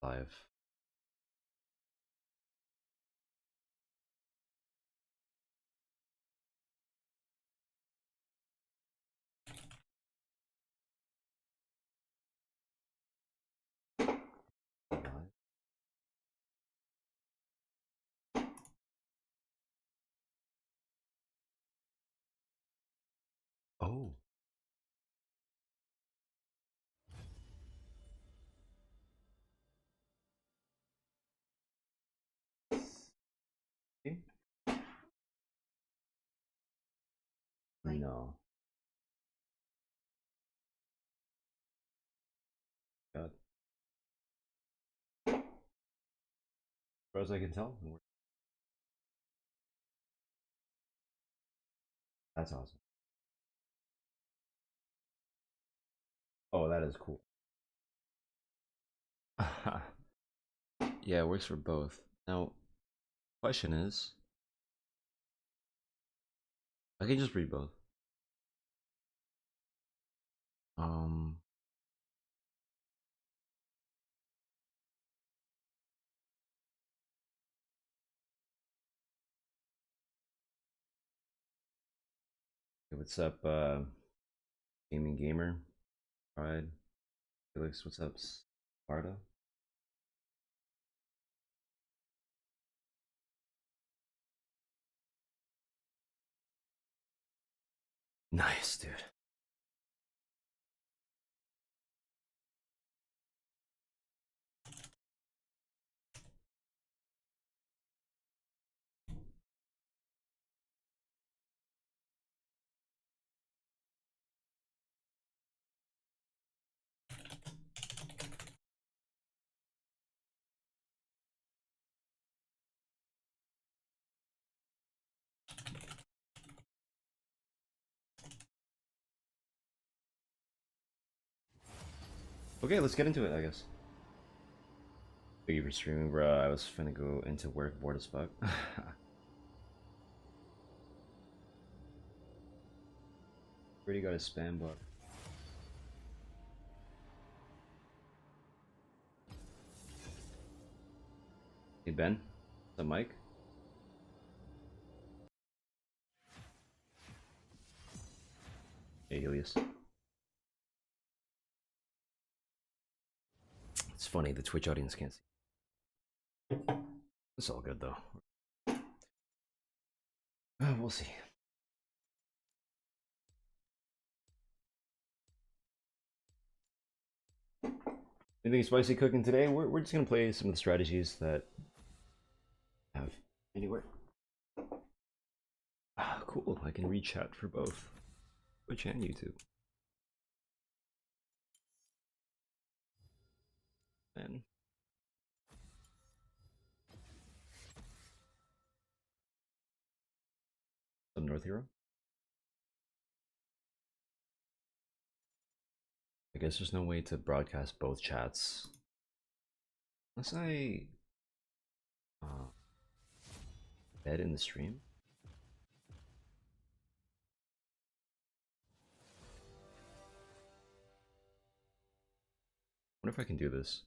Live. Oh. No. God. As far as I can tell. That's awesome. Oh, that is cool. Yeah, it works for both. Now, question is, I can just read both. Um, hey, what's up, Gaming Gamer? Alright. Felix, what's up, Sparta? Nice, dude. Okay, let's get into it, I guess. Thank you for streaming, bro. I was finna go into work, bored as fuck. Already got a spam bot. Hey, Ben? What's up, Mike? Hey, Helios. It's funny, the Twitch audience can't see. It's all good, though. We'll see. Anything spicy cooking today? We're just gonna play some of the strategies that have anywhere. Ah, cool. I can read chat for both Twitch and YouTube. And some North Hero. I guess there's no way to broadcast both chats unless I bed in the stream. I wonder if I can do this.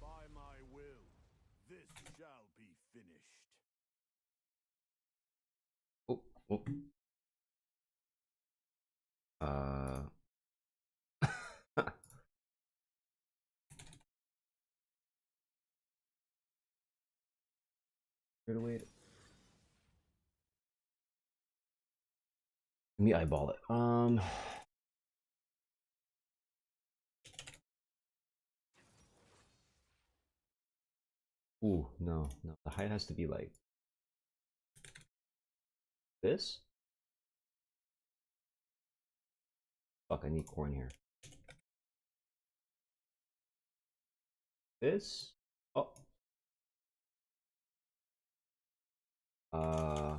By my will, this shall be finished. Oh, oh. Uh. Wait, wait. Let me eyeball it. Ooh, no, no. The height has to be like this. Fuck, I need corn here. This. Oh. Uh.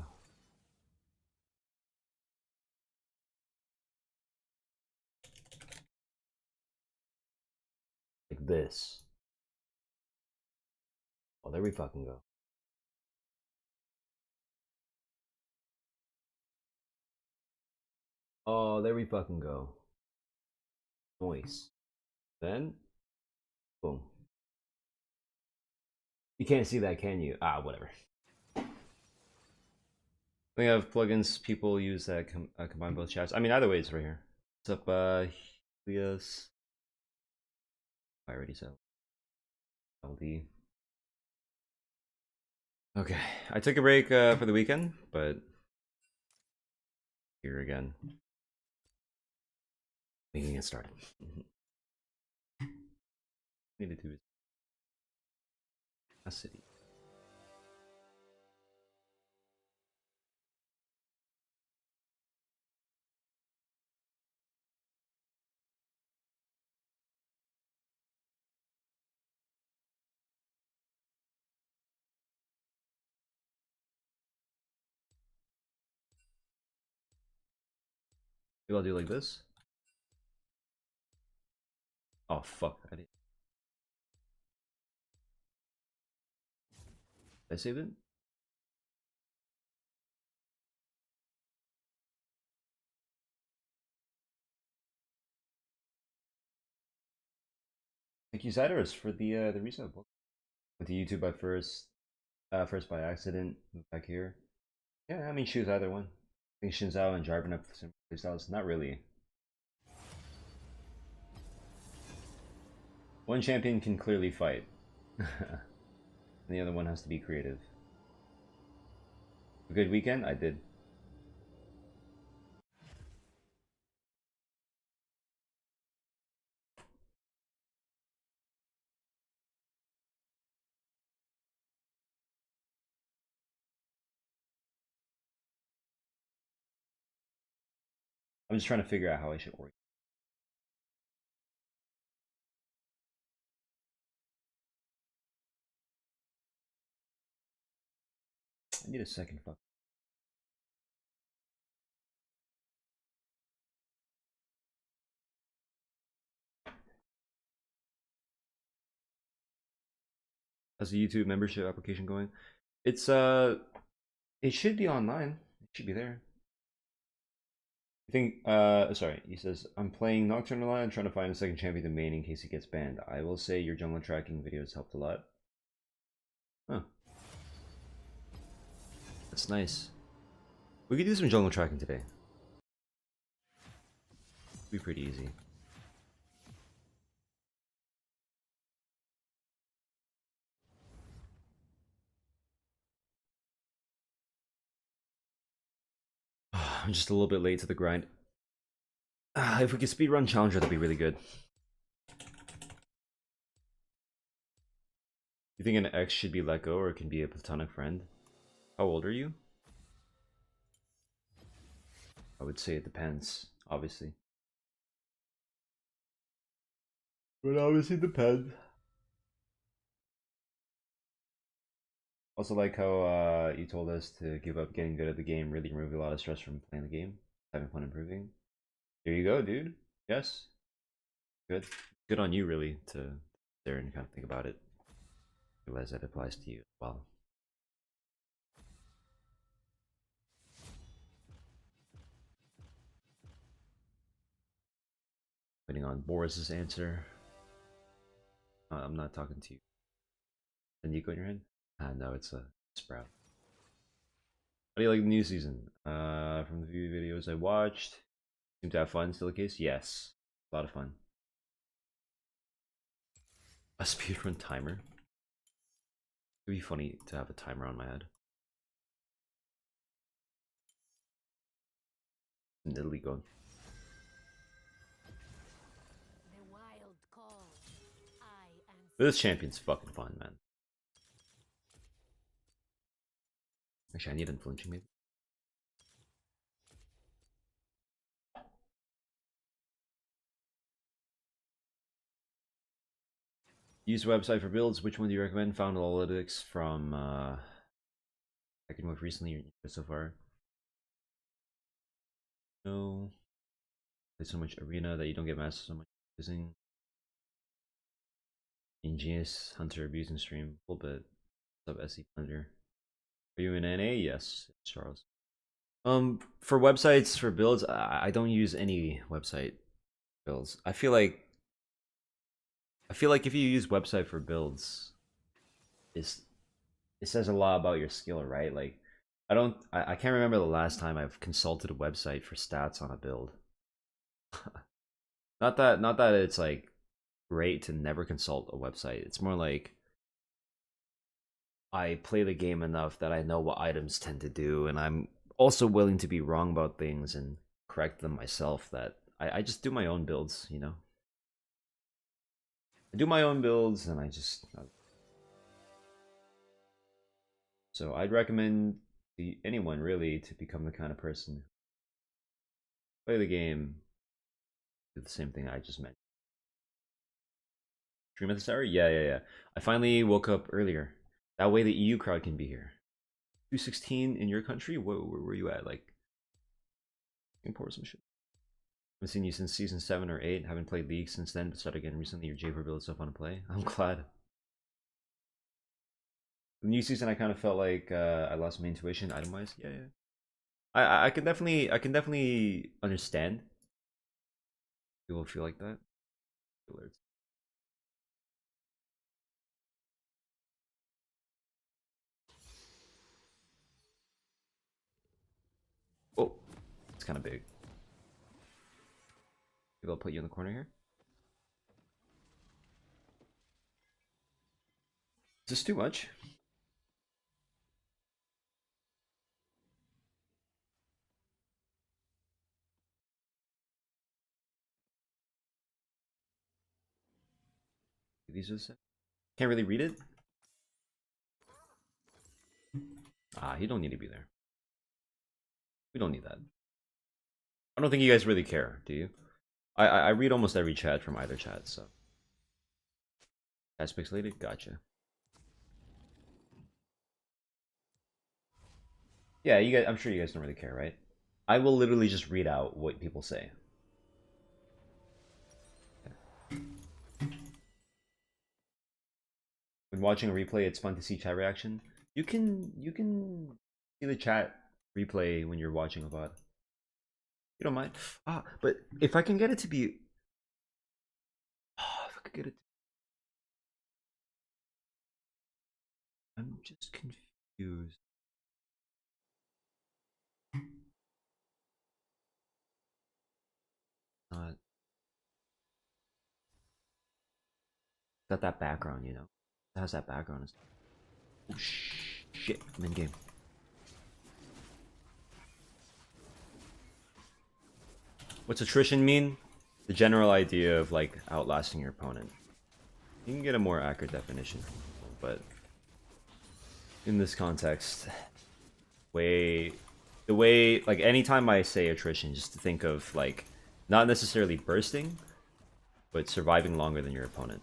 Like this. Oh, there we fucking go. Oh, there we fucking go. Noise. Then, boom. You can't see that, can you? Ah, whatever. We have plugins people use that combine both chats. I mean, either way, it's right here. What's up, Helios? I already said LD. Okay, I took a break for the weekend, but here again. We can get started. Need to do a city. Maybe I'll do like this. Oh fuck! Did I save it? Thank you, Zydorus, for the resale book. Went to YouTube by first by accident. Moved back here. Yeah, I mean, choose either one. I think Shinzao and Jarvan have some playstyles. Not really. One champion can clearly fight. And the other one has to be creative. A good weekend? I did. I'm just trying to figure out how I should orient. I need a second fuck. How's the YouTube membership application going? It's it should be online. It should be there. I think sorry, he says I'm playing Nocturnal Line and trying to find a second champion to main in case he gets banned. I will say your jungle tracking videos helped a lot. Huh. That's nice. We could do some jungle tracking today. It'd be pretty easy. I'm just a little bit late to the grind. If we could speedrun Challenger, that'd be really good. You think an ex should be let go or it can be a platonic friend? How old are you? I would say it depends, obviously. But obviously depends. Also like how you told us to give up getting good at the game, really remove a lot of stress from playing the game, having fun improving. There you go, dude. Yes. Good. Good on you, really, to there and kind of think about it. Realize that applies to you as well. Waiting on Boris's answer. I'm not talking to you. A Nico in your head? No, it's a Sprout. How do you like the new season? From the few videos I watched, seem to have fun. Still the case? Yes, a lot of fun. A speedrun timer. It'd be funny to have a timer on my head. And Italy going. This champion's fucking fun, man. Actually, I need unflinching maybe. Use website for builds. Which one do you recommend? Found analytics from I can most recently so far. No. Play so much arena that you don't get mastered so much using. Ingenious Hunter abusing stream. A little bit. What's up, SE Plunger? Are you in NA? Yes, Charles. For websites for builds, I don't use any website builds. I feel like if you use website for builds, it's it says a lot about your skill, right? Like, I can't remember the last time I've consulted a website for stats on a build. Not that it's like great to never consult a website. It's more like I play the game enough that I know what items tend to do, and I'm also willing to be wrong about things and correct them myself. That I just do my own builds, you know. I do my own builds, and so I'd recommend anyone really to become the kind of person play the game, do the same thing I just mentioned. Stream at this hour? Yeah. I finally woke up earlier. That way the EU crowd can be here. 216 in your country? Where were you at? Like Singapore or some shit? Haven't seen you since season 7 or 8. Haven't played League since then, but started again recently. Your J4 build is so fun to play. I'm glad. The new season I kind of felt like I lost my intuition item wise. Yeah. I can definitely understand people feel like that. Alerts. Oh, it's kind of big. Maybe I'll put you in the corner here. Is this too much? These are can't really read it. You don't need to be there. We don't need that. I don't think you guys really care, do you? I read almost every chat from either chat, so. As pixelated? Gotcha. Yeah, you guys. I'm sure you guys don't really care, right? I will literally just read out what people say. When watching a replay, it's fun to see chat reaction. You can see the chat replay when you're watching a VOD. You don't mind? But if I can get it to be, if I could get it, I'm just confused. Not got that background, you know. It has that background. Oh shit! I'm in game. What's attrition mean? The general idea of like outlasting your opponent. You can get a more accurate definition, but in this context, the way like anytime I say attrition, just to think of like not necessarily bursting, but surviving longer than your opponent.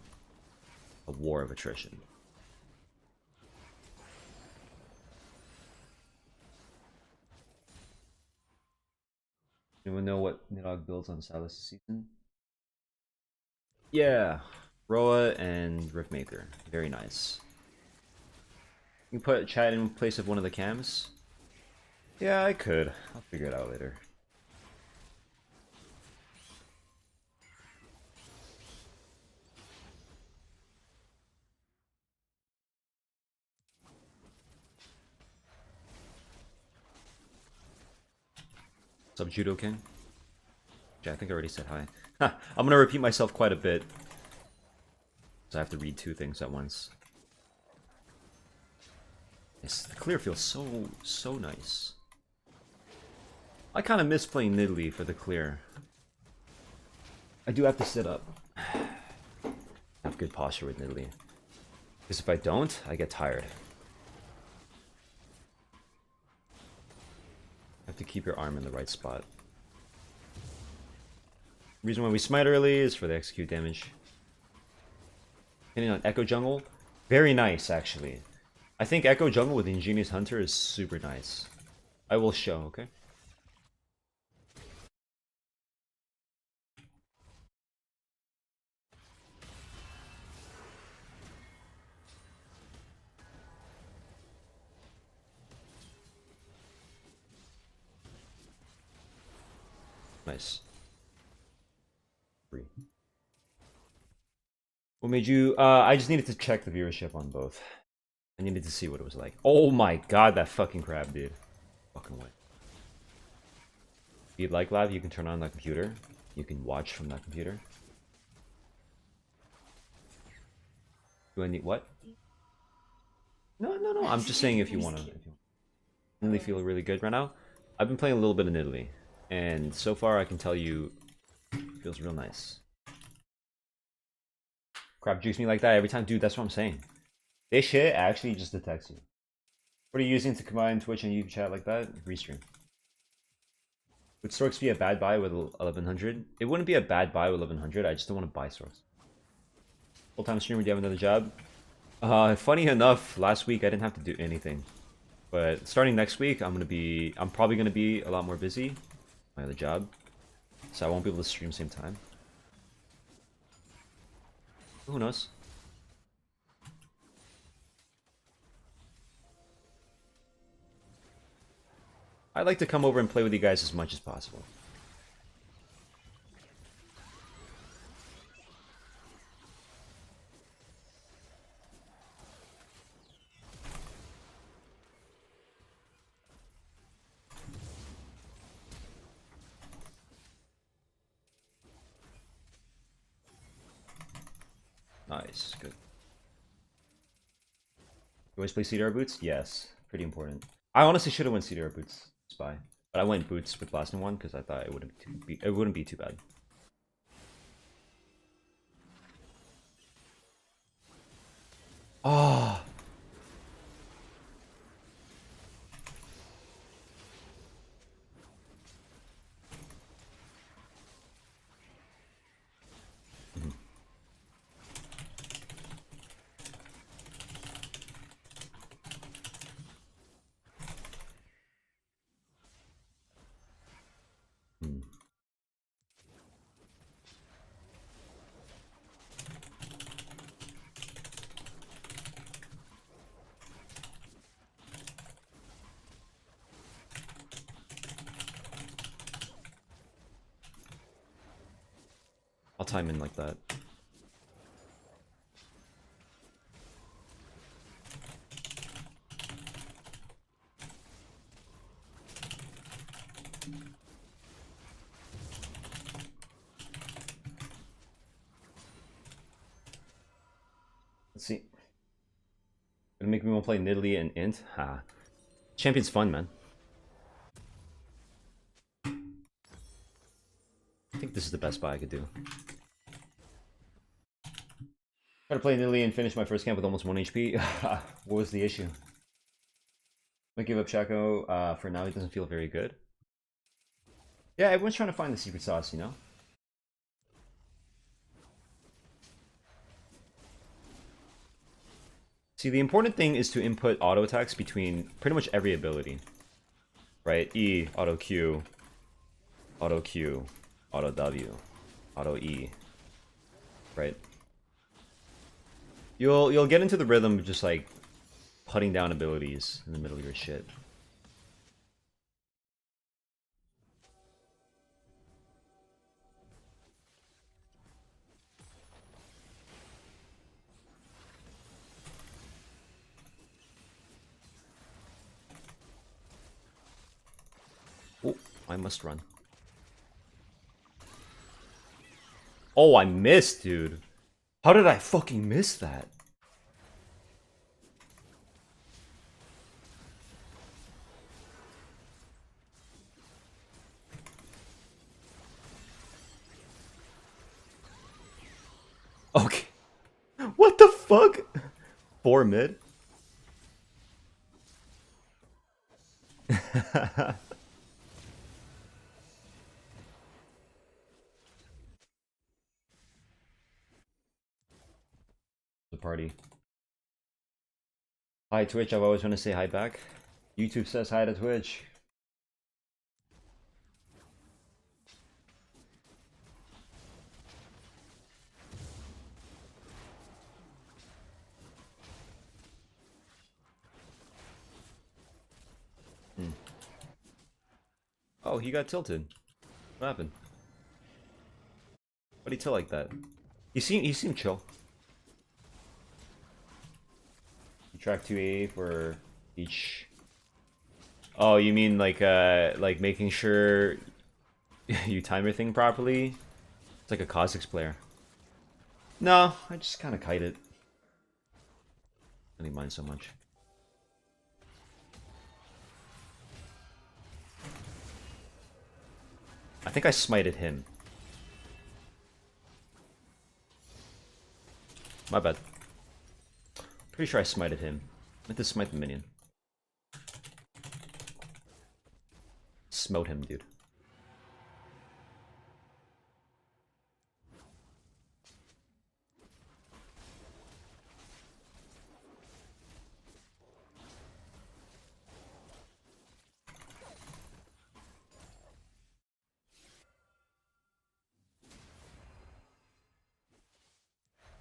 A war of attrition. Anyone know what Nidhogg builds on Silas this season? Yeah, Roa and Riftmaker. Very nice. You can put chat in place of one of the cams? Yeah, I could. I'll figure it out later. Sub Judo King? Yeah, I think I already said hi. I'm gonna repeat myself quite a bit. So I have to read two things at once. Yes, the clear feels so nice. I kind of miss playing Nidalee for the clear. I do have to sit up. Have good posture with Nidalee. Because if I don't, I get tired. Have to keep your arm in the right spot. Reason why we smite early is for the execute damage. Hitting on Echo Jungle, very nice actually. I think Echo Jungle with Ingenious Hunter is super nice. I will show, okay? Nice. Free. What made you? I just needed to check the viewership on both. I needed to see what it was like. Oh my god, that fucking crab, dude. Fucking way. If you'd like live, you can turn on that computer. You can watch from that computer. Do I need what? No, no, no. I'm just saying if you wanna. If you really feel really good right now. I've been playing a little bit in Italy, and so far I can tell you, it feels real nice. Crap juice me like that every time, dude. That's what I'm saying. This shit actually just detects you. What are you using to combine Twitch and YouTube chat like that? Restream. Would Storks be a bad buy with 1100? It wouldn't be a bad buy with 1100. I just don't want to buy Storks. Full-time streamer, do you have another job? Funny enough, last week I didn't have to do anything. But starting next week, I'm probably gonna be a lot more busy. My other job. So I won't be able to stream same time. Who knows? I'd like to come over and play with you guys as much as possible. Nice, good. You always play CDR boots? Yes, pretty important. I honestly should have went CDR boots spy, but I went boots with blasting one because I thought it wouldn't be too bad. Ah. Oh. I'll time in like that. Let's see. Gonna make me want to play Nidalee and Int? Ha. Champion's fun, man. I think this is the best buy I could do. Try to play Nidalee and finish my first camp with almost 1 HP. What was the issue? Might give up Shaco for now. He doesn't feel very good. Yeah, everyone's trying to find the secret sauce, you know? See, the important thing is to input auto attacks between pretty much every ability. Right? E, auto Q, auto Q, auto W, auto E. Right? You'll get into the rhythm of just like putting down abilities in the middle of your shit. Oh, I must run. Oh, I missed, dude. How did I fucking miss that? Okay. What the fuck? 4 mid? The party. Hi Twitch, I've always wanted to say hi back. YouTube says hi to Twitch. Oh, he got tilted. What happened? he tilt like that? He seemed chill. You track 2 AA for each. Oh, you mean like making sure you time your thing properly? It's like a Kha'Zix player. No, I just kind of kite it. I didn't mind so much. I think I smited him. My bad. Pretty sure I smited him. I meant to smite the minion. Smote him, dude.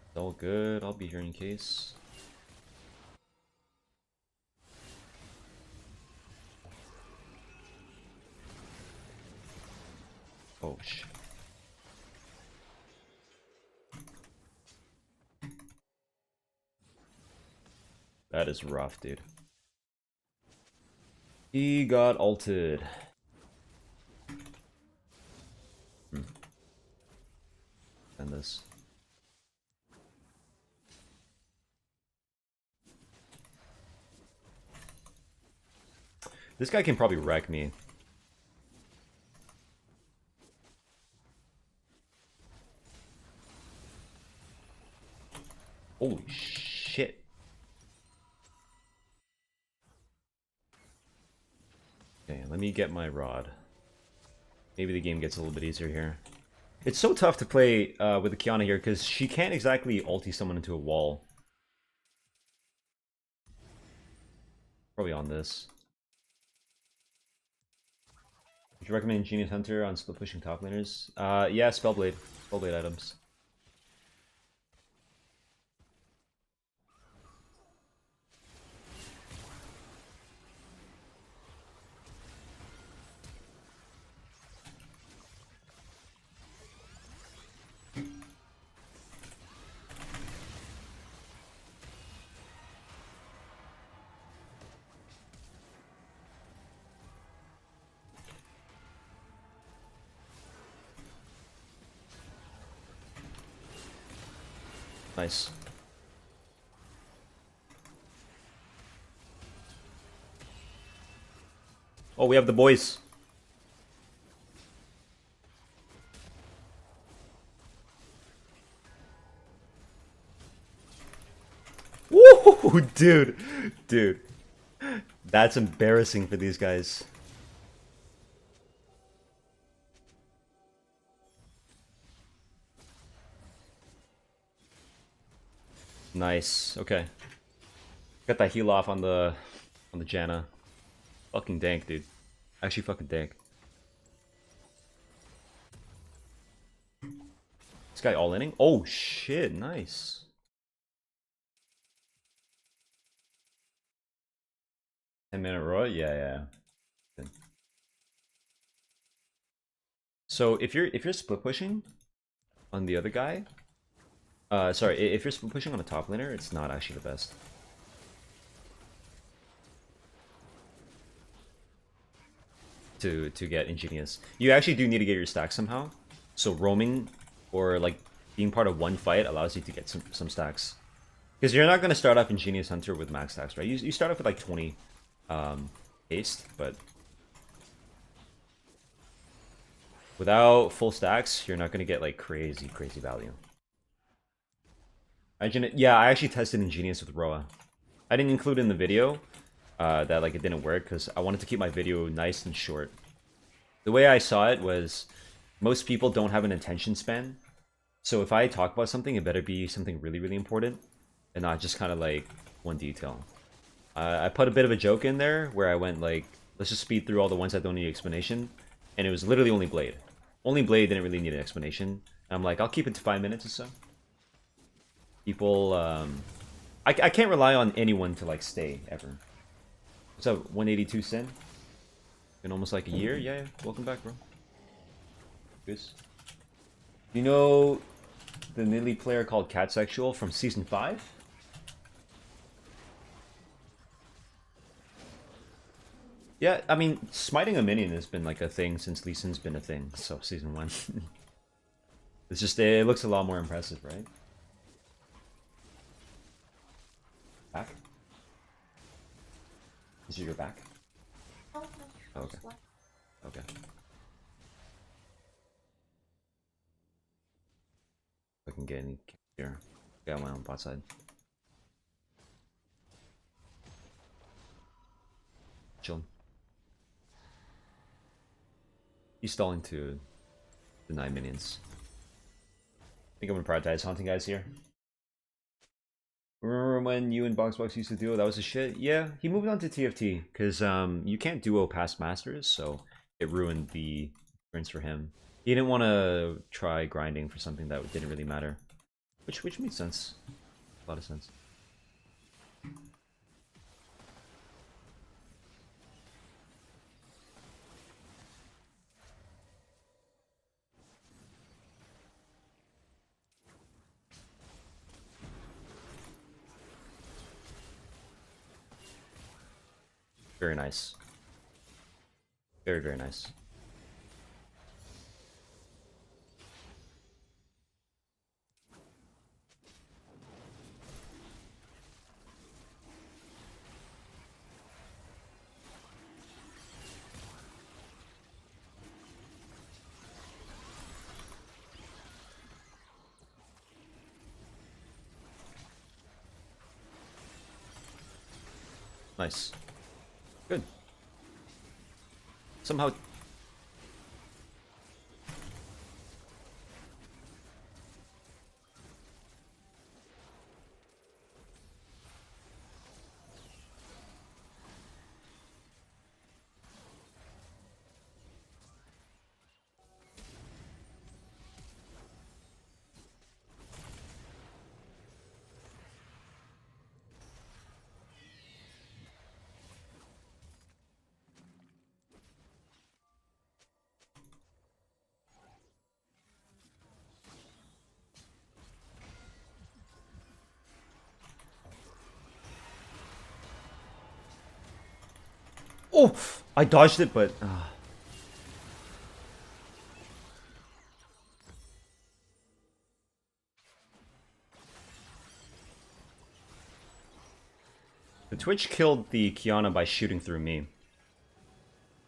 It's all good. I'll be here in case. Oh shit. That is rough, dude. He got ulted. And this. This guy can probably wreck me. Holy shit. Okay, let me get my rod. Maybe the game gets a little bit easier here. It's so tough to play with the Qiyana here because she can't exactly ulti someone into a wall. Probably on this. Would you recommend Genius Hunter on split pushing top laners? Yeah, Spellblade. Spellblade items. Nice. Oh, we have the boys. Woo, dude. Dude. That's embarrassing for these guys. Nice. Okay. Got that heal off on the Janna. Fucking dank, dude. Actually fucking dank. This guy all inning? Oh shit, nice. Ten-minute roy? Yeah. Good. So if you're split pushing on the other guy, sorry, if you're split pushing on a top laner, it's not actually the best. To get Ingenious. You actually do need to get your stacks somehow. So roaming or like being part of one fight allows you to get some stacks. Because you're not going to start off Ingenious Hunter with max stacks, right? You start off with like 20 haste, but without full stacks, you're not going to get like crazy value. Yeah, I actually tested Ingenious with Roa. I didn't include in the video that like it didn't work because I wanted to keep my video nice and short. The way I saw it was most people don't have an attention span. So if I talk about something, it better be something really important and not just kind of like one detail. I put a bit of a joke in there where I went like, let's just speed through all the ones that don't need explanation. And it was literally only Blade. Only Blade didn't really need an explanation. And I'm like, I'll keep it to 5 minutes or so. People, I can't rely on anyone to like stay ever. What's up, 182 Sin? Been almost like a year? Yeah, welcome back, bro. Goose. You know the Nidalee player called Catsexual from Season 5? Yeah, I mean, smiting a minion has been like a thing since Lee Sin's been a thing, so Season 1. It's just, it looks a lot more impressive, right? Back? Is it your back? Oh, no. Okay. Okay. If I can get any here. Got my own bot side. Chillin'. He's stalling to deny minions. I think I'm gonna prioritize hunting guys here. Remember when you and BoxBox used to duo? That was a shit? Yeah, he moved on to TFT, because you can't duo past Masters, so it ruined the experience for him. He didn't want to try grinding for something that didn't really matter. Which makes sense. A lot of sense. Very nice. Very, very nice. Nice. Good. Somehow... Oh! I dodged it, but... The Twitch killed the Kiana by shooting through me.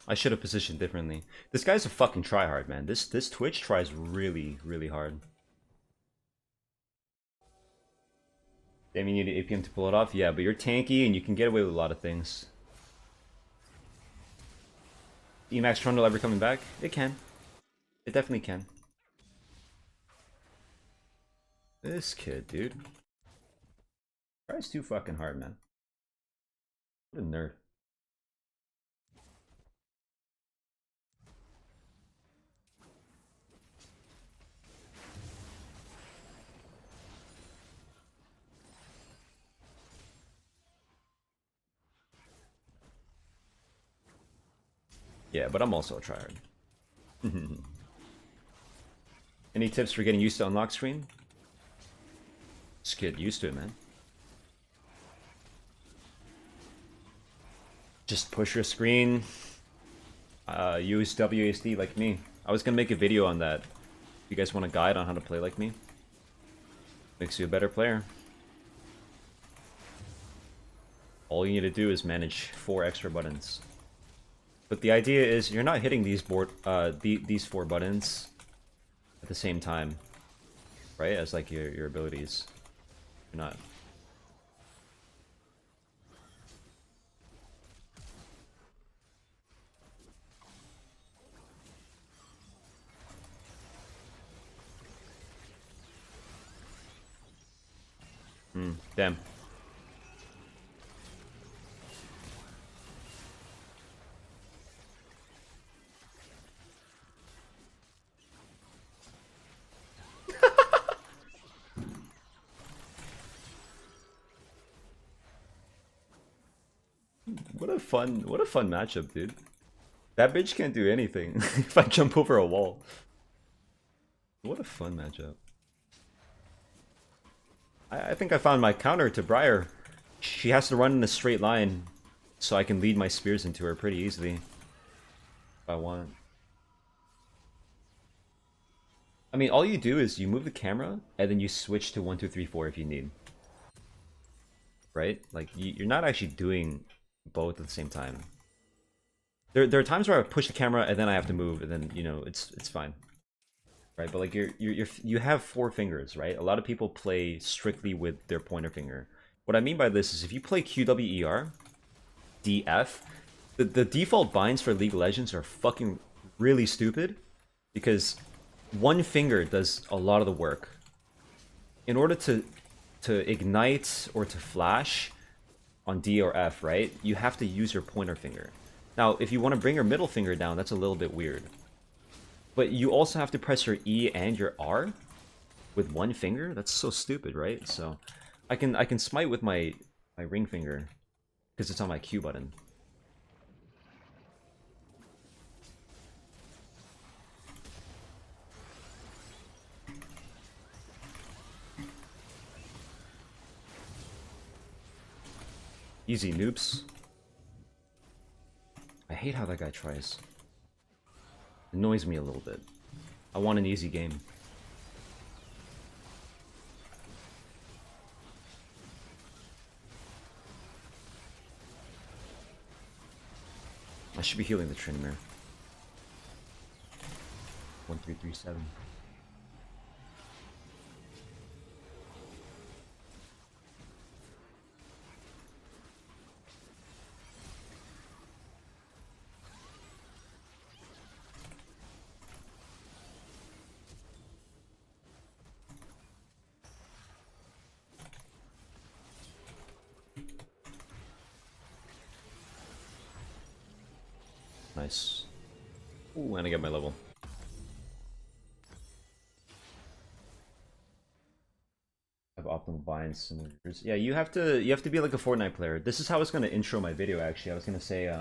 I should have positioned differently. This guy's a fucking tryhard, man. This Twitch tries really, really hard. Damn, you need an APM to pull it off? Yeah, but you're tanky and you can get away with a lot of things. Emax Trundle ever coming back? It can. It definitely can. This kid, dude. Tries too fucking hard, man. What a nerd. Yeah, but I'm also a tryhard. Any tips for getting used to unlock screen? Just get used to it, man. Just push your screen. Use WASD like me. I was gonna make a video on that. If you guys want a guide on how to play like me, makes you a better player. All you need to do is manage 4 extra buttons. But the idea is you're not hitting these these 4 buttons at the same time, right? As like your abilities. You're not. Damn. What a fun matchup, dude. That bitch can't do anything if I jump over a wall. What a fun matchup. I think I found my counter to Briar. She has to run in a straight line, so I can lead my spears into her pretty easily. If I want. I mean, all you do is you move the camera, and then you switch to 1, 2, 3, 4 if you need. Right? Like, you're not actually doing both at the same time. There are times where I push the camera, and then I have to move, and then, you know, it's fine. Right, but like you have 4 fingers, right? A lot of people play strictly with their pointer finger. What I mean by this is if you play QWER, DF, the default binds for League of Legends are fucking really stupid because one finger does a lot of the work. In order to ignite or to flash on D or F, right? You have to use your pointer finger. Now, if you want to bring your middle finger down, that's a little bit weird. But you also have to press your E and your R with one finger? That's so stupid, right? So I can smite with my ring finger because it's on my Q button. Easy noobs. I hate how that guy tries. Annoys me a little bit. I want an easy game. I should be healing the Trinimir. 1337. Nice. Ooh, and I get my level. I have optimal binds. Yeah, you have to be like a Fortnite player. This is how I was gonna intro my video. Actually, I was gonna say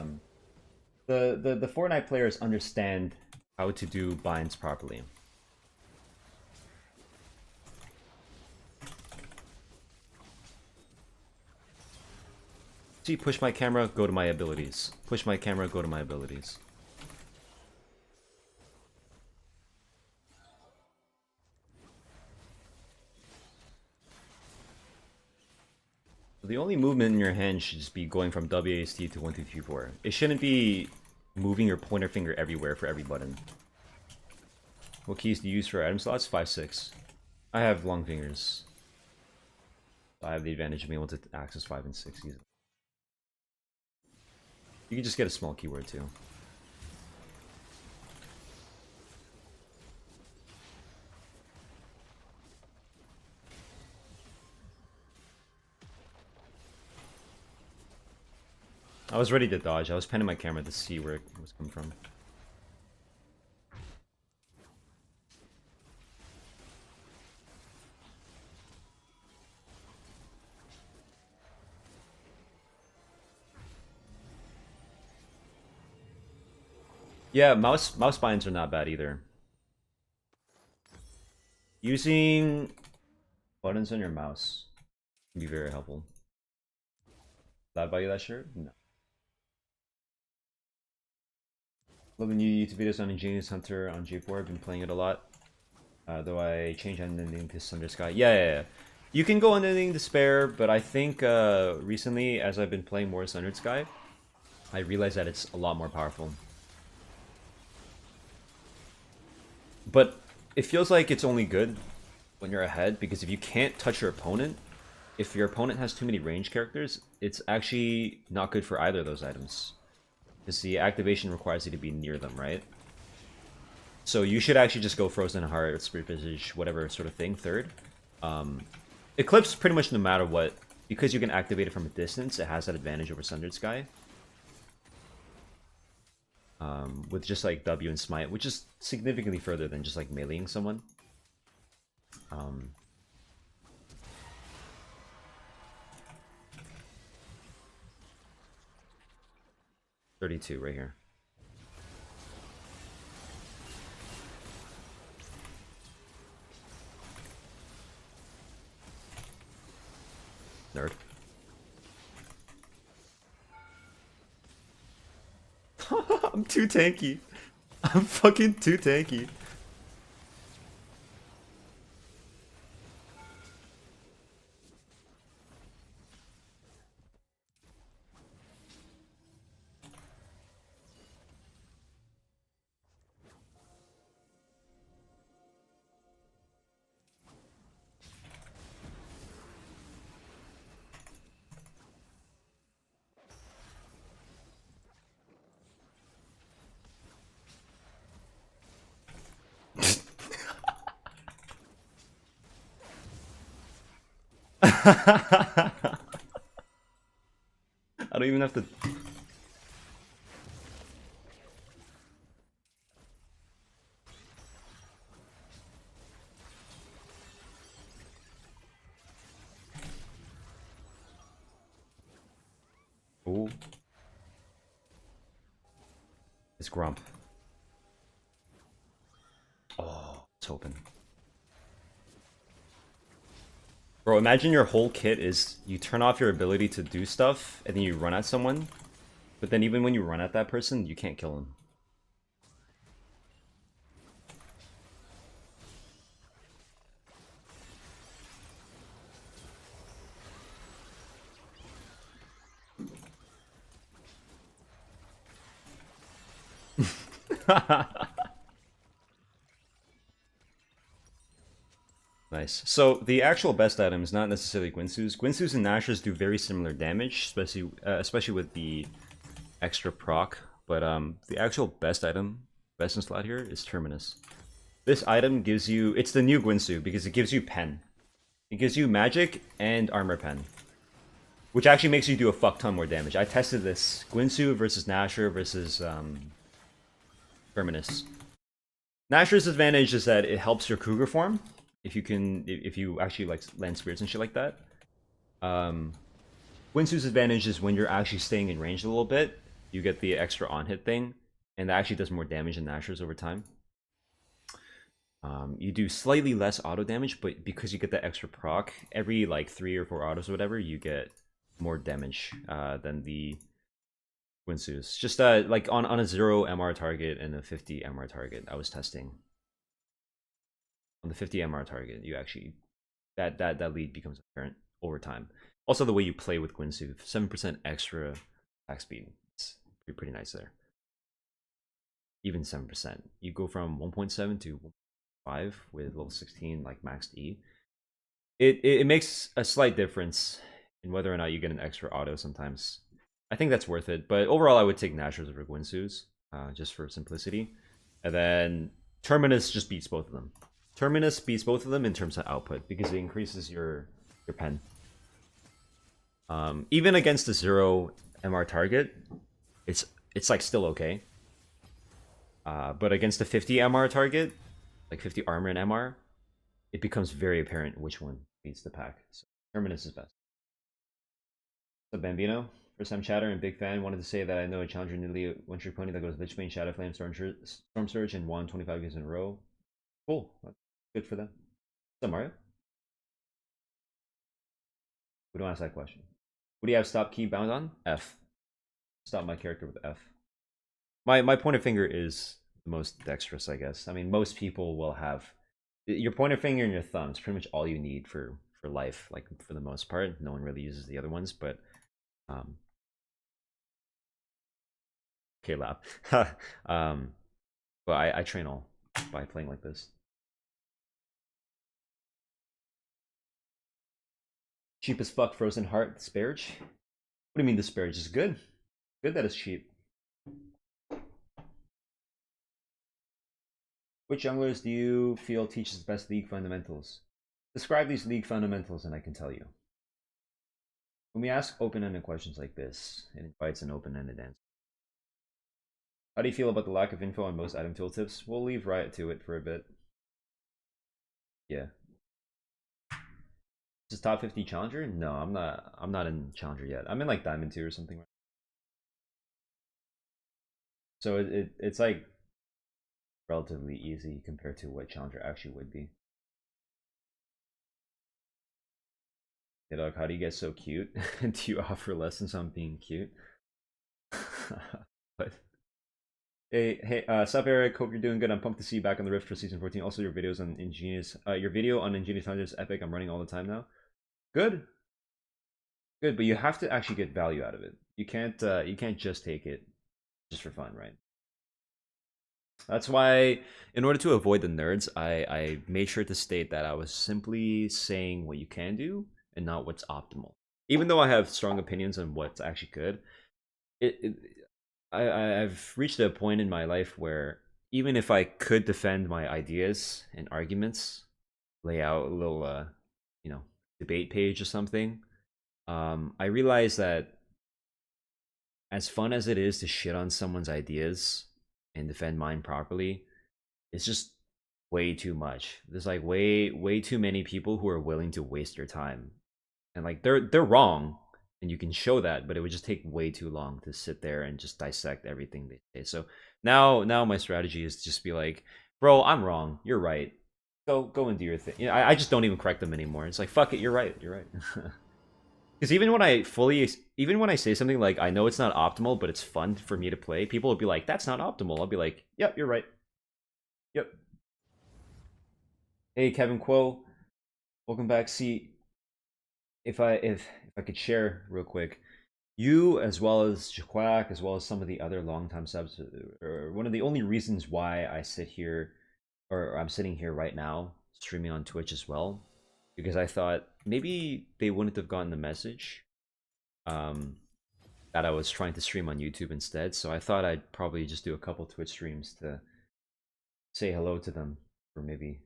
the Fortnite players understand how to do binds properly. See, push my camera, go to my abilities. Push my camera, go to my abilities. The only movement in your hand should just be going from WASD to 1, 2, 3, 4. It shouldn't be moving your pointer finger everywhere for every button. What keys do you use for item slots? 5, 6. I have long fingers. I have the advantage of being able to access 5 and 6 easily. You can just get a small keyword too. I was ready to dodge. I was panning my camera to see where it was coming from. Yeah, mouse binds are not bad either. Using buttons on your mouse can be very helpful. Did I buy you that shirt? No. Love the new YouTube videos on Ingenious Hunter on J4. I've been playing it a lot. Though I changed Unending to Sunder Sky. Yeah. You can go Unending Despair, but I think recently, as I've been playing more Sundered Sky, I realized that it's a lot more powerful. But it feels like it's only good when you're ahead, because if you can't touch your opponent, if your opponent has too many range characters, it's actually not good for either of those items. Because the activation requires you to be near them, right? So you should actually just go Frozen Heart, Spirit Visage, whatever sort of thing, third. Eclipse, pretty much no matter what, because you can activate it from a distance, it has that advantage over Sundered Sky. With just like W and Smite, which is significantly further than just like meleeing someone. 32 right here. I'm too tanky. I'm fucking too tanky. I don't even have to. Oh, it's Grump. Oh, it's open. Bro, imagine your whole kit is you turn off your ability to do stuff and then you run at someone, but then even when you run at that person, you can't kill him. Nice. So the actual best item is not necessarily Guinsoo's. Guinsoo's and Nashor's do very similar damage, especially with the extra proc. But the actual best item, best in slot here, is Terminus. This item gives you, it's the new Guinsoo because it gives you pen. It gives you magic and armor pen, which actually makes you do a fuck ton more damage. I tested this Guinsoo versus Nashor versus Terminus. Nashor's advantage is that it helps your Cougar form. If you actually like land spirits and shit like that. Guinsoo's advantage is when you're actually staying in range a little bit, you get the extra on hit thing, and that actually does more damage than Nashor's over time. You do slightly less auto damage, but because you get that extra proc, every like 3 or 4 autos or whatever, you get more damage than the Guinsoo's. Just like on a 0 MR target and a 50 MR target, I was testing. On the 50 MR target, you actually that lead becomes apparent over time. Also, the way you play with Guinsoo, 7% extra attack speed. It's pretty nice there. Even 7%. You go from 1.7 to 1.5 with level 16 like maxed E. It makes a slight difference in whether or not you get an extra auto sometimes. I think that's worth it, but overall I would take Nashor's over Guinsoo's, just for simplicity. And then Terminus just beats both of them. Terminus beats both of them in terms of output because it increases your pen. Even against the 0 MR target, it's like still okay. But against the 50 MR target, like 50 armor and MR, it becomes very apparent which one beats the pack. So Terminus is best. So Bambino, first time chatter and big fan. Wanted to say that I know a challenger nearly one trick pony that goes Lichbane, Shadow Flame, Storm Surge, and won 25 games in a row. Cool. Good for them. So Mario? We don't ask that question. What do you have stop key bound on? F. Stop my character with F. My pointer finger is the most dexterous, I guess. I mean, most people will have your pointer finger and your thumb is pretty much all you need for life, like for the most part. No one really uses the other ones, but okay, lab. But I train all by playing like this. Cheap as fuck Frozen Heart Disparage? What do you mean disparage is good? Good that it's cheap. Which junglers do you feel teaches best league fundamentals? Describe these league fundamentals and I can tell you. When we ask open-ended questions like this, it invites an open-ended answer. How do you feel about the lack of info on most item tooltips? We'll leave Riot to it for a bit. Yeah. This is top 50 challenger? No, I'm not in challenger yet. I'm in like diamond 2 or something. So it's like relatively easy compared to what challenger actually would be. Hey dog, how do you get so cute? Do you offer lessons on being cute? What? Sup Eric, hope you're doing good. I'm pumped to see you back on the Rift for season 14. Also, your videos on Ingenious, your video on Ingenious Hunters is epic. I'm running all the time now. Good, good, but you have to actually get value out of it. You can't just take it just for fun, right? That's why, in order to avoid the nerds, I made sure to state that I was simply saying what you can do and not what's optimal. Even though I have strong opinions on what's actually good, I've reached a point in my life where even if I could defend my ideas and arguments, lay out a little, debate page or something, I realize that as fun as it is to shit on someone's ideas and defend mine properly, it's just way too much. There's like way too many people who are willing to waste your time, and like they're wrong, and you can show that, but it would just take way too long to sit there and just dissect everything they say. So now my strategy is to just be like, bro, I'm wrong, you're right. Go and do your thing. I just don't even correct them anymore. It's like, fuck it, you're right. Because even when I say something like, I know it's not optimal, but it's fun for me to play, people will be like, that's not optimal. I'll be like, yep, you're right. Yep. Hey, Kevin Quo, welcome back. See, if I could share real quick, you as well as Jaquack, as well as some of the other longtime subs, are one of the only reasons why I sit here, or I'm sitting here right now, streaming on Twitch as well, because I thought maybe they wouldn't have gotten the message that I was trying to stream on YouTube instead. So I thought I'd probably just do a couple Twitch streams to say hello to them for maybe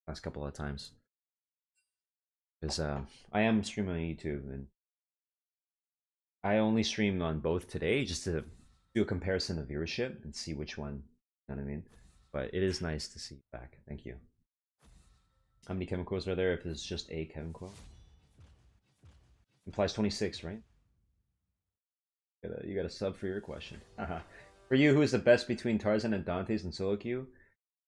last couple of times. Because I am streaming on YouTube, and I only streamed on both today just to do a comparison of viewership and see which one, you know what I mean? But it is nice to see you back. Thank you. How many Kevin Quos are there if there's just a Kevin Quo? Implies 26, right? You got a sub for your question. For you, who is the best between Tarzan and Dante's and solo queue?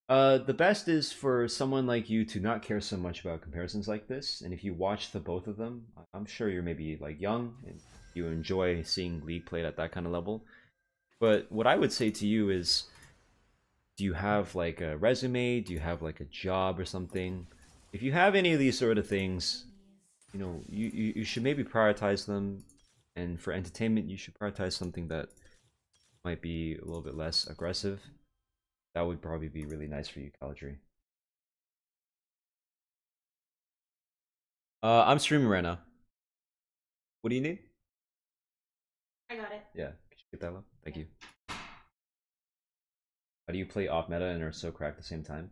The best is for someone like you to not care so much about comparisons like this, and if you watch the both of them, I'm sure you're maybe like young and you enjoy seeing League played at that kind of level. But what I would say to you is, do you have like a resume? Do you have like a job or something? If you have any of these sort of things, you should maybe prioritize them. And for entertainment, you should prioritize something that might be a little bit less aggressive. That would probably be really nice for you, Caladry. I'm streaming right now. What do you need? I got it. Yeah, could you get that up? Thank you. How do you play off meta and are so cracked at the same time?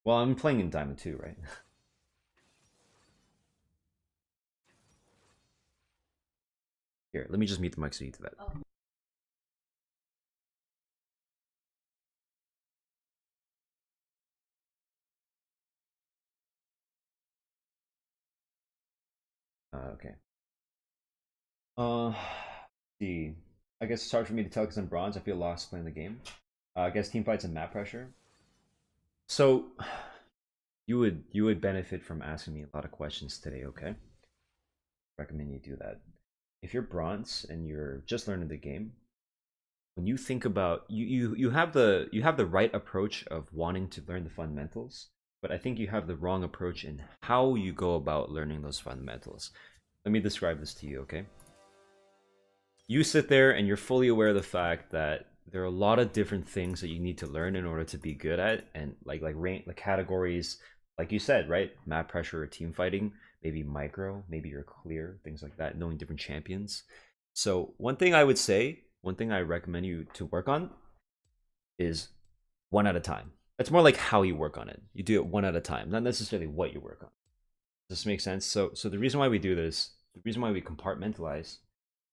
Well, I'm playing in Diamond 2, right? Here, let me just mute the mic so you do that. Oh. Okay. Let's see. I guess it's hard for me to tell because I'm bronze. I feel lost playing the game. I guess team fights and map pressure. So, you would benefit from asking me a lot of questions today, okay? Recommend you do that. If you're bronze and you're just learning the game, when you think about you have the right approach of wanting to learn the fundamentals, but I think you have the wrong approach in how you go about learning those fundamentals. Let me describe this to you, okay? You sit there and you're fully aware of the fact that there are a lot of different things that you need to learn in order to be good at, and like categories, like you said, right? Map pressure or team fighting, maybe micro, maybe you're clear, things like that, knowing different champions. So one thing I recommend you to work on is one at a time. That's more like how you work on it. You do it one at a time, not necessarily what you work on. Does this make sense? So the reason why we do this, the reason why we compartmentalize,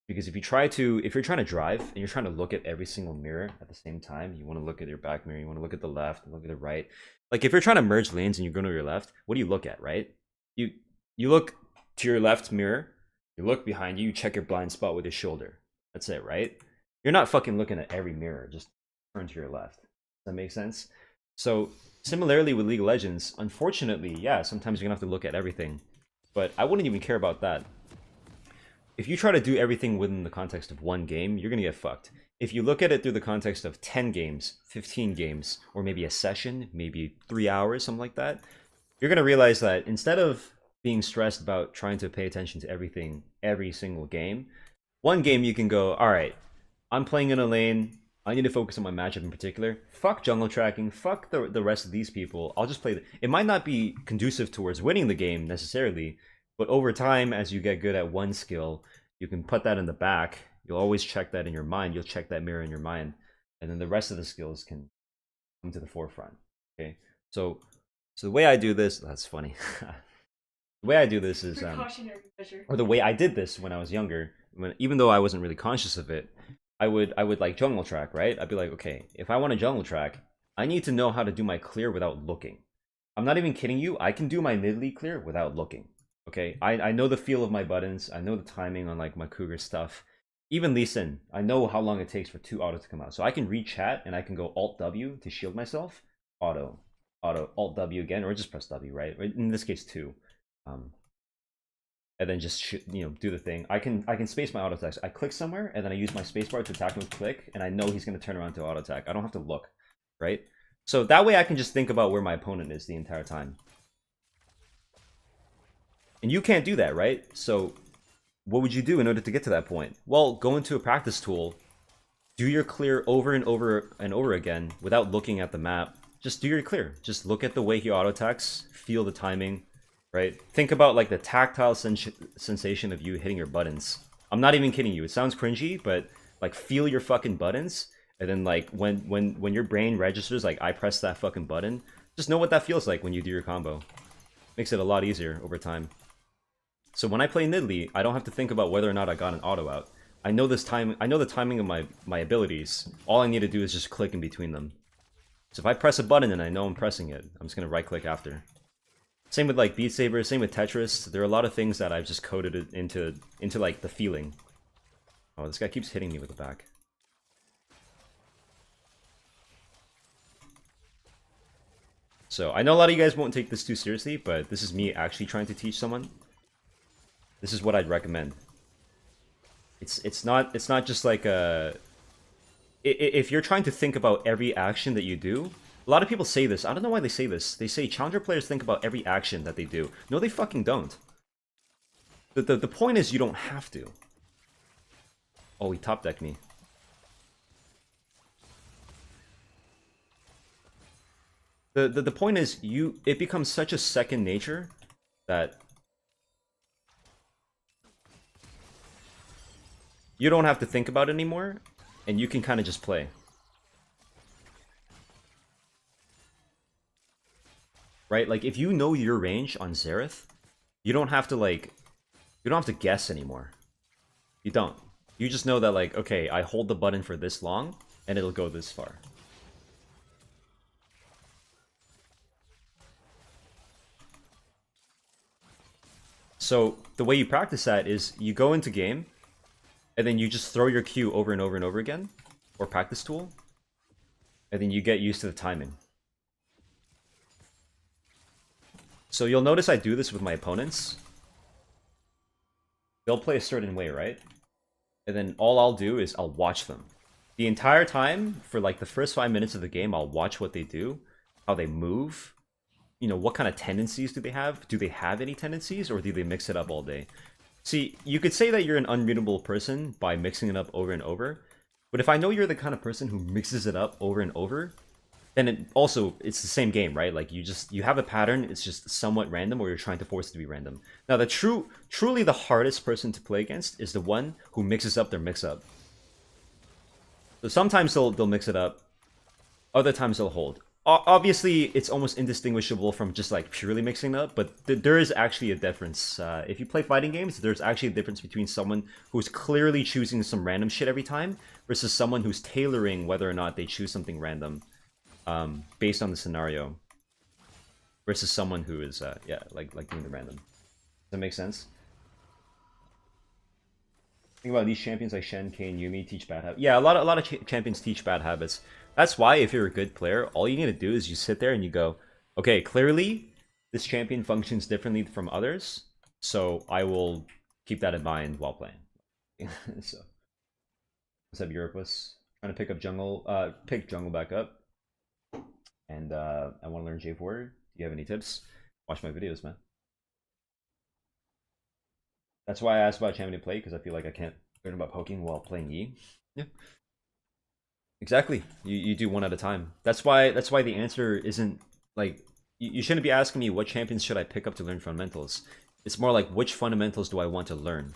because if you're trying to drive and you're trying to look at every single mirror at the same time, you want to look at your back mirror, you want to look at the left, look at the right. Like if you're trying to merge lanes and you're going to your left, what do you look at, right? You look to your left mirror, you look behind you, you check your blind spot with your shoulder. That's it, right? You're not fucking looking at every mirror, just turn to your left. Does that make sense? So similarly with League of Legends, unfortunately, yeah, sometimes you're gonna have to look at everything, but I wouldn't even care about that. If you try to do everything within the context of one game, you're gonna get fucked. if you look at it through the context of 10 games, 15 games, or maybe a session, maybe 3 hours, something like that, you're going to realize that instead of being stressed about trying to pay attention to everything every single game, one game you can go, all right, I'm playing in a lane, I need to focus on my matchup in particular. Fuck jungle tracking, fuck the rest of these people. I'll just play. It might not be conducive towards winning the game necessarily, but over time, as you get good at one skill, you can put that in the back. You'll always check that in your mind. You'll check that mirror in your mind, and then the rest of the skills can come to the forefront. Okay, so the way I do this, that's funny. The way I do this is, Precautionary measure. or the way I did this when I was younger, even though I wasn't really conscious of it, I would like jungle track, right? I'd be like, okay, if I want a jungle track, I need to know how to do my clear without looking. I'm not even kidding you. I can do my mid league clear without looking. Okay, I know the feel of my buttons. I know the timing on like my Cougar stuff. Even Lee Sin, I know how long it takes for 2 auto to come out. So I can read chat and I can go Alt W to shield myself. Auto, Alt W again, or just press W, right? In this case, 2. And then just do the thing. I can space my auto attacks. I click somewhere and then I use my spacebar to attack him with click, and I know he's going to turn around to auto attack. I don't have to look, right? So that way I can just think about where my opponent is the entire time. And you can't do that, right? So what would you do in order to get to that point? Well, go into a practice tool, do your clear over and over and over again without looking at the map. Just do your clear. Just look at the way he auto attacks, feel the timing, right? Think about like the tactile sensation of you hitting your buttons. I'm not even kidding you. It sounds cringy, but like feel your fucking buttons, and then like when your brain registers like I press that fucking button, just know what that feels like when you do your combo. Makes it a lot easier over time. So when I play Nidalee, I don't have to think about whether or not I got an auto out. I know this time. I know the timing of my abilities. All I need to do is just click in between them. So if I press a button and I know I'm pressing it, I'm just gonna right click after. Same with like Beat Saber, same with Tetris. There are a lot of things that I've just coded it into like the feeling. Oh, this guy keeps hitting me with the back. So I know a lot of you guys won't take this too seriously, but this is me actually trying to teach someone. This is what I'd recommend. It's not just like a... If you're trying to think about every action that you do, a lot of people say this. I don't know why they say this. They say challenger players think about every action that they do. No, they fucking don't. The point is you don't have to. Oh, he top decked me. The point is it becomes such a second nature that you don't have to think about it anymore, and you can kind of just play. Right? Like if you know your range on Xerath, you don't have to guess anymore. You don't. You just know that like, okay, I hold the button for this long and it'll go this far. So the way you practice that is you go into game and then you just throw your Q over and over and over again, or practice tool, and then you get used to the timing. So you'll notice I do this with my opponents. They'll play a certain way, right? And then all I'll do is I'll watch them. The entire time, for like the first 5 minutes of the game, I'll watch what they do, how they move, you know, what kind of tendencies do they have? Do they have any tendencies, or do they mix it up all day? See, you could say that you're an unreadable person by mixing it up over and over, but if I know you're the kind of person who mixes it up over and over, then it's the same game, right? Like you have a pattern, it's just somewhat random, or you're trying to force it to be random. Now the truly the hardest person to play against is the one who mixes up their mix-up. So sometimes they'll mix it up, other times they'll hold. Obviously, it's almost indistinguishable from just like purely mixing up, but there is actually a difference. If you play fighting games, there's actually a difference between someone who's clearly choosing some random shit every time versus someone who's tailoring whether or not they choose something random based on the scenario versus someone who is, like doing the random. Does that make sense? Think about these champions like Shen, Kane, Yuumi teach bad habits. Yeah, a lot of champions teach bad habits. That's why if you're a good player, all you need to do is you sit there and you go, okay, clearly this champion functions differently from others, so I will keep that in mind while playing. So, what's up, Europus? Trying to pick jungle back up. And I want to learn J4. Do you have any tips? Watch my videos, man. That's why I asked about champion to play, because I feel like I can't learn about poking while playing Yi. Yeah. Exactly. You do one at a time. That's why the answer isn't like you shouldn't be asking me what champions should I pick up to learn fundamentals. It's more like which fundamentals do I want to learn?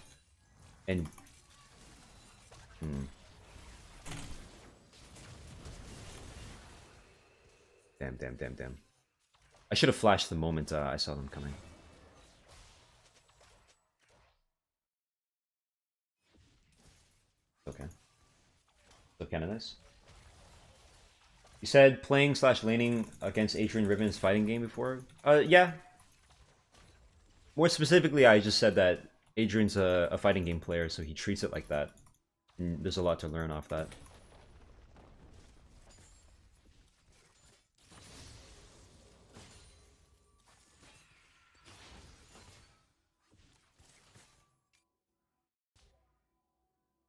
And Damn. I should have flashed the moment I saw them coming. Okay. So kind of nice. You said playing / laning against Adrian Riven's fighting game before? Yeah. More specifically, I just said that Adrian's a fighting game player, so he treats it like that. And there's a lot to learn off that.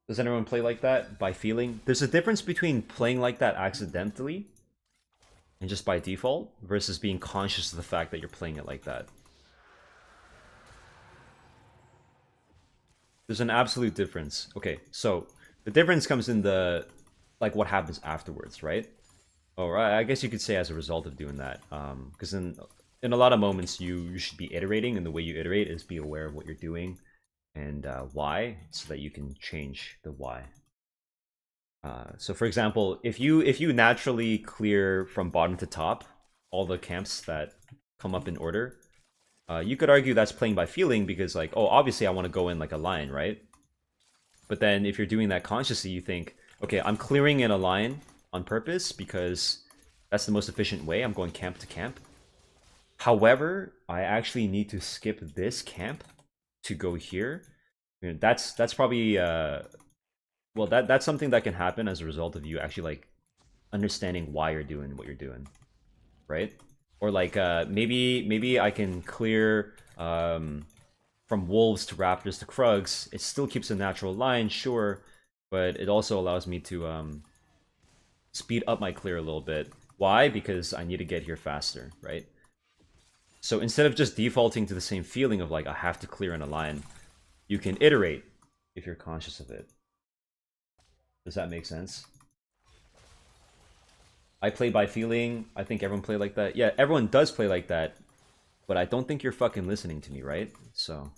Does anyone play like that by feeling? There's a difference between playing like that accidentally and just by default versus being conscious of the fact that you're playing it like that. There's an absolute difference. Okay, so the difference comes in the like what happens afterwards, right? Or I guess you could say as a result of doing that, because in a lot of moments you should be iterating, and the way you iterate is be aware of what you're doing and why, so that you can change the why. So for example, if you naturally clear from bottom to top all the camps that come up in order, you could argue that's playing by feeling, because like, oh, obviously I want to go in like a line, right? But then if you're doing that consciously, you think, okay, I'm clearing in a line on purpose because that's the most efficient way. I'm going camp to camp. However, I actually need to skip this camp to go here. You know, that's probably well, that's something that can happen as a result of you actually like understanding why you're doing what you're doing, right? Or like maybe I can clear from wolves to raptors to krugs. It still keeps a natural line, sure, but it also allows me to speed up my clear a little bit. Why? Because I need to get here faster, right? So instead of just defaulting to the same feeling of like I have to clear in a line, you can iterate if you're conscious of it. Does that make sense? I play by feeling. I think everyone play like that. Yeah, everyone does play like that, but I don't think you're fucking listening to me, right? So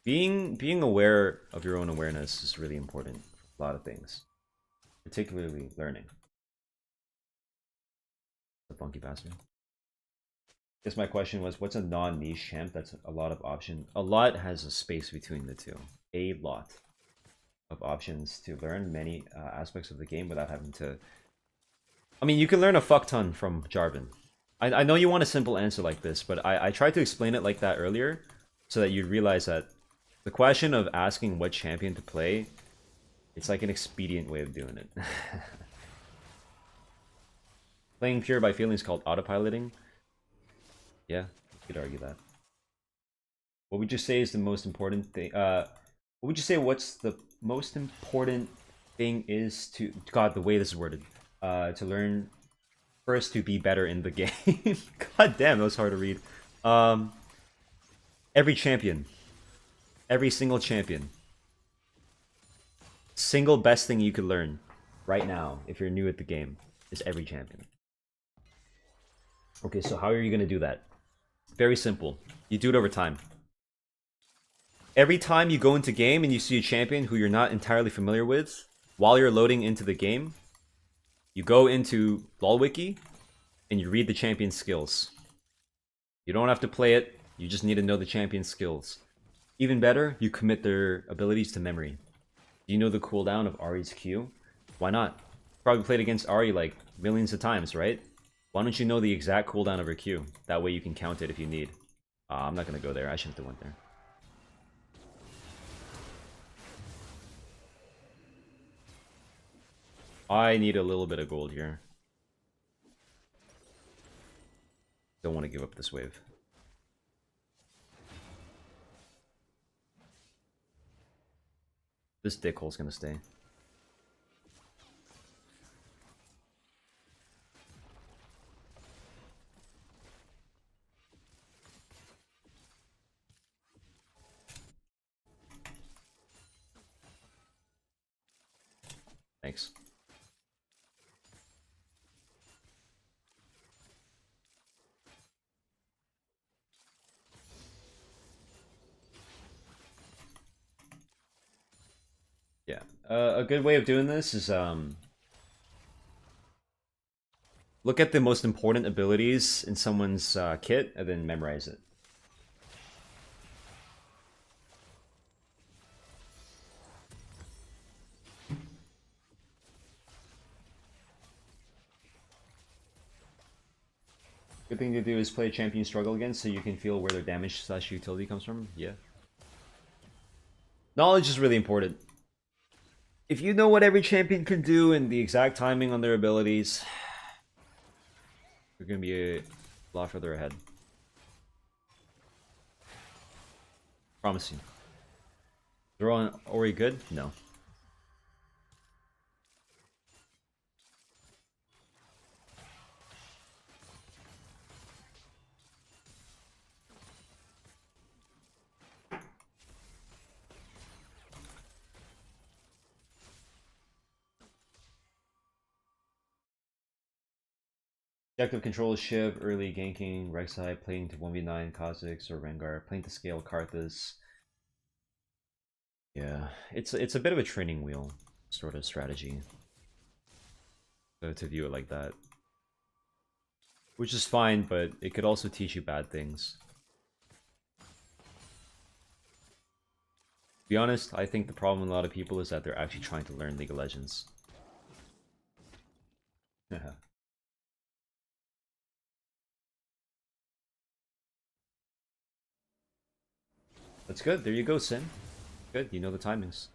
being aware of your own awareness is really important for a lot of things, particularly learning. The funky bastard. Guess my question was, what's a non-niche champ that's a lot of option? A lot has a space between the two. A lot of options to learn many aspects of the game without having to... I mean, you can learn a fuck ton from Jarvan. I know you want a simple answer like this, but I tried to explain it like that earlier so that you realize that the question of asking what champion to play, it's like an expedient way of doing it. Playing pure by feeling is called autopiloting. Yeah, you could argue that. What would you say is the most important thing? What would you say what's the most important thing is to... God, the way this is worded. To learn first to be better in the game. God damn, that was hard to read. Every champion. Every single champion. Single best thing you could learn right now, if you're new at the game, is every champion. Okay, so how are you going to do that? Very simple. You do it over time. Every time you go into game and you see a champion who you're not entirely familiar with, while you're loading into the game, you go into LoLWiki and you read the champion's skills. You don't have to play it, you just need to know the champion's skills. Even better, you commit their abilities to memory. Do you know the cooldown of Ahri's Q? Why not? Probably played against Ahri like millions of times, right? Why don't you know the exact cooldown of her Q? That way you can count it if you need. I'm not gonna go there, I shouldn't have went there. I need a little bit of gold here. Don't want to give up this wave. This dickhole's gonna stay. Thanks. Yeah. A good way of doing this is look at the most important abilities in someone's kit and then memorize it. Good thing to do is play a champion struggle against so you can feel where their damage slash utility comes from. Yeah. Knowledge is really important. If you know what every champion can do and the exact timing on their abilities, you're gonna be a lot further ahead. Promise you. Throw on Ori good? No. Objective control is Shiv, early ganking, Rek'Sai, playing to 1v9 Kha'Zix or Rengar, playing to scale Karthus. Yeah, it's a bit of a training wheel sort of strategy. To view it like that. Which is fine, but it could also teach you bad things. To be honest, I think the problem with a lot of people is that they're actually trying to learn League of Legends. That's good. There you go, Sin. Good. You know the timings.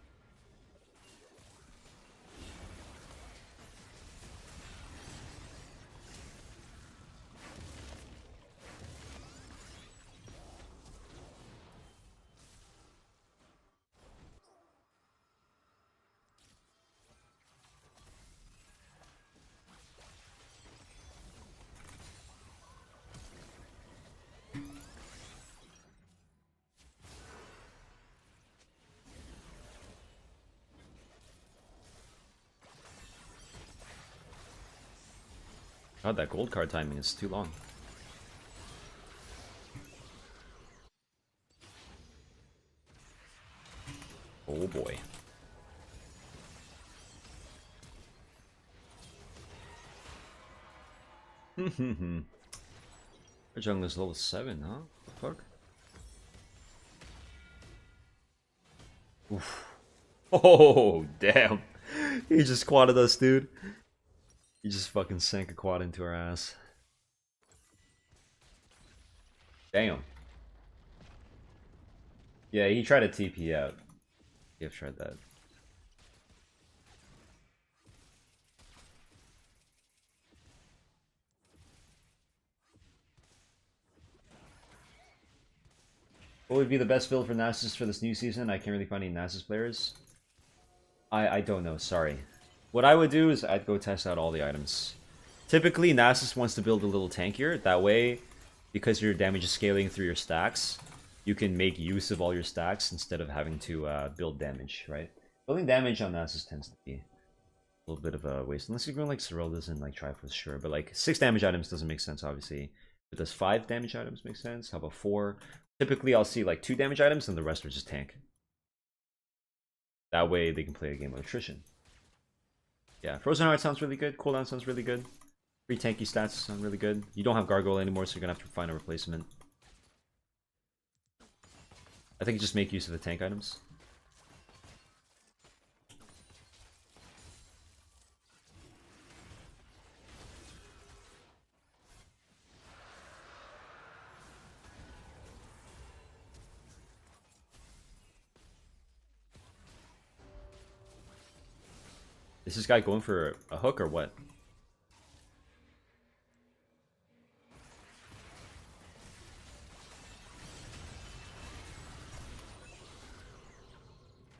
God, that gold card timing is too long. Oh boy. Our jungler's level 7, huh? The fuck? Oof. Oh, damn. He just quadded us, dude. He just fucking sank a quad into our ass. Damn. Yeah, he tried to TP out. You've tried that. What would be the best build for Nasus for this new season? I can't really find any Nasus players. I don't know, sorry. What I would do is I'd go test out all the items. Typically, Nasus wants to build a little tankier. That way, because your damage is scaling through your stacks, you can make use of all your stacks instead of having to build damage, right? Building damage on Nasus tends to be a little bit of a waste. Unless you're going like Serylda's and like Triforce, sure. But like 6 damage items doesn't make sense, obviously. But does 5 damage items make sense? How about 4? Typically, I'll see like 2 damage items and the rest are just tank. That way, they can play a game of attrition. Yeah, Frozen Heart sounds really good. Cooldown sounds really good. Free tanky stats sound really good. You don't have Gargoyle anymore, so you're gonna have to find a replacement. I think just make use of the tank items. Is this guy going for a hook or what?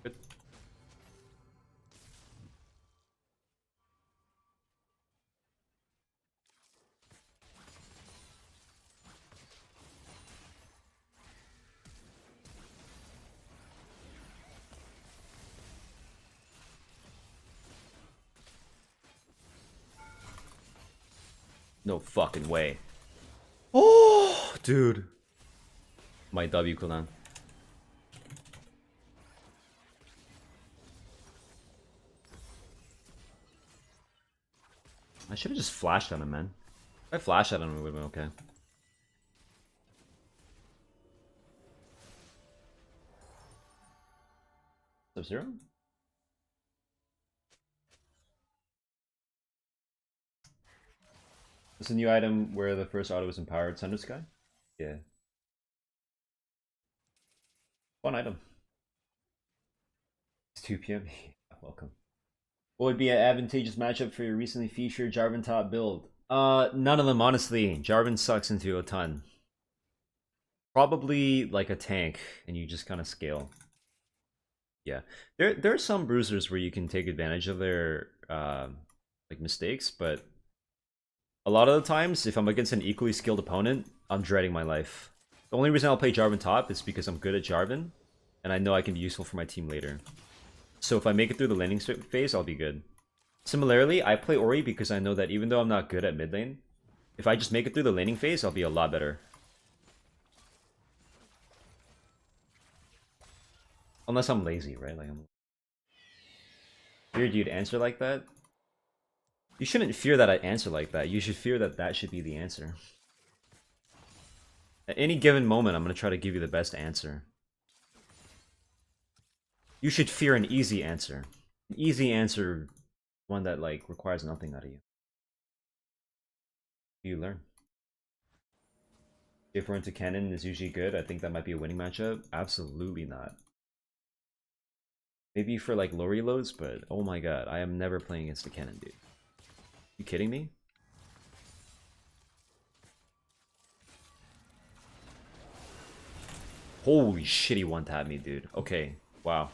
Good. No fucking way. Oh, dude. My W cooldown. I should have just flashed at him, man. If I flashed at him, it would have been okay. Sub-Zero? It's a new item where the first auto is empowered. Thunder Sky? Yeah. Fun item. It's 2 p.m. Welcome. What would be an advantageous matchup for your recently featured Jarvan top build? None of them, honestly. Jarvan sucks into a ton. Probably like a tank, and you just kind of scale. Yeah, there are some bruisers where you can take advantage of their like mistakes, but a lot of the times, if I'm against an equally skilled opponent, I'm dreading my life. The only reason I'll play Jarvan top is because I'm good at Jarvan, and I know I can be useful for my team later. So if I make it through the laning phase, I'll be good. Similarly, I play Ori because I know that even though I'm not good at mid lane, if I just make it through the laning phase, I'll be a lot better. Unless I'm lazy, right? Like, I'm weird you'd answer like that. You shouldn't fear that I answer like that. You should fear that that should be the answer. At any given moment, I'm going to try to give you the best answer. You should fear an easy answer. An easy answer, one that like requires nothing out of you. You learn. If we're into Cannon is usually good, I think that might be a winning matchup. Absolutely not. Maybe for like low reloads, but oh my god, I am never playing against a Cannon, dude. You kidding me? Holy shit, he one-tapped me, dude. Okay, wow.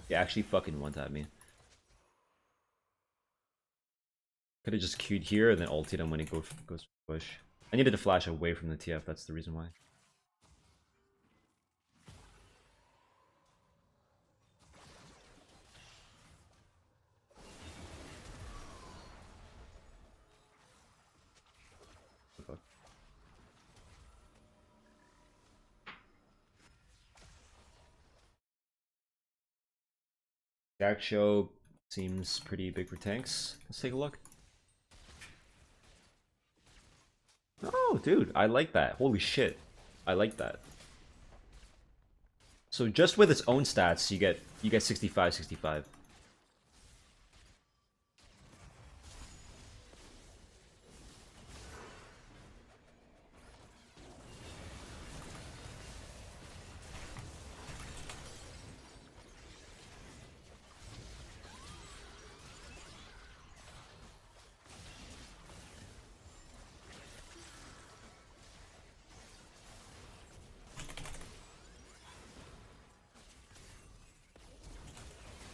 He actually fucking one-tapped me. Could have just queued here and then ulted him when he goes push. I needed to flash away from the TF, that's the reason why. Jack Show seems pretty big for tanks. Let's take a look. Oh, dude, I like that. Holy shit. I like that. So just with its own stats, you get 65, 65.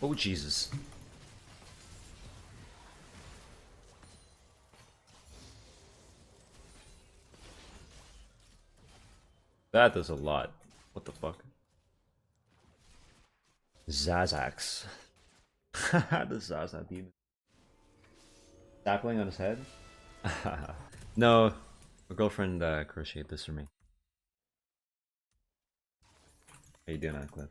Oh, Jesus. That does a lot. What the fuck? Zazax. The Zaza demon. Sapling on his head? No. My girlfriend crocheted this for me. How you doing, Ancliffe?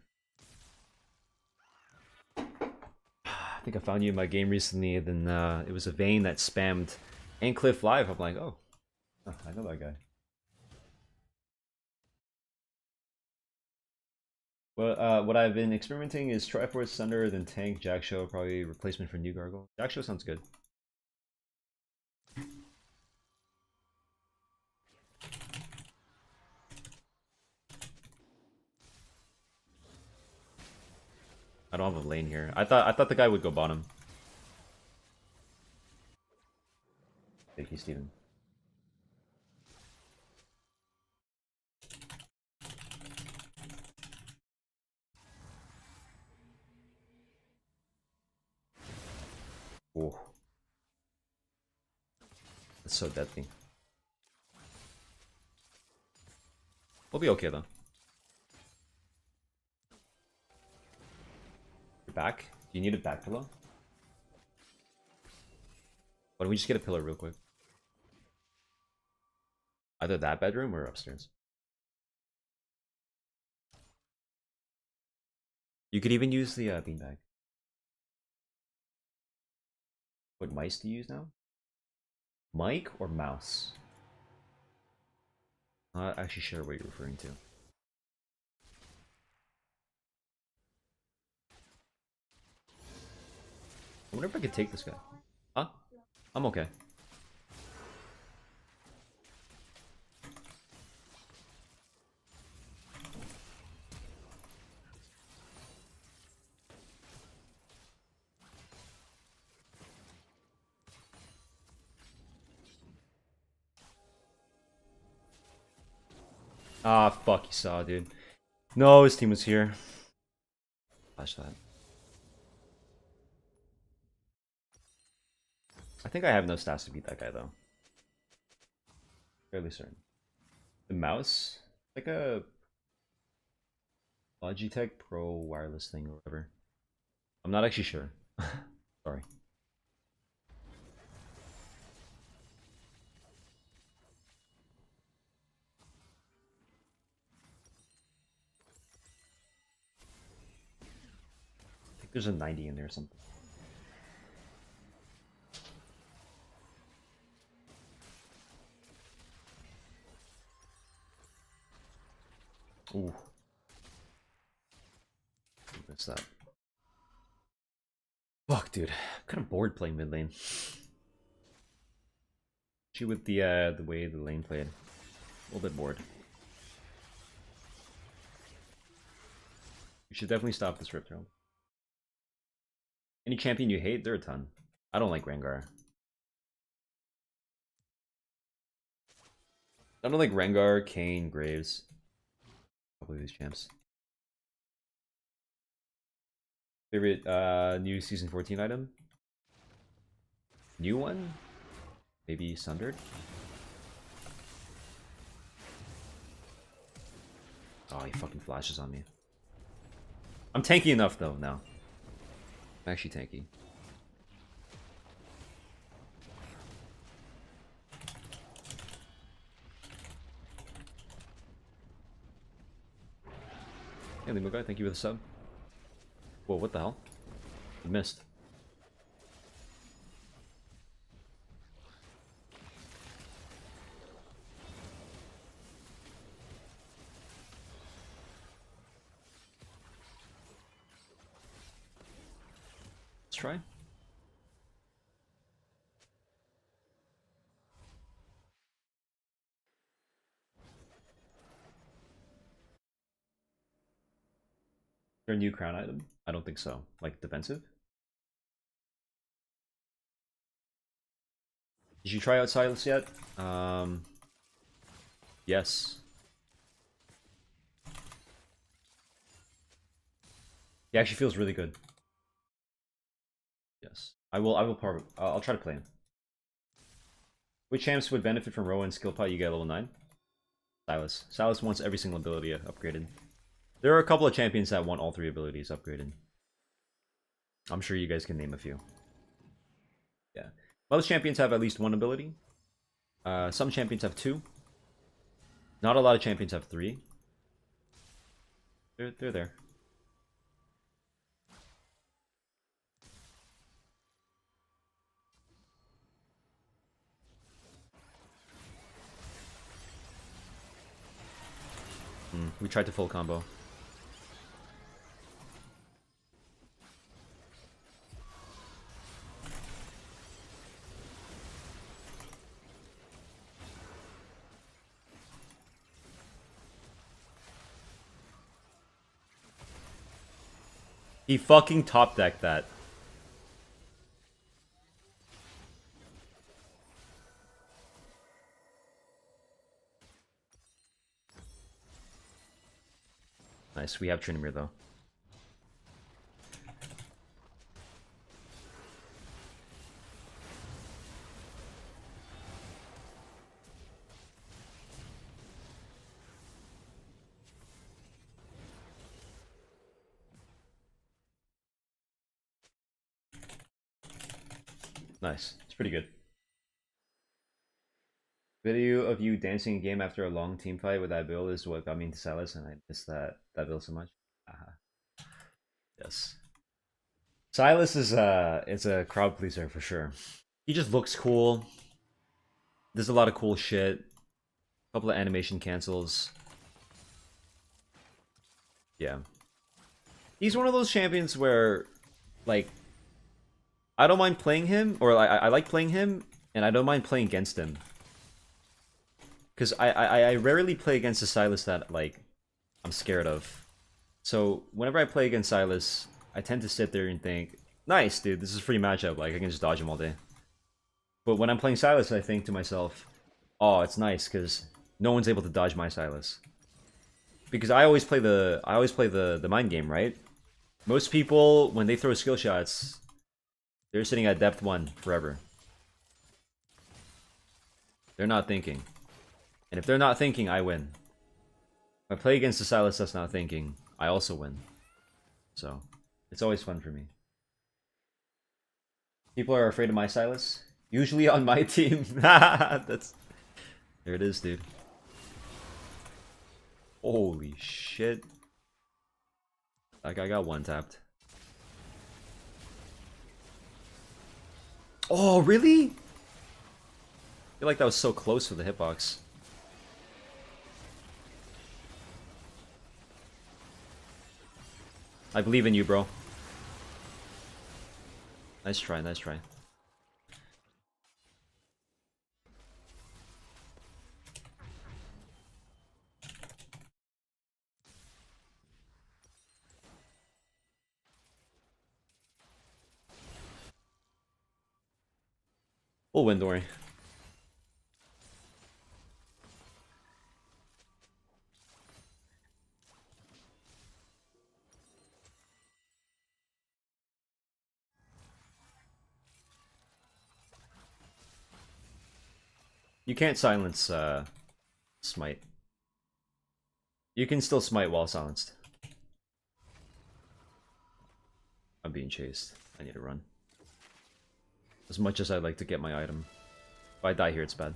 I think I found you in my game recently, then it was a Vayne that spammed Ancliffe Live. I'm like, oh, I know that guy. Well, what I've been experimenting is Triforce, Thunder, then Tank, Jack Show, probably replacement for New Gargle. Jack Show sounds good. I don't have a lane here. I thought the guy would go bottom. Thank you, Steven. Oh. That's so deadly. We'll be okay though. You're back? Do you need a back pillow? Why don't we just get a pillar real quick? Either that bedroom or upstairs. You could even use the beanbag. What mice do you use now? Mic or mouse? I'm not actually sure what you're referring to. I wonder if I could take this guy. Huh? I'm okay. Ah, fuck, you saw, dude. No, his team was here. Flash that. I think I have no stats to beat that guy, though. Fairly certain. The mouse? Like a Logitech Pro wireless thing or whatever. I'm not actually sure. Sorry. I think there's a 90 in there or something. Ooh. What's that? Fuck, dude. I'm kind of bored playing mid lane. Actually, with the way the lane played, a little bit bored. You should definitely stop this Rip Trail. Any champion you hate? There are a ton. I don't like Rengar. I don't like Rengar, Kayn, Graves. Probably these champs. Favorite new season 14 item? New one? Maybe Sundered? Oh, he fucking flashes on me. I'm tanky enough though now. I'm actually tanky. Hey Limo guy, thank you for the sub. Whoa, what the hell? I missed. Let's try. Is there a new crown item? I don't think so. Like defensive? Did you try out Silas yet? Yes. He actually feels really good. Yes. I'll try to play him. Which champs would benefit from Rowan skill pot you get level 9? Silas. Silas wants every single ability upgraded. There are a couple of champions that want all 3 abilities upgraded. I'm sure you guys can name a few. Yeah. Most champions have at least 1 ability. Some champions have 2. Not a lot of champions have 3. They're there. We tried to full combo. He fucking top decked that. Nice, we have Trinimir though. Nice, it's pretty good. Video of you dancing in game after a long team fight with that build is what got me into Silas, and I miss that build so much. Yes. Silas is a crowd pleaser for sure. He just looks cool. There's a lot of cool shit. A couple of animation cancels. Yeah. He's one of those champions where, like, I don't mind playing him, or I like playing him, and I don't mind playing against him. Because I rarely play against a Silas that, like, I'm scared of. So, whenever I play against Silas, I tend to sit there and think, nice, dude, this is a free matchup, like, I can just dodge him all day. But when I'm playing Silas, I think to myself, oh, it's nice, because no one's able to dodge my Silas. Because I always play the mind game, right? Most people, when they throw skill shots, they're sitting at depth 1 forever. They're not thinking. And if they're not thinking, I win. If I play against a Silas that's not thinking, I also win. So, it's always fun for me. People are afraid of my Silas. Usually on my team. That's... There it is, dude. Holy shit. That guy got one tapped. Oh, really? I feel like that was so close with the hitbox. I believe in you, bro. Nice try, nice try. We'll win, don't worry. You can't silence smite. You can still smite while silenced. I'm being chased. I need to run. As much as I'd like to get my item. If I die here, it's bad.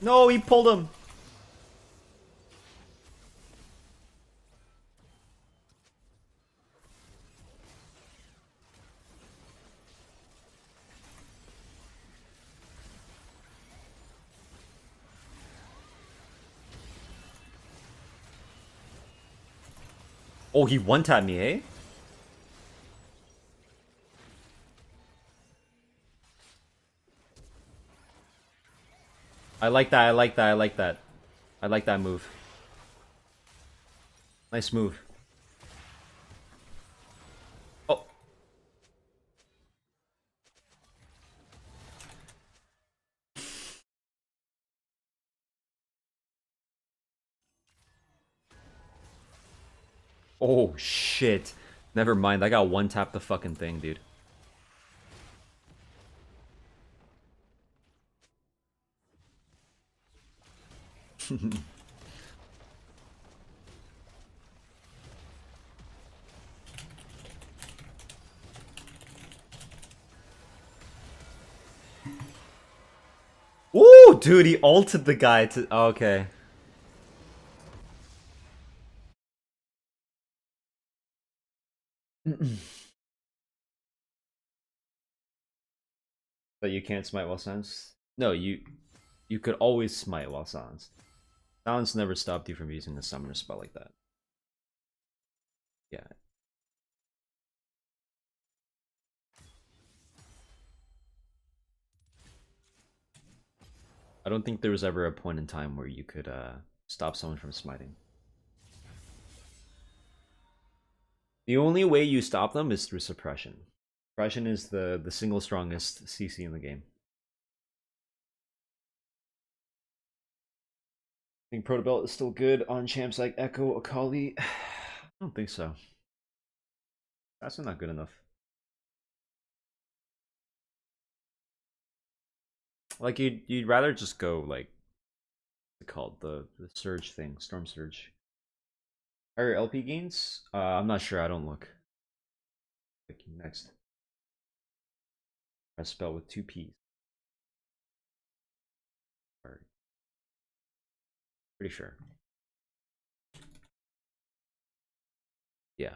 No, he pulled him! Oh, he one-tapped me, eh? I like that, I like that, I like that. I like that move. Nice move. Oh. Oh, shit. Never mind, I got one-tap the fucking thing, dude. Ooh, dude, he ulted the guy to... Okay. But you can't smite while silenced? No, you could always smite while silenced. Silence never stopped you from using the summoner spell like that. Yeah. I don't think there was ever a point in time where you could stop someone from smiting. The only way you stop them is through suppression. Suppression is the single strongest CC in the game. I think Protobelt is still good on champs like Echo, Akali. I don't think so. That's not good enough. Like you'd rather just go like what's it called the surge thing, storm surge. Higher LP gains? I'm not sure. I don't look. Like, next, I spell with two P's. Or pretty sure. Yeah.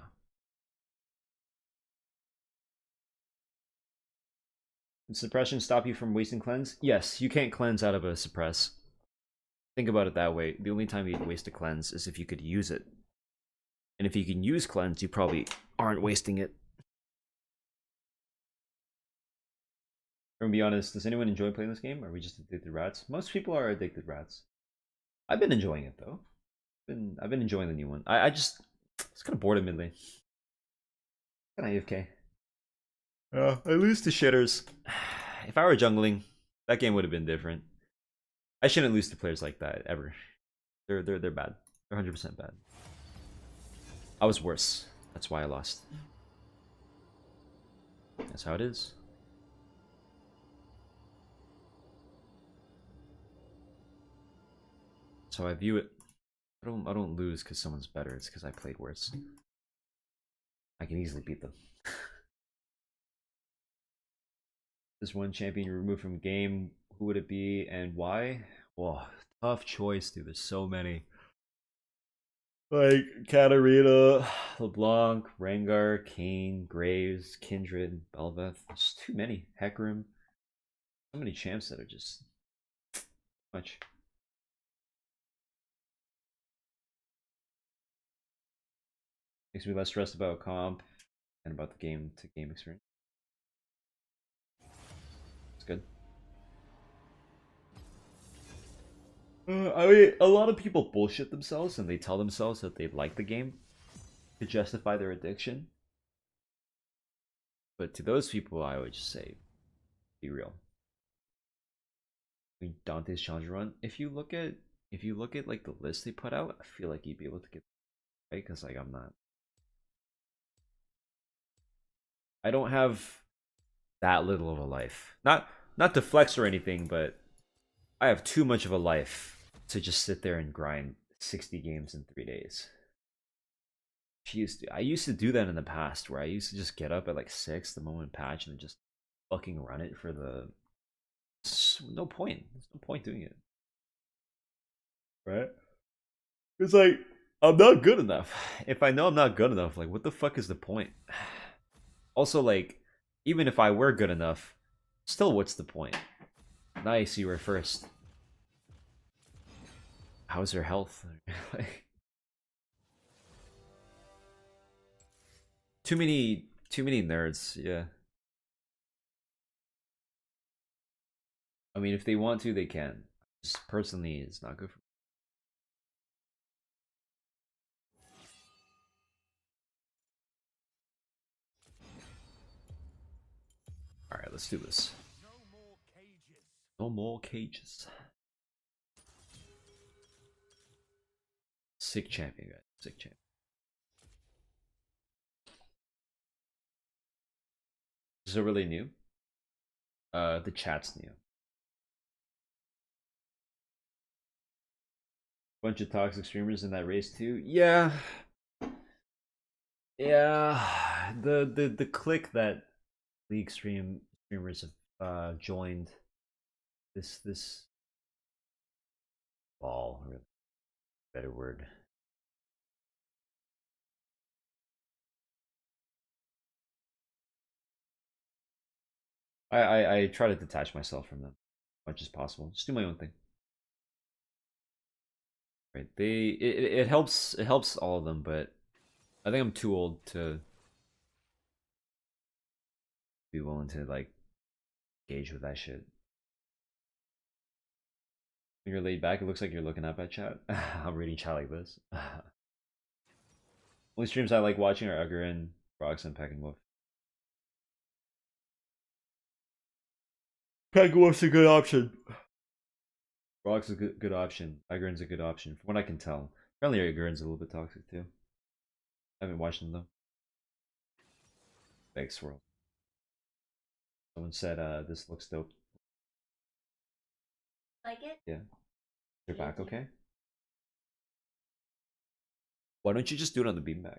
Can suppression stop you from wasting cleanse? Yes, you can't cleanse out of a suppress. Think about it that way. The only time you'd waste a cleanse is if you could use it. And if you can use cleanse, you probably aren't wasting it. I'm gonna be honest, does anyone enjoy playing this game? Or are we just addicted rats? Most people are addicted rats. I've been enjoying it though. I've been enjoying the new one. I just it's kind of bored of mid lane. Kind of AFK. I lose to shitters. If I were jungling, that game would have been different. I shouldn't lose to players like that ever. They're bad. They're 100% bad. I was worse. That's why I lost. That's how it is. That's how I view it. I don't lose because someone's better. It's because I played worse. I can easily beat them. This one champion you removed from game, who would it be and why? Whoa, tough choice, dude. There's so many. Like Katarina, LeBlanc, Rengar, Kane, Graves, Kindred, Belveth. There's too many. Hecarim. So many champs that are just much. Makes me less stressed about comp and about the game to game experience. It's good. I mean, a lot of people bullshit themselves and they tell themselves that they like the game to justify their addiction. But to those people, I would just say, be real. I mean, Dante's Challenger Run. If you look at like the list they put out, I feel like you'd be able to get right because like I'm not. I don't have that little of a life. Not to flex or anything, but I have too much of a life to just sit there and grind 60 games in 3 days. I used to do that in the past where I used to just get up at like 6 the moment patch and just fucking run it for the no point. There's no point doing it. Right? It's like I'm not good enough. If I know I'm not good enough, like what the fuck is the point? Also, like, even if I were good enough, still what's the point? Nice, you were first. How's your health? Too many nerds, yeah. I mean, if they want to, they can. Just personally, it's not good for me. Alright, let's do this. No more cages. No more cages. Sick champion, guys. Sick champion. Is it really new? The chat's new. Bunch of toxic streamers in that race too. Yeah. Yeah. The clique that League streamers have joined this ball, really better word. I try to detach myself from them as much as possible. Just do my own thing. Right? It helps all of them, but I think I'm too old to be willing to like engage with that shit. When you're laid back, it looks like you're looking up at chat. I'm reading chat like this. Only streams I like watching are Agarin, Rox, and Pecking Wolf. Pecking Wolf's a good option. Rox is a good option. Agarin's a good option, from what I can tell. Apparently, Agarin's a little bit toxic too. I haven't watched them though. Big swirl. Someone said, "This looks dope." Like it? Yeah. You're back, Thank you. okay? Why don't you just do it on the beanbag?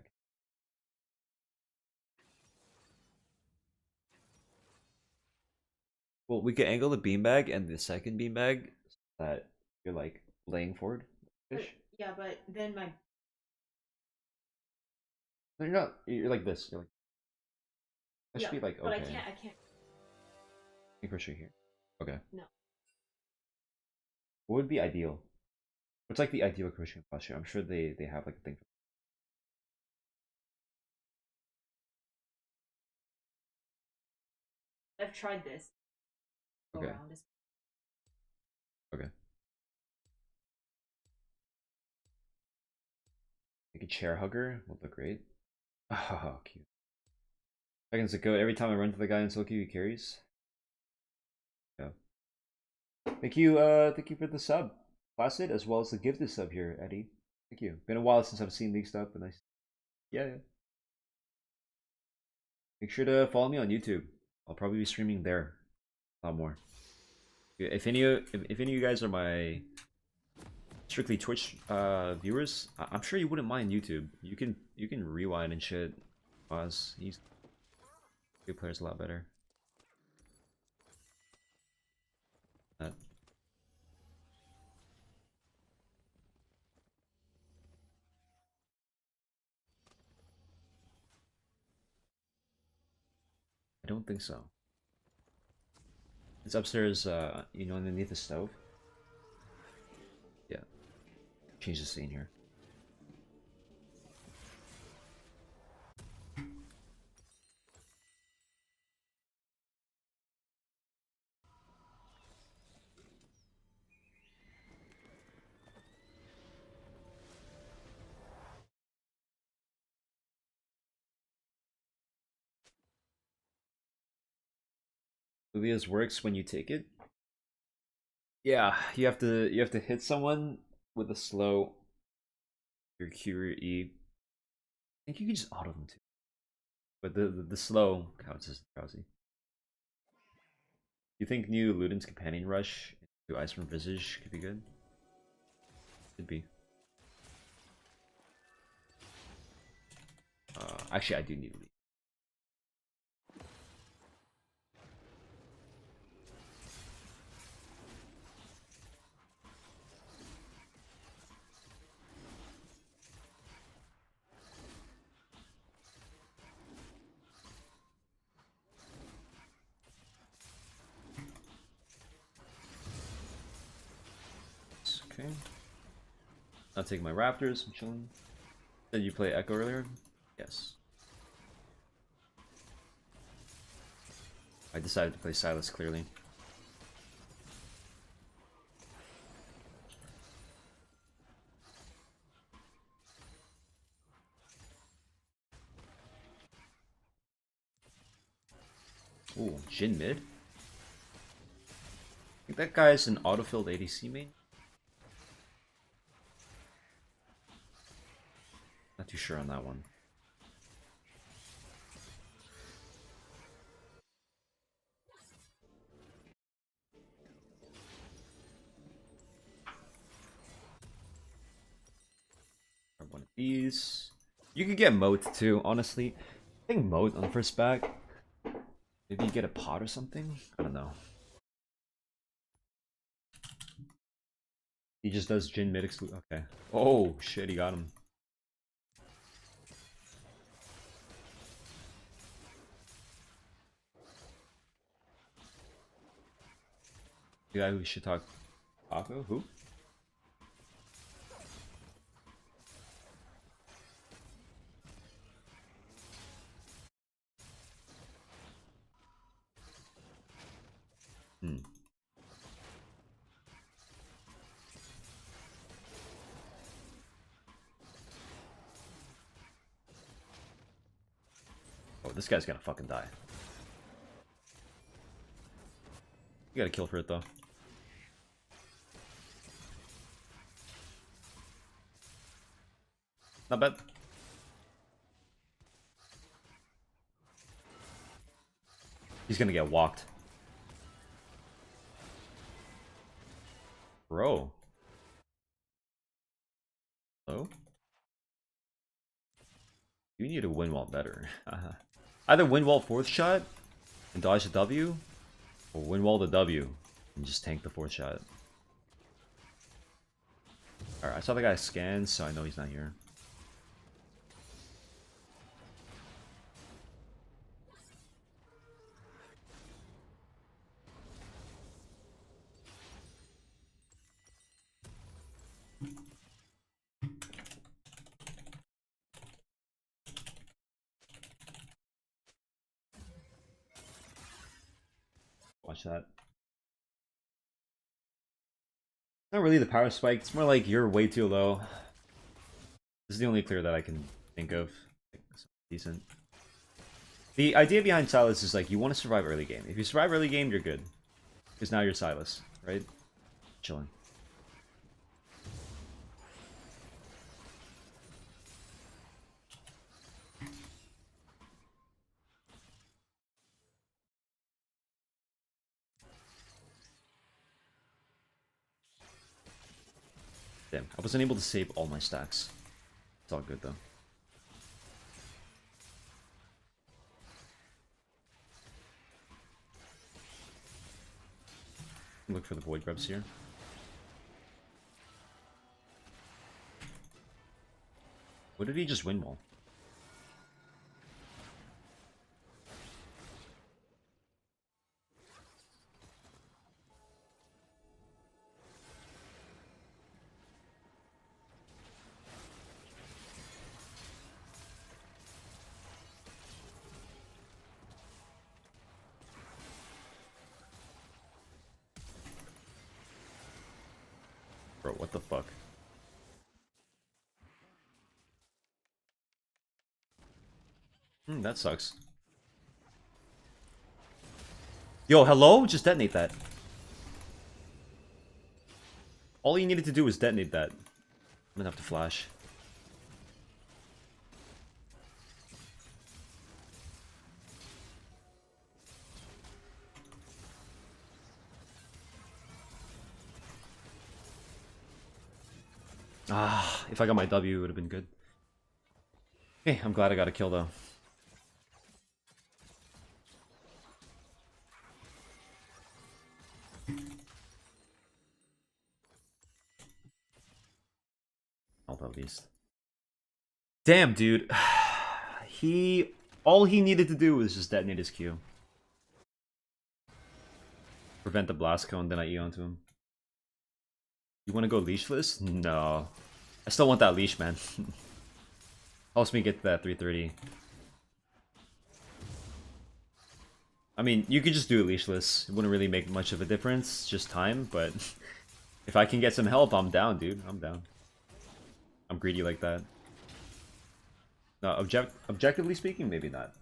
Well, we could angle the beanbag and the second beanbag so that you're like laying forward. But, yeah, but then my No, you're not. You're like this. You're like. That should be like but okay. I can't. I think we're straight here. Okay. No. What would be ideal? What's like the ideal crocheting posture? I'm sure they have like a thing. I've tried this. Go Okay. around this. Okay. Like a chair hugger would look great. Oh, cute. Seconds ago, every time I run to the guy in solo queue, he carries. Yeah. Thank you for the sub, Placid, as well as the gifted sub here, Eddie. Thank you. Been a while since I've seen Leaked Up, and yeah. Make sure to follow me on YouTube. I'll probably be streaming there a lot more. If any of you guys are my strictly Twitch viewers, I'm sure you wouldn't mind YouTube. You can rewind and shit. Pause. He's good player's a lot better. I don't think so. It's upstairs, you know, underneath the stove. Yeah. Change the scene here. Lulia's works when you take it. Yeah, you have to hit someone with a slow your Q or E. I think you can just auto them too. But the slow counts as drowsy. You think new Luden's Companion Rush into Iceborne Visage could be good? Could be. Actually, I do need Lead. Okay. Not taking my Raptors, I'm chilling. Did you play Echo earlier? Yes. I decided to play Silas clearly. Ooh, Jin mid? I think that guy's an autofilled ADC main? Not too sure on that one. Grab one of these. You could get Moat too, honestly. I think Moat on the first back. Maybe you get a pot or something? I don't know. He just does Jin mid exclude. Okay. Oh shit, he got him. The guy who should talk Paco? Who? Hmm. Oh, this guy's gonna fucking die. You gotta kill for it though. Not bad. He's gonna get walked. Bro. Hello? You need to win wall better. Either win wall 4th shot and dodge the W, or win wall the W and just tank the 4th shot. Alright, I saw the guy scan, so I know he's not here. Watch that. Not really the power spike, it's more like you're way too low. This is the only clear that I can think of. Decent. The idea behind Sylas is like you want to survive early game. If you survive early game, you're good. Because now you're Sylas, right? Chilling. Damn, I wasn't able to save all my stacks. It's all good though. Look for the void grubs here. What did he just win wall? Bro, what the fuck? That sucks. Yo, hello? Just detonate that. All you needed to do was detonate that. I'm gonna have to flash. Ah, if I got my W, it would have been good. Okay, I'm glad I got a kill though. Alto Beast. Damn, dude. All he needed to do was just detonate his Q. Prevent the blast cone, then I E onto him. You want to go leashless? No. I still want that leash, man. Helps me get to that 330. I mean, you could just do it leashless. It wouldn't really make much of a difference, just time, but if I can get some help, I'm down, dude. I'm down. I'm greedy like that. No, objectively speaking, maybe not.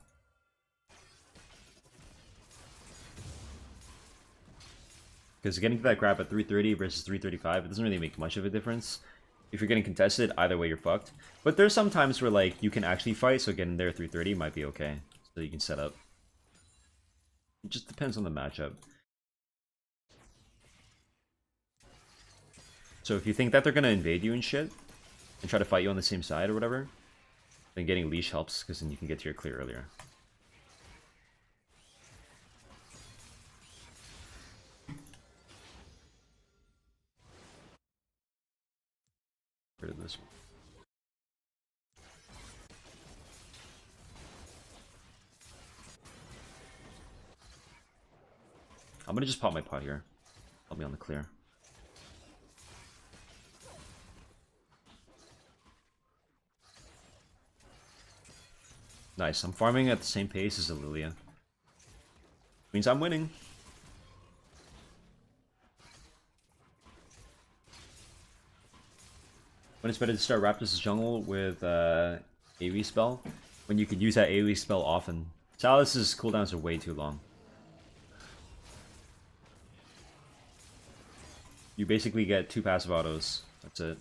Because getting to that grab at 330 versus 335, it doesn't really make much of a difference. If you're getting contested, either way you're fucked. But there's some times where like you can actually fight, so getting there at 330 might be okay. So you can set up. It just depends on the matchup. So if you think that they're gonna invade you and shit, and try to fight you on the same side or whatever, then getting leash helps, because then you can get to your clear earlier. Rid of this one. I'm gonna just pop my pot here. I'll be on the clear. Nice, I'm farming at the same pace as Lilia. Means I'm winning. When it's better to start Raptors' jungle with AoE spell, when you could use that AoE spell often. Sylas' cooldowns are way too long. You basically get 2 passive autos. That's it.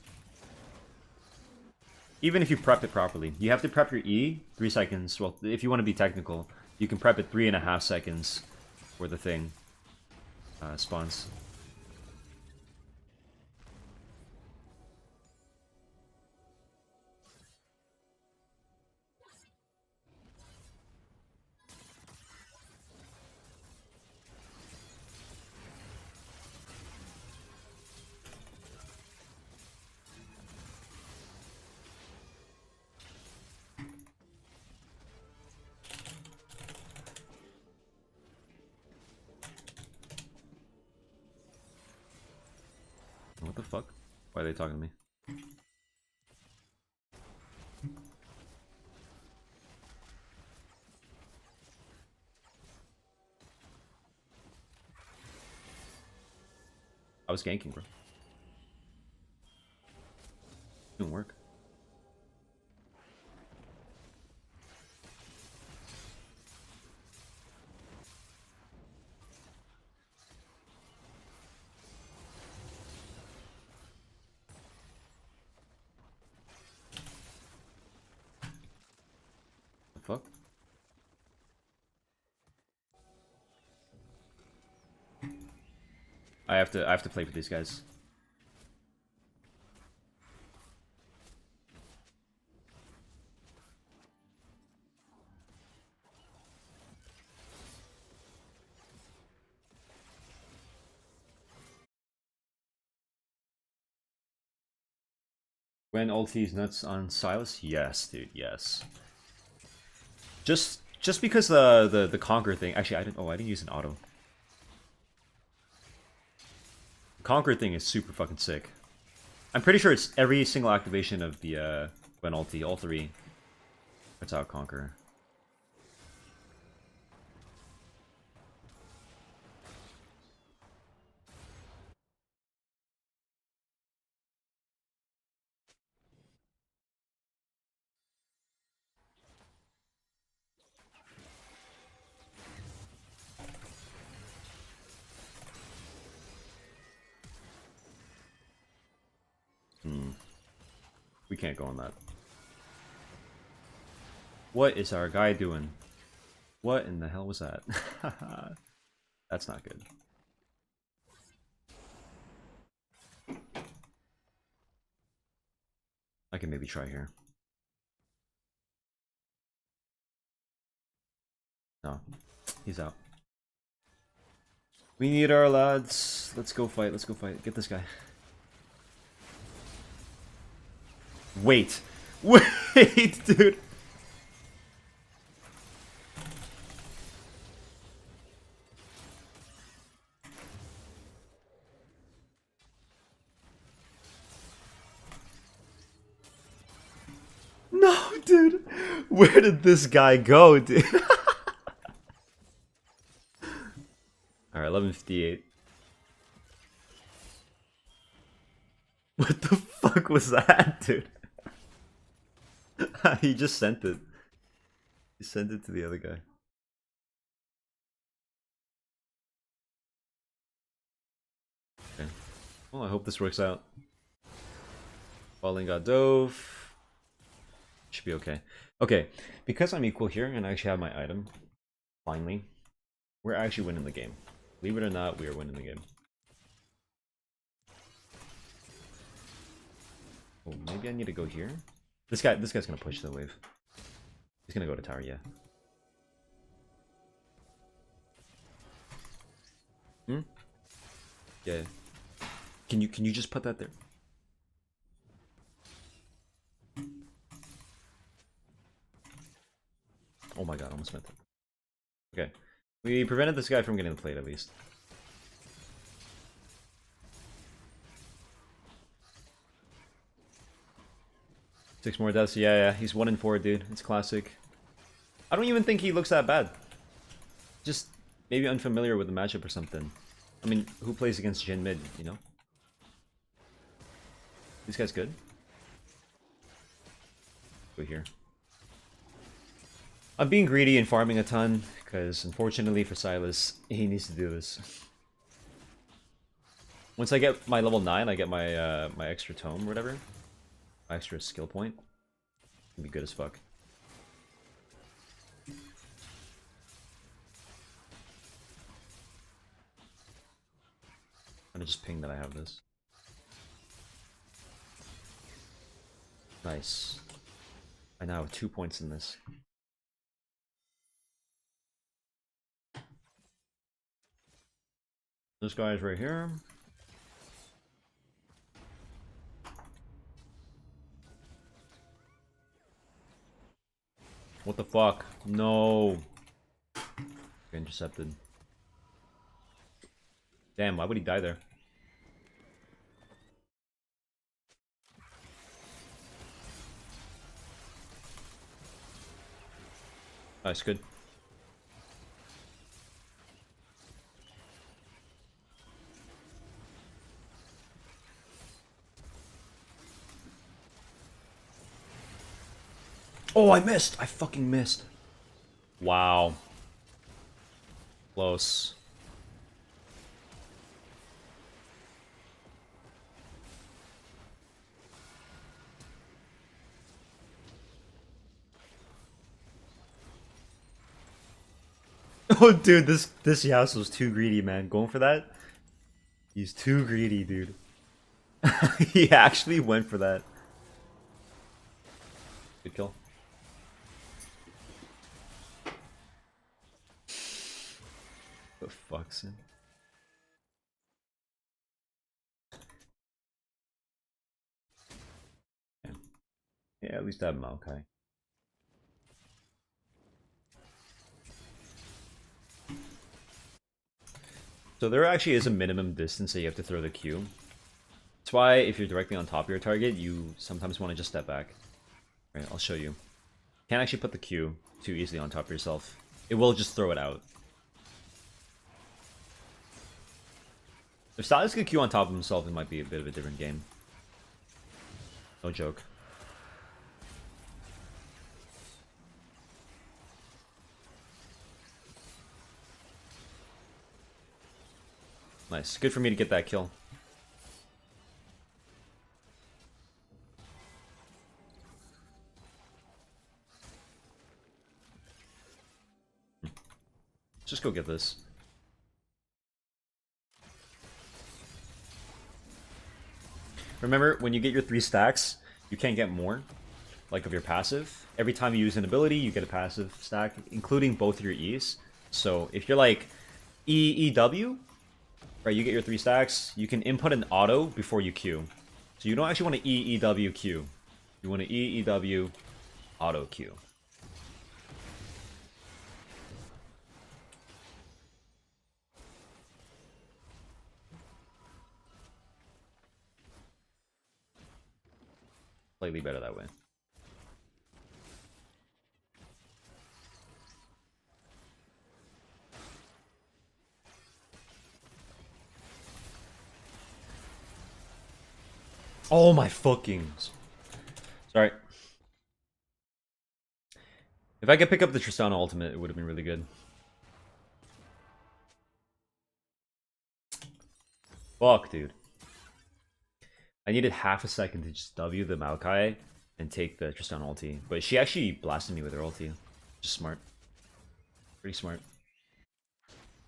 Even if you prep it properly. You have to prep your E 3 seconds. Well, if you want to be technical, you can prep it 3.5 seconds for the thing spawns. the fuck? Why are they talking to me? I was ganking, bro. Didn't work. The fuck? I have to play for these guys. When ulti's nuts on Silas? Yes, dude, yes. Just because the conquer thing. Actually, I didn't use an auto. Conquer thing is super fucking sick. I'm pretty sure it's every single activation of the Gwen ulti, all three. That's out Conquer. We can't go on that. What is our guy doing? What in the hell was that? That's not good. I can maybe try here. No. He's out. We need our lads. Let's go fight. Let's go fight. Get this guy. Wait. Wait, dude. No, dude. Where did this guy go, dude? Alright, 11:58. What the fuck was that, dude? He just sent it. He sent it to the other guy. Okay. Well, I hope this works out. Falling got dove. Should be okay. Okay, because I'm equal here and I actually have my item, finally, we're actually winning the game. Believe it or not, we are winning the game. Oh, maybe I need to go here. This guy's gonna push the wave. He's gonna go to tower, yeah. Hmm? Yeah. Can you just put that there? Oh my god, almost meant it. Okay. We prevented this guy from getting the plate at least. Six more deaths, yeah, he's 1 in 4, dude. It's classic. I don't even think he looks that bad. Just maybe unfamiliar with the matchup or something. I mean, who plays against Jhin mid, you know? This guy's good. Go here. I'm being greedy and farming a ton, because unfortunately for Silas, he needs to do this. Once I get my level 9, I get my my extra tome or whatever. My extra skill point. It'll be good as fuck. I'm gonna just ping that I have this. Nice. I now have 2 points in this. This guy's right here. What the fuck? No. Intercepted. Damn, why would he die there? Nice, good. Oh, I missed! I fucking missed. Wow. Close. Oh, dude, this Yasuo's too greedy, man. Going for that? He's too greedy, dude. He actually went for that. Good kill. The fuck's in? Yeah, at least I have Maokai. So there actually is a minimum distance that you have to throw the Q. That's why if you're directly on top of your target, you sometimes want to just step back. Right, I'll show you. Can't actually put the Q too easily on top of yourself. It will just throw it out. If Sylas could Q on top of himself, it might be a bit of a different game. No joke. Nice. Good for me to get that kill. Let's just go get this. Remember, when you get your 3 stacks, you can't get more, like of your passive. Every time you use an ability, you get a passive stack, including both your E's. So if you're like EEW, right, you get your 3 stacks, you can input an auto before you Q. So you don't actually want to EEW Q. You want to EEW auto Q. Slightly better that way. Oh my fucking... Sorry. If I could pick up the Tristana ultimate, it would have been really good. Fuck, dude. I needed half a second to just W the Maokai and take the Tristana ulti. But she actually blasted me with her ulti. Just smart. Pretty smart.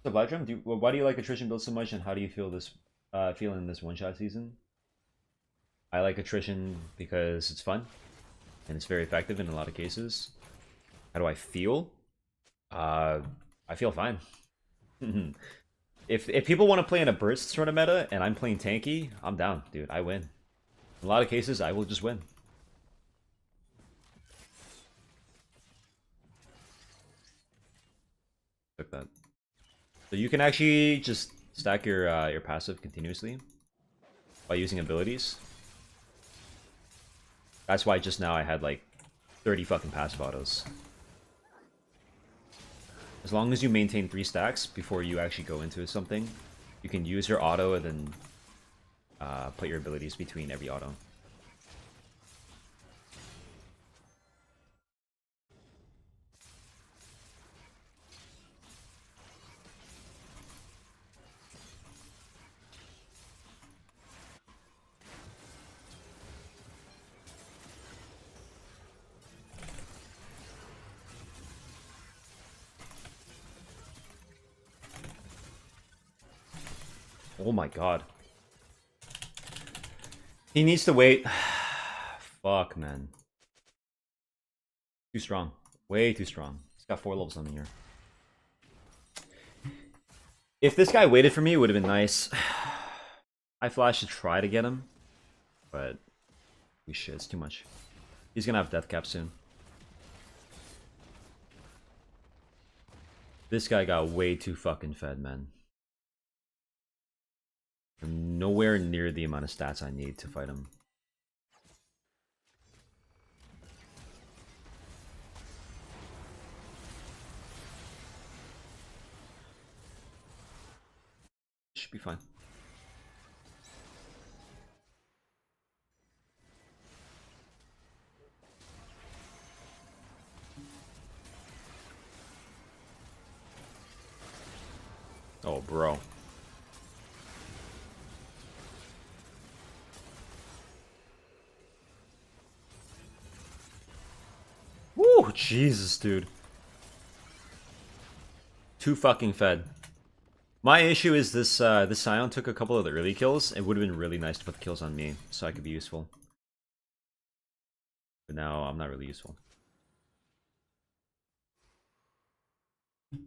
So Vladrum, why do you like attrition build so much, and how do you feel this in this one-shot season? I like attrition because it's fun and it's very effective in a lot of cases. How do I feel? I feel fine. If people want to play in a burst sort of meta and I'm playing tanky, I'm down, dude. I win. In a lot of cases, I will just win. Took that. So you can actually just stack your passive continuously by using abilities. That's why just now I had like 30 fucking passive autos. As long as you maintain 3 stacks before you actually go into something, you can use your auto and then put your abilities between every auto. Oh my god. He needs to wait. Fuck, man. Too strong. Way too strong. He's got 4 levels on here. If this guy waited for me, it would have been nice. I flash to try to get him. But... holy shit, it's too much. He's gonna have death cap soon. This guy got way too fucking fed, man. I'm nowhere near the amount of stats I need to fight him. Should be fine. Oh, bro. Woo! Jesus, dude. Too fucking fed. My issue is this this Scion took a couple of the early kills. It would have been really nice to put the kills on me, so I could be useful. But now I'm not really useful. You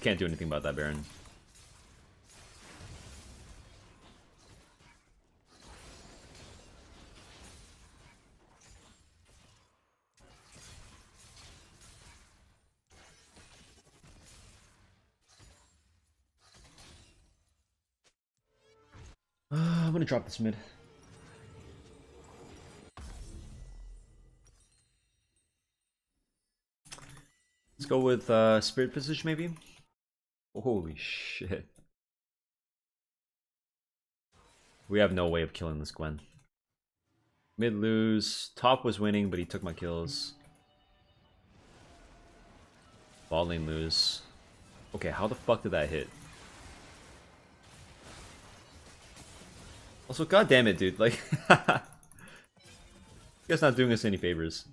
can't do anything about that, Baron. I'm gonna drop this mid. Let's go with Spirit Visage, maybe? Holy shit. We have no way of killing this Gwen. Mid lose. Top was winning, but he took my kills. Bot lane lose. Okay, how the fuck did that hit? Also, god damn it, dude. Like, you guys not doing us any favors.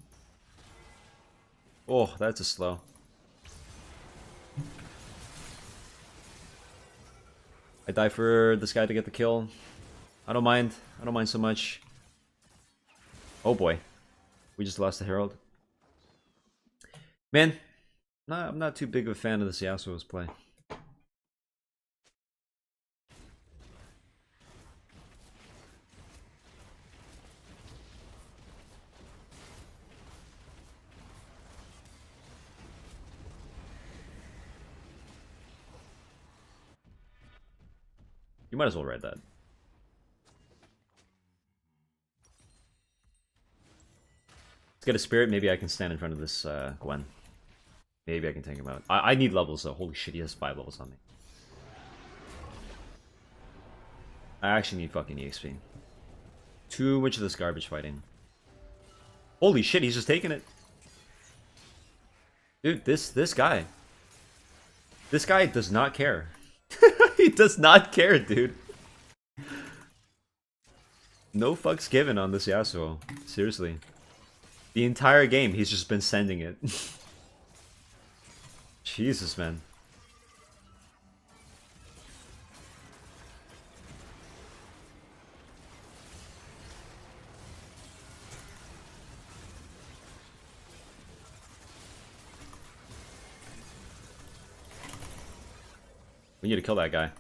Oh, that's a slow. I die for this guy to get the kill. I don't mind. I don't mind so much. Oh boy. We just lost the Herald. Man, I'm not too big of a fan of this Yasuo's play. You might as well read that. Let's get a spirit. Maybe I can stand in front of this Gwen. Maybe I can take him out. I need levels though. Holy shit, he has 5 levels on me. I actually need fucking EXP. Too much of this garbage fighting. Holy shit, he's just taking it. Dude, this guy. This guy does not care. He does not care, dude. No fucks given on this Yasuo. Seriously. The entire game, he's just been sending it. Jesus, man. We need to kill that guy.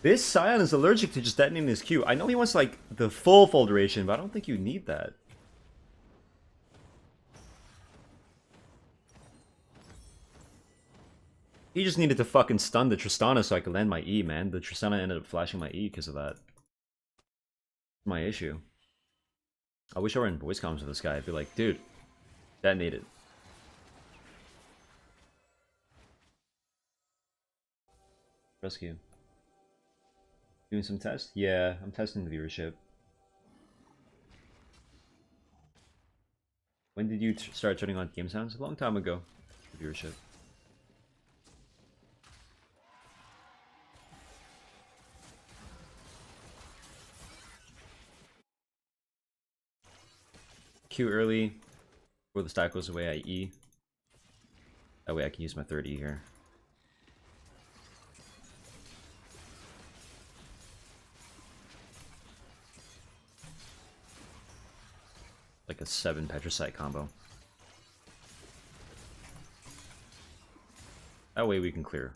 This Scion is allergic to just detonating his Q. I know he wants like the full duration, but I don't think you need that. He just needed to fucking stun the Tristana so I could land my E, man. The Tristana ended up flashing my E because of that. My issue. I wish I were in voice comms with this guy. I'd be like, dude, detonate it. Rescue. Doing some tests? Yeah, I'm testing the viewership. When did you start turning on game sounds? A long time ago. The viewership. Q early. Before the stack goes away, I E. That way I can use my 30 here. Like a 7 Petricite combo. That way we can clear.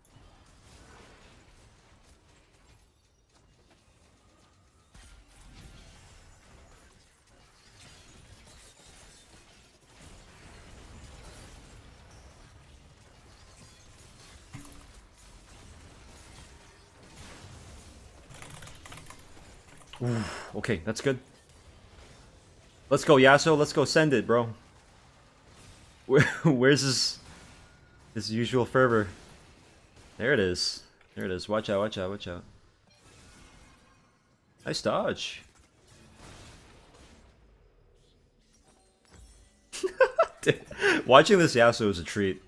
Ooh, okay, that's good. Let's go, Yasuo. Let's go. Send it, bro. Where's his usual fervor? There it is. There it is. Watch out, watch out, watch out. Nice dodge. Watching this Yasuo is a treat.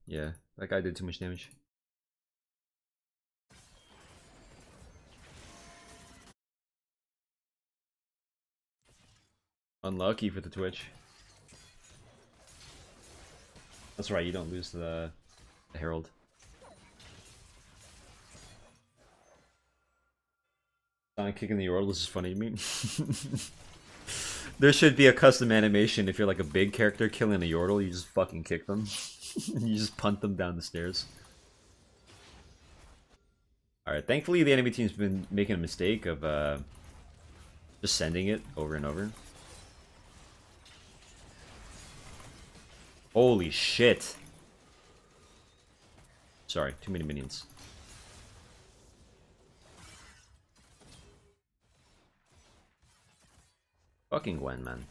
Yeah, that guy did too much damage. Unlucky for the Twitch. That's right, you don't lose to the Herald. Sonic kicking the Yordle, this is funny to me. There should be a custom animation if you're like a big character killing a Yordle, you just fucking kick them. You just punt them down the stairs. Alright, thankfully the enemy team's been making a mistake of just sending it over and over. Holy shit. Sorry, too many minions. Fucking Gwen, man.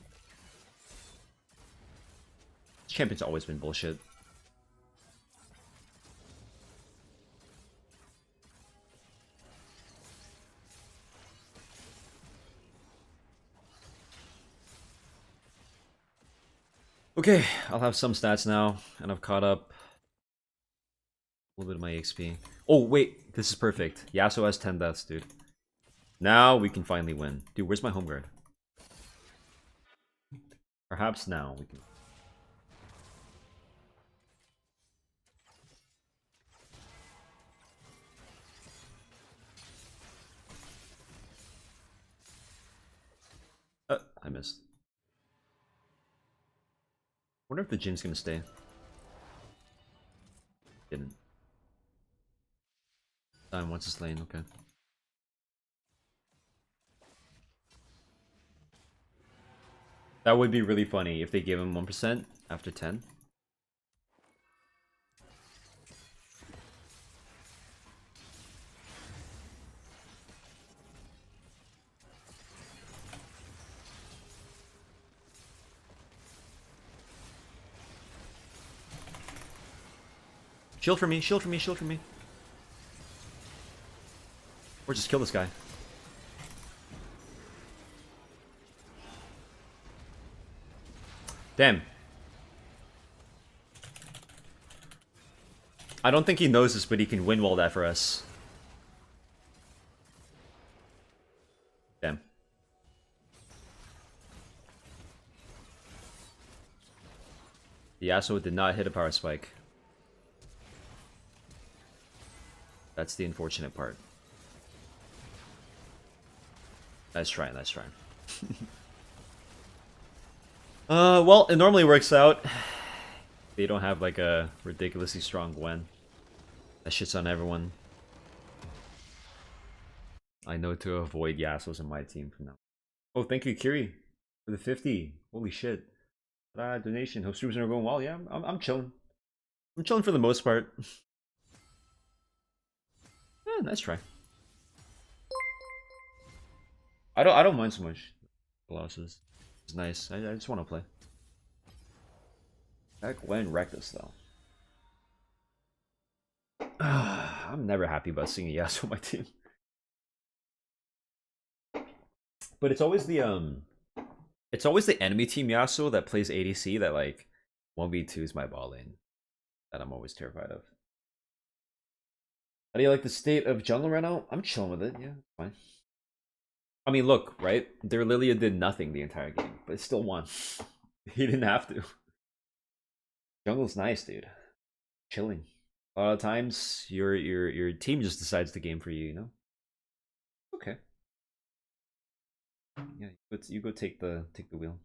This champion's always been bullshit. Okay, I'll have some stats now, and I've caught up a little bit of my XP. Oh, wait, this is perfect. Yasuo has 10 deaths, dude. Now we can finally win. Dude, where's my home guard? Perhaps now we can... I missed. Wonder if the Jin's gonna stay. Didn't. Time wants his lane, okay. That would be really funny if they gave him 1% after 10. Shield for me, shield for me, shield for me. Or just kill this guy. Damn. I don't think he knows this, but he can win wall that for us. Damn. The Yasuo did not hit a power spike. That's the unfortunate part. Nice try, nice try. Well, it normally works out. They don't have like a ridiculously strong Gwen. That shit's on everyone. I know to avoid Yasuo's in my team from now. Oh, thank you, Kiri, for the 50. Holy shit. Donation. Hope streams are going well. Yeah, I'm chilling. I'm chilling for the most part. Yeah, nice try. I don't mind so much. The losses. It's nice. I just want to play. That Gwen wrecked us though. I'm never happy about seeing a Yasuo on my team. But it's always the enemy team Yasuo that plays ADC that like 1v2s my ball lane. That I'm always terrified of. How do you like the state of jungle right now? I'm chilling with it, yeah, fine. I mean, look, right? Their Lilia did nothing the entire game, but it still won. He didn't have to. Jungle's nice, dude. Chilling. A lot of times, your team just decides the game for you, you know? Okay. Yeah, you go take the wheel.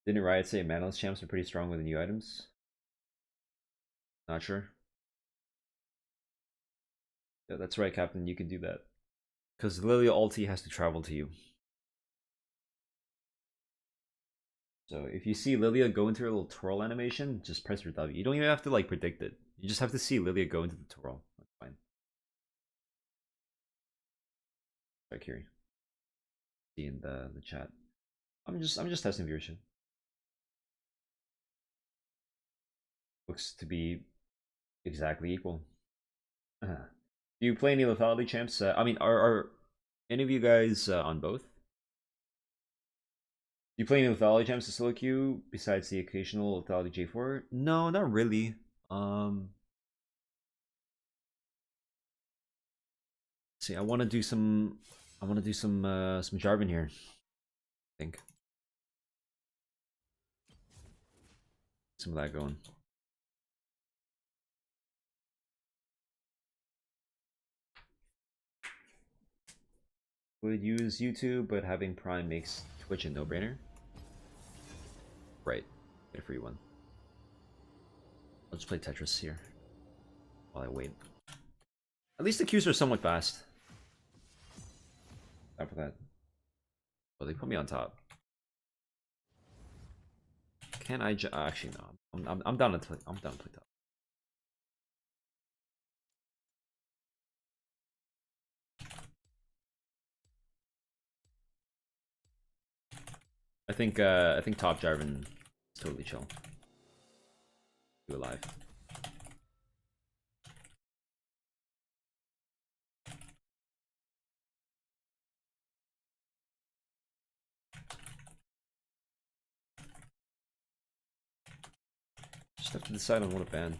Didn't Riot say manaless champs are pretty strong with the new items? Not sure. Yeah, that's right, Captain. You can do that. Because Lilia ulti has to travel to you. So if you see Lilia go into her little twirl animation, just press your W. You don't even have to like predict it. You just have to see Lilia go into the twirl. That's fine. Sorry, Kiri. See in the chat. I'm just testing viewership. Looks to be exactly equal. Do you play any lethality champs? I mean, are any of you guys on both? Do you play any lethality champs to solo queue besides the occasional lethality J4? No, not really. See, I want to do some Jarvan here. I think some of that going. Would use YouTube, but having Prime makes Twitch a no-brainer. Right, get a free one. I'll just play Tetris here while I wait. At least the queues are somewhat fast. After that, oh, they put me on top. Can I? Actually, no. I'm down to play. I'm down to play top. I think top Jarvan is totally chill. You alive. Just have to decide on what to ban.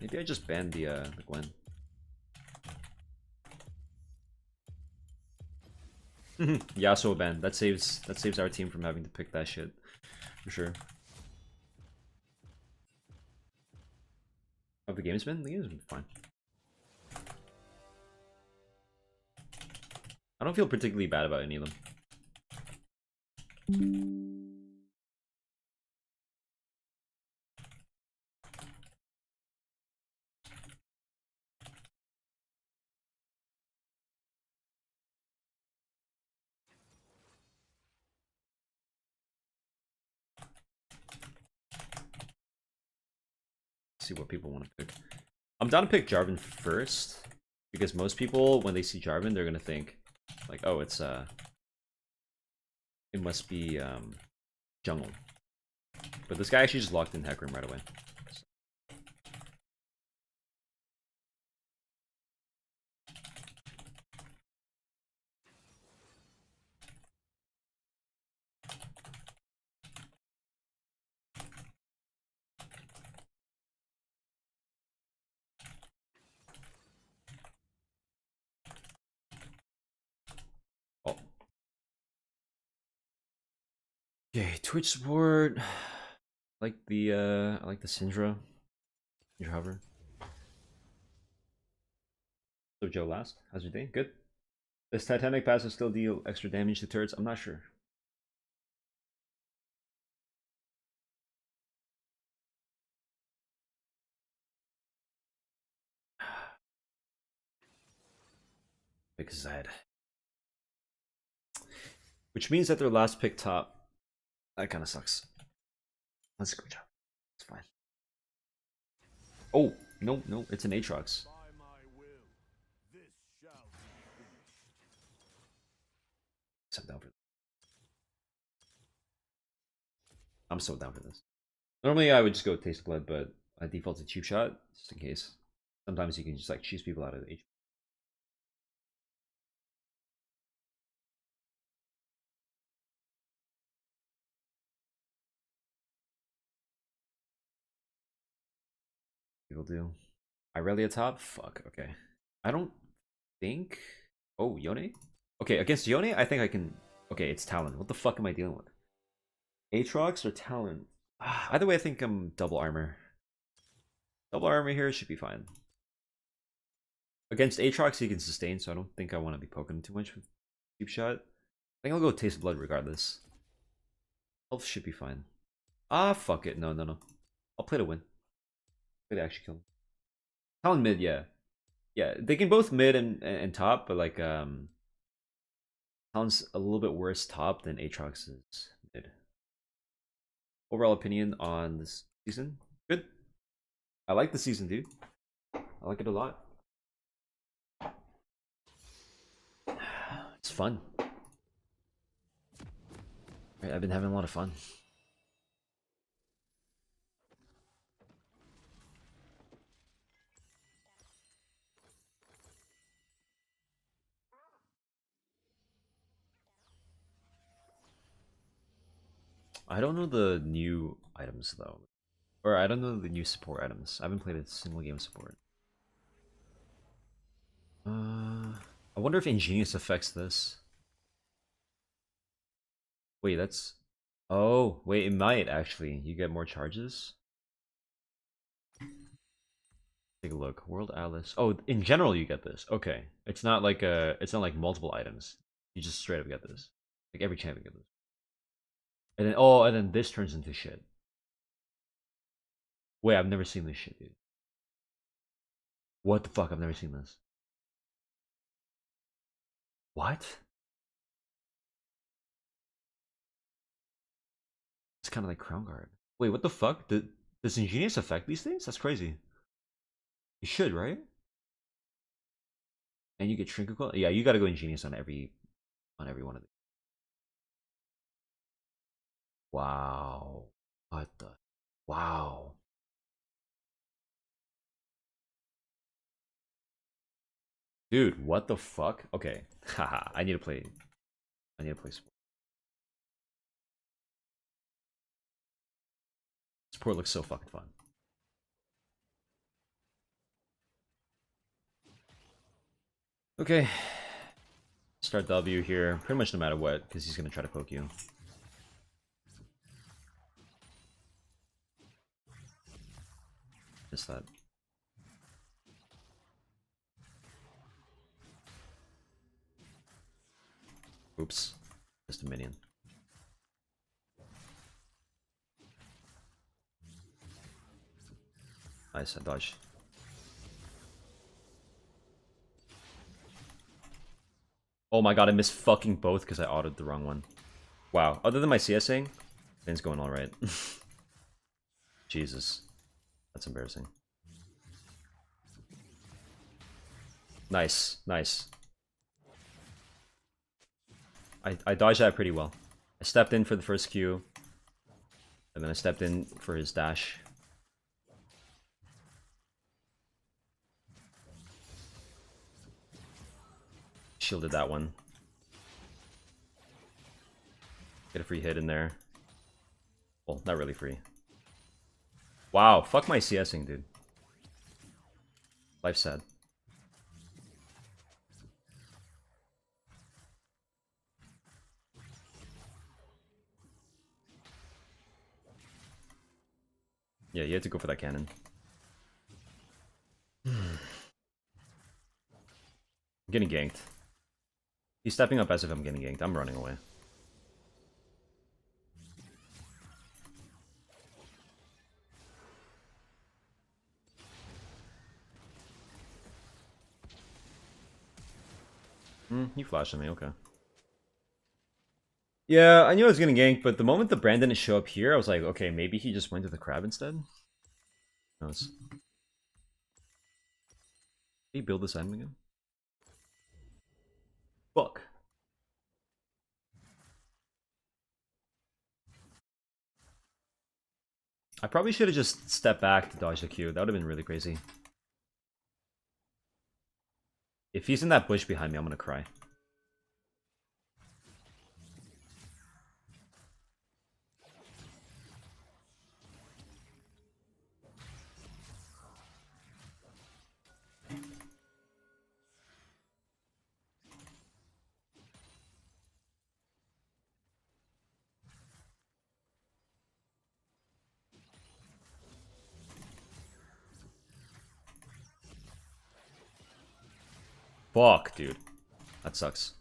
Maybe I just ban the Gwen. Yasuo ban. That saves our team from having to pick that shit. For sure. Oh, the game's been? The game's been fine. I don't feel particularly bad about any of them. See what people want to pick. I'm down to pick Jarvan first because most people, when they see Jarvan, they're gonna think like, oh, it must be jungle. But this guy actually just locked in Hecarim right away. Oh. Okay, Twitch support. I like the Syndra. Syndra hover. So Joe last. How's your day? Good. Does Titanic passive still deal extra damage to turrets? I'm not sure. Pick Zed. Which means that their last pick top. That kind of sucks. Let's go, job. It's fine. Oh, no, it's an Aatrox. By my will, this shall be finished. I'm down for this. I'm so down for this. Normally I would just go Taste of Blood, but I default to Cheap Shot, just in case. Sometimes you can just like choose people out of the H. People do. Irelia top? Fuck, okay. I don't think... Oh, Yone? Okay, against Yone, I think I can... Okay, it's Talon. What the fuck am I dealing with? Aatrox or Talon? Either way, I think I'm double armor. Double armor here should be fine. Against Aatrox, he can sustain, so I don't think I want to be poking too much with Cheap Shot. I think I'll go Taste of Blood regardless. Health should be fine. Ah, fuck it. No, no, no. I'll play to win. Play to actually kill him. Talon mid, yeah. Yeah, they can both mid and top, but like Talon's a little bit worse top than Aatrox is mid. Overall opinion on this season? Good. I like the season, dude. I like it a lot. It's fun. I've been having a lot of fun. I don't know the new items though. Or I don't know the new support items. I haven't played a single game of support. I wonder if Ingenious affects this. Wait, that's... Oh, wait, it might actually. You get more charges? Take a look. World Atlas. Oh, in general you get this. Okay. It's not like multiple items. You just straight up get this. Like every champion gets this. And then and then this turns into shit. Wait, I've never seen this shit, dude. What the fuck? I've never seen this. What? It's kind of like Crown Guard. Wait, what the fuck? Does Ingenious affect these things? That's crazy. You should, right? And you get Shrinkable? Yeah, you gotta go Ingenious on every one of these. Wow. What the? Wow. Dude, what the fuck? Okay. Haha, I need to play support. Support looks so fucking fun. Okay. Start W here, pretty much no matter what, because he's gonna try to poke you. Missed that. Oops. Just a minion. Nice, I dodged. Oh my god, I missed fucking both because I autoed the wrong one. Wow, other than my CSing, things going alright. Jesus. That's embarrassing. Nice, nice. I dodged that pretty well. I stepped in for the first Q, and then I stepped in for his dash. Shielded that one. Get a free hit in there. Well, not really free. Wow, fuck my CSing, dude. Life's sad. Yeah, you had to go for that cannon. I'm getting ganked. He's stepping up as if I'm getting ganked. I'm running away. You flashed at me, okay. Yeah, I knew I was getting ganked, but the moment the brand didn't show up here, I was like, okay, maybe he just went to the crab instead? No, it's... Did he build this item again? Fuck. I probably should have just stepped back to dodge the Q. That would have been really crazy. If he's in that bush behind me, I'm gonna cry. Fuck, dude. That sucks.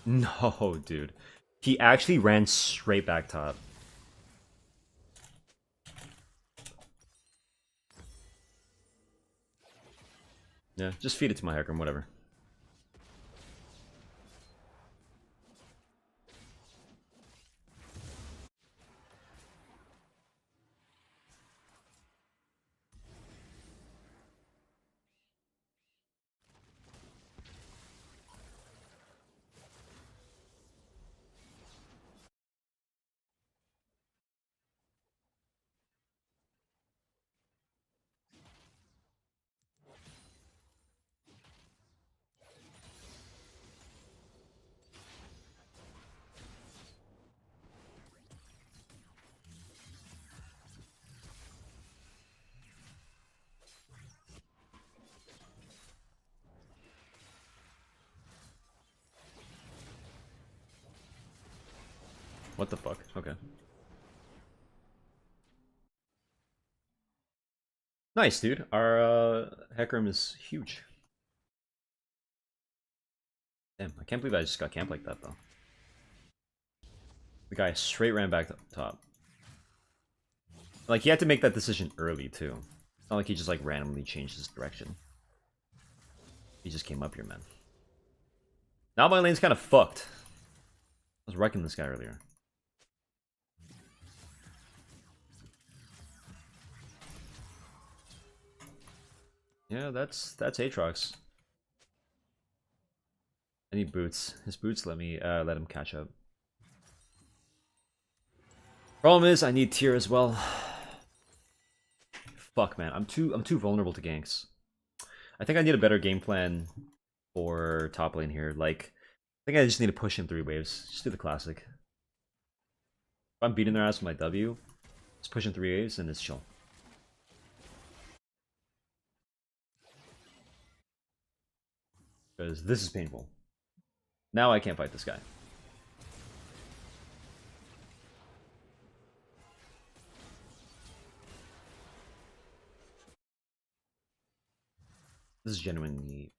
No, dude. He actually ran straight back top. Yeah, just feed it to my Hecarim, whatever. What the fuck? Okay. Nice, dude. Our Hecarim is huge. Damn, I can't believe I just got camped like that, though. The guy straight ran back to top. Like, he had to make that decision early, too. It's not like he just, like, randomly changed his direction. He just came up here, man. Now my lane's kind of fucked. I was wrecking this guy earlier. Yeah, that's Aatrox. I need boots. His boots let me let him catch up. Problem is I need tier as well. Fuck, man. I'm too vulnerable to ganks. I think I need a better game plan for top lane here. Like, I think I just need to push in 3 waves. Just do the classic. If I'm beating their ass with my W, just push in 3 waves and it's chill. Because this is painful. Now I can't fight this guy. This is genuinely...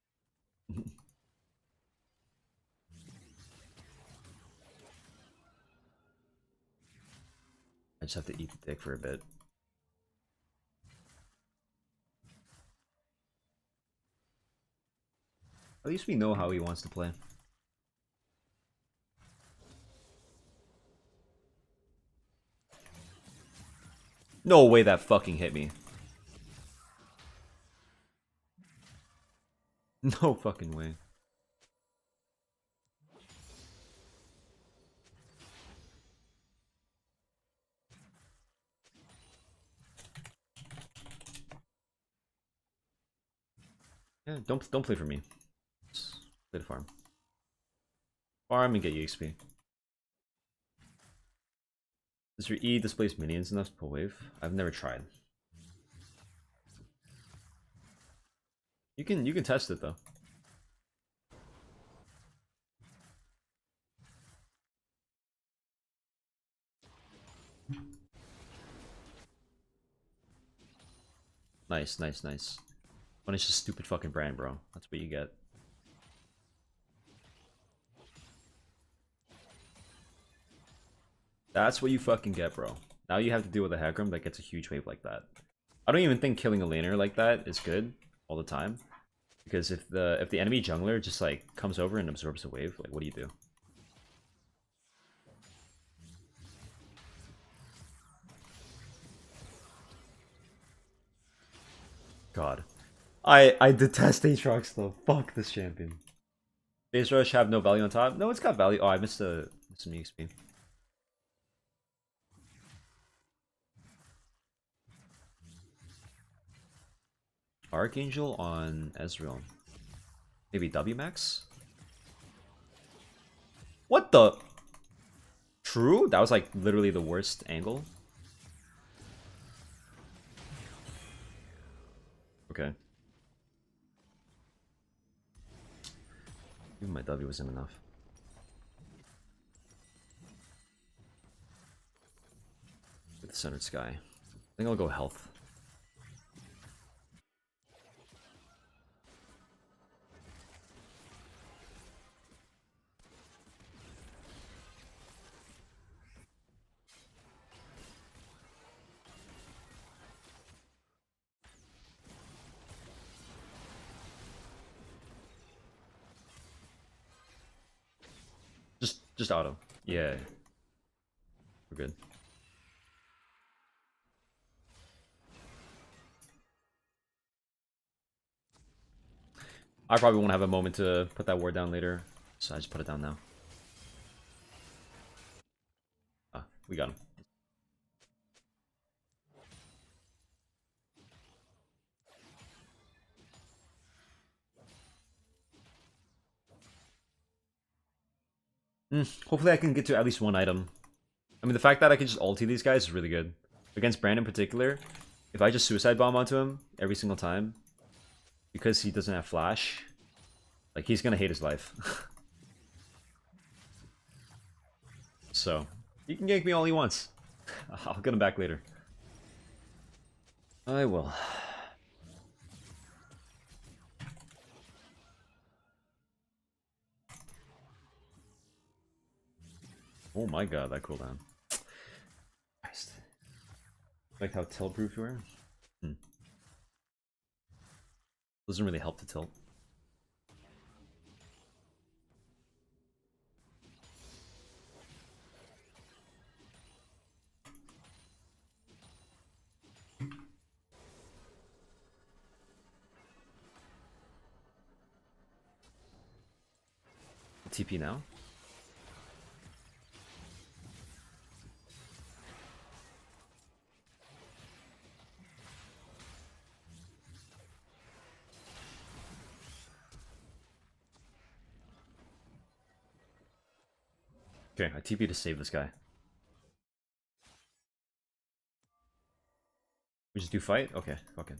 I just have to eat the dick for a bit. At least we know how he wants to play. No way that fucking hit me. No fucking way. Yeah, don't play for me. Just play the farm. Farm and get EXP. Does your E displace minions enough to pull wave? I've never tried. You can test it though. Nice, nice, nice. Punish this stupid fucking brand, bro. That's what you get. That's what you fucking get, bro. Now you have to deal with a Hecarim that gets a huge wave like that. I don't even think killing a laner like that is good all the time. Because if the enemy jungler just like comes over and absorbs a wave, like what do you do? God. I detest Aatrox though. Fuck this champion. Phase Rush have no value on top? No, it's got value. Oh, I missed some EXP. Archangel on Ezreal. Maybe W max? What the? True? That was like literally the worst angle. Okay. Even my W wasn't enough. With the centered sky. I think I'll go health. Just auto. Yeah. We're good. I probably won't have a moment to put that ward down later, so I just put it down now. Ah, we got him. Hopefully I can get to at least one item. I mean, the fact that I can just ulti these guys is really good. Against Brand in particular, if I just suicide bomb onto him every single time, because he doesn't have flash, like, he's gonna hate his life. So, he can gank me all he wants. I'll get him back later. I will. Oh my god, that cooldown. Christ. Like how tilt proof you are? Doesn't really help to tilt. TP now? Okay, I TP to save this guy. We just do fight? Okay, fuck it.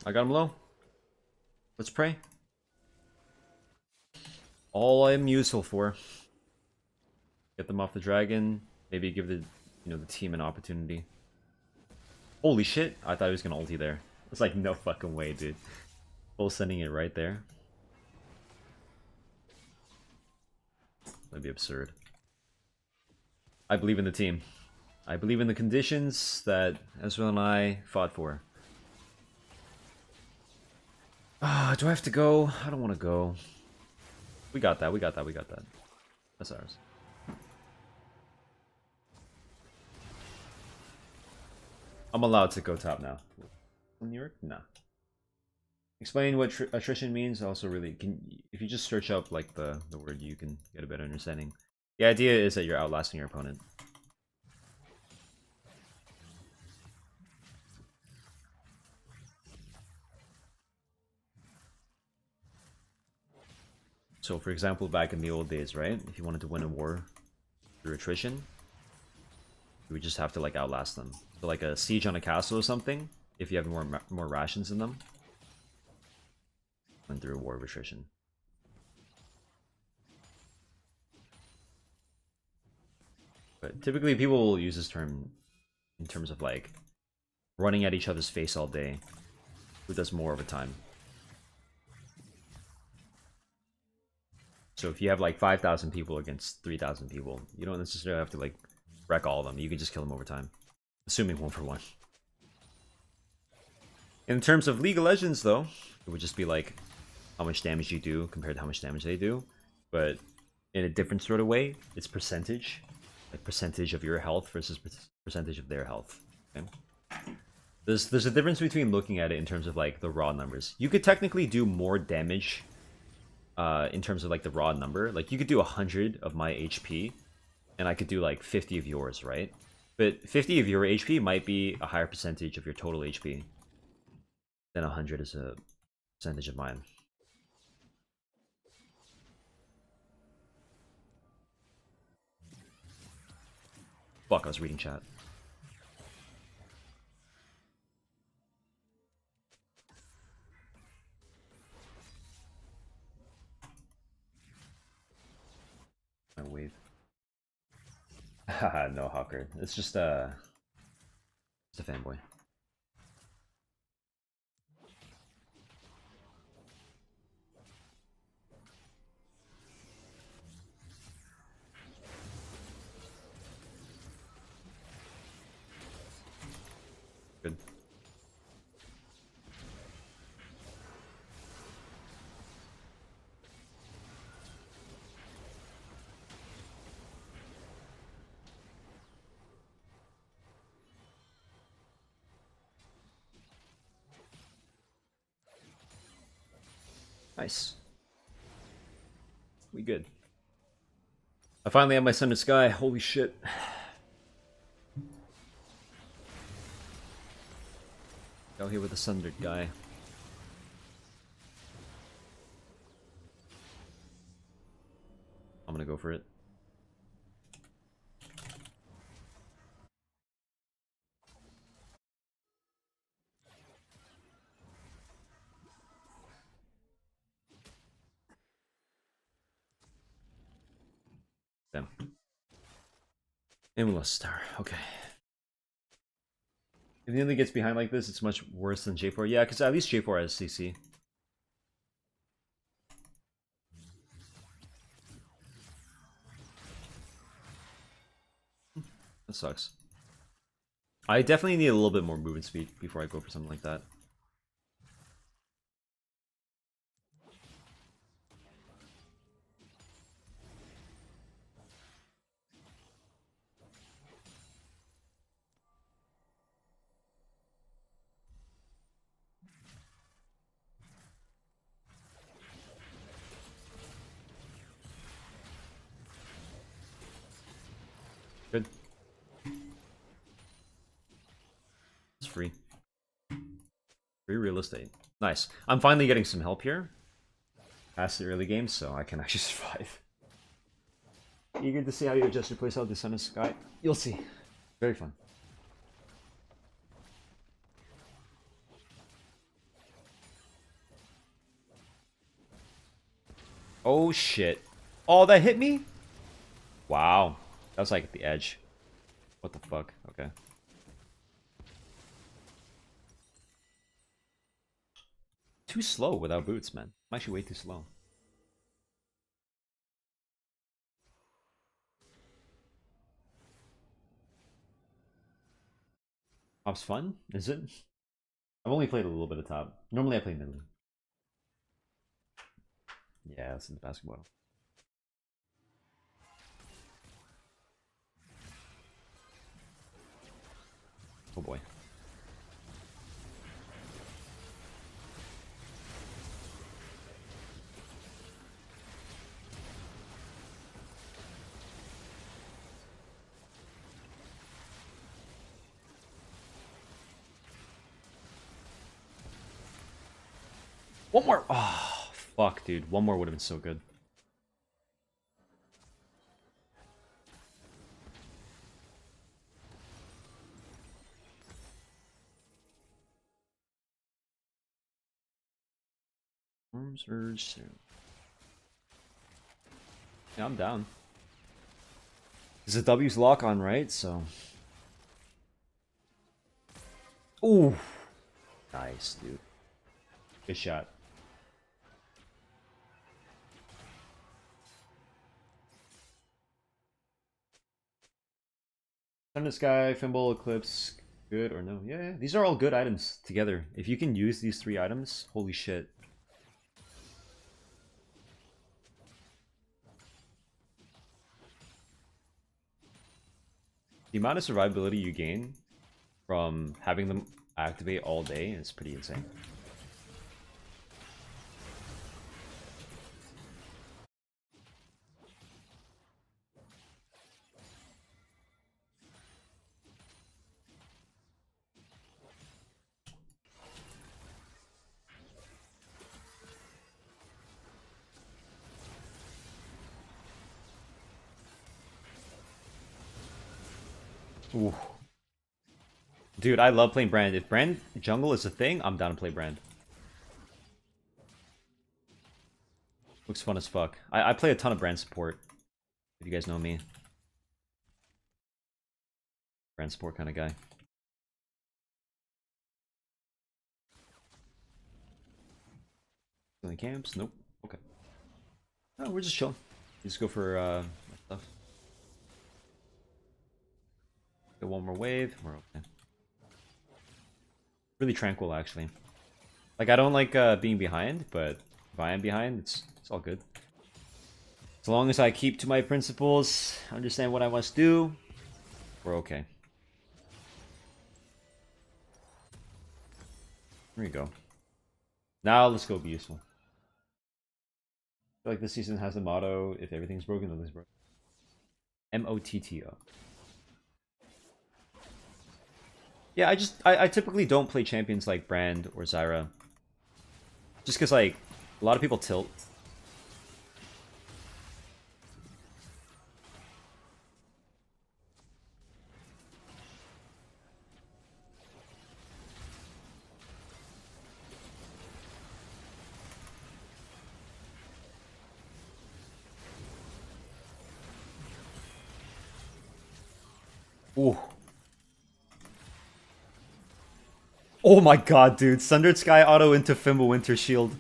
I got him low. Let's pray. All I'm useful for. Get them off the dragon. Maybe give the the team an opportunity. Holy shit! I thought he was gonna ulti there. It's like no fucking way, dude. Full sending it right there. That'd be absurd. I believe in the team. I believe in the conditions that Ezreal and I fought for. Do I have to go? I don't want to go. We got that, we got that, we got that. That's ours. I'm allowed to go top now. New York? No. Explain what attrition means. Also, really, if you just search up like the word, you can get a better understanding. The idea is that you're outlasting your opponent. So, for example, back in the old days, right? If you wanted to win a war through attrition, you would just have to like outlast them. So, like a siege on a castle or something. If you have more rations in them, win through a war of attrition. But typically, people will use this term in terms of like running at each other's face all day. Who does more over time? So if you have like 5,000 people against 3,000 people, you don't necessarily have to like wreck all of them. You can just kill them over time, assuming 1-for-1. In terms of League of Legends, though, it would just be like how much damage you do compared to how much damage they do. But in a different sort of way, it's percentage, like percentage of your health versus percentage of their health. Okay? There's a difference between looking at it in terms of like the raw numbers. You could technically do more damage in terms of like the raw number. Like you could do 100 of my HP and I could do like 50 of yours, right? But 50 of your HP might be a higher percentage of your total HP than 100 is a percentage of mine. Fuck, I was reading chat. My wave. Haha, no Hawker. It's just a fanboy. Good. Nice. We good. I finally have my Sundered Sky. Holy shit. Out here with the Sundered guy. I'm gonna go for it. Damn. Imla Star. Okay. If the only gets behind like this, it's much worse than J4. Yeah, because at least J4 has CC. That sucks. I definitely need a little bit more movement speed before I go for something like that. Good. It's free. Free real estate. Nice. I'm finally getting some help here. Past the early game, so I can actually survive. Eager to see how you adjust your playstyle to Sundered Sky. You'll see. Very fun. Oh shit. Oh, that hit me? Wow. That was like at the edge. What the fuck? Okay. Too slow without boots, man. I'm actually way too slow. Top's fun? Is it? I've only played a little bit of top. Normally I play mid lane. Yeah, that's in the basketball. Oh boy. One more! Oh, fuck, dude. One more would have been so good. Arms urge soon. Yeah, I'm down. Because the W's lock on, right? So. Ooh. Nice, dude. Good shot. Sundered Sky, Fimble, Eclipse, good or no? Yeah, these are all good items together. If you can use these 3 items, holy shit. The amount of survivability you gain from having them activate all day is pretty insane. Ooh. Dude, I love playing Brand. If Brand jungle is a thing, I'm down to play Brand. Looks fun as fuck. I play a ton of Brand support. If you guys know me. Brand support kind of guy. Killing camps? Nope. Okay. Oh, we're just chilling. Just go for stuff. Get one more wave. We're okay. Really tranquil, actually. Like, I don't like being behind, but if I am behind, it's all good. As long as I keep to my principles, understand what I must do, we're okay. There we go. Now let's go be useful. I feel like this season has the motto, if everything's broken, nothing's broken. M-O-T-T-O. Yeah, I typically don't play champions like Brand or Zyra. Just because, like, a lot of people tilt. Ooh. Oh my god, dude. Sundered Sky auto into Fimbulwinter Shield.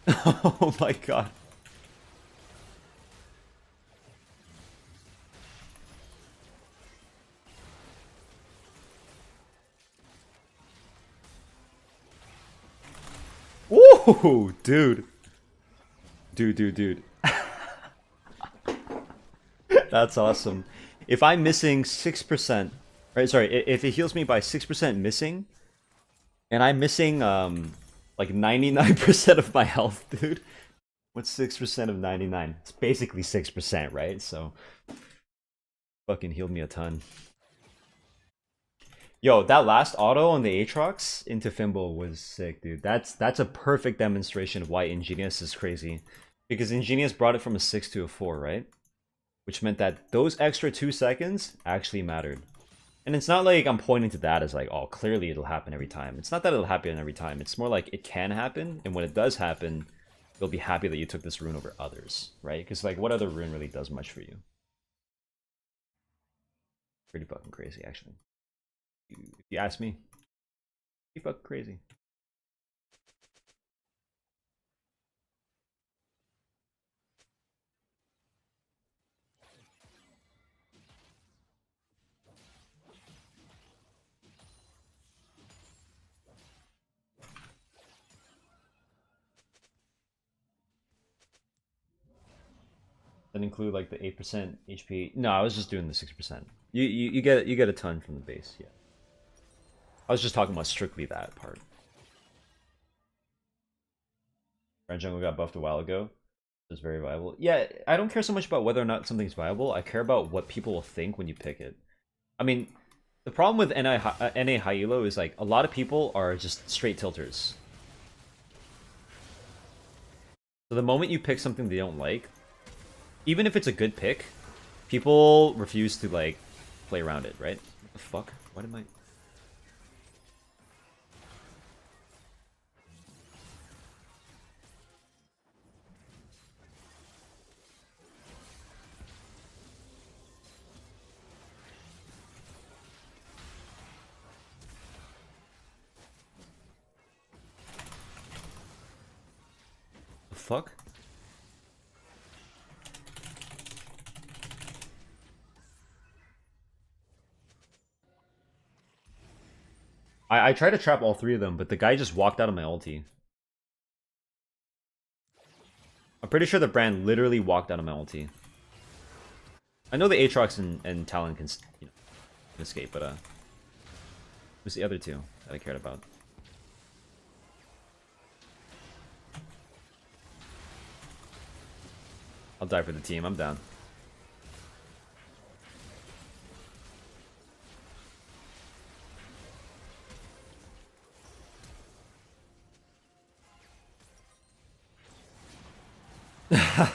Oh my god. Ooh, dude. Dude. That's awesome. If I'm missing 6%, right, sorry, if it heals me by 6% missing, and I'm missing, like 99% of my health, dude. What's 6% of 99? It's basically 6%, right? So, fucking healed me a ton. Yo, that last auto on the Aatrox into Fimble was sick, dude. That's a perfect demonstration of why Ingenious is crazy. Because Ingenious brought it from a 6 to a 4, right? Which meant that those extra 2 seconds actually mattered. And it's not like I'm pointing to that as like, oh, clearly it'll happen every time. It's not that it'll happen every time. It's more like it can happen, and when it does happen, you'll be happy that you took this rune over others, right? Because, like, what other rune really does much for you? Pretty fucking crazy, actually. If you ask me, pretty fucking crazy. That include like the 8% HP. No, I was just doing the 6%. You get a ton from the base, yeah. I was just talking about strictly that part. Red Jungle got buffed a while ago. It was very viable. Yeah, I don't care so much about whether or not something's viable. I care about what people will think when you pick it. I mean, the problem with NA High Elo is like a lot of people are just straight tilters. So the moment you pick something they don't like, even if it's a good pick, people refuse to like play around it, right? What the fuck? Why did my... The fuck? I tried to trap all 3 of them, but the guy just walked out of my ulti. I'm pretty sure the Brand literally walked out of my ulti. I know the Aatrox and Talon can, you know, can escape, but who's the other 2 that I cared about? I'll die for the team. I'm down.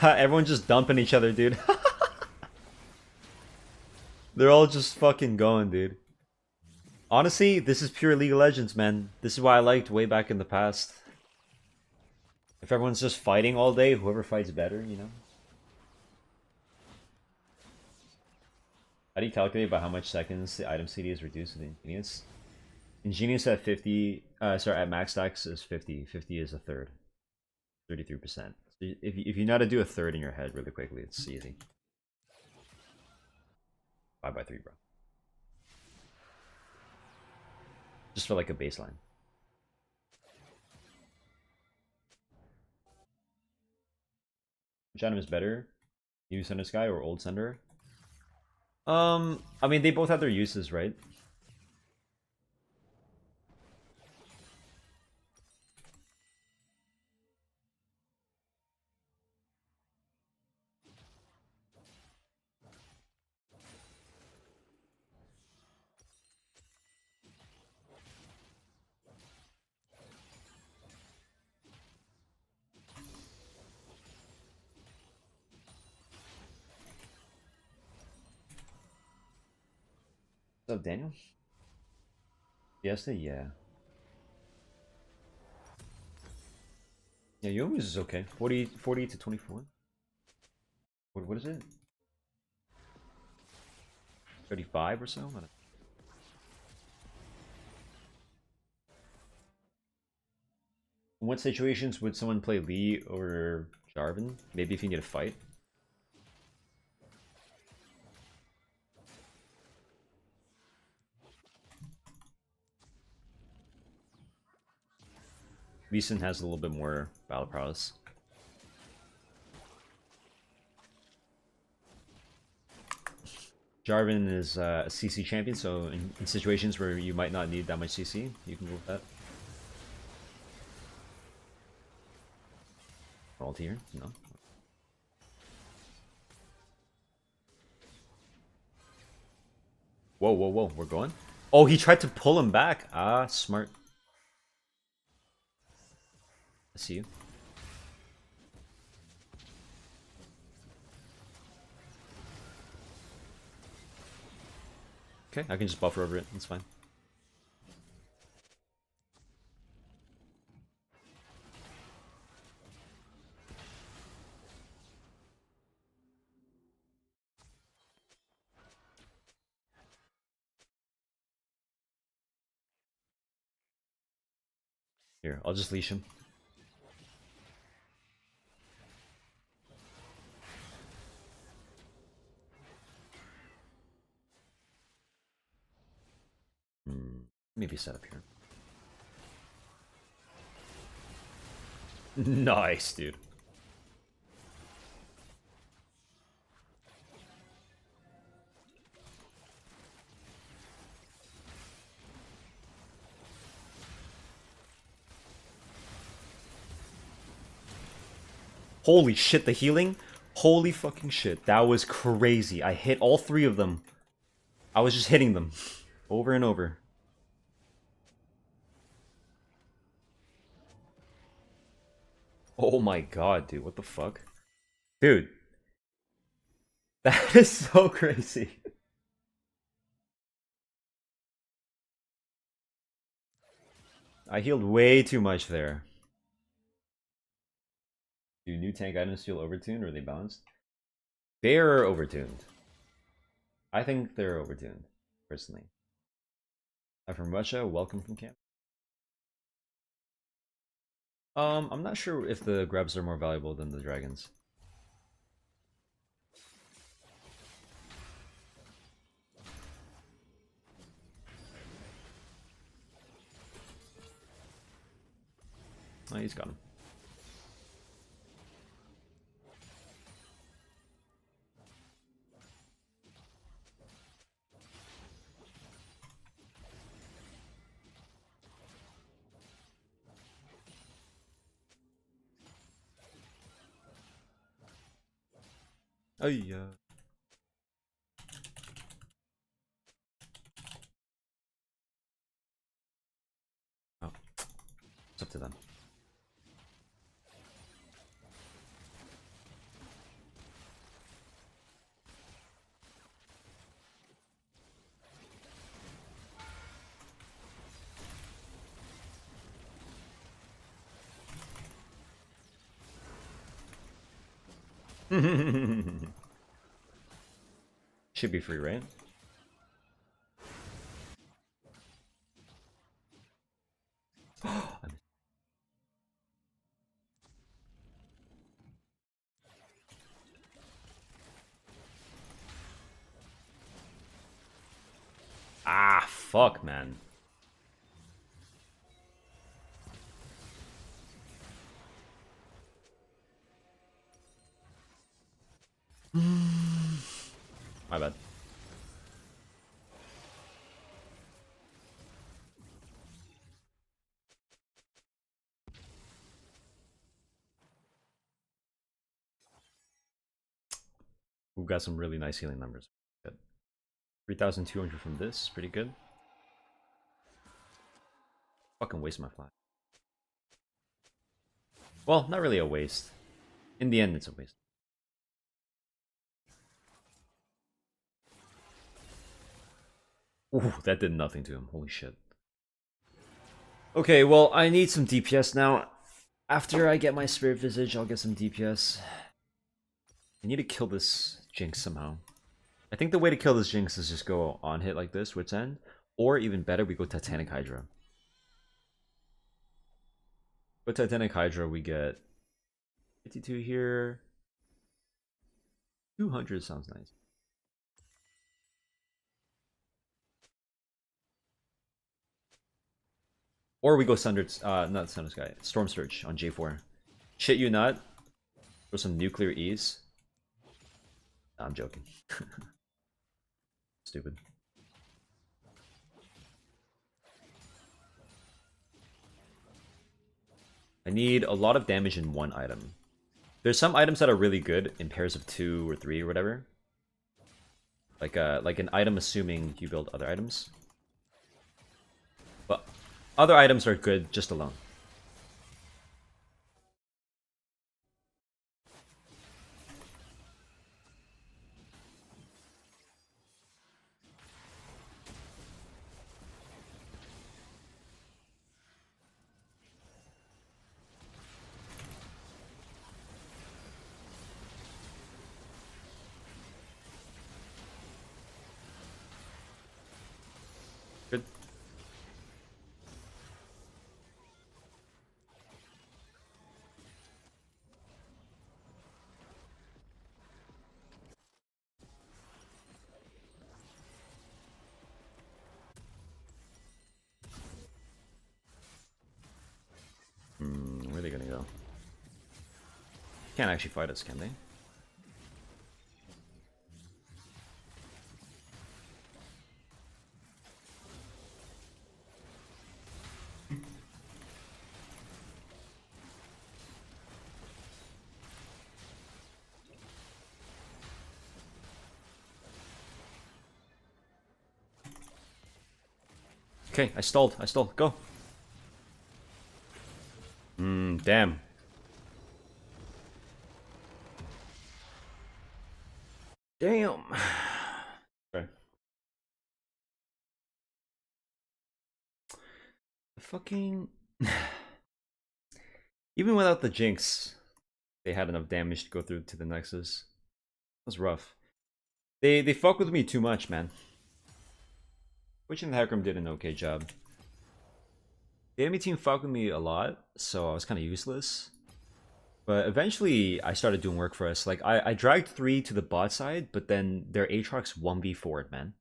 Everyone's just dumping each other, dude. They're all just fucking going, dude. Honestly, this is pure League of Legends, man. This is why I liked way back in the past. If everyone's just fighting all day, whoever fights better, you know? How do you calculate by how much seconds the item CD is reduced with Ingenious? Ingenious at 50, sorry, at max stacks is 50. 50 is a third. 33%. So if you know how to do a third in your head really quickly, it's easy. 5 by 3, bro. Just for like a baseline. Which item is better? New Center Sky or Old Center? I mean, they both have their uses, right? What's up, Daniel? Fiesta, yeah. Yeah, Youmuu's is okay. 40 to 24. What is it? 35 or so? I don't- In what situations would someone play Lee or Jarvan? Maybe if you need a fight. Lee Sin has a little bit more battle prowess. Jarvan is a CC champion, so in situations where you might not need that much CC, you can go with that. Ult here? No. Whoa, whoa, whoa, we're going? Oh, he tried to pull him back. Ah, smart. I see you. Okay, I can just buffer over it. It's fine. Here, I'll just leash him. Maybe set up here. Nice, dude. Holy shit, the healing? Holy fucking shit. That was crazy. I hit all three of them. I was just hitting them. Over and over. Oh my god, dude. What the fuck? Dude. That is so crazy. I healed way too much there. Do new tank items feel overtuned or are they balanced? They're overtuned. I think they're overtuned, personally. I'm from Russia, welcome from camp. I'm not sure if the grubs are more valuable than the dragons. Oh, he's got him. Oh yeah. Oh, it's up to them. Should be free, right? Ah, fuck, man. got some really nice healing numbers. Good. 3,200 from this, pretty good. Fucking waste my flash. Well, not really a waste. In the end, it's a waste. Ooh, that did nothing to him. Holy shit. Okay, well, I need some DPS now. After I get my Spirit Visage, I'll get some DPS. I need to kill this Jinx somehow. I think the way to kill this Jinx is just go on hit like this, Wit's End. Or even better, we go Titanic Hydra. With Titanic Hydra, we get 52 here. 200 sounds nice. Or we go not Thunder Sky, Storm Surge on J4. Shit you not. Throw some nuclear ease. Nah, I'm joking. Stupid. I need a lot of damage in one item. There's some items that are really good in pairs of 2 or 3 or whatever. Like an item assuming you build other items. But other items are good just alone. Good. Where are they gonna go? Can't actually fight us, can they? Okay, I stalled. Go. Damn. Damn. Sorry. Fucking. Even without the Jinx, they had enough damage to go through to the Nexus. That was rough. They fuck with me too much, man. Twitch and Hecarim did an okay job. The enemy team fucked with me a lot, so I was kind of useless. But eventually, I started doing work for us. Like, I dragged 3 to the bot side, but then their Aatrox 1v4'd, man.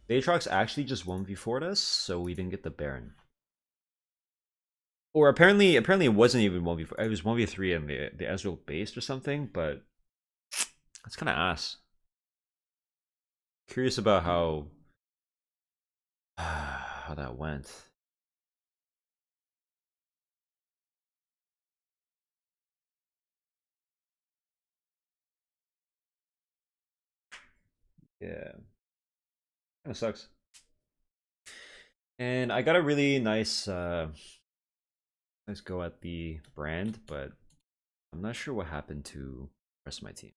The Aatrox actually just 1v4'd us, so we didn't get the Baron. Or apparently it wasn't even 1v4. It was 1v3 in the Ezreal base or something, but that's kind of ass. Curious about how that went. Yeah. Kind of sucks. And I got a really nice nice go at the brand, but I'm not sure what happened to the rest of my team.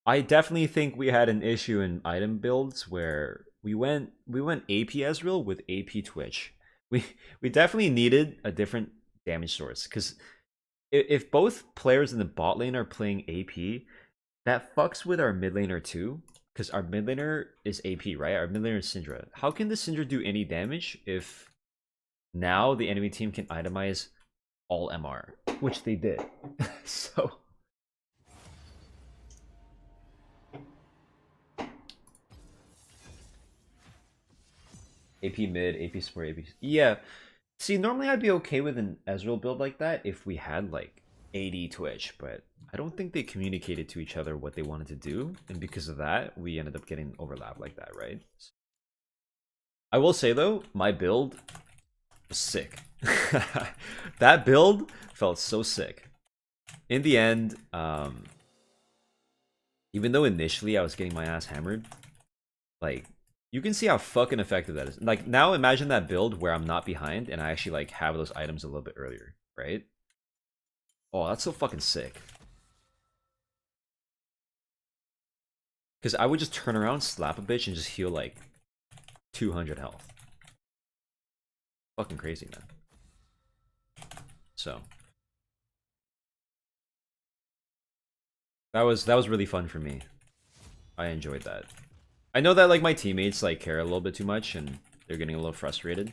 I definitely think we had an issue in item builds where we went AP Ezreal with AP Twitch. We definitely needed a different damage source, because if both players in the bot lane are playing AP, that fucks with our mid laner too, because our mid laner is AP, right? Our mid laner is Syndra. How can the Syndra do any damage if now the enemy team can itemize all MR, which they did? So AP mid, AP support, AP. Yeah. See, normally I'd be okay with an Ezreal build like that if we had like 80 Twitch, but I don't think they communicated to each other what they wanted to do, and because of that, we ended up getting overlap like that, right? I will say though, my build was sick. That build felt so sick. In the end, Even though initially I was getting my ass hammered, like, you can see how fucking effective that is. Like, now imagine that build where I'm not behind and I actually, like, have those items a little bit earlier, right? Oh, that's so fucking sick. Because I would just turn around, slap a bitch, and just heal, like, 200 health. Fucking crazy, man. So that was really fun for me. I enjoyed that. I know that like my teammates like care a little bit too much and they're getting a little frustrated.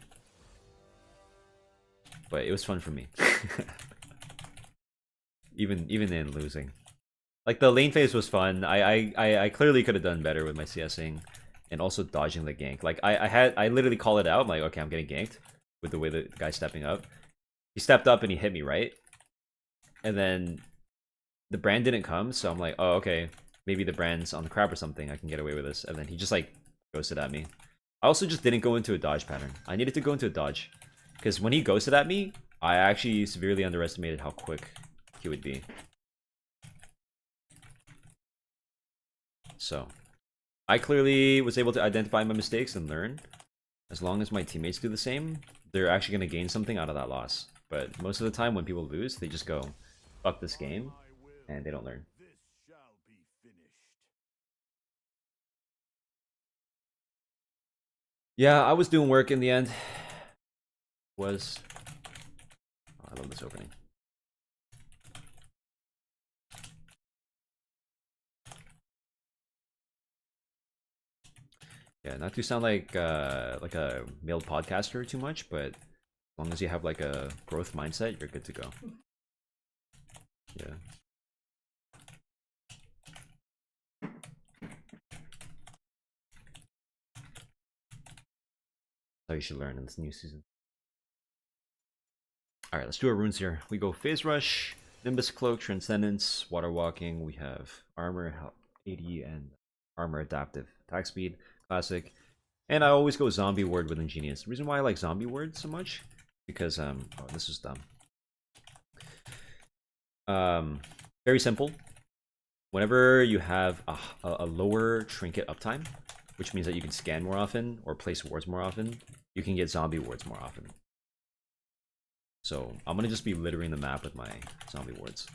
But it was fun for me. even in losing. Like the lane phase was fun. I clearly could have done better with my CSing and also dodging the gank. Like I literally call it out. I'm like, okay, I'm getting ganked with the way the guy's stepping up. He stepped up and he hit me, right? And then the brand didn't come, so I'm like, oh, okay, maybe the brand's on the crab or something. I can get away with this. And then he just like ghosted at me. I also just didn't go into a dodge pattern. I needed to go into a dodge because when he ghosted at me, I actually severely underestimated how quick he would be. So I clearly was able to identify my mistakes and learn. As long as my teammates do the same, they're actually going to gain something out of that loss. But most of the time when people lose, they just go, fuck this game, and they don't learn. This shall be finished. Yeah, I was doing work in the end. Oh, I love this opening. Yeah, not to sound like a male podcaster too much, but as long as you have like a growth mindset, you're good to go. Yeah. How you should learn in this new season. Alright, let's do our runes here. We go Phase Rush, Nimbus Cloak, Transcendence, Water Walking. We have Armor 80 and Armor Adaptive. Attack Speed, Classic. And I always go Zombie Word with Ingenious. The reason why I like Zombie Word so much, because, oh, this is dumb. Very simple. Whenever you have a lower trinket uptime, which means that you can scan more often or place wards more often, you can get zombie wards more often. So I'm gonna just be littering the map with my zombie wards.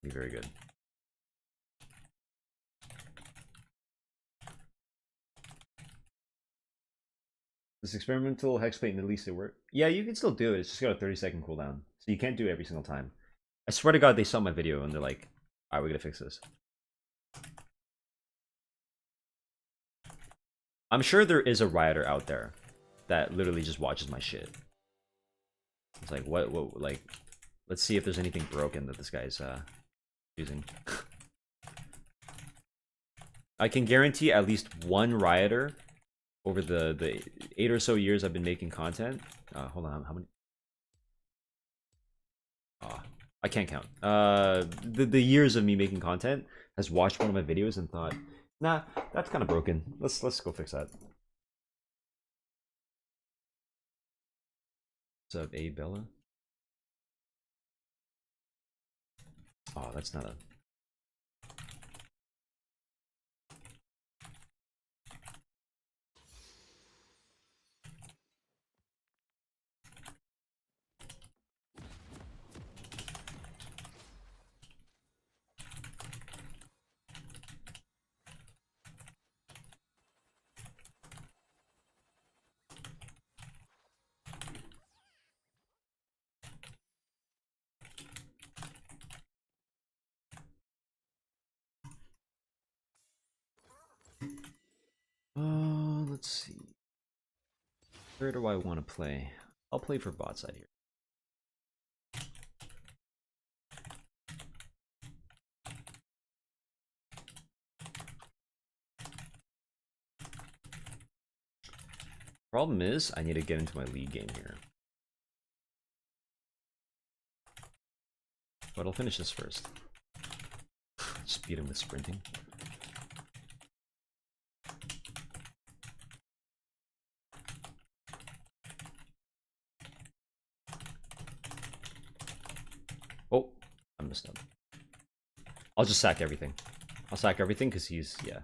Be very good. This experimental hexplate in the least it work. Yeah, you can still do it. It's just got a 30-second cooldown, so you can't do it every single time. I swear to God, they saw my video and they're like, "Alright, we gotta fix this." I'm sure there is a rioter out there that literally just watches my shit. It's like, what, like, let's see if there's anything broken that this guy's using. I can guarantee at least one rioter over the 8 or so years I've been making content. Hold on, how many? I can't count. The years of me making content has watched one of my videos and thought, nah, that's kind of broken. Let's go fix that. What's up, A Bella? Oh, that's not a. Let's see. Where do I want to play? I'll play for bot side here. Problem is, I need to get into my league game here. But I'll finish this first. Just beat him with sprinting. I'll just sack everything. I'll sack everything because he's, yeah.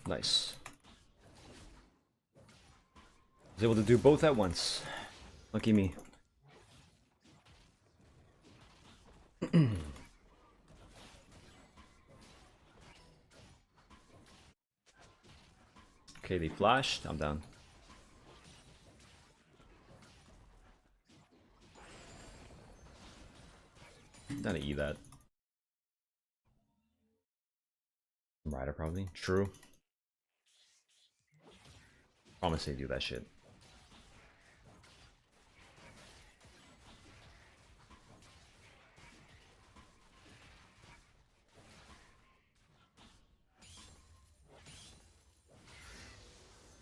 Nice. Was able to do both at once. Lucky me. Okay, they flashed. I'm down. I'm down to E that. Rider probably. True. Promise they do that shit.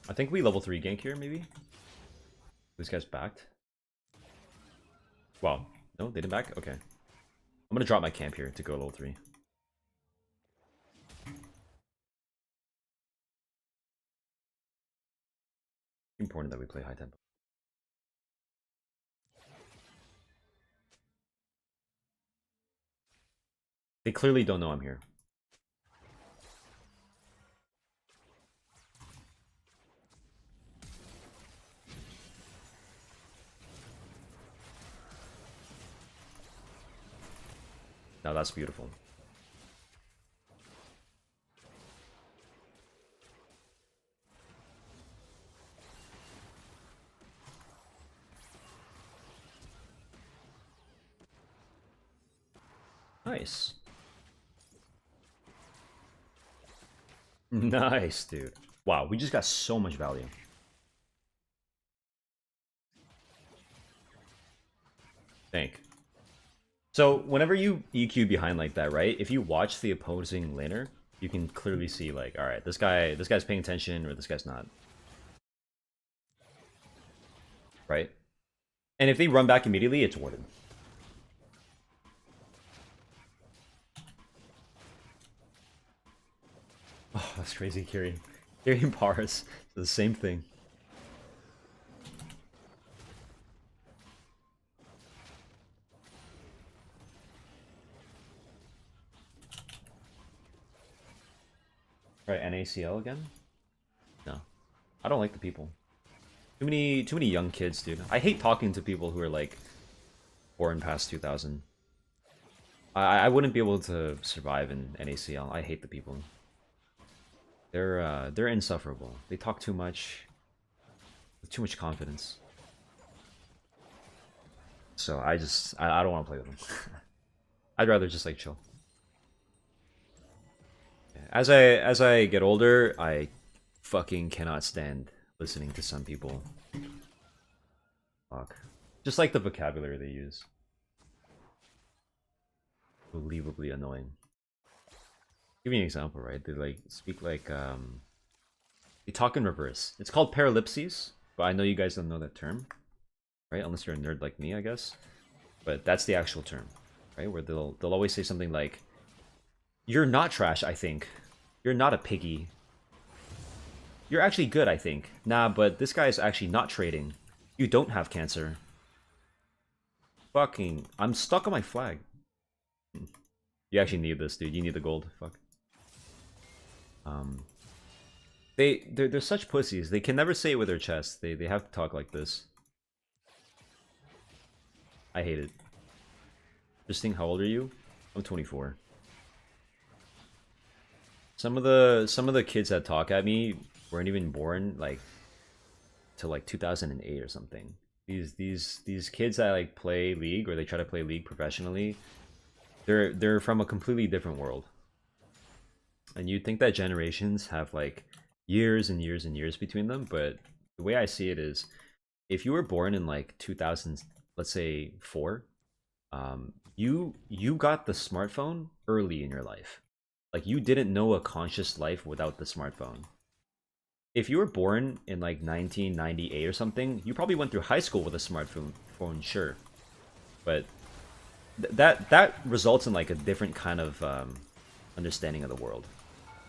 I think we level 3 gank here, maybe? This guy's backed. Wow. No, they didn't back? Okay. I'm gonna drop my camp here to go level 3. Important that we play high tempo. They clearly don't know I'm here. Now that's beautiful. Nice. Nice, dude. Wow, we just got so much value. Thank. So whenever you EQ behind like that, right? If you watch the opposing laner, you can clearly see like, all right, this guy's paying attention or this guy's not. Right? And if they run back immediately, it's warded. Oh, that's crazy, Kiri. Kiri and Paris, the same thing. Right, NACL again? No. I don't like the people. Too many young kids, dude. I hate talking to people who are like born past 2000. I wouldn't be able to survive in NACL. I hate the people. They're insufferable. They talk too much with too much confidence. So I don't want to play with them. I'd rather just like chill. As I get older, I fucking cannot stand listening to some people. Fuck. Just like the vocabulary they use. Unbelievably annoying. Give me an example, right? They like speak like they talk in reverse. It's called paralipses, but I know you guys don't know that term, right? Unless you're a nerd like me, I guess. But that's the actual term, right? Where they'll always say something like, "You're not trash, I think. You're not a piggy. You're actually good, I think. Nah, but this guy is actually not trading. You don't have cancer. Fucking, I'm stuck on my flag. You actually need this, dude. You need the gold. Fuck. They're such pussies. They can never say it with their chest. They have to talk like this. I hate it. Just think, how old are you? I'm 24. Some of the kids that talk at me weren't even born like till like 2008 or something. These kids that like play League or they try to play League professionally, they're from a completely different world. And you'd think that generations have like years and years and years between them, but the way I see it is, if you were born in like 2000, let's say 4, you got the smartphone early in your life. Like you didn't know a conscious life without the smartphone. If you were born in like 1998 or something, you probably went through high school with a smartphone, sure. But that results in like a different kind of understanding of the world,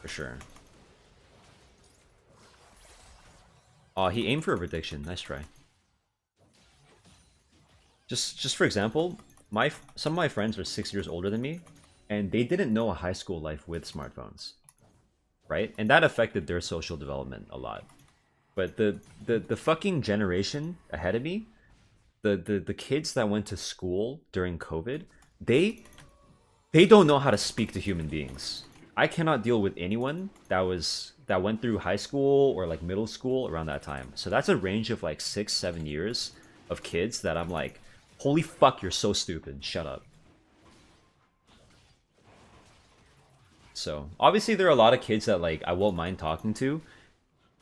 for sure. Oh, he aimed for a prediction. Nice try. Just for example, some of my friends are 6 years older than me, and they didn't know a high school life with smartphones, right? And that affected their social development a lot. But the fucking generation ahead of me, the kids that went to school during COVID, they don't know how to speak to human beings. I cannot deal with anyone that went through high school or like middle school around that time. So that's a range of like 6, 7 years of kids that I'm like, holy fuck, you're so stupid. Shut up. So obviously there are a lot of kids that like I won't mind talking to,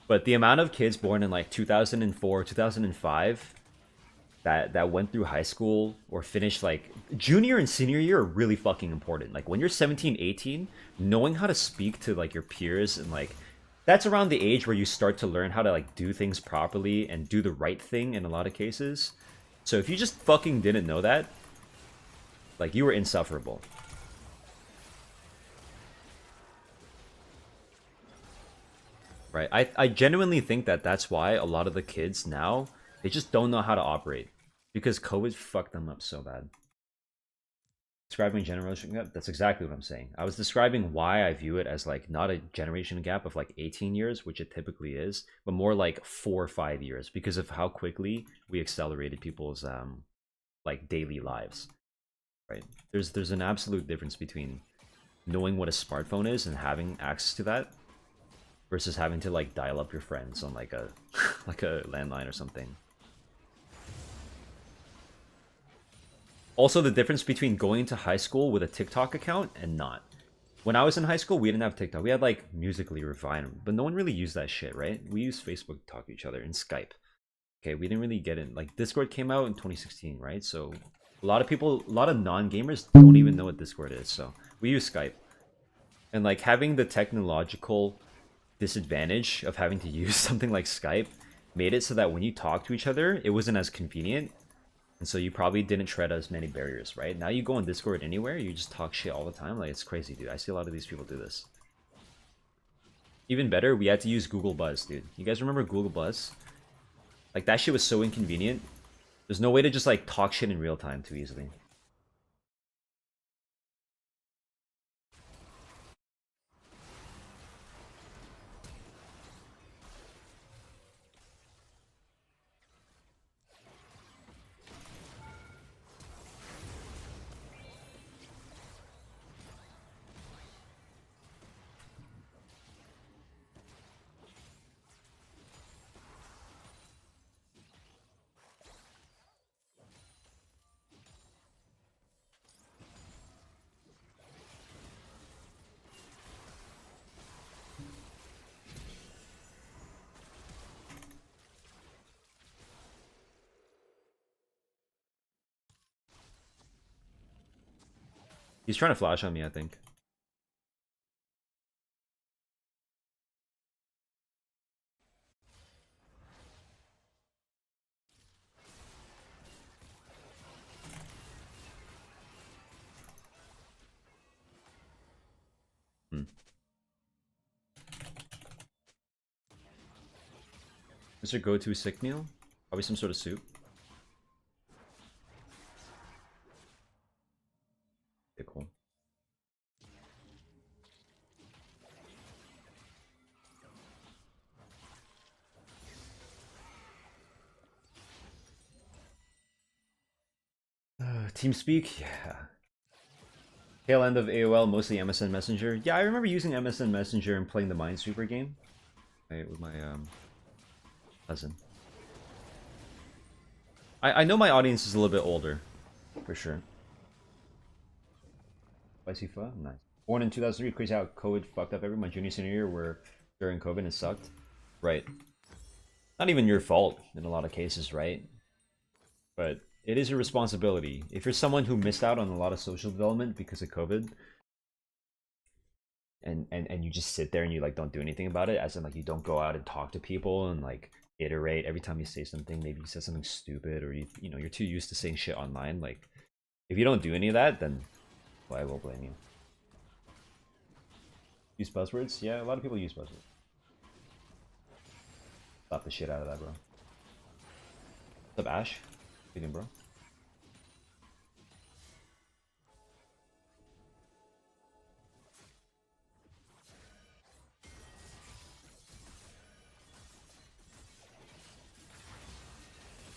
but the amount of kids born in like 2004, 2005 that went through high school or finished like junior and senior year are really fucking important. Like when you're 17, 18, knowing how to speak to like your peers and like that's around the age where you start to learn how to like do things properly and do the right thing in a lot of cases. So if you just fucking didn't know that, like you were insufferable. Right? I genuinely think that that's why a lot of the kids now, they just don't know how to operate. Because COVID fucked them up so bad. Describing generation gap, that's exactly what I'm saying. I was describing why I view it as like not a generation gap of like 18 years, which it typically is, but more like 4 or 5 years because of how quickly we accelerated people's like daily lives. Right? There's an absolute difference between knowing what a smartphone is and having access to that versus having to like dial up your friends on like a like a landline or something. Also, the difference between going to high school with a TikTok account and not. When I was in high school, we didn't have TikTok. We had like Musical.ly, Refine, but no one really used that shit, right? We used Facebook to talk to each other and Skype. Okay, we didn't really get in. Like Discord came out in 2016, right? So a lot of people, a lot of non-gamers don't even know what Discord is. So we use Skype. And like having the technological disadvantage of having to use something like Skype made it so that when you talk to each other, it wasn't as convenient. And so you probably didn't tread as many barriers, right? Now you go on Discord anywhere, you just talk shit all the time. Like, it's crazy, dude. I see a lot of these people do this. Even better, we had to use Google Buzz, dude. You guys remember Google Buzz? Like, that shit was so inconvenient. There's no way to just, like, talk shit in real time too easily. He's trying to flash on me, I think. What's your go-to sick meal? Probably some sort of soup. Okay, cool. TeamSpeak, yeah. Tail end of AOL, mostly MSN Messenger. Yeah, I remember using MSN Messenger and playing the Minesweeper game. Right, with my cousin. I know my audience is a little bit older, for sure. Spicy pho? Nice. Born in 2003, crazy how COVID fucked up everyone. My junior senior year were during COVID and it sucked. Right. Not even your fault in a lot of cases, right? But It is your responsibility. If you're someone who missed out on a lot of social development because of COVID, and you just sit there and you like don't do anything about it, as in like you don't go out and talk to people and like iterate every time you say something. Maybe you said something stupid, or you know you're too used to saying shit online. Like if you don't do any of that, then well, I will blame you. Use buzzwords? Yeah, a lot of people use buzzwords. Stop the shit out of that, bro. What's up, Ash? How you doing, bro?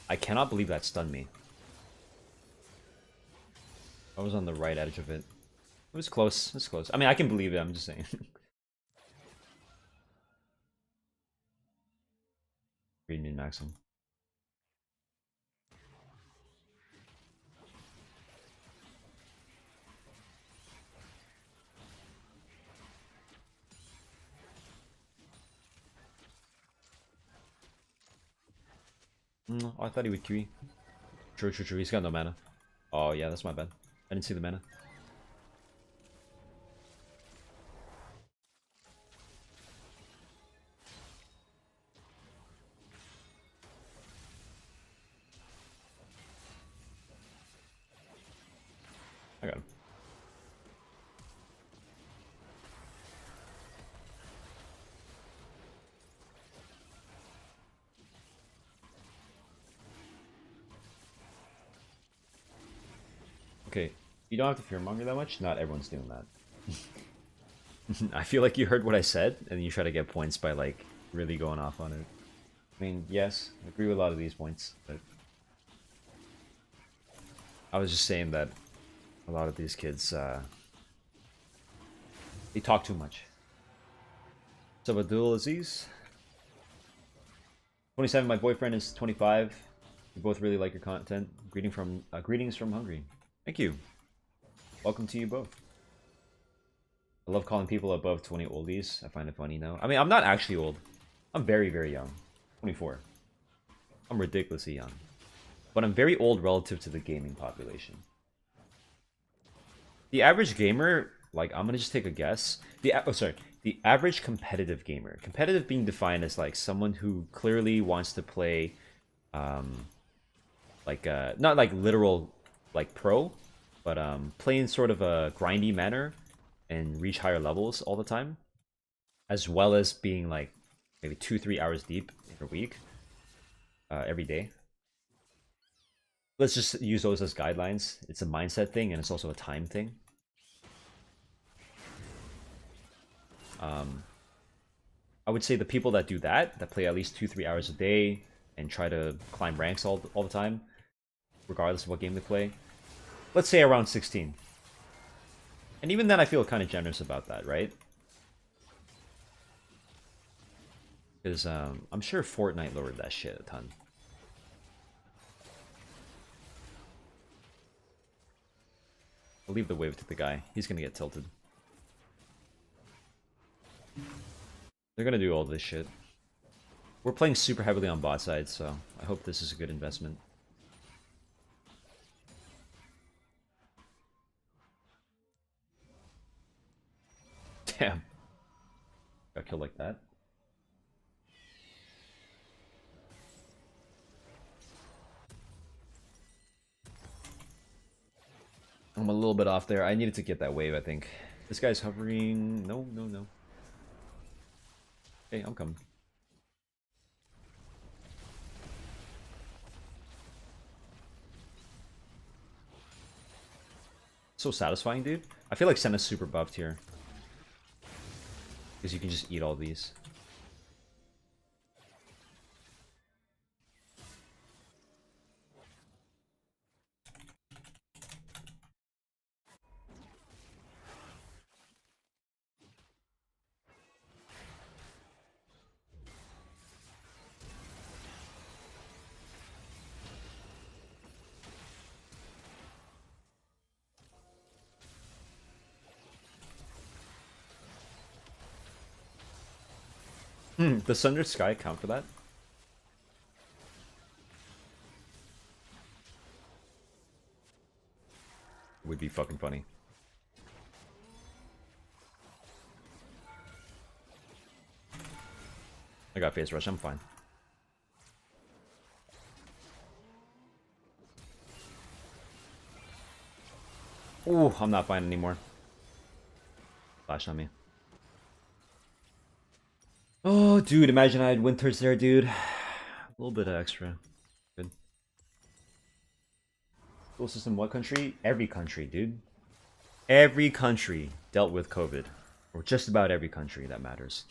I cannot believe that stunned me. I was on the right edge of it. It was close. It was close. I mean, I can believe it. I'm just saying. Read me, Maxim. Oh, I thought he would QE. True, true, true. He's got no mana. Oh, yeah, that's my bad. I didn't see the mana. I got him. Okay, you don't have to fearmonger that much. Not everyone's doing that. I feel like you heard what I said, and you try to get points by like really going off on it. I mean, yes, I agree with a lot of these points, but I was just saying that a lot of these kids, they talk too much. What's up, Abdul Aziz? 27, my boyfriend is 25. We both really like your content. Greetings from Hungary. Thank you. Welcome to you both. I love calling people above 20 oldies. I find it funny now. I mean, I'm not actually old. I'm very, very young. 24. I'm ridiculously young. But I'm very old relative to the gaming population. The average gamer, like, I'm gonna just take a guess. The average competitive gamer. Competitive being defined as, like, someone who clearly wants to play, not like literal, like, pro, but play in sort of a grindy manner and reach higher levels all the time, as well as being like maybe 2-3 hours deep in a week, every day. Let's just use those as guidelines. It's a mindset thing and it's also a time thing. I would say the people that do that play at least 2-3 hours a day and try to climb ranks all the time, regardless of what game they play, let's say around 16. And even then, I feel kind of generous about that, right? Because I'm sure Fortnite lowered that shit a ton. I'll leave the wave to the guy. He's gonna get tilted. They're gonna do all this shit. We're playing super heavily on bot side, so I hope this is a good investment. Damn. Got killed like that. I'm a little bit off there. I needed to get that wave, I think. This guy's hovering. No, no, no. Hey, I'm coming. So satisfying, dude. I feel like Senna's super buffed here. Because you can just eat all these. Does Sundered Sky count for that? fucking funny. I got face rush, I'm fine. Ooh, I'm not fine anymore. Flash on me. Oh, dude, imagine I had Winters there, dude. A little bit of extra. Good. School system, what country? Every country, dude. Every country dealt with COVID. Or just about every country that matters.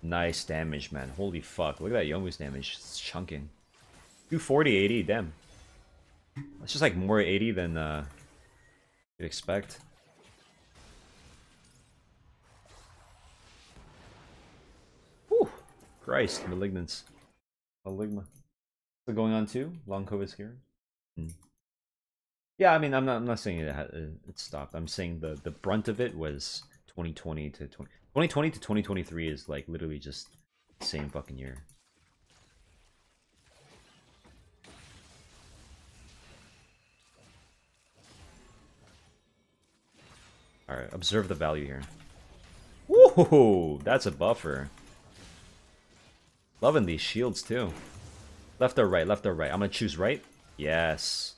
Nice damage, man. Holy fuck. Look at that Yomu's damage. It's chunking. 240, 80, damn. That's just like more 80 than you'd expect. Whew. Christ, malignance. Maligma. Still going on too? Long COVID scare? Yeah, I mean, I'm not saying it stopped. I'm saying the brunt of it was 2020 to 2020 to 2023 is like literally just the same fucking year. Alright, observe the value here. Woohoo! That's a buffer. Loving these shields too. Left or right, left or right. I'm gonna choose right. Yes.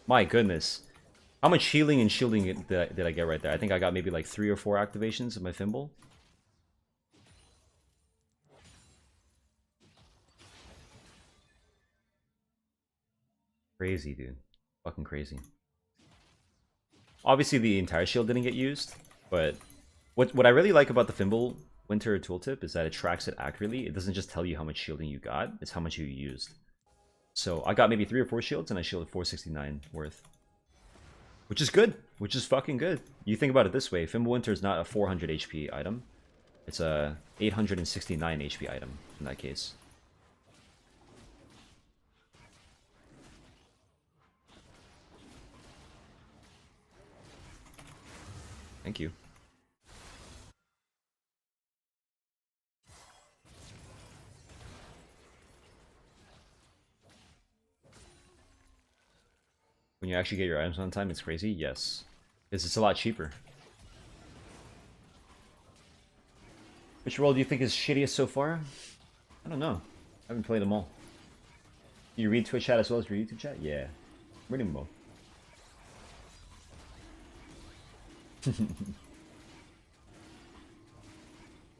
My goodness. How much healing and shielding did I get right there? I think I got maybe like 3 or 4 activations of my Thimble. Crazy, dude. Fucking crazy. Obviously, the entire shield didn't get used, but what I really like about the Thimble Winter tooltip is that it tracks it accurately. It doesn't just tell you how much shielding you got, it's how much you used. So I got maybe 3 or 4 shields and I shielded 469 worth. Which is good. Which is fucking good. You think about it this way. Fimbulwinter is not a 400 HP item. It's a 869 HP item in that case. Thank you. When you actually get your items on time, it's crazy? Yes. Because it's a lot cheaper. Which role do you think is shittiest so far? I don't know. I haven't played them all. Do you read Twitch chat as well as your YouTube chat? Yeah. I'm reading them both.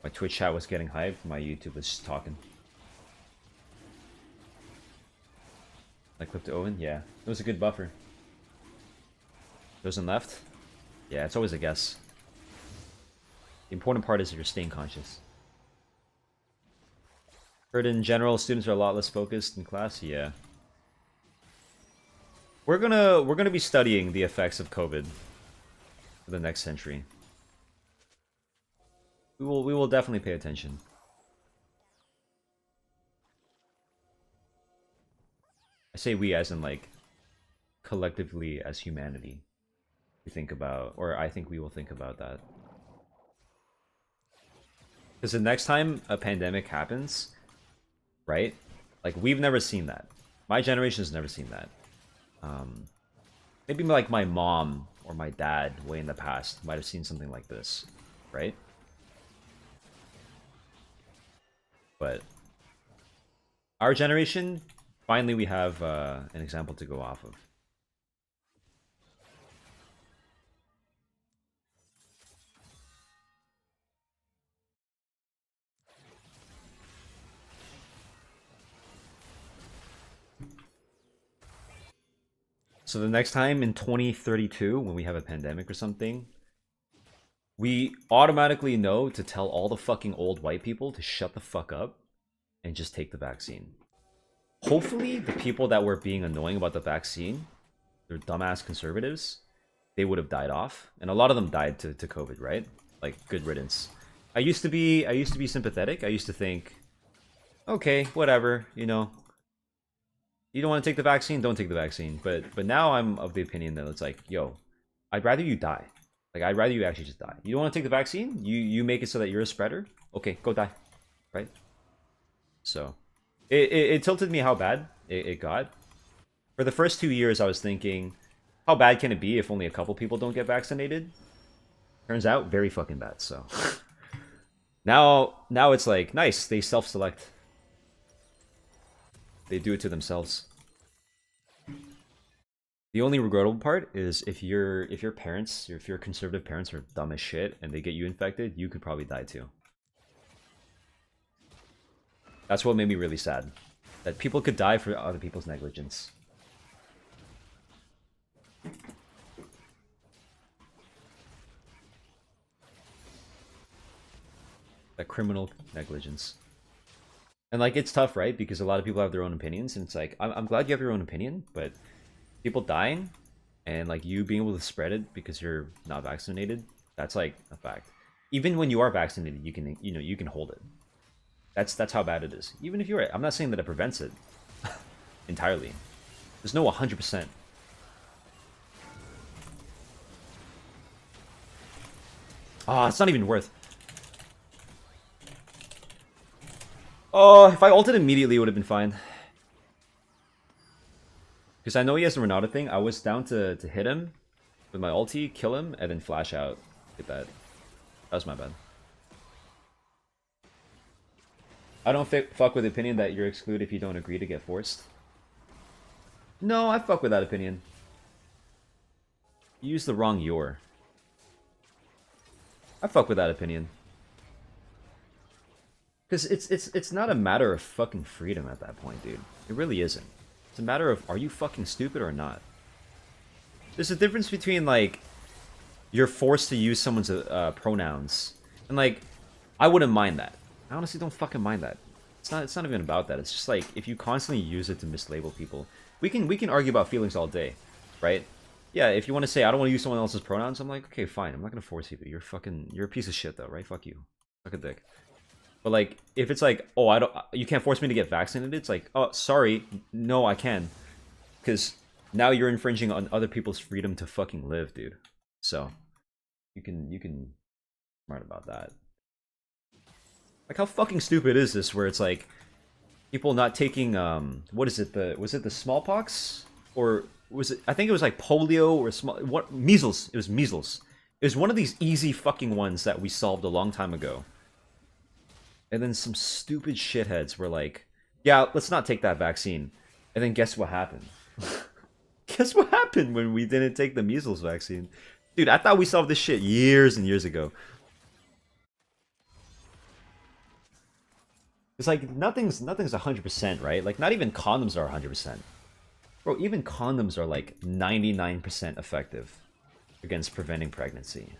My Twitch chat was getting hyped, my YouTube was just talking. I clipped to Owen? Yeah. It was a good buffer. Those on left? Yeah, it's always a guess. The important part is that you're staying conscious. Heard in general, students are a lot less focused in class? Yeah. We're gonna be studying the effects of COVID for the next century. We will definitely pay attention. I say we as in like collectively as humanity. We think about, or I think we will think about that. Because the next time a pandemic happens, right? Like we've never seen that. My generation has never seen that. Maybe like my mom or my dad way in the past might have seen something like this, right? But our generation, finally we have an example to go off of. So the next time in 2032, when we have a pandemic or something, we automatically know to tell all the fucking old white people to shut the fuck up and just take the vaccine. Hopefully, the people that were being annoying about the vaccine, they're dumbass conservatives, they would have died off. And a lot of them died to COVID, right? Like, good riddance. I used to be sympathetic. I used to think, okay, whatever, you know. You don't want to take the vaccine, don't take the vaccine. But now I'm of the opinion that it's like, yo, I'd rather you die. Like, I'd rather you actually just die. You don't want to take the vaccine? You make it so that you're a spreader? Okay, go die. Right? So it tilted me how bad it got. For the first 2 years, I was thinking, how bad can it be if only a couple people don't get vaccinated? Turns out, very fucking bad. So now it's like, nice, they self-select. They do it to themselves. The only regrettable part is if your parents, if your conservative parents are dumb as shit and they get you infected, you could probably die too. That's what made me really sad. That people could die for other people's negligence. That criminal negligence. And like, it's tough, right? Because a lot of people have their own opinions, and it's like, I'm glad you have your own opinion, but people dying and like you being able to spread it because you're not vaccinated, that's like a fact. Even when you are vaccinated, you can, you know, you can hold it. That's how bad it is. Even if you're right, I'm not saying that it prevents it entirely. There's no 100%. Ah, it's not even worth. Oh, if I ulted immediately, it would have been fine. Because I know he has the Renata thing. I was down to hit him with my ulti, kill him, and then flash out. Get that. That was my bad. I don't fuck with the opinion that you're excluded if you don't agree to get forced. No, I fuck with that opinion. You used the wrong "your." I fuck with that opinion. Because it's not a matter of fucking freedom at that point, dude. It really isn't. It's a matter of, are you fucking stupid or not? There's a difference between, like, you're forced to use someone's pronouns. And, like, I wouldn't mind that. I honestly don't fucking mind that. It's not even about that. It's just, like, if you constantly use it to mislabel people. We can argue about feelings all day, right? Yeah, if you want to say, I don't want to use someone else's pronouns, I'm like, okay, fine. I'm not going to force you, but you're a piece of shit, though, right? Fuck you. Suck a dick. But like, if it's like, oh, you can't force me to get vaccinated, it's like, oh, sorry, no, I can, because now you're infringing on other people's freedom to fucking live, dude. So, you can smart about that. Like, how fucking stupid is this? Where it's like, people not taking what is it? Was it the smallpox, or was it? I think it was like polio or measles. It was measles. It was one of these easy fucking ones that we solved a long time ago. And then some stupid shitheads were like, yeah, let's not take that vaccine. And then guess what happened? Guess what happened when we didn't take the measles vaccine? Dude, I thought we solved this shit years and years ago. It's like, nothing's 100%, right? Like, not even condoms are 100%. Bro, even condoms are like 99% effective against preventing pregnancy.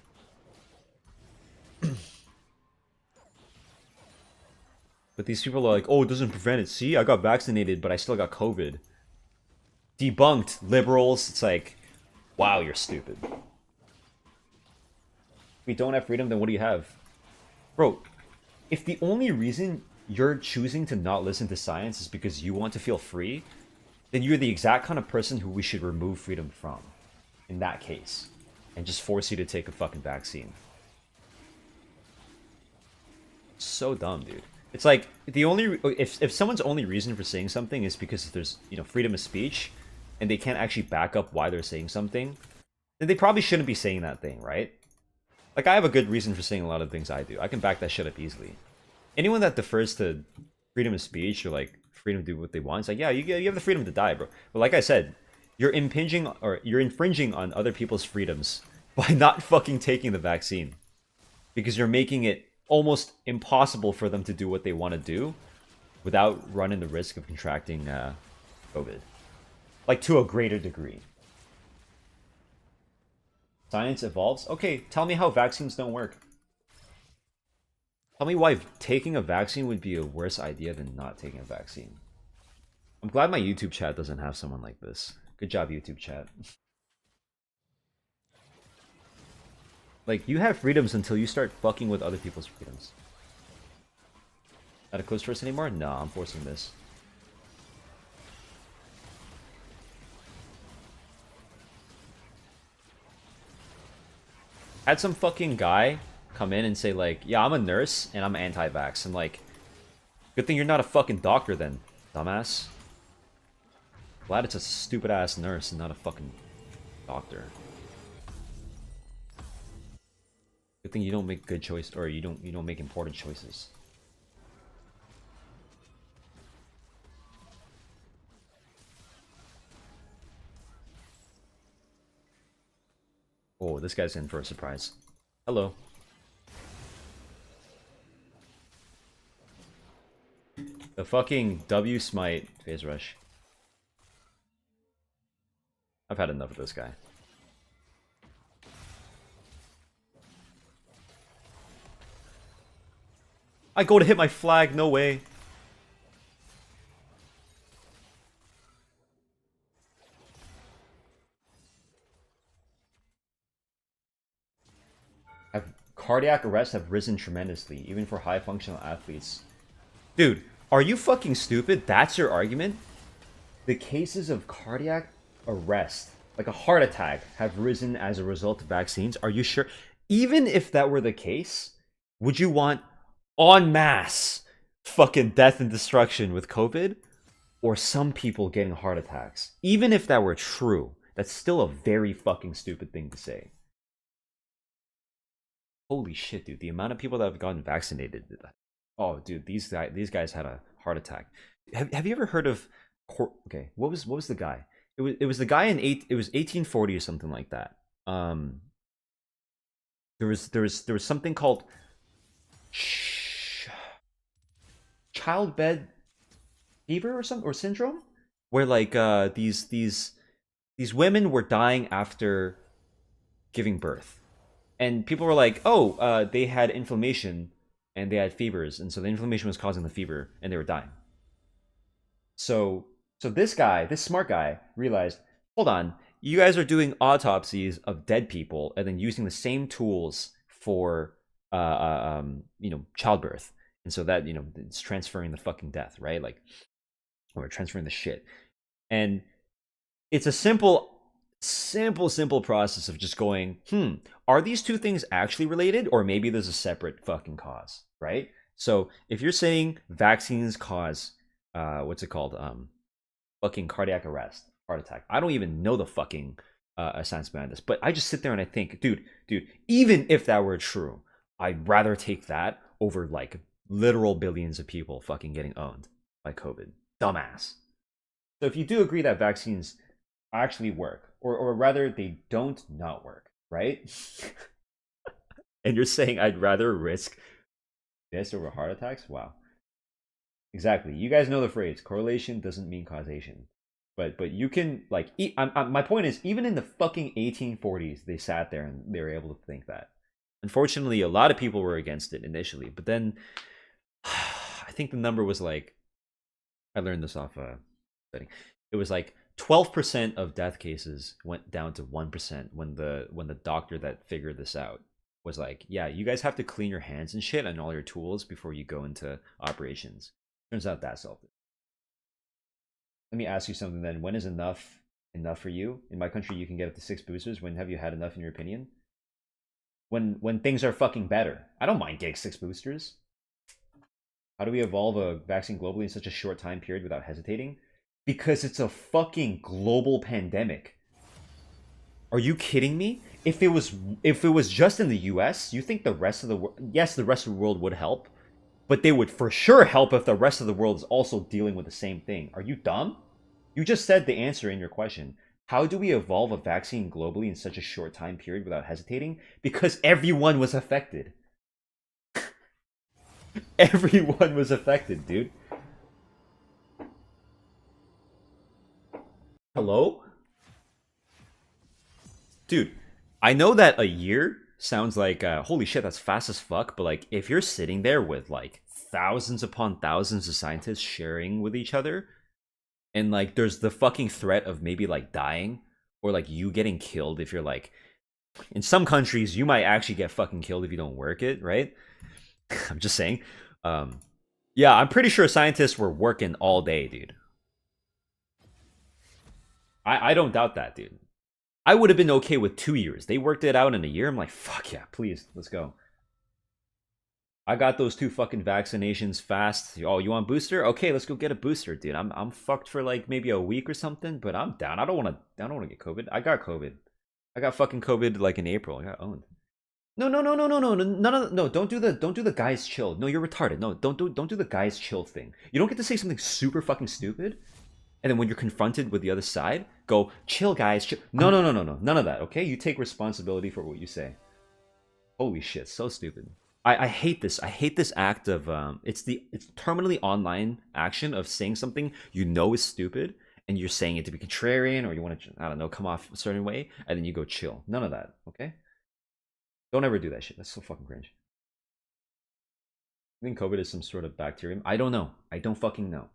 But these people are like, oh, it doesn't prevent it. See, I got vaccinated, but I still got COVID. Debunked, liberals. It's like, wow, you're stupid. If we don't have freedom, then what do you have? Bro, if the only reason you're choosing to not listen to science is because you want to feel free, then you're the exact kind of person who we should remove freedom from. In that case. And just force you to take a fucking vaccine. So dumb, dude. It's like, the only, if someone's only reason for saying something is because there's, you know, freedom of speech, and they can't actually back up why they're saying something, then they probably shouldn't be saying that thing, right? Like, I have a good reason for saying a lot of things I do. I can back that shit up easily. Anyone that defers to freedom of speech or, like, freedom to do what they want, it's like, yeah, you have the freedom to die, bro. But like I said, you're infringing on other people's freedoms by not fucking taking the vaccine. Because you're making it almost impossible for them to do what they want to do without running the risk of contracting COVID. Like, to a greater degree. Science evolves? Okay, tell me how vaccines don't work. Tell me why taking a vaccine would be a worse idea than not taking a vaccine. I'm glad my YouTube chat doesn't have someone like this. Good job, YouTube chat. Like, you have freedoms until you start fucking with other people's freedoms. Not a close first anymore? No, I'm forcing this. Had some fucking guy come in and say like, yeah, I'm a nurse and I'm anti-vax. And like, Good thing you're not a fucking doctor then, dumbass. Glad it's a stupid ass nurse and not a fucking doctor. Good thing you don't make good choices, or you don't make important choices. Oh, this guy's in for a surprise. Hello. The fucking W smite phase rush. I've had enough of this guy. I go to hit my flag, no way. Cardiac arrests have risen tremendously, even for high functional athletes. Dude, are you fucking stupid? That's your argument? The cases of cardiac arrest, like a heart attack, have risen as a result of vaccines. Are you sure? Even if that were the case, would you want en masse fucking death and destruction with COVID? Or some people getting heart attacks? Even if that were true, that's still a very fucking stupid thing to say. Holy shit, dude. The amount of people that have gotten vaccinated. Oh, dude, these guys had a heart attack. Have you ever heard of... Okay, what was the guy? It was the guy in it was 1840 or something like that. There was something called childbed fever or syndrome, where like these women were dying after giving birth, and people were like, oh, they had inflammation and they had fevers, and so the inflammation was causing the fever, and they were dying. So this guy, this smart guy, realized, hold on, you guys are doing autopsies of dead people and then using the same tools for childbirth, and so that it's transferring the fucking death, right? Like, or transferring the shit. And it's a simple process of just going, are these two things actually related, or maybe there's a separate fucking cause, right? So if you're saying vaccines cause what's it called, fucking cardiac arrest, heart attack, I don't even know the fucking science behind this, but I just sit there and I think, dude, even if that were true, I'd rather take that over like literal billions of people fucking getting owned by COVID. Dumbass. So if you do agree that vaccines actually work, or rather they don't not work, right? And you're saying I'd rather risk this over heart attacks? Wow. Exactly. You guys know the phrase, correlation doesn't mean causation. But you can, like, my point is, even in the fucking 1840s, they sat there and they were able to think that. Unfortunately, a lot of people were against it initially, but then I think the number was like, I learned this off studying. It was like 12% of death cases went down to 1% when the doctor that figured this out was like, yeah, you guys have to clean your hands and shit and all your tools before you go into operations. Turns out that's selfish. Let me ask you something then. When is enough for you? In my country, you can get up to 6 boosters. When have you had enough, in your opinion? When things are fucking better. I don't mind getting 6 boosters. How do we evolve a vaccine globally in such a short time period without hesitating? Because it's a fucking global pandemic. Are you kidding me? If it was just in the US, you think the rest of the world, yes, the rest of the world would help, but they would for sure help if the rest of the world is also dealing with the same thing. Are you dumb? You just said the answer in your question. How do we evolve a vaccine globally in such a short time period without hesitating? Because everyone was affected. Everyone was affected, dude. Hello? Dude, I know that a year sounds like, holy shit, that's fast as fuck, but like, if you're sitting there with like thousands upon thousands of scientists sharing with each other, and like there's the fucking threat of maybe like dying, or like you getting killed if you're like, in some countries you might actually get fucking killed if you don't work it, right? I'm just saying. Yeah, I'm pretty sure scientists were working all day, dude. I don't doubt that, dude. I would have been okay with 2 years. They worked it out in a year. I'm like, fuck yeah, please, let's go. I got those 2 fucking vaccinations fast. Oh, you want booster? Okay, let's go get a booster, dude. I'm fucked for like maybe a week or something, but I'm down. I don't want to get COVID. I got COVID. I got fucking COVID like in April. I got owned. No, no, no, no, no, no, no, none of the, no. Don't do the guys chill. No, you're retarded. No, don't do the guys chill thing. You don't get to say something super fucking stupid, and then when you're confronted with the other side, go chill, guys. Chill. No, no, no, no, no, none of that. Okay, you take responsibility for what you say. Holy shit, so stupid. I hate this. I hate this act of it's terminally online action of saying something you know is stupid and you're saying it to be contrarian or you want to, I don't know, come off a certain way and then you go chill. None of that, okay? Don't ever do that shit. That's so fucking cringe. I think COVID is some sort of bacterium. I don't know. I don't fucking know.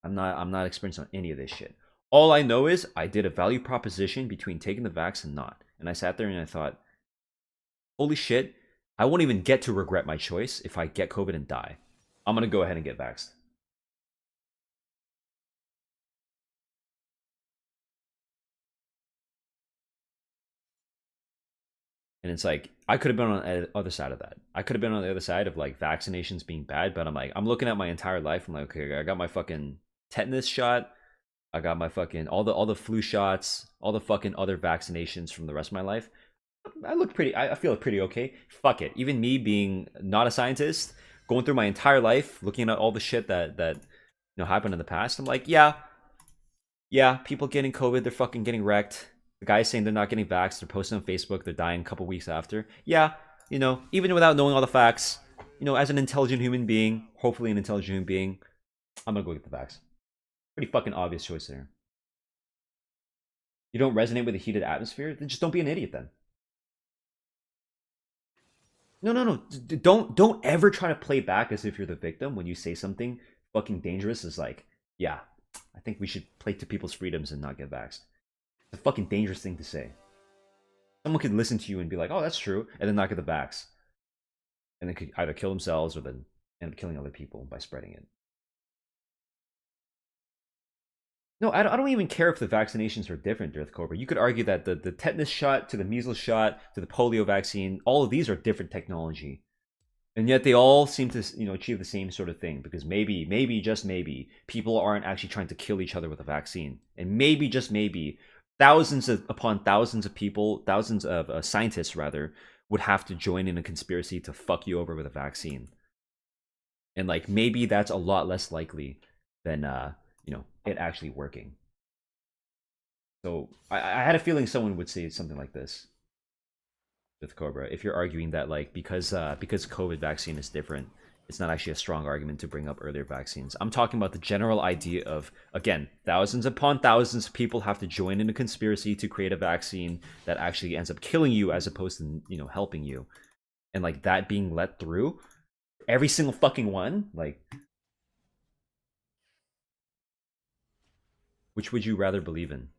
I'm not experienced on any of this shit. All I know is I did a value proposition between taking the vax and not. And I sat there and I thought, holy shit, I won't even get to regret my choice if I get COVID and die. I'm gonna go ahead and get vaxxed. And it's like, I could have been on the other side of that. I could have been on the other side of like vaccinations being bad, but I'm like, I'm looking at my entire life. I'm like, okay, I got my fucking tetanus shot. I got my fucking, all the flu shots, all the fucking other vaccinations from the rest of my life. I look pretty, I feel pretty okay. Fuck it. Even me being not a scientist, going through my entire life, looking at all the shit that happened in the past, I'm like, yeah, people getting COVID, they're fucking getting wrecked. The guys saying they're not getting vaxxed, they're posting on Facebook, they're dying a couple weeks after. Yeah, even without knowing all the facts, as an intelligent human being, hopefully an intelligent human being, I'm gonna go get the vax. Pretty fucking obvious choice there. You don't resonate with the heated atmosphere? Then just don't be an idiot then. No. Don't ever try to play back as if you're the victim when you say something fucking dangerous. Is like, yeah, I think we should play to people's freedoms and not get vaxxed. It's a fucking dangerous thing to say. Someone could listen to you and be like, oh, that's true, and then not get the vax. And they could either kill themselves or then end up killing other people by spreading it. No, I don't even care if the vaccinations are different, Death Cobra. You could argue that the tetanus shot to the measles shot to the polio vaccine, all of these are different technology. And yet they all seem to, achieve the same sort of thing because maybe, just maybe, people aren't actually trying to kill each other with a vaccine. And maybe, just maybe, thousands upon thousands of people, thousands of scientists, rather, would have to join in a conspiracy to fuck you over with a vaccine. And, like, maybe that's a lot less likely than, it actually working. So I had a feeling someone would say something like this with Cobra. If you're arguing that like because COVID vaccine is different, it's not actually a strong argument to bring up earlier vaccines. I'm talking about the general idea of, again, thousands upon thousands of people have to join in a conspiracy to create a vaccine that actually ends up killing you as opposed to helping you, and like that being let through every single fucking one. Like, which would you rather believe in?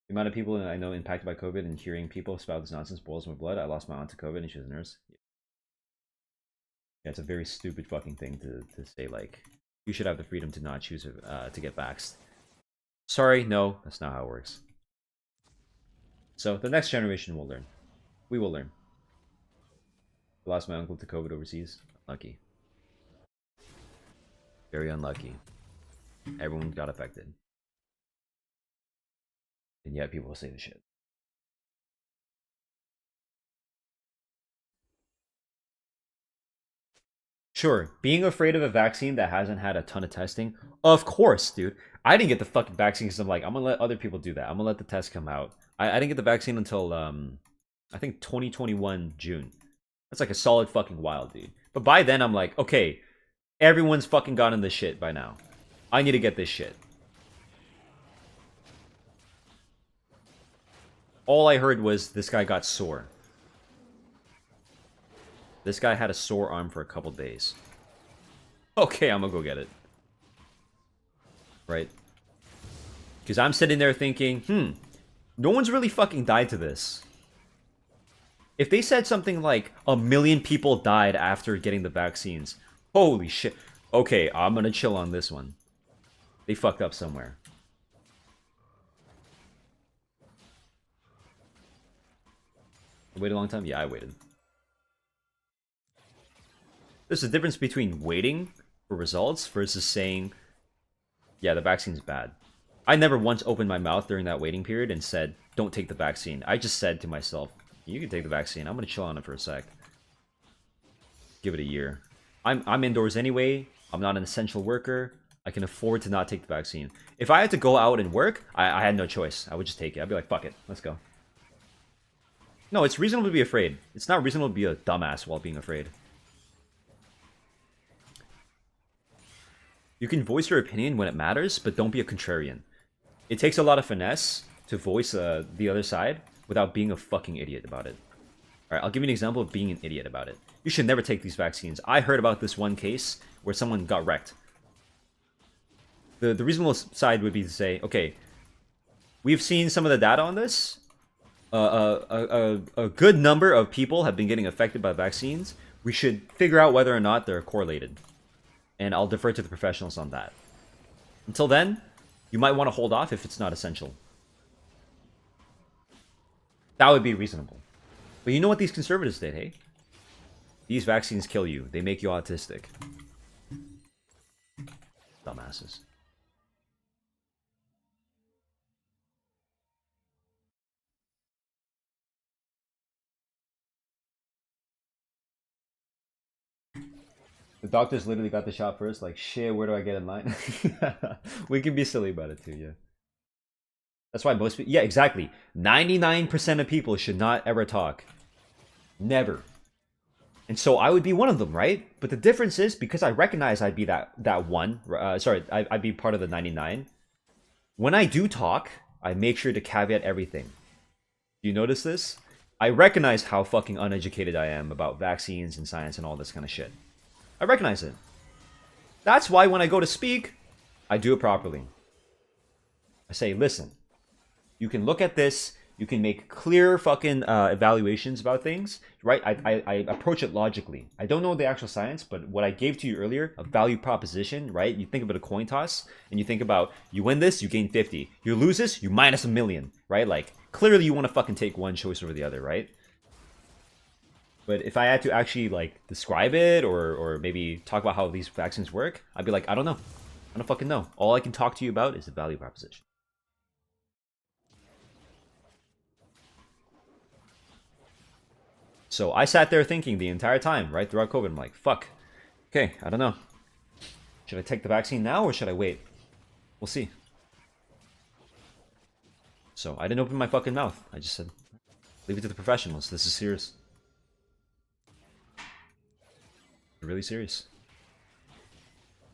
The amount of people I know impacted by COVID and hearing people spout this nonsense boils my blood. I lost my aunt to COVID and she was a nurse. Yeah, it's a very stupid fucking thing to say, like, you should have the freedom to not choose to get vaxxed. Sorry, no, that's not how it works. So the next generation will learn. We will learn. I lost my uncle to COVID overseas. Lucky. Very unlucky. Everyone got affected. And yet people say the shit. Sure, being afraid of a vaccine that hasn't had a ton of testing, of course, dude. I didn't get the fucking vaccine because I'm like, I'm gonna let other people do that. I'm gonna let the test come out. I didn't get the vaccine until I think 2021 June. That's like a solid fucking while, dude. But by then I'm like, okay, everyone's fucking gotten this shit by now. I need to get this shit. All I heard was this guy got sore. This guy had a sore arm for a couple days. Okay, I'm gonna go get it. Right? Because I'm sitting there thinking, no one's really fucking died to this. If they said something like 1 million people died after getting the vaccines, holy shit. Okay, I'm gonna chill on this one. They fucked up somewhere. Wait a long time? Yeah, I waited. There's a difference between waiting for results versus saying, yeah, the vaccine's bad. I never once opened my mouth during that waiting period and said, don't take the vaccine. I just said to myself, you can take the vaccine. I'm going to chill on it for a sec. Give it a year. I'm indoors anyway. I'm not an essential worker. I can afford to not take the vaccine. If I had to go out and work, I had no choice. I would just take it. I'd be like, fuck it. Let's go. No, it's reasonable to be afraid. It's not reasonable to be a dumbass while being afraid. You can voice your opinion when it matters, but don't be a contrarian. It takes a lot of finesse to voice the other side without being a fucking idiot about it. Alright, I'll give you an example of being an idiot about it. You should never take these vaccines. I heard about this one case where someone got wrecked. The reasonable side would be to say, okay, we've seen some of the data on this. A good number of people have been getting affected by vaccines. We should figure out whether or not they're correlated. And I'll defer to the professionals on that. Until then, you might want to hold off if it's not essential. That would be reasonable. But you know what these conservatives did, hey? These vaccines kill you. They make you autistic. Dumbasses. The doctors literally got the shot first. Like, shit, where do I get in line? We can be silly about it too, yeah. That's why most people... Yeah, exactly. 99% of people should not ever talk. Never. And so I would be one of them, right? But the difference is, because I recognize I'd be that one... I'd be part of the 99. When I do talk, I make sure to caveat everything. Do you notice this? I recognize how fucking uneducated I am about vaccines and science and all this kind of shit. I recognize it. That's why when I go to speak, I do it properly. I say, listen, you can look at this, you can make clear fucking evaluations about things, right? I approach it logically. I don't know the actual science, but what I gave to you earlier, a value proposition, right? You think about a coin toss, and you think about, you win this, you gain 50. You lose this, you minus 1,000,000, right? Like, clearly you want to fucking take one choice over the other, right? But if I had to actually, like, describe it or maybe talk about how these vaccines work, I'd be like, I don't know. I don't fucking know. All I can talk to you about is the value proposition. So I sat there thinking the entire time, right, throughout COVID, I'm like, fuck. Okay, I don't know. Should I take the vaccine now or should I wait? We'll see. So I didn't open my fucking mouth. I just said, leave it to the professionals. This is serious. Really serious.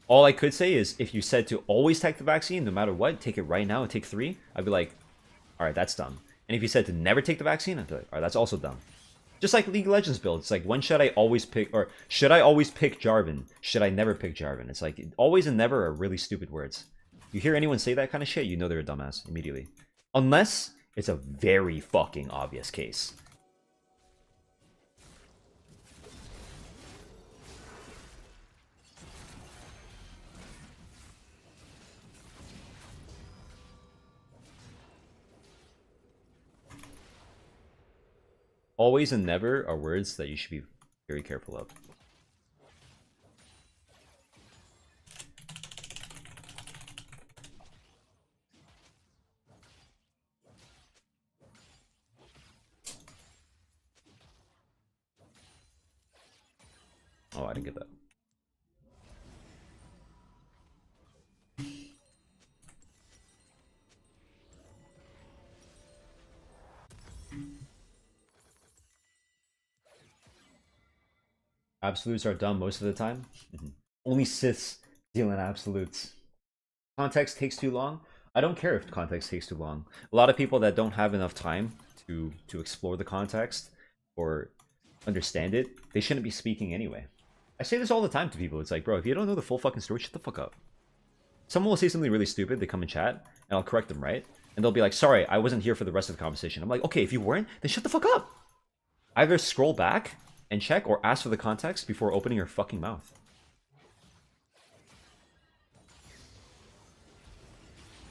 All I could say is, if you said to always take the vaccine, no matter what, take it right now and take 3, I'd be like, alright, that's dumb. And if you said to never take the vaccine, I'd be like, alright, that's also dumb. Just like League of Legends build, it's like, when should I always pick, or should I always pick Jarvan? Should I never pick Jarvan? It's like, always and never are really stupid words. You hear anyone say that kind of shit, you know they're a dumbass immediately. Unless it's a very fucking obvious case. Always and never are words that you should be very careful of. Oh, I didn't get that. Absolutes are dumb most of the time. Only Siths deal in absolutes. Context takes too long. I don't care if context takes too long. A lot of people that don't have enough time to explore the context or understand it, they shouldn't be speaking anyway. I say this all the time to people. It's like, bro, if you don't know the full fucking story, shut the fuck up. Someone will say something really stupid, they come in chat, and I'll correct them, right? And they'll be like, sorry, I wasn't here for the rest of the conversation. I'm like, okay, if you weren't, then shut the fuck up. Either scroll back and check or ask for the context before opening your fucking mouth.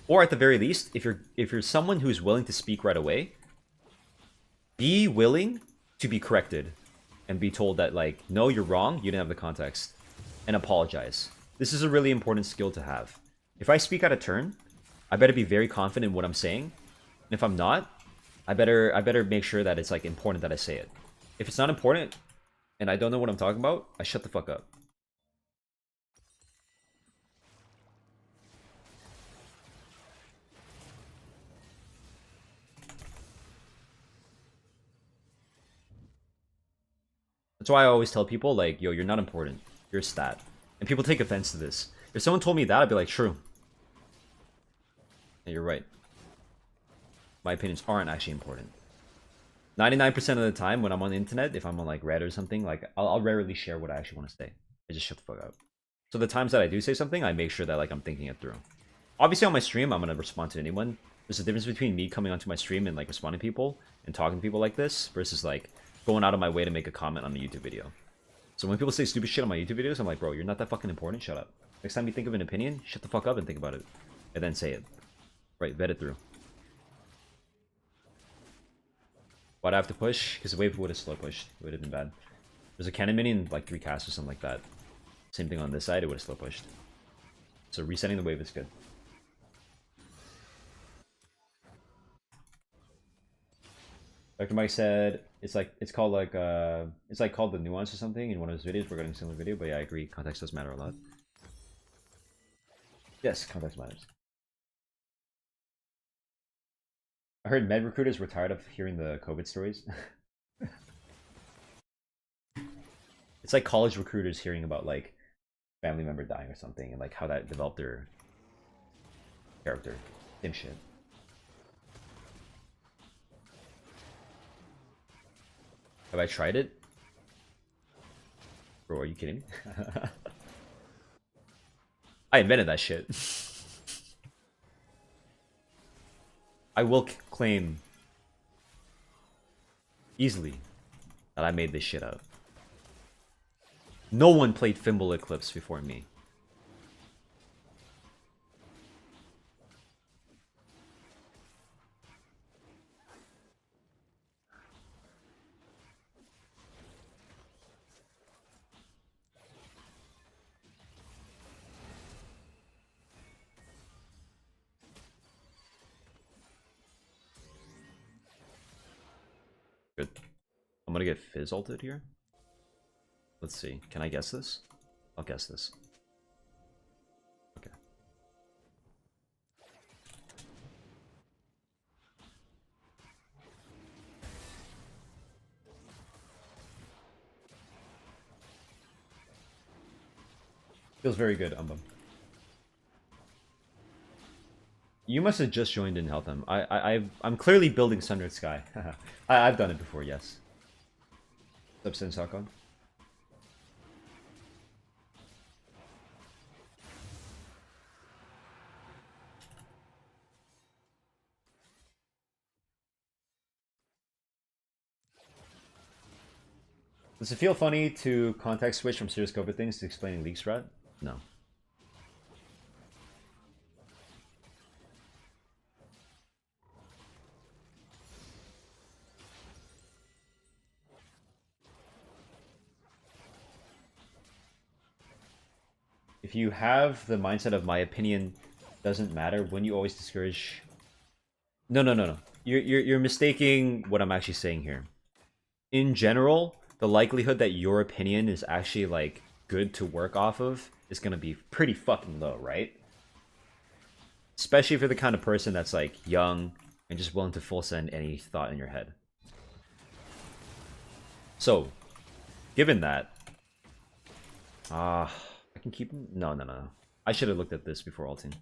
Or at the very least, if you're someone who's willing to speak right away, be willing to be corrected and be told that, like, no, you're wrong, you didn't have the context, and apologize. This is a really important skill to have. If I speak out of turn, I better be very confident in what I'm saying. And if I'm not, I better make sure that it's like important that I say it. If it's not important and I don't know what I'm talking about, I shut the fuck up. That's why I always tell people, like, yo, you're not important. You're a stat. And people take offense to this. If someone told me that, I'd be like, true. And you're right. My opinions aren't actually important. 99% of the time when I'm on the internet, if I'm on like Reddit or something, like I'll rarely share what I actually want to say. I just shut the fuck up. So the times that I do say something, I make sure that like I'm thinking it through. Obviously on my stream, I'm gonna respond to anyone. There's a difference between me coming onto my stream and like responding to people and talking to people like this versus like going out of my way to make a comment on a YouTube video. So when people say stupid shit on my YouTube videos, I'm like, bro, you're not that fucking important. Shut up. Next time you think of an opinion, shut the fuck up and think about it, and then say it. Right, vet it through. Why'd I have to push? Because the wave would have slow pushed. It would have been bad. There's a cannon mini and like 3 casts or something like that. Same thing on this side, it would have slow pushed. So resetting the wave is good. Dr. Mike said it's called the nuance or something in one of his videos regarding a similar video, but yeah, I agree. Context does matter a lot. Yes, context matters. I heard med recruiters were tired of hearing the COVID stories. It's like college recruiters hearing about like family member dying or something and like how that developed their character. Same shit. Have I tried it? Bro, are you kidding me? I invented that shit. I will claim easily that I made this shit up. No one played Fimble Eclipse before me. Good. I'm gonna get Fizz ulted here. Let's see. Can I guess this? I'll guess this. Okay. Feels very good, Umbum. You must have just joined in Heltham. I'm clearly building Sundered Sky. I've done it before, yes. What's up, Sensakon? Does it feel funny to context switch from serious COVID things to explaining league strat? No. If you have the mindset of my opinion doesn't matter, when you always discourage... No. You're mistaking what I'm actually saying here. In general, the likelihood that your opinion is actually like good to work off of is gonna be pretty fucking low, right? Especially if you're the kind of person that's like young and just willing to full send any thought in your head. So, given that, I can keep him. No. I should have looked at this before ulting.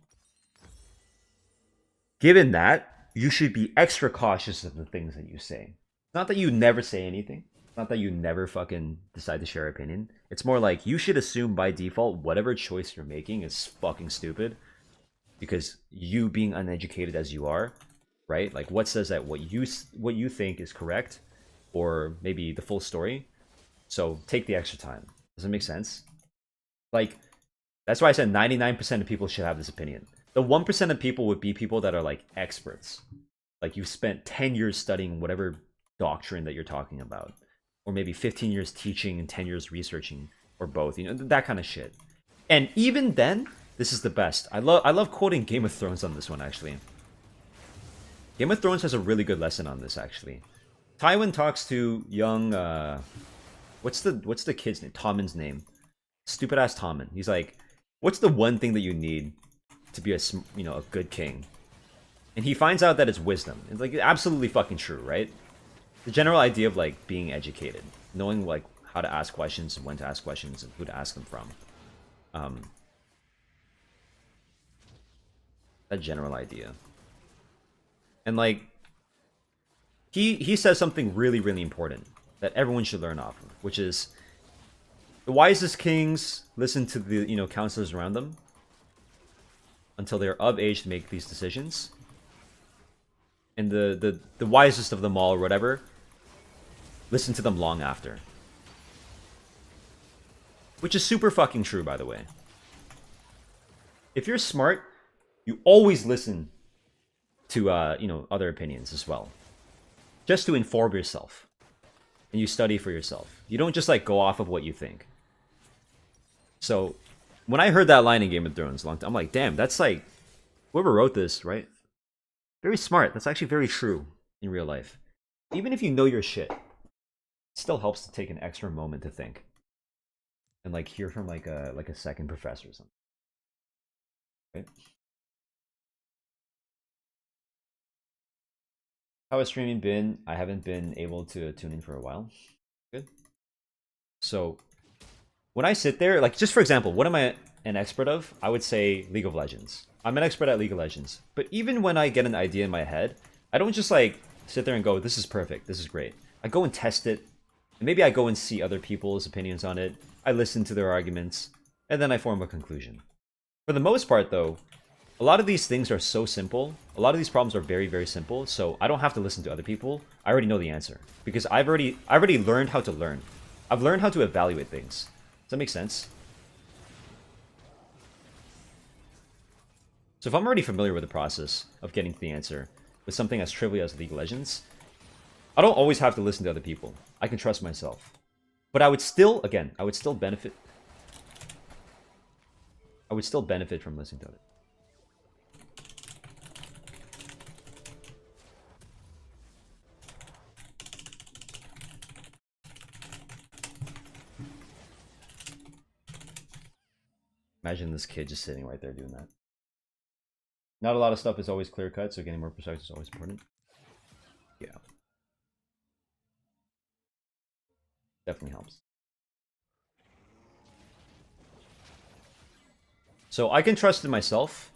Given that, you should be extra cautious of the things that you say. Not that you never say anything. Not that you never fucking decide to share opinion. It's more like you should assume by default whatever choice you're making is fucking stupid. Because you being uneducated as you are, right? Like what says that what you think is correct, or maybe the full story. So take the extra time. Does it make sense? Like that's why I said 99% of people should have this opinion. The 1% of people would be people that are like experts. Like you've spent 10 years studying whatever doctrine that you're talking about. or maybe 15 years teaching and 10 years researching, or both, you know, that kind of shit. And even then, this is the best. I love quoting Game of Thrones on this one, actually. Game of Thrones has a really good lesson on this, actually. Tywin talks to young what's the kid's name? Tommen's name. Stupid ass Tommen. He's like, what's the one thing that you need to be a good king? And he finds out that it's wisdom. It's like absolutely fucking true, right? The general idea of like being educated, knowing like how to ask questions and when to ask questions and who to ask them from. That general idea. And like he says something really, really important that everyone should learn off of, which is the wisest kings listen to the counselors around them until they're of age to make these decisions. And the wisest of them all, or whatever, listen to them long after. Which is super fucking true, by the way. If you're smart, you always listen to other opinions as well, just to inform yourself, and you study for yourself. You don't just like go off of what you think. So when I heard that line in Game of Thrones a long time, I'm like, damn, that's like whoever wrote this, right? Very smart. That's actually very true in real life. Even if you know your shit, it still helps to take an extra moment to think and like hear from like a second professor or something. Right? How has streaming been? I haven't been able to tune in for a while. Good. So when I sit there, like just for example, what am I an expert of? I would say League of Legends. I'm an expert at League of Legends. But even when I get an idea in my head, I don't just like sit there and go, this is perfect, this is great. I go and test it. And maybe I go and see other people's opinions on it. I listen to their arguments. And then I form a conclusion. For the most part though, a lot of these things are so simple. A lot of these problems are very, very simple. So I don't have to listen to other people. I already know the answer. Because I already learned how to learn. I've learned how to evaluate things. Does that make sense? So if I'm already familiar with the process of getting to the answer with something as trivial as League of Legends, I don't always have to listen to other people. I can trust myself. But I would still, again, I would still benefit from listening to it. Imagine this kid just sitting right there doing that. Not a lot of stuff is always clear cut, so getting more precise is always important. Yeah. Definitely helps. So I can trust in myself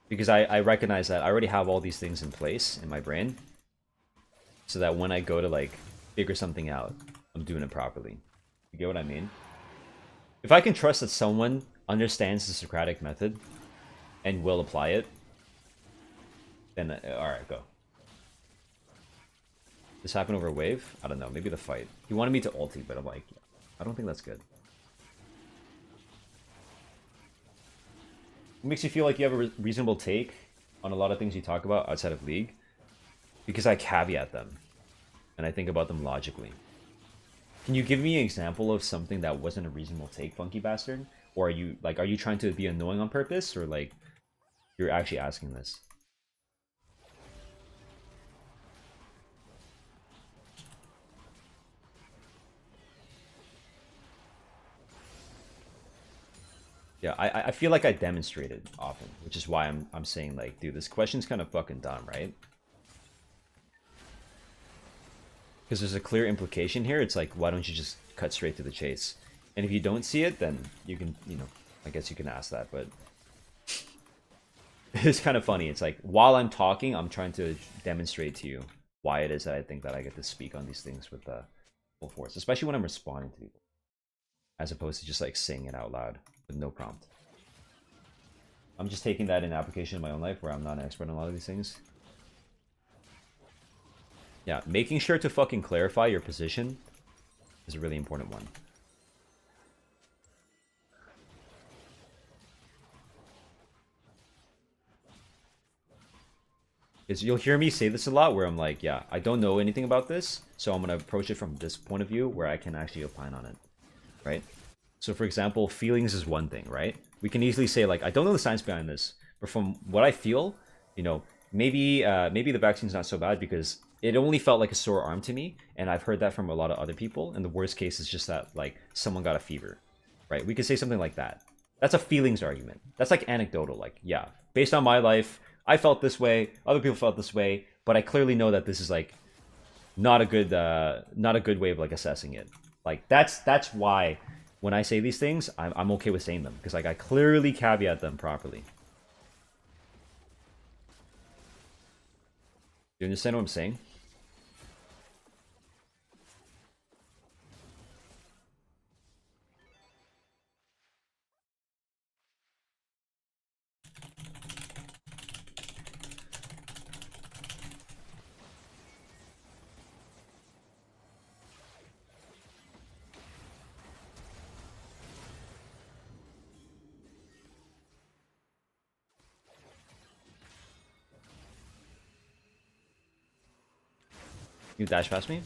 because I recognize that I already have all these things in place in my brain so that when I go to like figure something out, I'm doing it properly. You get what I mean? If I can trust that someone understands the Socratic method and will apply it, then alright, go. This happened over a wave? I don't know, maybe the fight. He wanted me to ulti, but I'm like, I don't think that's good. It makes you feel like you have a reasonable take on a lot of things you talk about outside of League, because I caveat them, and I think about them logically. Can you give me an example of something that wasn't a reasonable take, Funky Bastard? Or are you trying to be annoying on purpose, or like, you're actually asking this? Yeah, I feel like I demonstrated often, which is why I'm saying like, dude, this question's kind of fucking dumb, right? Because there's a clear implication here. It's like, why don't you just cut straight to the chase? And if you don't see it, then you can, I guess you can ask that, but it's kind of funny. It's like, while I'm talking, I'm trying to demonstrate to you why it is that I think that I get to speak on these things with full force, especially when I'm responding to people, as opposed to just like saying it out loud with no prompt. I'm just taking that in application in my own life where I'm not an expert on a lot of these things. Yeah, making sure to fucking clarify your position is a really important one. is you'll hear me say this a lot, where I'm like, yeah, I don't know anything about this, so I'm gonna approach it from this point of view where I can actually opine on it, right? So for example, feelings is one thing, right? We can easily say like, I don't know the science behind this, but from what I feel, you know, maybe the vaccine's not so bad because it only felt like a sore arm to me, and I've heard that from a lot of other people. And the worst case is just that like someone got a fever, right? We could say something like that. That's a feelings argument. That's like anecdotal. Like, yeah, based on my life, I felt this way. Other people felt this way, but I clearly know that this is like not a good way of like assessing it. Like that's why when I say these things, I'm okay with saying them because like I clearly caveat them properly. You understand what I'm saying? You dash past me?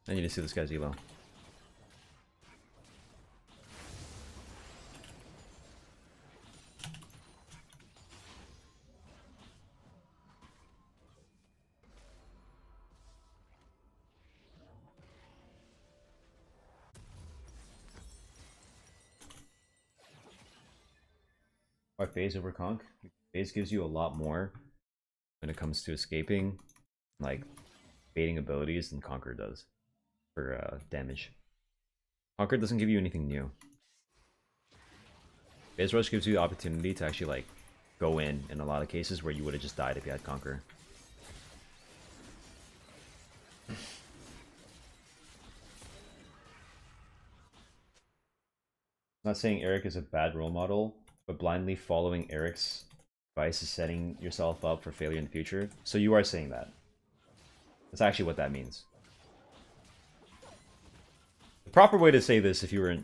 I need to see this guy's elo. Why phase over conk? Phase gives you a lot more when it comes to escaping, like baiting abilities, than Conquer does for damage. Conquer doesn't give you anything new. Phase Rush gives you the opportunity to actually like go in a lot of cases where you would have just died if you had Conquer. I'm not saying Eric is a bad role model, but blindly following Eric's advice is setting yourself up for failure in the future. So you are saying that. That's actually what that means. The proper way to say this, if you were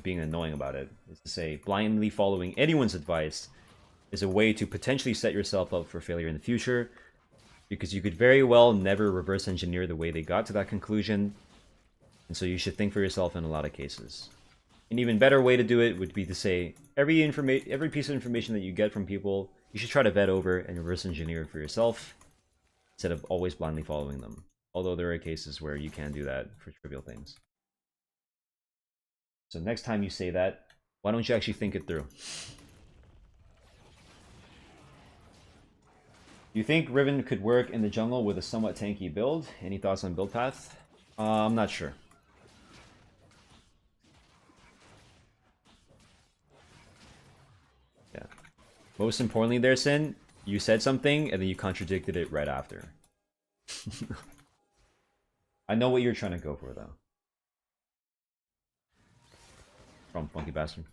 being annoying about it, is to say blindly following anyone's advice is a way to potentially set yourself up for failure in the future, because you could very well never reverse engineer the way they got to that conclusion, and so you should think for yourself in a lot of cases. An even better way to do it would be to say every piece of information that you get from people, you should try to vet over and reverse engineer it for yourself instead of always blindly following them. Although there are cases where you can do that for trivial things. So next time you say that, why don't you actually think it through? You think Riven could work in the jungle with a somewhat tanky build? Any thoughts on build path? I'm not sure. Yeah. Most importantly there, Sin, you said something and then you contradicted it right after. I know what you're trying to go for though. From Funky Bastard.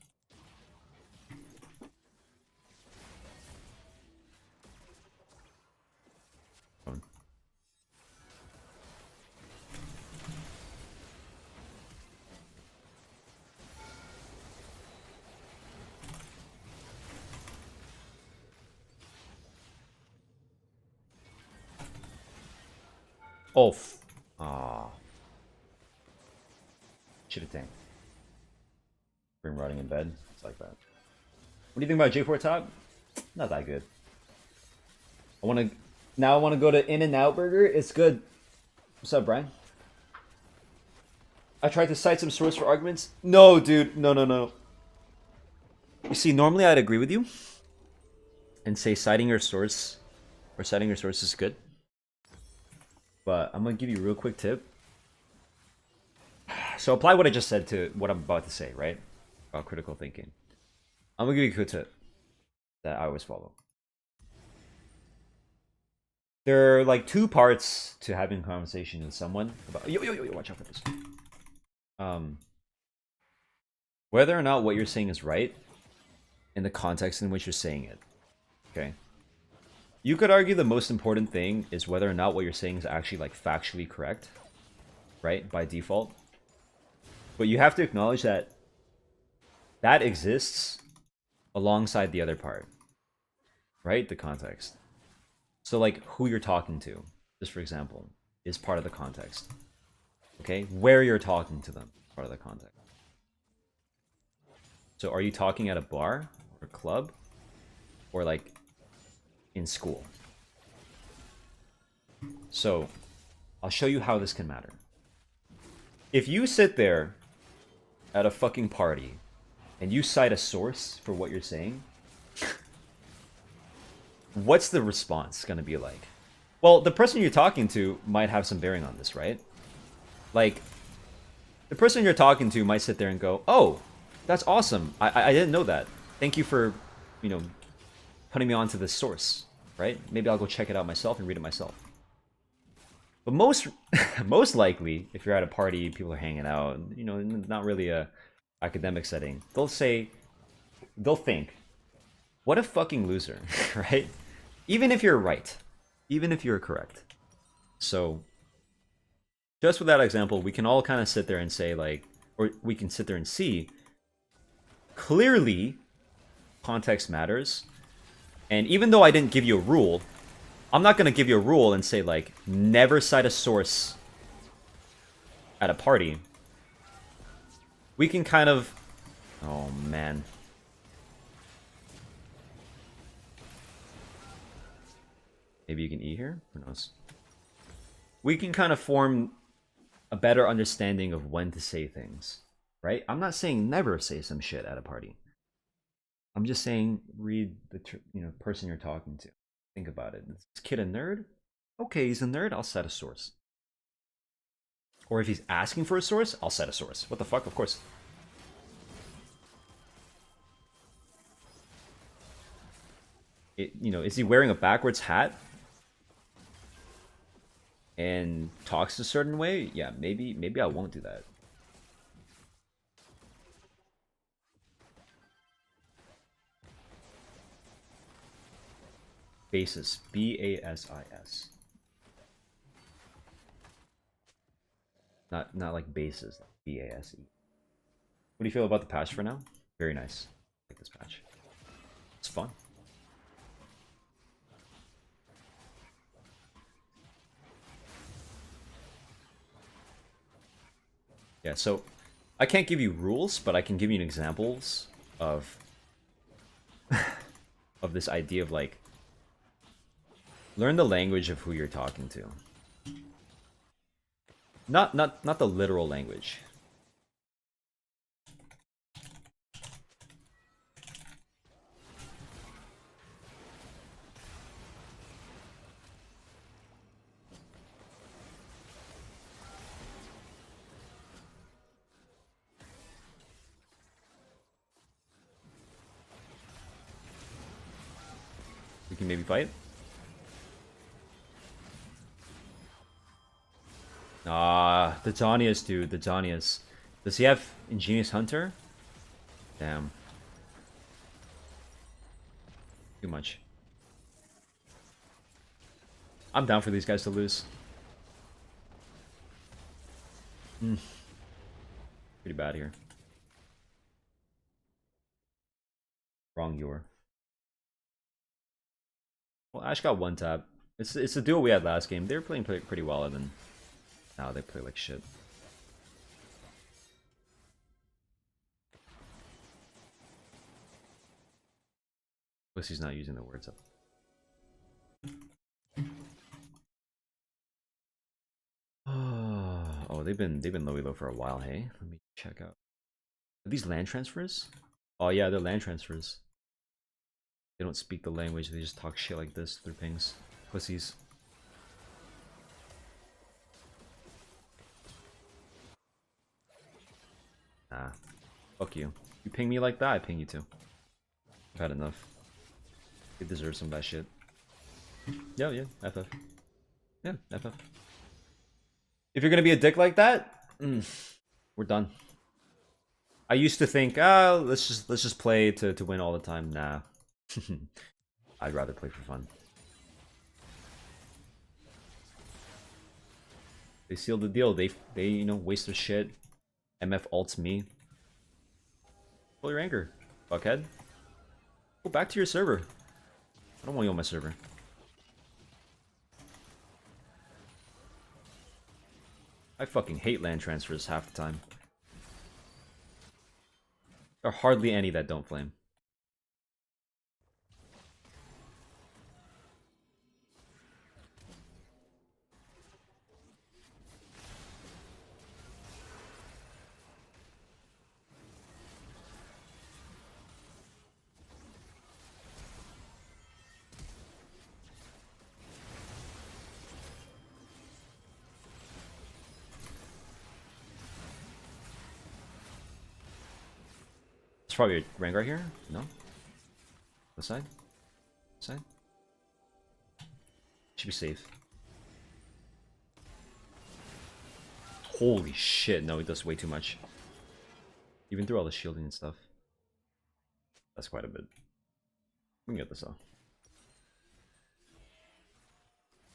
Oh, should have tanked. Bring rotting in bed. It's like that. What do you think about J4 top? Not that good. I want to go to In-N-Out Burger. It's good. What's up, Brian? I tried to cite some source for arguments. No, dude. No. You see, normally I'd agree with you and say citing your source is good. But I'm going to give you a real quick tip. So apply what I just said to what I'm about to say, right? About critical thinking. I'm going to give you a quick tip that I always follow. There are like two parts to having a conversation with someone about... Yo, watch out for this. whether or not what you're saying is right in the context in which you're saying it. Okay. You could argue the most important thing is whether or not what you're saying is actually like factually correct, right? By default. But you have to acknowledge that that exists alongside the other part, right? The context. So like who you're talking to, just for example, is part of the context. Okay? Where you're talking to them, part of the context. So are you talking at a bar or a club or like in school? So I'll show you how this can matter. If you sit there at a fucking party and you cite a source for what you're saying, what's the response gonna be like? Well, the person you're talking to might have some bearing on this, right? Like, the person you're talking to might sit there and go, oh, that's awesome. I didn't know that. Thank you for, you know, putting me onto this source, right? Maybe I'll go check it out myself and read it myself. But most likely, if you're at a party, people are hanging out, you know, not really a academic setting, they'll think, what a fucking loser, right? Even if you're right, even if you're correct. So, just with that example, we can all kind of sit there and say like, or we can sit there and see, clearly, context matters. And even though I didn't give you a rule, I'm not going to give you a rule and say like, never cite a source at a party. We can kind of, oh man. Maybe you can E here? Who knows? We can kind of form a better understanding of when to say things, right? I'm not saying never say some shit at a party. I'm just saying read the person you're talking to. Think about it. Is this kid a nerd? Okay, he's a nerd. I'll set a source. Or if he's asking for a source, I'll set a source. What the fuck? Of course. Is he wearing a backwards hat and talks a certain way? Yeah, maybe I won't do that. Basis, B-A-S-I-S. Not like bases, like B-A-S-E. What do you feel about the patch for now? Very nice. I like this patch. It's fun. Yeah, so I can't give you rules, but I can give you examples of of this idea of like, learn the language of who you're talking to. Not the literal language. We can maybe fight. Ah, the Donius, dude, the Donius. Does he have Ingenious Hunter? Damn. Too much. I'm down for these guys to lose. Pretty bad here. Wrong Yor. Well, Ash got one tap. It's the duo we had last game. They were playing pretty well, and then now they play like shit. Pussy's not using the words up. Oh, they've been low for a while. Hey, let me check out. Are these land transfers? Oh yeah, they're land transfers. They don't speak the language. They just talk shit like this through pings. Pussies. Ah, fuck you. You ping me like that, I ping you too. I've had enough. You deserve some of that shit. Yeah, FF. Yeah, FF. If you're gonna be a dick like that, we're done. I used to think, let's just play to win all the time. Nah. I'd rather play for fun. They sealed the deal. They you know, waste their shit. MF ults me. Pull your anger, fuckhead. Go back to your server. I don't want you on my server. I fucking hate land transfers half the time. There are hardly any that don't flame. There's probably a Rengar here. No? This side? This side? Should be safe. Holy shit, no, he does way too much. Even through all the shielding and stuff. That's quite a bit. We can get this off.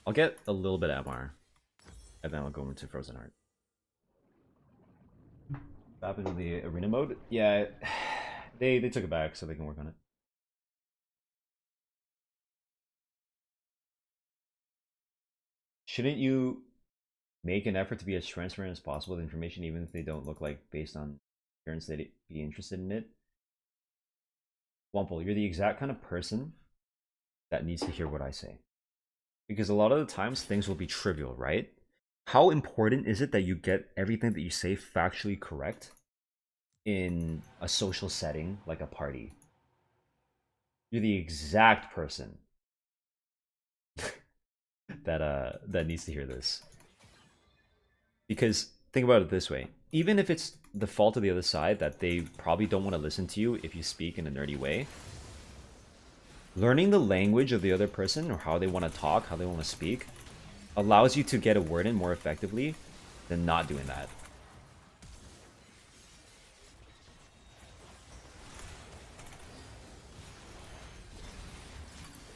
I'll get a little bit of MR. And then I'll go into Frozen Heart. What happened to the arena mode? Yeah, they took it back so they can work on it. Shouldn't you make an effort to be as transparent as possible with information, even if they don't look like based on appearance they'd be interested in it? Wumple, you're the exact kind of person that needs to hear what I say. Because a lot of the times things will be trivial, right? How important is it that you get everything that you say factually correct in a social setting like a party? You're the exact person that needs to hear this. Because think about it this way. Even if it's the fault of the other side that they probably don't want to listen to you if you speak in a nerdy way, learning the language of the other person or how they want to talk, how they want to speak, allows you to get a word in more effectively than not doing that.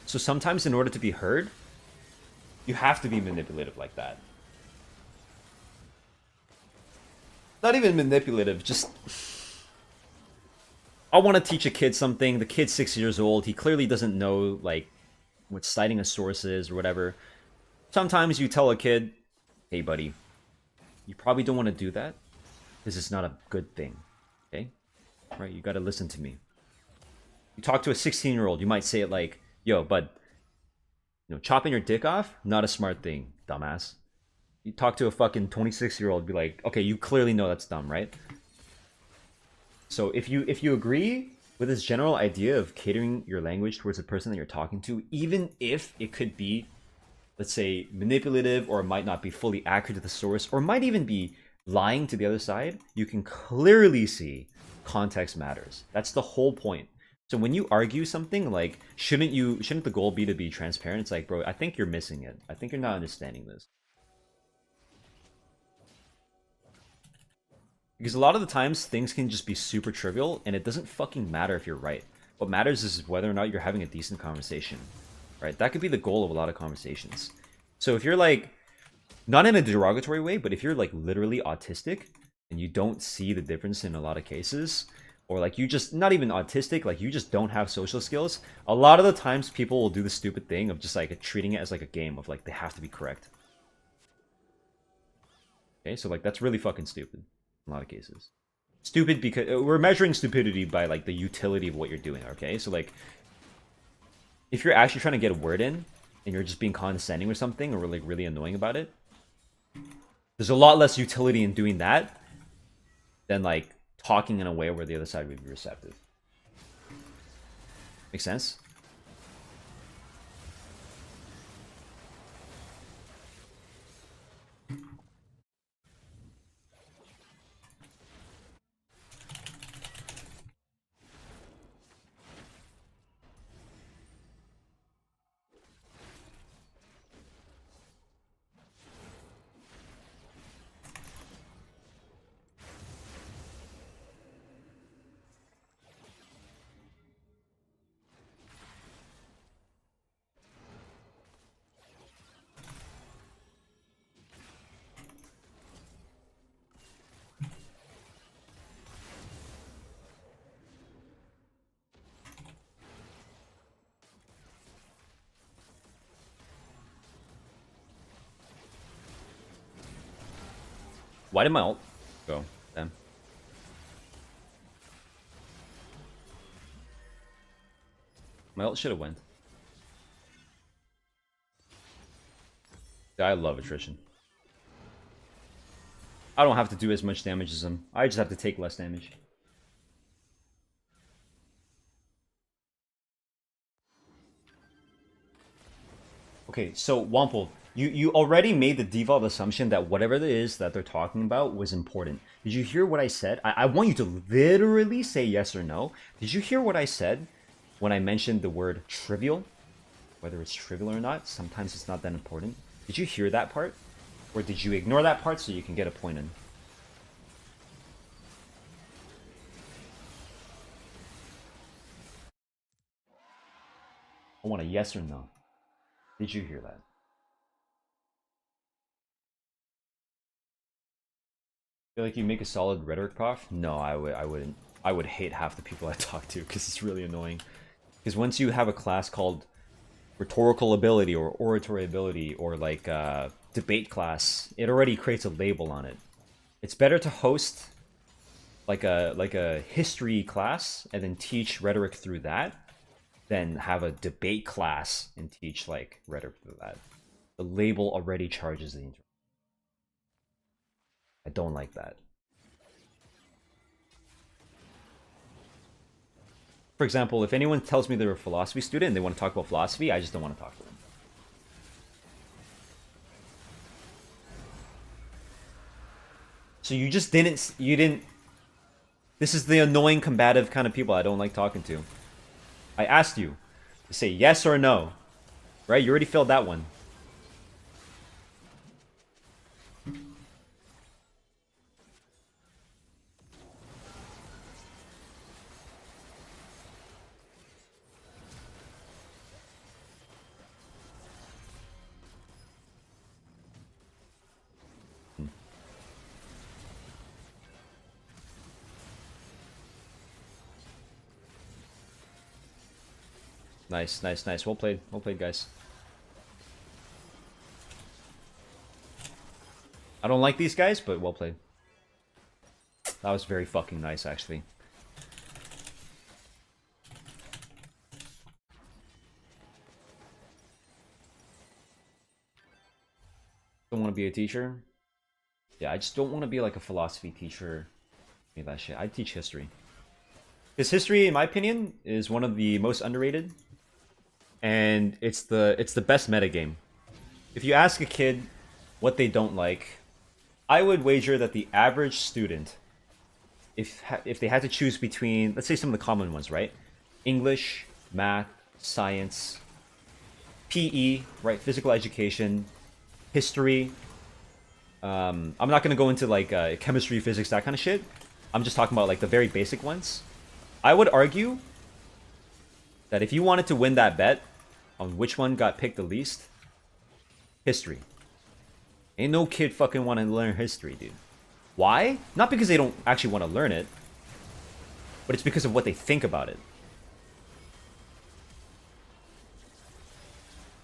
So sometimes in order to be heard, you have to be manipulative like that. Not even manipulative, just... I want to teach a kid something. The kid's 6 years old. He clearly doesn't know, like, what citing a source is or whatever. Sometimes you tell a kid, hey, buddy, you probably don't want to do that because it's not a good thing, okay? Right? You got to listen to me. You talk to a 16-year-old, you might say it like, yo, bud, you know, chopping your dick off, not a smart thing, dumbass. You talk to a fucking 26-year-old, be like, okay, you clearly know that's dumb, right? So if you agree with this general idea of catering your language towards the person that you're talking to, even if it could be, let's say, manipulative, or it might not be fully accurate to the source, or might even be lying to the other side, you can clearly see context matters. That's the whole point. So when you argue something like, shouldn't the goal be to be transparent? It's like, bro, I think you're missing it. I think you're not understanding this. Because a lot of the times things can just be super trivial and it doesn't fucking matter if you're right. What matters is whether or not you're having a decent conversation, right? That could be the goal of a lot of conversations. So if you're like, not in a derogatory way, but if you're like literally autistic and you don't see the difference in a lot of cases, or like you just, not even autistic, like you just don't have social skills, a lot of the times people will do the stupid thing of just like treating it as like a game of like they have to be correct. Okay, so like that's really fucking stupid in a lot of cases. Stupid because we're measuring stupidity by like the utility of what you're doing, okay? So like if you're actually trying to get a word in and you're just being condescending or something, or like really annoying about it, there's a lot less utility in doing that than like talking in a way where the other side would be receptive. Make sense? Why did my ult go? Damn. My ult should have went. Yeah, I love attrition. I don't have to do as much damage as him. I just have to take less damage. Okay, so Wample, you already made the default assumption that whatever it is that they're talking about was important. Did you hear what I said? I want you to literally say yes or no. Did you hear what I said when I mentioned the word trivial? Whether it's trivial or not, sometimes it's not that important. Did you hear that part? Or did you ignore that part so you can get a point in? I want a yes or no. Did you hear that? Feel like you make a solid rhetoric prof? No, I wouldn't. I would hate half the people I talk to because it's really annoying. Because once you have a class called rhetorical ability or oratory ability or like debate class, it already creates a label on it. It's better to host like a history class and then teach rhetoric through that than have a debate class and teach like rhetoric through that. The label already charges the intro. I don't like that. For example, if anyone tells me they're a philosophy student and they want to talk about philosophy, I just don't want to talk to them. So you just didn't, this is the annoying combative kind of people I don't like talking to. I asked you to say yes or no, right? You already filled that one. Nice, nice, nice. Well played, guys. I don't like these guys, but well played. That was very fucking nice, actually. Don't want to be a teacher? Yeah, I just don't want to be like a philosophy teacher. That shit. I teach history. Because history, in my opinion, is one of the most underrated. And it's the best metagame. If you ask a kid what they don't like, I would wager that the average student, if they had to choose between, let's say some of the common ones, right? English, math, science, PE, right? Physical education, history. I'm not going to go into like chemistry, physics, that kind of shit. I'm just talking about like the very basic ones. I would argue that if you wanted to win that bet on which one got picked the least, history. Ain't no kid fucking want to learn history, dude. Why? Not because they don't actually want to learn it, but it's because of what they think about it.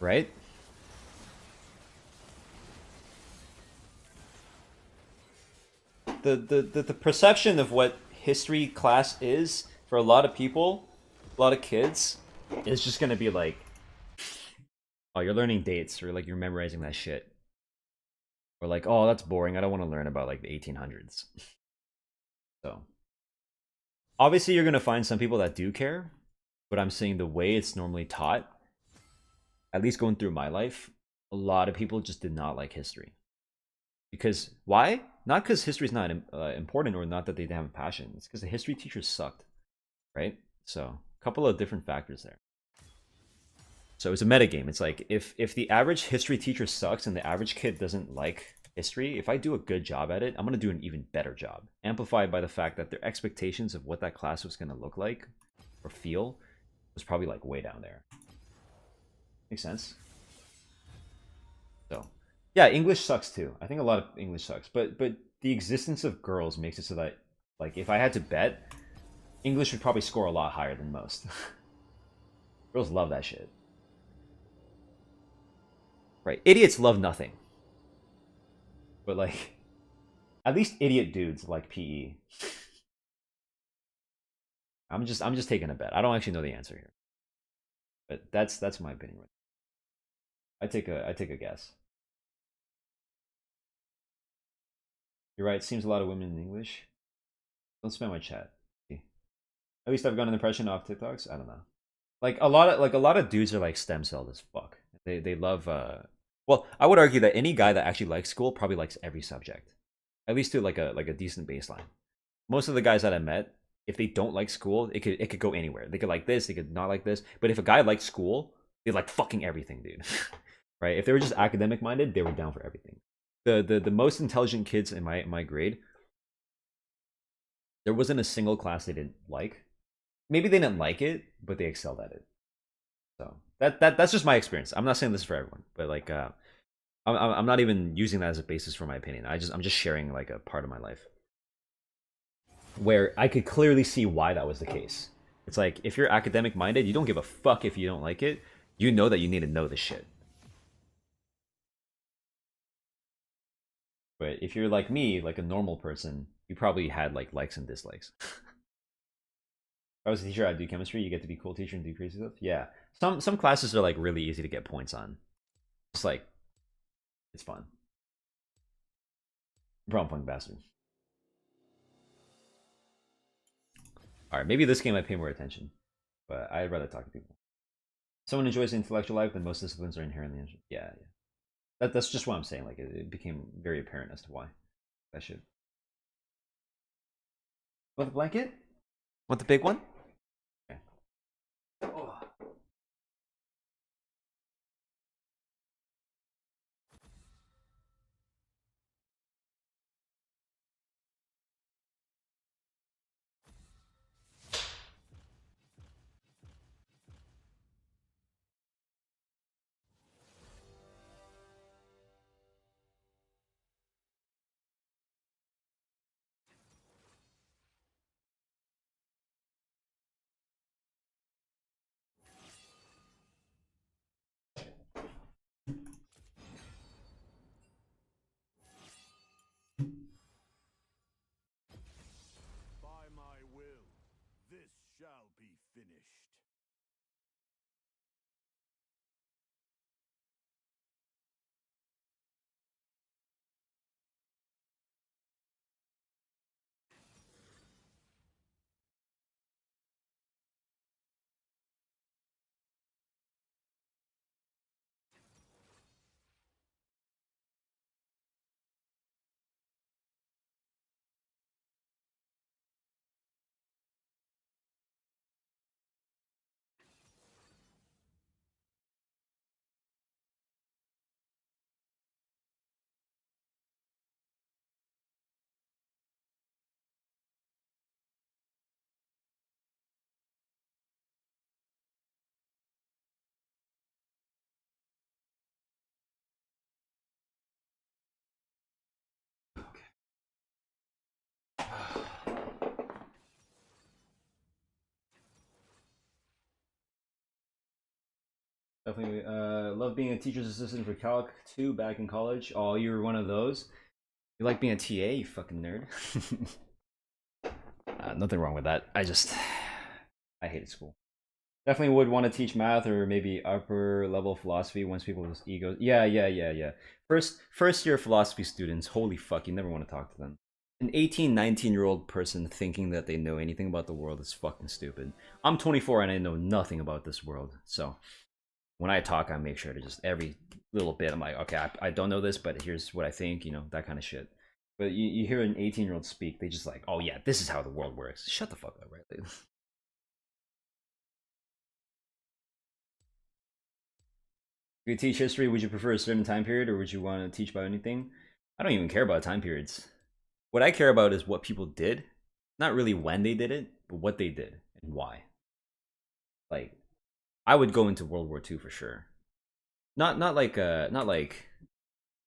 Right? The perception of what history class is for a lot of people, a lot of kids, is just gonna be like, oh, you're learning dates, or like you're memorizing that shit. Or like, oh, that's boring. I don't want to learn about like the 1800s. So, obviously you're going to find some people that do care, but I'm saying the way it's normally taught, at least going through my life, a lot of people just did not like history. Because, why? Not because history's not important or not that they didn't have a passion. It's because the history teachers sucked, right? So, a couple of different factors there. So it's a metagame. It's like, if the average history teacher sucks and the average kid doesn't like history, if I do a good job at it, I'm going to do an even better job. Amplified by the fact that their expectations of what that class was going to look like or feel was probably like way down there. Makes sense? So, yeah, English sucks too. I think a lot of English sucks. But the existence of girls makes it so that, like, if I had to bet, English would probably score a lot higher than most. Girls love that shit. Right, idiots love nothing. But like, at least idiot dudes like PE. I'm just taking a bet. I don't actually know the answer here, but that's my opinion. I take a guess. You're right. Seems a lot of women in English. Don't spam my chat. At least I've got an impression off TikToks. I don't know. Like a lot of dudes are like stem celled as fuck. They love well, I would argue that any guy that actually likes school probably likes every subject. At least to like a decent baseline. Most of the guys that I met, if they don't like school, it could go anywhere. They could like this, they could not like this. But if a guy liked school, they like fucking everything, dude. Right? If they were just academic minded, they were down for everything. The most intelligent kids in my grade, there wasn't a single class they didn't like. Maybe they didn't like it, but they excelled at it. So that's just my experience. I'm not saying this for everyone, but like I'm not even using that as a basis for my opinion. I'm just sharing like a part of my life where I could clearly see why that was the case. It's like if you're academic minded, you don't give a fuck if you don't like it. You know that you need to know this shit. But if you're like me, like a normal person, you probably had like likes and dislikes. If I was a teacher, I'd do chemistry. You get to be a cool teacher and do crazy stuff. Yeah, some classes are like really easy to get points on. It's like it's fun. Problem playing bastard. All right, maybe this game I pay more attention, but I'd rather talk to people. Someone enjoys the intellectual life, then most disciplines are inherently interesting. Yeah. That's just what I'm saying. Like it became very apparent as to why that shit. Want the blanket? Want the big one? Okay. Oh. By my will, this shall be finished. Definitely love being a teacher's assistant for Calc 2 back in college. Oh, you were one of those? You like being a TA, you fucking nerd? Nothing wrong with that. I hated school. Definitely would want to teach math or maybe upper level philosophy once people's egos. Yeah. First year philosophy students, holy fuck, you never want to talk to them. An 18, 19-year-old person thinking that they know anything about the world is fucking stupid. I'm 24 and I know nothing about this world, so when I talk, I make sure to just every little bit, I'm like, okay, I don't know this, but here's what I think, you know, that kind of shit. But you hear an 18-year-old speak, they just like, oh yeah, this is how the world works. Shut the fuck up, right? If you teach history, would you prefer a certain time period or would you want to teach about anything? I don't even care about time periods. What I care about is what people did, not really when they did it, but what they did and why. Like, I would go into World War II for sure. Not like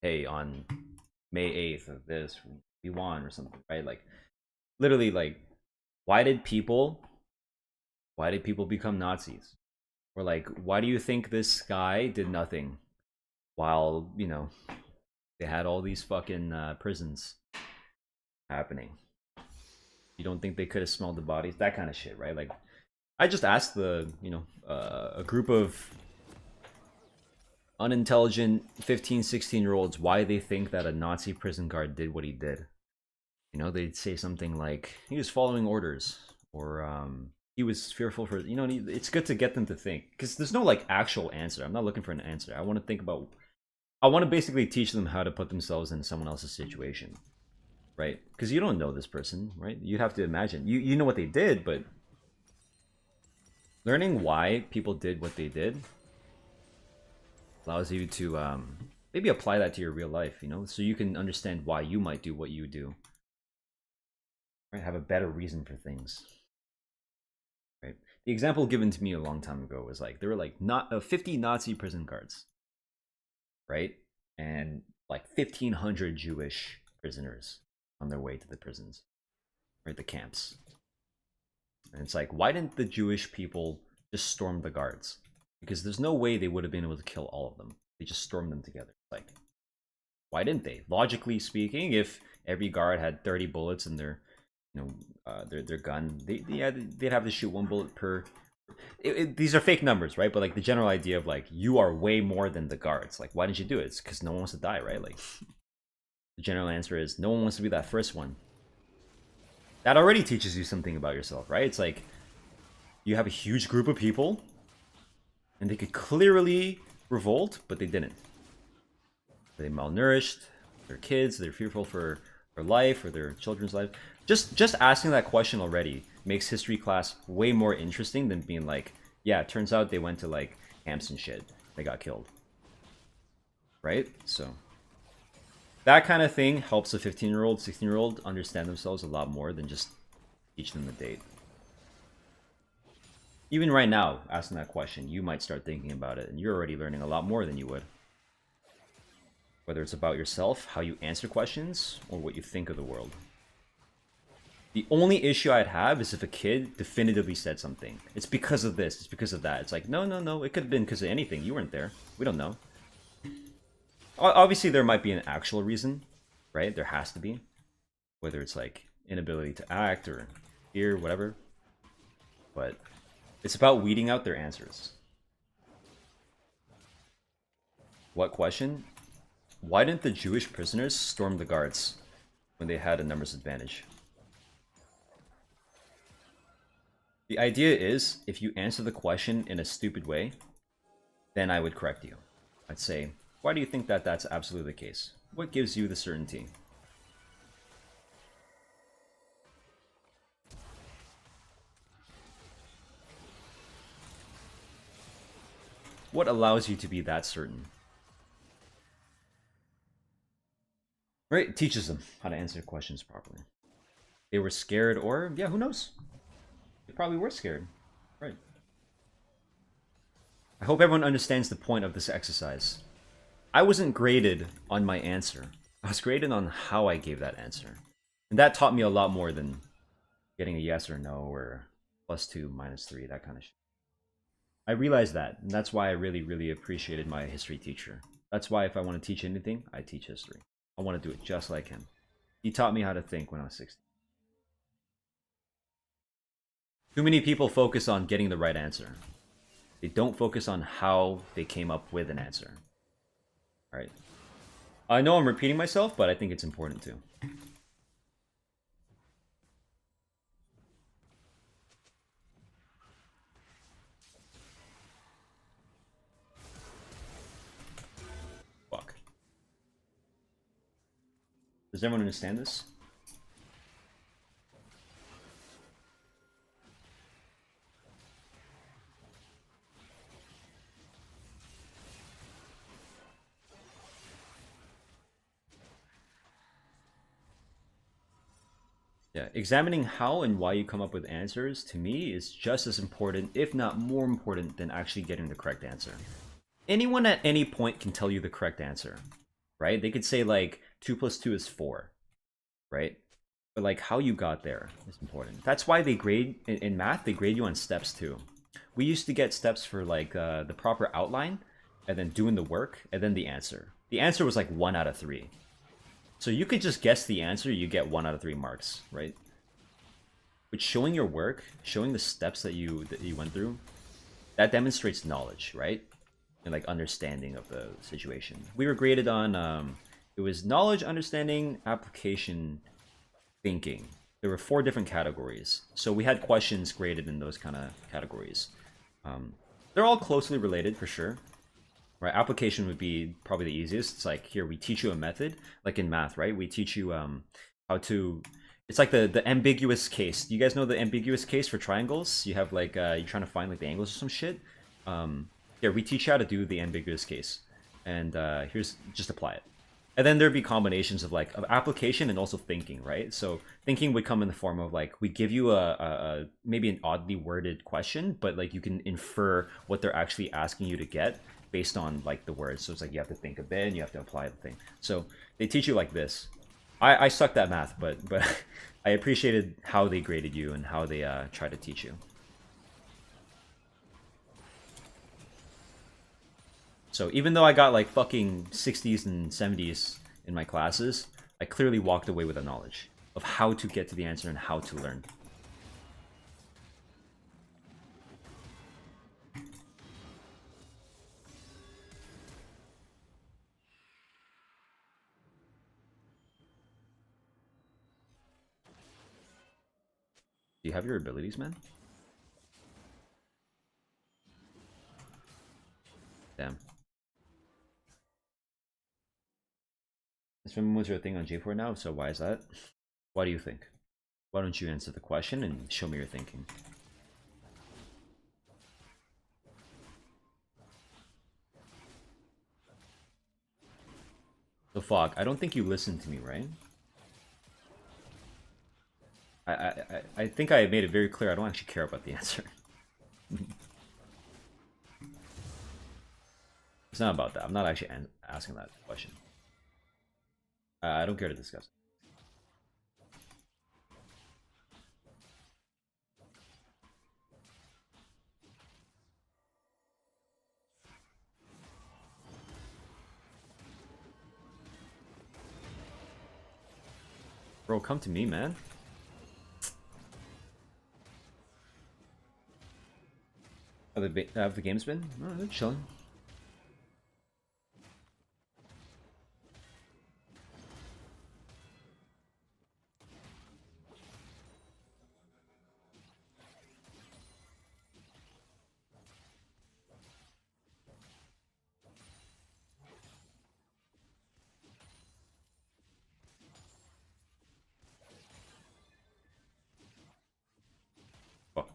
hey, on May 8th of this we won or something, right? Like literally like why did people become Nazis? Or like why do you think this guy did nothing while, you know, they had all these fucking prisons? happening? You don't think they could have smelled the bodies? That kind of shit, right? Like, I just asked the, a group of unintelligent 15, 16-year-olds why they think that a Nazi prison guard did what he did. They'd say something like, he was following orders, or he was fearful for, it's good to get them to think, because there's no like actual answer. I'm not looking for an answer. I want to basically teach them how to put themselves in someone else's situation, right? Because you don't know this person, right? You'd have to imagine. You know what they did, but learning why people did what they did allows you to maybe apply that to your real life, so you can understand why you might do what you do. Right? Have a better reason for things. Right? The example given to me a long time ago was like, there were like 50 Nazi prison guards, right? And like 1,500 Jewish prisoners on their way to the prisons, right? The camps. And it's like, why didn't the Jewish people just storm the guards? Because there's no way they would have been able to kill all of them. They just stormed them together. Like, why didn't they? Logically speaking, if every guard had 30 bullets in their gun, they'd have to shoot 1 bullet per. These are fake numbers, right? But like the general idea of like, you are way more than the guards. Like, why didn't you do it? It's because no one wants to die, right? Like, the general answer is no one wants to be that first one. That already teaches you something about yourself, right? It's like, you have a huge group of people, and they could clearly revolt, but they didn't. They're malnourished, they're kids, they're fearful for their life or their children's life. Just asking that question already makes history class way more interesting than being like, yeah, it turns out they went to like camps and shit. They got killed. Right? So that kind of thing helps a 15-year-old, 16-year-old understand themselves a lot more than just teach them the date. Even right now, asking that question, you might start thinking about it, and you're already learning a lot more than you would. Whether it's about yourself, how you answer questions, or what you think of the world. The only issue I'd have is if a kid definitively said something. It's because of this, it's because of that. It's like, no, it could have been because of anything. You weren't there. We don't know. Obviously, there might be an actual reason, right? There has to be. Whether it's like inability to act or fear, whatever. But it's about weeding out their answers. What question? Why didn't the Jewish prisoners storm the guards when they had a numbers advantage? The idea is, if you answer the question in a stupid way, then I would correct you. I'd say, why do you think that that's absolutely the case? What gives you the certainty? What allows you to be that certain? Right? It teaches them how to answer questions properly. They were scared, or, yeah, who knows? They probably were scared. Right. I hope everyone understands the point of this exercise. I wasn't graded on my answer. I was graded on how I gave that answer. And that taught me a lot more than getting a yes or no, or +2, -3, that kind of shit. I realized that, and that's why I really, really appreciated my history teacher. That's why if I want to teach anything, I teach history. I want to do it just like him. He taught me how to think when I was 16. Too many people focus on getting the right answer. They don't focus on how they came up with an answer. All right. I know I'm repeating myself, but I think it's important too. Fuck. Does everyone understand this? Yeah, examining how and why you come up with answers, to me, is just as important, if not more important, than actually getting the correct answer. Anyone at any point can tell you the correct answer, right? They could say, like, 2 + 2 is 4, right? But, like, how you got there is important. That's why they grade, in math, they grade you on steps, too. We used to get steps for, like, the proper outline, and then doing the work, and then the answer. The answer was, like, 1 out of 3. So you could just guess the answer, you get 1 out of 3 marks, right? But showing your work, showing the steps that you went through, that demonstrates knowledge, right? And like understanding of the situation. We were graded on it was knowledge, understanding, application, thinking. There were 4 different categories. So we had questions graded in those kind of categories. They're all closely related for sure. Right, application would be probably the easiest. It's like, here we teach you a method, like in math, right? We teach you how to. It's like the ambiguous case. Do you guys know the ambiguous case for triangles? You have like you're trying to find like the angles or some shit. Here we teach you how to do the ambiguous case, and here's just apply it. And then there'd be combinations of like of application and also thinking, right? So thinking would come in the form of like we give you a maybe an oddly worded question, but like you can infer what they're actually asking you to get based on like the words. So it's like you have to think a bit and you have to apply the thing. So they teach you like this. I sucked at math, but I appreciated how they graded you and how they try to teach you. So even though I got like fucking 60s and 70s in my classes, I clearly walked away with a knowledge of how to get to the answer and how to learn. Do you have your abilities, man? Damn. This was your thing on J4 now, so why is that? Why do you think? Why don't you answer the question and show me your thinking? So Fog, I don't think you listened to me, right? I think I made it very clear I don't actually care about the answer. It's not about that. I'm not actually asking that question. I don't care to discuss. Bro, come to me, man. Have the games been? Oh, they're chilling. Fuck.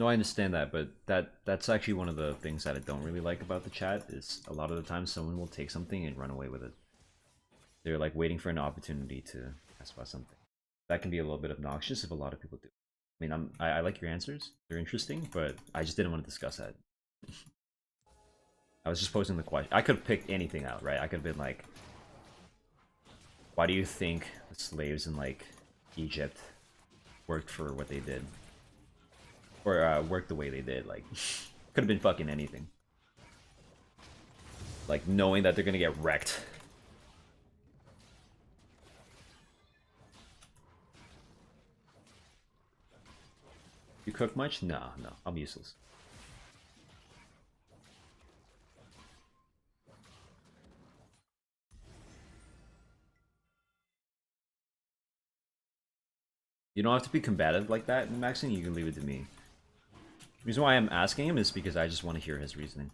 No, I understand that, but that's actually one of the things that I don't really like about the chat is a lot of the time someone will take something and run away with it. They're like waiting for an opportunity to ask about something. That can be a little bit obnoxious if a lot of people do. I mean, I like your answers. They're interesting, but I just didn't want to discuss that. I was just posing the question. I could have picked anything out, right? I could have been like, why do you think the slaves in like Egypt worked for what they did? Or worked the way they did? Like, could have been fucking anything. Like, knowing that they're gonna get wrecked. You cook much? No, I'm useless. You don't have to be combative like that, Maxine. You can leave it to me. The reason why I'm asking him is because I just want to hear his reasoning.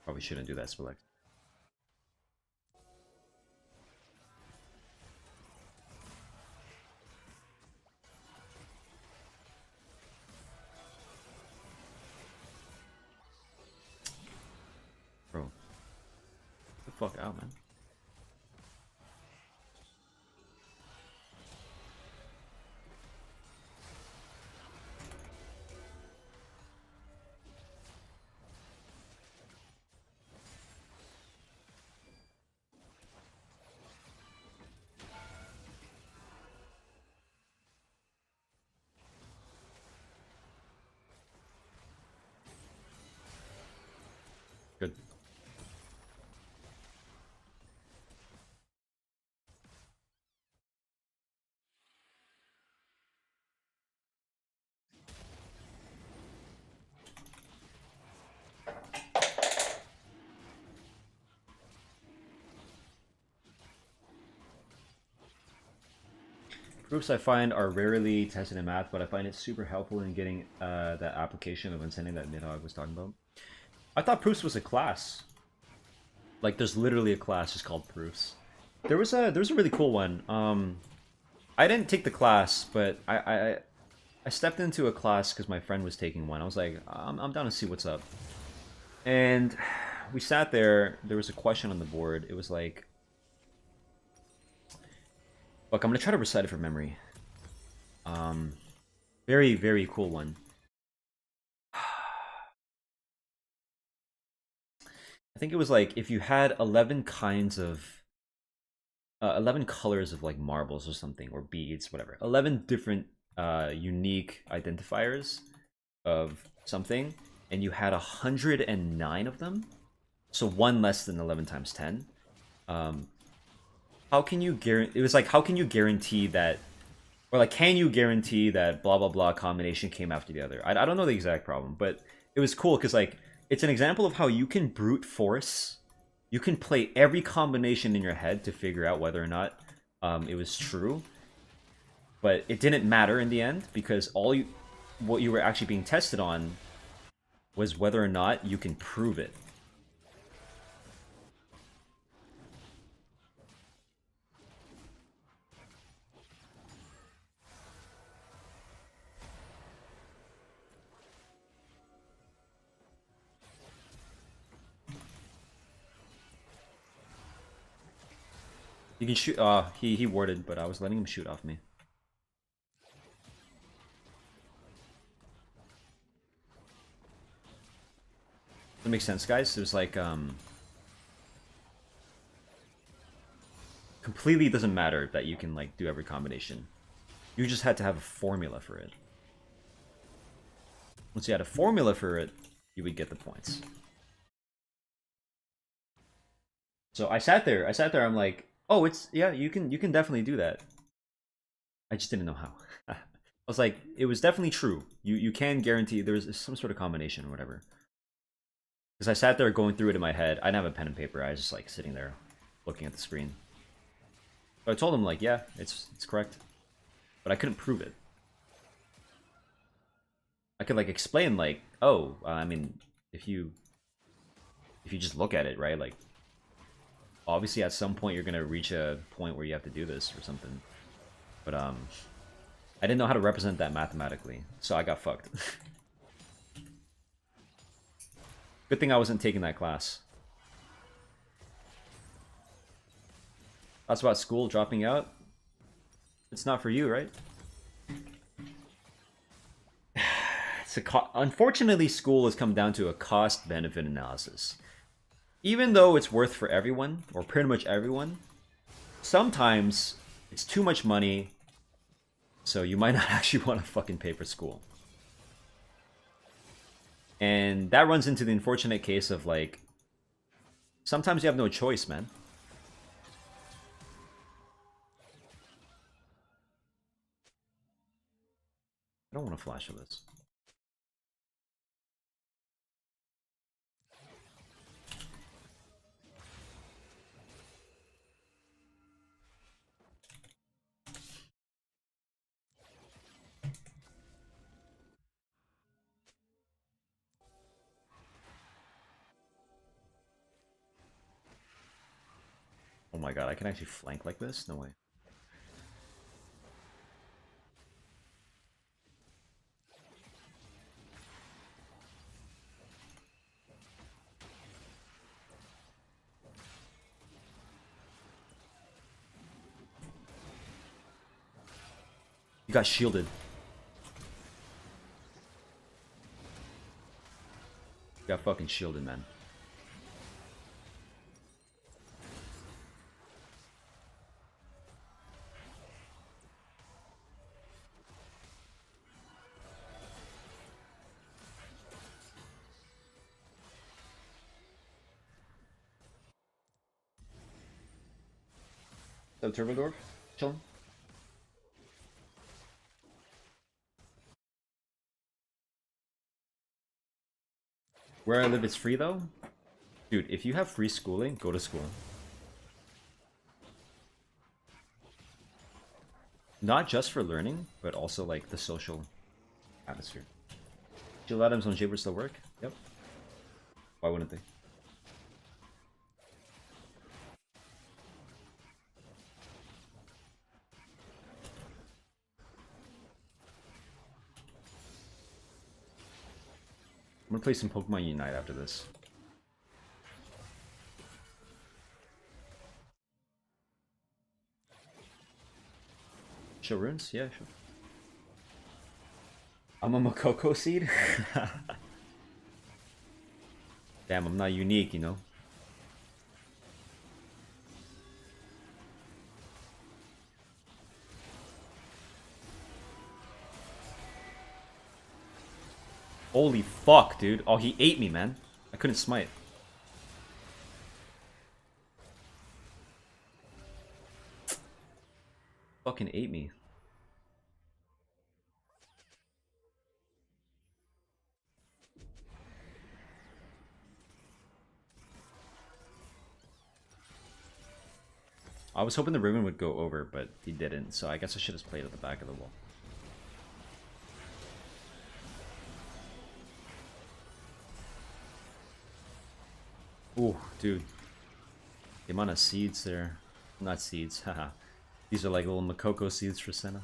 Probably shouldn't do that, Spelect. Bro. Get the fuck out, man. Good. Proofs I find are rarely tested in math, but I find it super helpful in getting that application of intending that Nidhogg was talking about. I thought proofs was a class. Like, there's literally a class just called proofs. There was a really cool one. I didn't take the class, but I stepped into a class because my friend was taking one. I was like, I'm down to see what's up. And we sat there. There was a question on the board. It was like, look, I'm gonna try to recite it from memory. Very, very cool one. I think it was like if you had 11 kinds of 11 colors of like marbles or something, or beads, whatever. 11 different unique identifiers of something, and you had 109 of them. So one less than 11 times 10. How can you guarantee? It was like, how can you guarantee that, or like, can you guarantee that blah blah blah combination came after the other? I don't know the exact problem, but it was cool because like it's an example of how you can brute force. You can play every combination in your head to figure out whether or not it was true, but it didn't matter in the end because what you were actually being tested on was whether or not you can prove it. You can shoot. He warded, but I was letting him shoot off me. That makes sense, guys. There's like completely doesn't matter that you can like do every combination. You just had to have a formula for it. Once you had a formula for it, you would get the points. So I sat there. I'm like, oh, it's yeah. You can definitely do that. I just didn't know how. I was like, it was definitely true. You can guarantee there's some sort of combination or whatever. Because I sat there going through it in my head. I didn't have a pen and paper. I was just like sitting there, looking at the screen. But I told him like, yeah, it's correct, but I couldn't prove it. I could like explain like, oh, I mean, if you just look at it, right, like, obviously at some point you're gonna reach a point where you have to do this or something. But I didn't know how to represent that mathematically, so I got fucked. Good thing I wasn't taking that class. That's about school dropping out. It's not for you, right? Unfortunately, school has come down to a cost-benefit analysis. Even though it's worth for everyone, or pretty much everyone, sometimes it's too much money, so you might not actually want to fucking pay for school. And that runs into the unfortunate case of like, sometimes you have no choice, man. I don't want to flash of this. Oh my god, I can actually flank like this? No way. You got shielded. You got fucking shielded, man. So Turbodorf, chilling. Where I live, it's free though. Dude, if you have free schooling, go to school. Not just for learning, but also like the social atmosphere. Jill Adams on Jaber still work? Yep. Why wouldn't they? I'm gonna play some Pokemon Unite after this. Show runes? Yeah, sure. I'm a Makoko seed? Damn, I'm not unique, you know? Holy fuck, dude. Oh, he ate me, man. I couldn't smite. Fucking ate me. I was hoping the Riven would go over, but he didn't, so I guess I should have played at the back of the wall. Ooh, dude. The amount of seeds there. Not seeds, haha. These are like little Makoko seeds for Senna.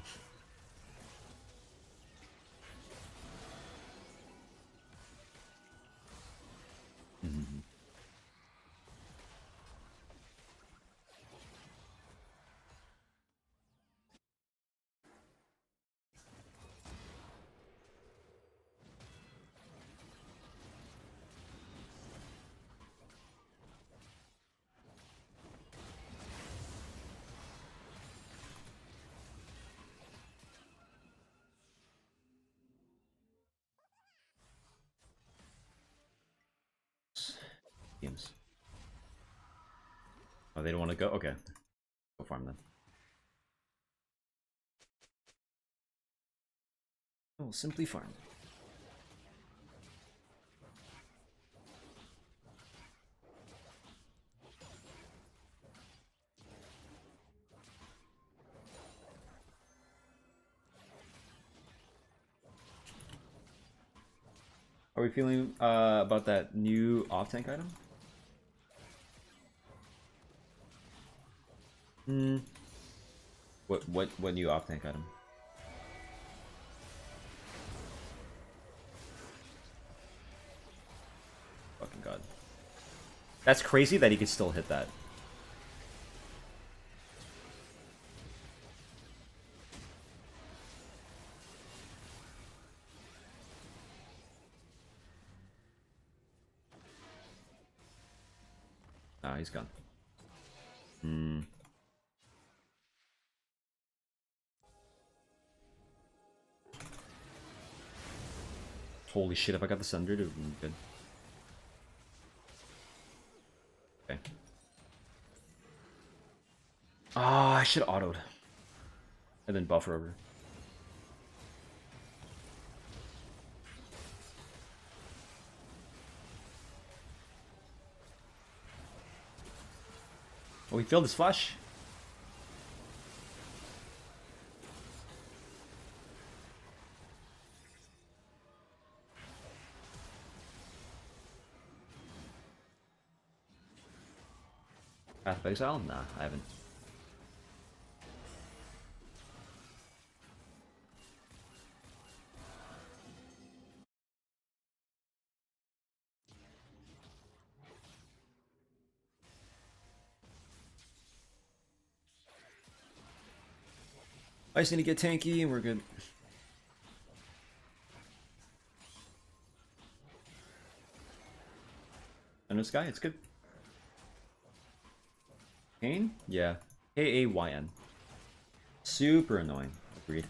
Games. Oh, they don't want to go? Okay. Go farm then. Oh, simply farm. How are we feeling about that new off-tank item? What new off-tank item? Fucking god. That's crazy that he could still hit that. Ah, he's gone. Holy shit, if I got the Sunder, it would be good. Okay. Ah, I should have autoed. And then buffer over. Oh, he failed his flash. Path of Exile? Nah, I haven't. I just need to get tanky and we're good. Under Sky, it's good. Kane? Yeah. K-A-Y-N. Super annoying. Agreed.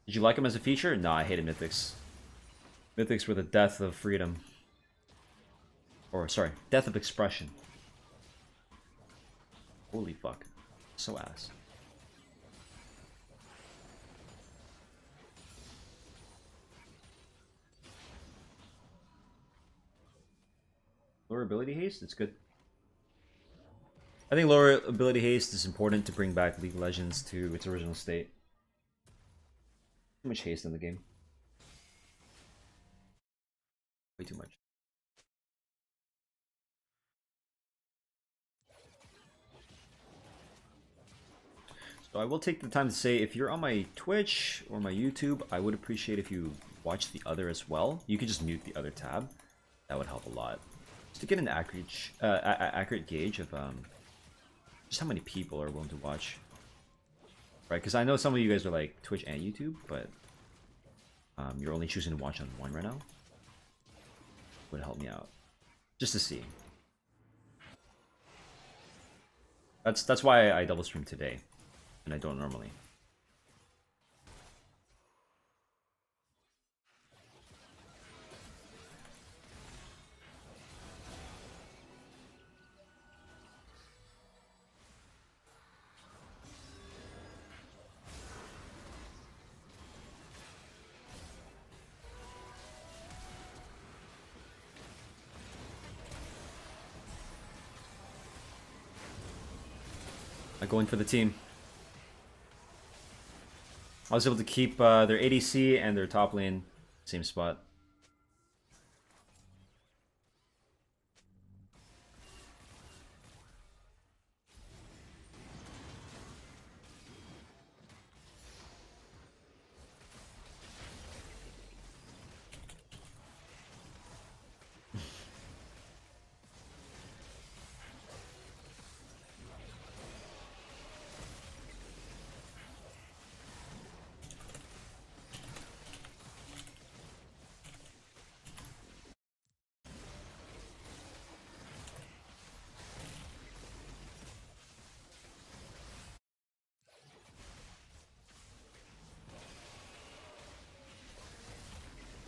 Did you like him as a feature? Nah, I hated Mythics. Mythics were the death of freedom. Or, sorry, death of expression. Holy fuck. So ass. Lower ability haste? It's good. I think lower ability haste is important to bring back League of Legends to its original state. Too much haste in the game. Way too much. So I will take the time to say, if you're on my Twitch or my YouTube, I would appreciate if you watch the other as well. You could just mute the other tab. That would help a lot. Just to get an accurate gauge of just how many people are willing to watch. Right, because I know some of you guys are like Twitch and YouTube, but you're only choosing to watch on one right now. Would help me out. Just to see. That's why I double stream today. And I don't normally. I go in for the team. I was able to keep their ADC and their top lane same spot.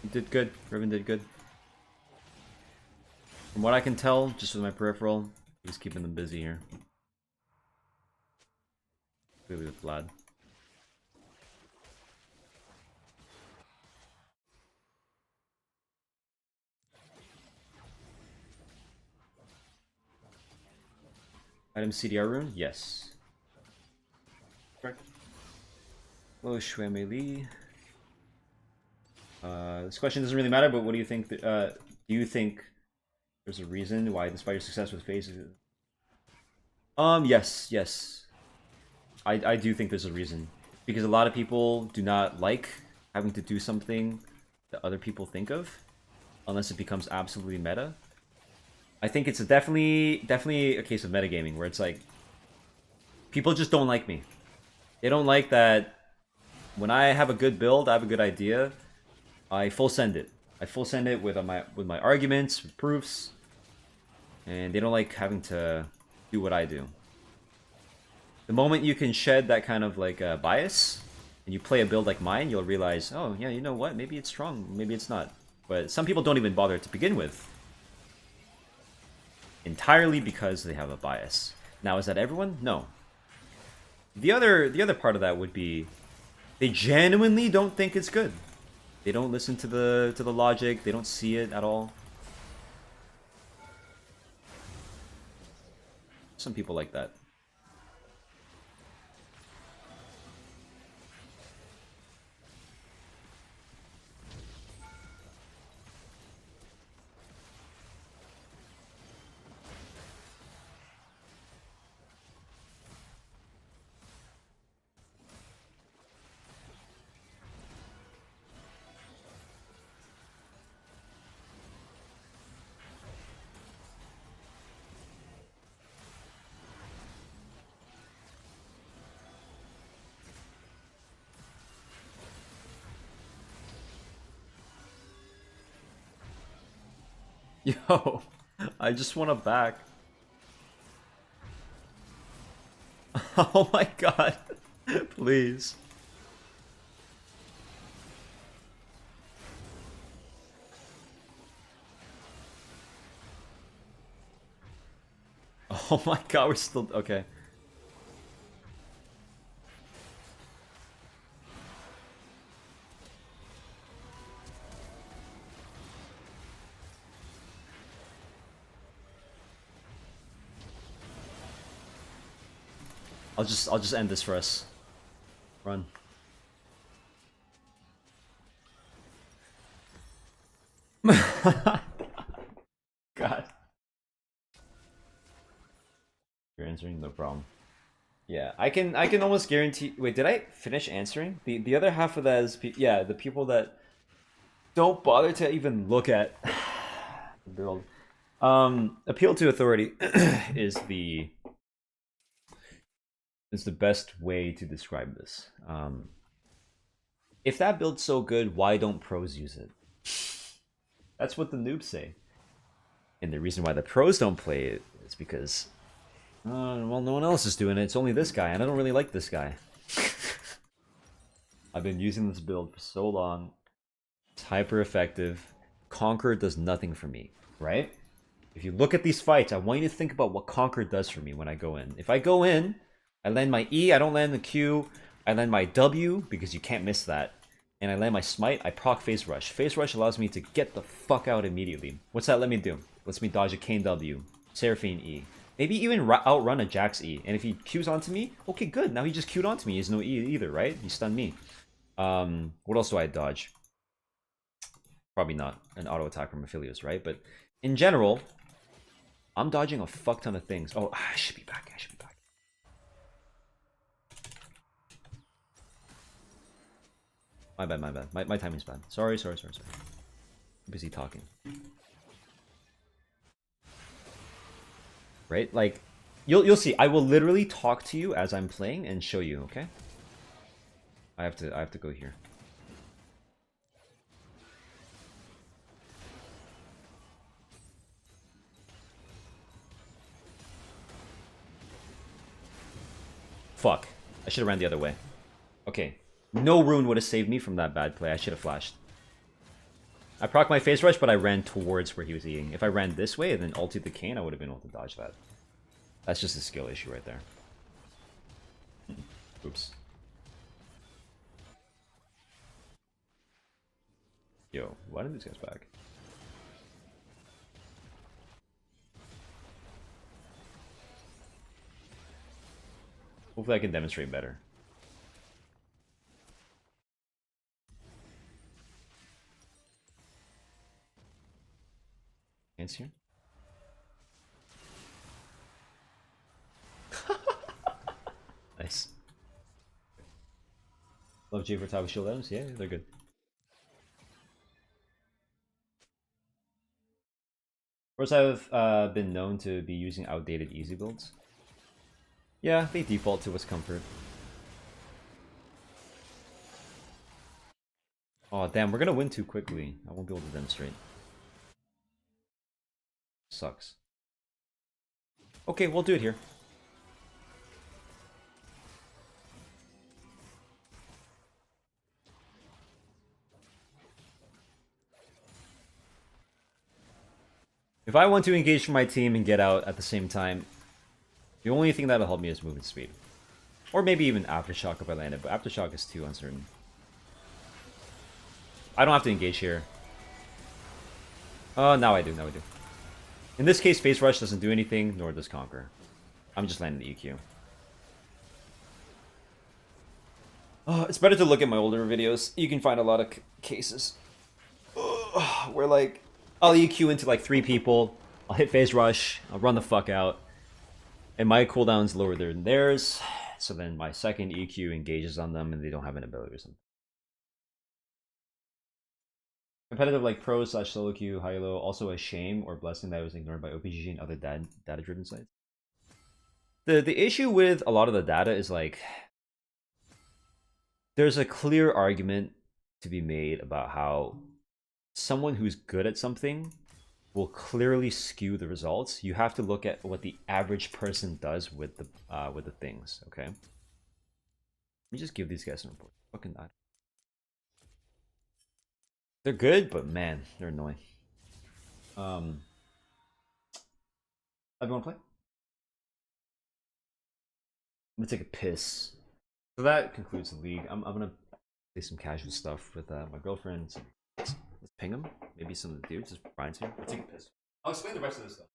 You did good. Riven did good. From what I can tell, just with my peripheral, he's keeping them busy here. Clearly with Vlad. Item CDR rune? Yes. Correct. Hello, Shui Mei Li. This question doesn't really matter, but what do you think? Do you think there's a reason why, despite your success with FaZe? Yes. I do think there's a reason. Because a lot of people do not like having to do something that other people think of, unless it becomes absolutely meta. I think it's definitely a case of metagaming, where it's like, people just don't like me. They don't like that when I have a good build, I have a good idea, I full send it. I full send it with my arguments, with proofs, and they don't like having to do what I do. The moment you can shed that kind of like bias, and you play a build like mine, you'll realize, oh yeah, you know what? Maybe it's strong, maybe it's not. But some people don't even bother to begin with, entirely because they have a bias. Now, is that everyone? No. The other part of that would be, they genuinely don't think it's good. They don't listen to the logic. They don't see it at all. Some people like that. Yo, I just want to back. Oh my god. Please. Oh my god, we're still... Okay. I'll just end this for us. Run. God. You're answering, no problem. Yeah, I can almost guarantee. Wait, did I finish answering? The other half of that is yeah, the people that don't bother to even look at the build. Appeal to authority is the best way to describe this. If that build's so good, why don't pros use it? That's what the noobs say. And the reason why the pros don't play it is because, well, no one else is doing it. It's only this guy, and I don't really like this guy. I've been using this build for so long. It's hyper effective. Conquer does nothing for me, right? If you look at these fights, I want you to think about what Conquer does for me when I go in. If I go in, I land my E, I don't land the Q, I land my W, because you can't miss that. And I land my Smite, I proc Phase Rush. Phase Rush allows me to get the fuck out immediately. What's that let me do? Lets me dodge a Kayn W, Seraphine E. Maybe even outrun a Jax E. And if he Qs onto me, okay, good. Now he just Q'd onto me. He has no E either, right? He stunned me. What else do I dodge? Probably not an auto attack from Aphelios, right? But in general, I'm dodging a fuck ton of things. Oh, I should be back. I should be back. My bad, my bad. My timing's bad. Sorry. I'm busy talking. Right? Like, you'll see. I will literally talk to you as I'm playing and show you, okay? I have to go here. Fuck. I should have ran the other way. Okay. No rune would have saved me from that bad play. I should have flashed. I proc my Phase Rush, but I ran towards where he was eating. If I ran this way and then ulted the Kayn, I would have been able to dodge that. That's just a skill issue right there. Oops. Yo, why did these guys back? Hopefully I can demonstrate better. Hands here. Nice. Love J for top shield items. Yeah, they're good. Of course, I've been known to be using outdated easy builds. Yeah, they default to what's comfort. Oh damn, we're gonna win too quickly. I won't be able to demonstrate. Sucks. Okay, we'll do it here. If I want to engage for my team and get out at the same time, the only thing that'll help me is movement speed. Or maybe even Aftershock if I land it, but Aftershock is too uncertain. I don't have to engage here. Oh, now I do, now I do. In this case, Phase Rush doesn't do anything, nor does Conquer. I'm just landing the EQ. Oh, it's better to look at my older videos. You can find a lot of cases where, like, I'll EQ into, like, 3 people, I'll hit Phase Rush, I'll run the fuck out, and my cooldown's lower than theirs, so then my second EQ engages on them and they don't have an ability or something. Competitive like pro / solo queue, high low, also a shame or blessing that was ignored by OPGG and other data-driven sites. The issue with a lot of the data is like, there's a clear argument to be made about how someone who's good at something will clearly skew the results. You have to look at what the average person does with the things. Okay. Let me just give these guys some report. Fucking that. They're good, but man, they're annoying. Everyone play? I'm gonna take a piss. So that concludes the league. I'm gonna play some casual stuff with my girlfriend. Let's ping them. Maybe some of the dudes. Just Brian's here. I'll take a piss. I'll explain the rest of this stuff.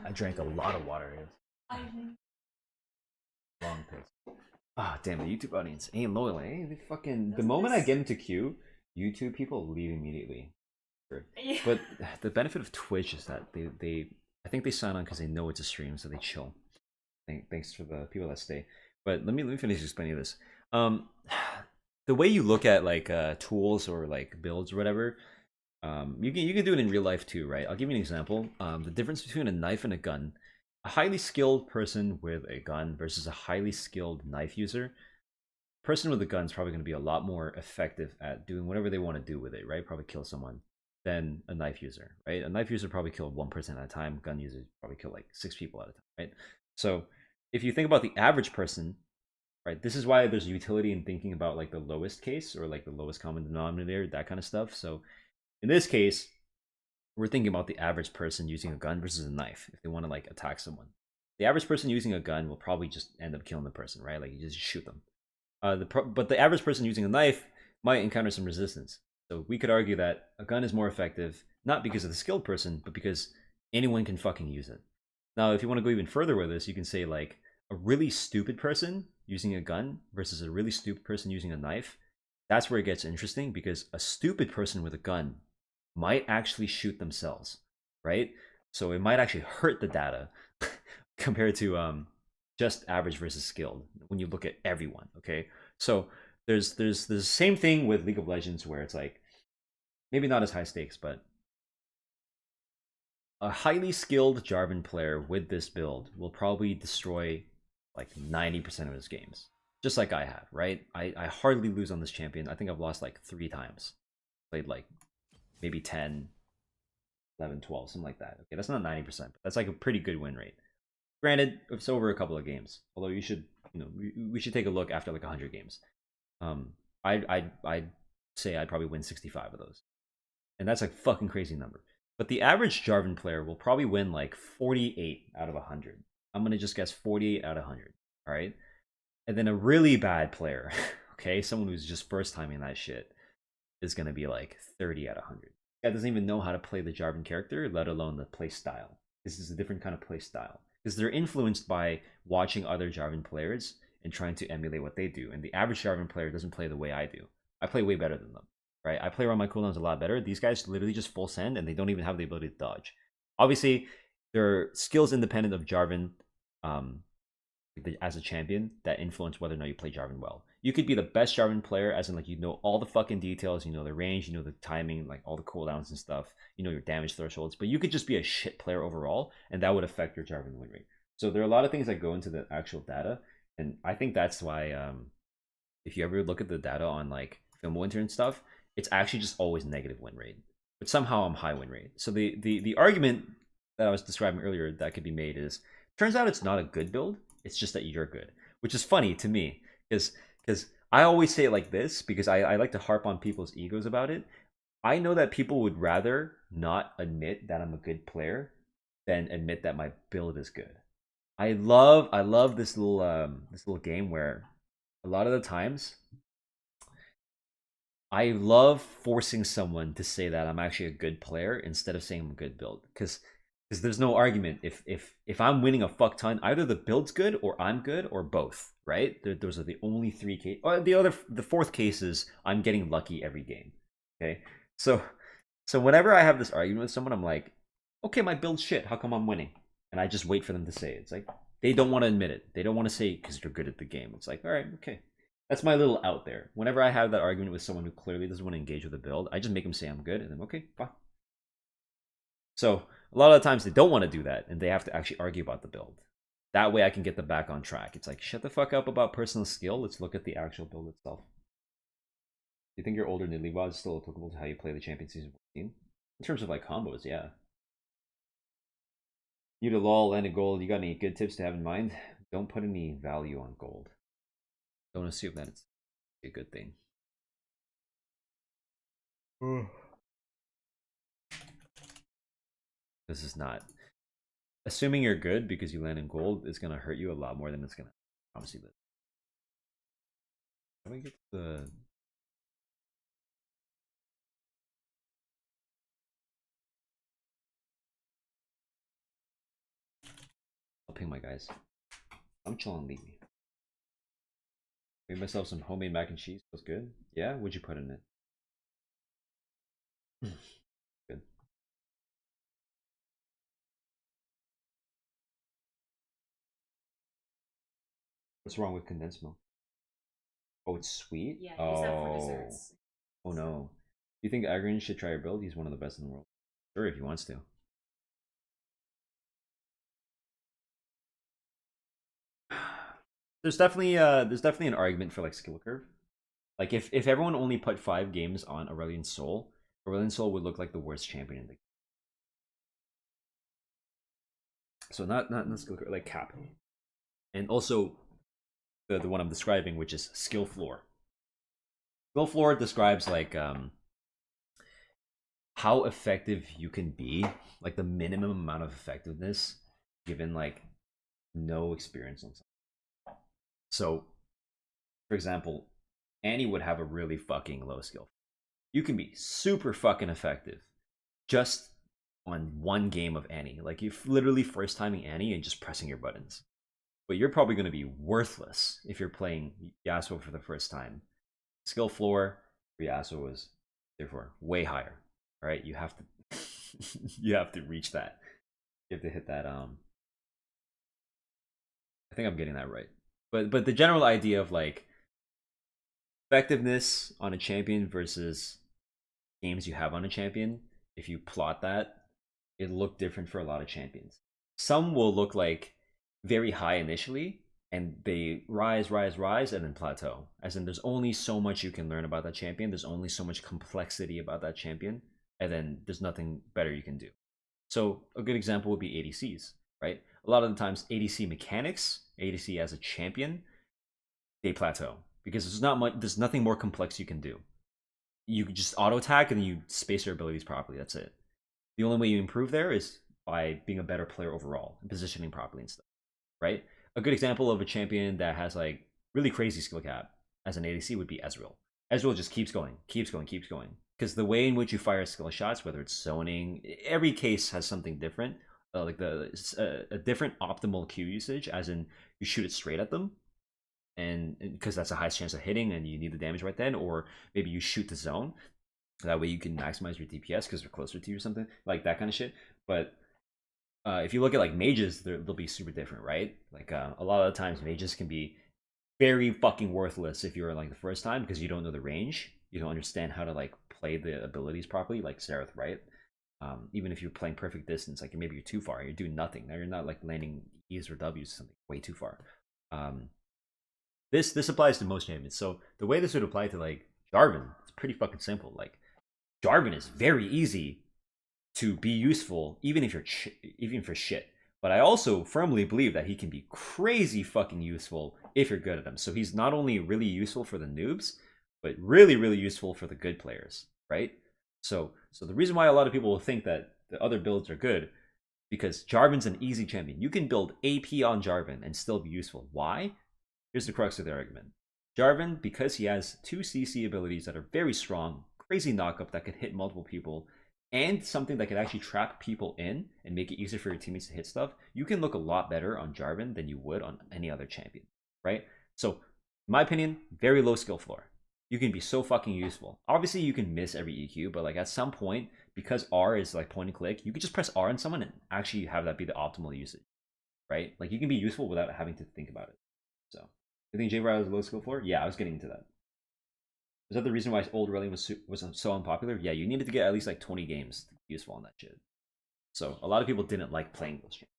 I drank a lot of water. Long piss. Ah, damn, the YouTube audience ain't loyal, eh? They fucking. The moment I get into queue, YouTube people leave immediately. Yeah. But the benefit of Twitch is that I think they sign on because they know it's a stream, so they chill. Thanks for the people that stay. But let me finish explaining this. The way you look at like tools or like builds or whatever, you can do it in real life too, right? I'll give you an example. The difference between a knife and a gun. A highly skilled person with a gun versus a highly skilled knife user. Person with a gun is probably going to be a lot more effective at doing whatever they want to do with it, right? Probably kill someone than a knife user, right? A knife user probably kill one person at a time. Gun users probably kill like 6 people at a time, right? So if you think about the average person, right, this is why there's utility in thinking about like the lowest case or like the lowest common denominator, that kind of stuff. So in this case, we're thinking about the average person using a gun versus a knife if they want to like attack someone. The average person using a gun will probably just end up killing the person, right? Like you just shoot them. But the average person using a knife might encounter some resistance. So we could argue that a gun is more effective, not because of the skilled person, but because anyone can fucking use it. Now, if you want to go even further with this, you can say like a really stupid person using a gun versus a really stupid person using a knife. That's where it gets interesting because a stupid person with a gun might actually shoot themselves, right? So it might actually hurt the data compared to just average versus skilled when you look at everyone. Okay, so there's the same thing with League of Legends where it's like maybe not as high stakes, but a highly skilled Jarvan player with this build will probably destroy like 90% of his games, just like I have, right? I hardly lose on this champion. I think I've lost like 3 times. Played like maybe 10, 11, 12, something like that. Okay, that's not 90%, but that's like a pretty good win rate. Granted, it's over a couple of games. Although you should, we should take a look after like 100 games. I'd say I'd probably win 65 of those, and that's like fucking crazy number. But the average Jarvan player will probably win like 48 out of 100. I'm gonna just guess 48 out of 100. All right, and then a really bad player, okay, someone who's just first timing that shit, is gonna be like 30 out of 100. Guy doesn't even know how to play the Jarvan character, let alone the play style. This is a different kind of play style because they're influenced by watching other Jarvan players and trying to emulate what they do. And the average Jarvan player doesn't play the way I do. I play way better than them, right? I play around my cooldowns a lot better. These guys literally just full send and they don't even have the ability to dodge. Obviously, they're skills independent of Jarvan as a champion that influence whether or not you play Jarvan well. You could be the best Jarvan player, as in like you know all the fucking details, you know the range, you know the timing, like all the cooldowns and stuff, you know your damage thresholds, but you could just be a shit player overall, and that would affect your Jarvan win rate. So there are a lot of things that go into the actual data, and I think that's why if you ever look at the data on like Fimbulwinter and stuff, it's actually just always negative win rate, but somehow I'm high win rate. So the argument that I was describing earlier that could be made is, turns out it's not a good build, it's just that you're good, which is funny to me because I always say it like this because I like to harp on people's egos about it. I know that people would rather not admit that I'm a good player than admit that my build is good. I love this little game where a lot of the times I love forcing someone to say that I'm actually a good player instead of saying I'm a good build, because there's no argument if I'm winning a fuck ton, either the build's good or I'm good or both, right? Those are the only 3 cases. Or the fourth case is I'm getting lucky every game. Okay, so whenever I have this argument with someone, I'm like, okay, my build's shit. How come I'm winning? And I just wait for them to say it. It's like they don't want to admit it. They don't want to say it because they're good at the game. It's like, all right, okay. That's my little out there. Whenever I have that argument with someone who clearly doesn't want to engage with the build, I just make them say I'm good, and then okay, fine. So a lot of the times they don't want to do that, and they have to actually argue about the build. That way I can get them back on track. It's like, shut the fuck up about personal skill. Let's look at the actual build itself. Do you think your older Nidleewad is still applicable to how you play the Champion Season 14? In terms of like combos, yeah. You to lol, land a gold. You got any good tips to have in mind? Don't put any value on gold. Don't assume that it's a good thing. This is not. Assuming you're good because you land in gold is going to hurt you a lot more than it's going to promise you this. How do we get to the... ping my guys. I'm chilling, leave me. Made myself some homemade mac and cheese. Was good. Yeah, what'd you put in it? Good. What's wrong with condensed milk? Oh, it's sweet? Yeah, use that for Oh. desserts. Oh no. You think Agron should try your build? He's one of the best in the world. Sure, if he wants to. There's definitely an argument for like skill curve. Like if everyone only put 5 games on Aurelion Sol, Aurelion Sol would look like the worst champion in the game. So not skill curve, like cap. And also the one I'm describing, which is skill floor. Skill floor describes like how effective you can be, like the minimum amount of effectiveness given like no experience on something. So, for example, Annie would have a really fucking low skill. You can be super fucking effective just on one game of Annie. Like you're literally first timing Annie and just pressing your buttons. But you're probably going to be worthless if you're playing Yasuo for the first time. Skill floor for Yasuo is therefore way higher. All right, you have to you have to reach that. You have to hit that. I think I'm getting that right. But the general idea of like effectiveness on a champion versus games you have on a champion, if you plot that, it look different for a lot of champions. Some will look like very high initially, and they rise, and then plateau. As in, there's only so much you can learn about that champion. There's only so much complexity about that champion, and then there's nothing better you can do. So a good example would be ADCs, right? A lot of the times, ADC mechanics, ADC as a champion, they plateau because there's nothing more complex you can do. You can just auto attack and you space your abilities properly. That's it. The only way you improve there is by being a better player overall and positioning properly and stuff, right? A good example of a champion that has like really crazy skill cap as an ADC would be Ezreal. Ezreal just keeps going. Because the way in which you fire skill shots, whether it's zoning, every case has something different. Like a different optimal Q usage, as in you shoot it straight at them, and because that's the highest chance of hitting, and you need the damage right then, or maybe you shoot the zone. That way you can maximize your DPS because they're closer to you or something like that kind of shit. But if you look at like mages, they'll be super different, right? Like a lot of the times mages can be very fucking worthless if you're like the first time because you don't know the range, you don't understand how to like play the abilities properly, like Xerath, right? Even if you're playing perfect distance, like maybe you're too far, you're doing nothing. Now you're not like landing E's or W's, something way too far. This applies to most champions. So the way this would apply to like Jarvan, it's pretty fucking simple. Like Jarvan is very easy to be useful, even if you're even for shit. But I also firmly believe that he can be crazy fucking useful if you're good at him. So he's not only really useful for the noobs, but really, really useful for the good players, right? So the reason why a lot of people will think that the other builds are good, because Jarvan's an easy champion. You can build AP on Jarvan and still be useful. Why? Here's the crux of the argument. Jarvan, because he has 2 CC abilities that are very strong, crazy knockup that could hit multiple people, and something that could actually trap people in and make it easier for your teammates to hit stuff, you can look a lot better on Jarvan than you would on any other champion, right? So, in my opinion, very low skill floor. You can be so fucking useful. Obviously, you can miss every EQ, but like at some point, because R is like point and click, you could just press R on someone and actually have that be the optimal usage, right? Like you can be useful without having to think about it. So, you think J-Bar has a low skill floor? Yeah, I was getting into that. Is that the reason why old Aurelion was so unpopular? Yeah, you needed to get at least like 20 games to be useful on that shit. So a lot of people didn't like playing those champions.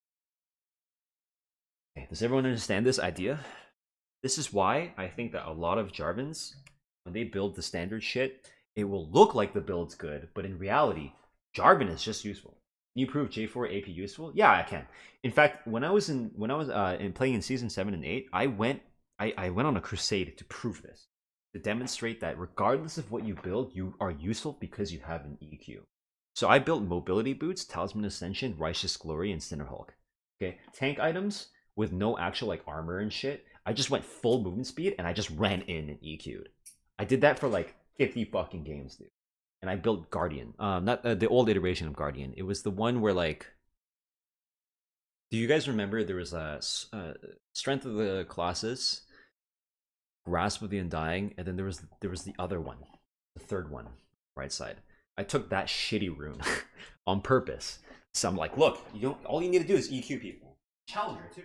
Okay, does everyone understand this idea? This is why I think that a lot of Jarvans, when they build the standard shit, it will look like the build's good, but in reality, Jarvan is just useful. Can you prove J4 AP useful? Yeah, I can. In fact, when I was playing in season 7 and 8, I went on a crusade to prove this. To demonstrate that regardless of what you build, you are useful because you have an EQ. So I built mobility boots, Talisman Ascension, Righteous Glory, and Cinderhulk. Okay, tank items with no actual like armor and shit. I just went full movement speed and I just ran in and EQ'd. I did that for like 50 fucking games, dude. And I built Guardian. Not the old iteration of Guardian. It was the one where like Do you guys remember there was a Strength of the Colossus, Grasp of the Undying, and then there was the other one, the third one, right side. I took that shitty rune on purpose. So I'm like, look, you don't. All you need to do is EQ people. Challenger too.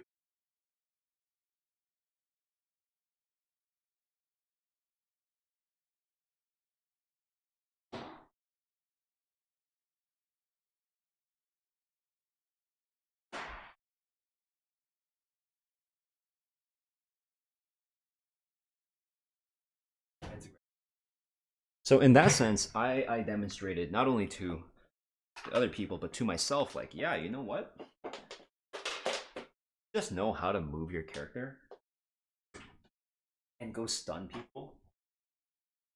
So in that sense, I demonstrated not only to other people but to myself, like, yeah, you know what? Just know how to move your character and go stun people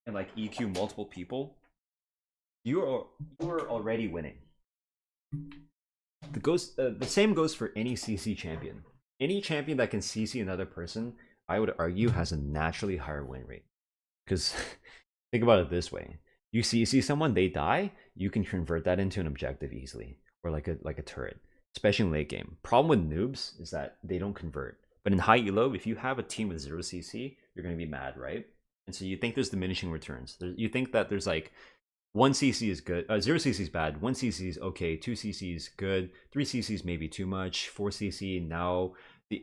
and like EQ multiple people. You are already winning. The same goes for any CC champion. Any champion that can CC another person, I would argue, has a naturally higher win rate. Because think about it this way: you CC someone, they die, you can convert that into an objective easily, or like a turret, especially in late game. Problem with noobs is that they don't convert. But in high elo, if you have a team with 0 CC, you're gonna be mad, right? And so you think there's diminishing returns. You think that there's like 1 CC is good, 0 CC is bad, 1 CC is okay, 2 CC is good, 3 CC is maybe too much, 4 CC now.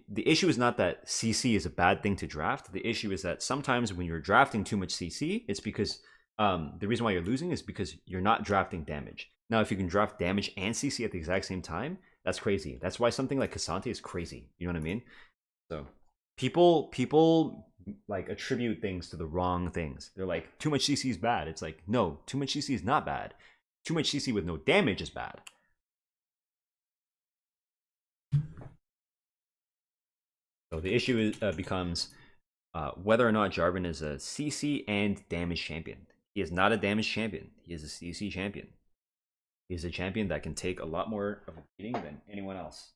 The issue is not that CC is a bad thing to draft. The issue is that sometimes when you're drafting too much CC, it's because the reason why you're losing is because you're not drafting damage. Now, if you can draft damage and CC at the exact same time, that's crazy. That's why something like K'Sante is crazy. You know what I mean? So people like attribute things to the wrong things. They're like, too much CC is bad. It's like, no, too much CC is not bad. Too much CC with no damage is bad. So the issue becomes whether or not Jarvan is a CC and damage champion. He is not a damage champion. He is a CC champion. He is a champion that can take a lot more of a beating than anyone else.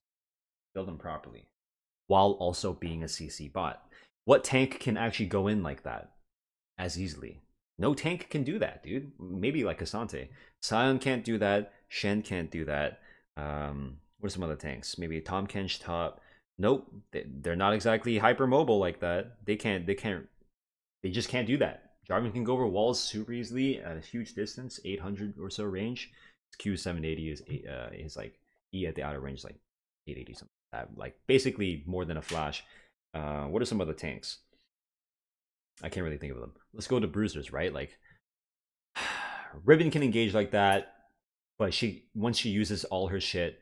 Build him properly, while also being a CC bot. What tank can actually go in like that as easily? No tank can do that, dude. Maybe like Asante. Sion can't do that. Shen can't do that. What are some other tanks? Maybe Tahm Kench top. Nope, they're not exactly hypermobile like that. They just can't do that. Jarvan can go over walls super easily at a huge distance, 800 or so range. His Q 780 is like E at the outer range, like 880 something like that. Like basically more than a flash. What are some other tanks? I can't really think of them. Let's go to bruisers, right? Like Riven can engage like that, but once she uses all her shit,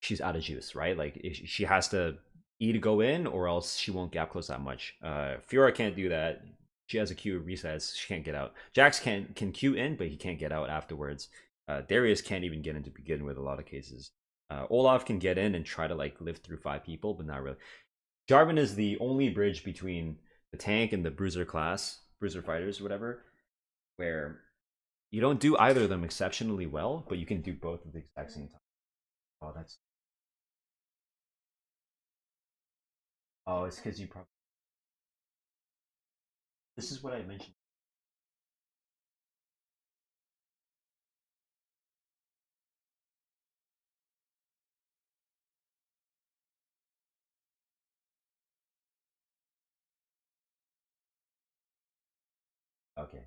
she's out of juice, right? Like she has to E to go in, or else she won't gap close that much. Fiora can't do that. She has a Q resets. She can't get out. Jax can Q in, but he can't get out afterwards. Darius can't even get in to begin with a lot of cases. Olaf can get in and try to like lift through 5 people, but not really. Jarvan is the only bridge between the tank and the bruiser class, bruiser fighters, whatever, where you don't do either of them exceptionally well, but you can do both at the exact same time. Oh, that's. Oh, it's because you probably. This is what I mentioned. Okay.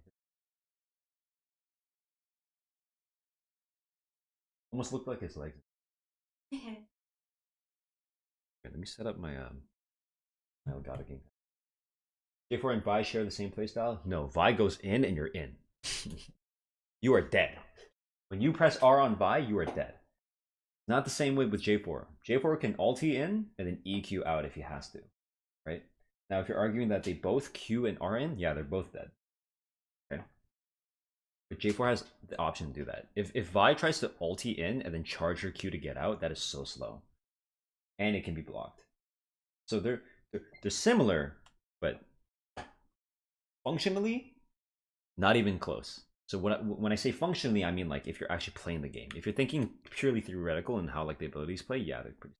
Almost looked like his legs. Okay, let me set up my my Elgato game. J4 and Vi share the same playstyle? No, Vi goes in and you're in. You are dead. When you press R on Vi, you are dead. Not the same way with J4. J4 can ulti in and then EQ out if he has to, right? Now, if you're arguing that they both Q and R in, yeah, they're both dead. Okay. But J4 has the option to do that. If Vi tries to ulti in and then charge her Q to get out, that is so slow. And it can be blocked. So they're similar, but functionally, not even close. So when I say functionally, I mean like if you're actually playing the game. If you're thinking purely theoretical and how like the abilities play, yeah, they're pretty.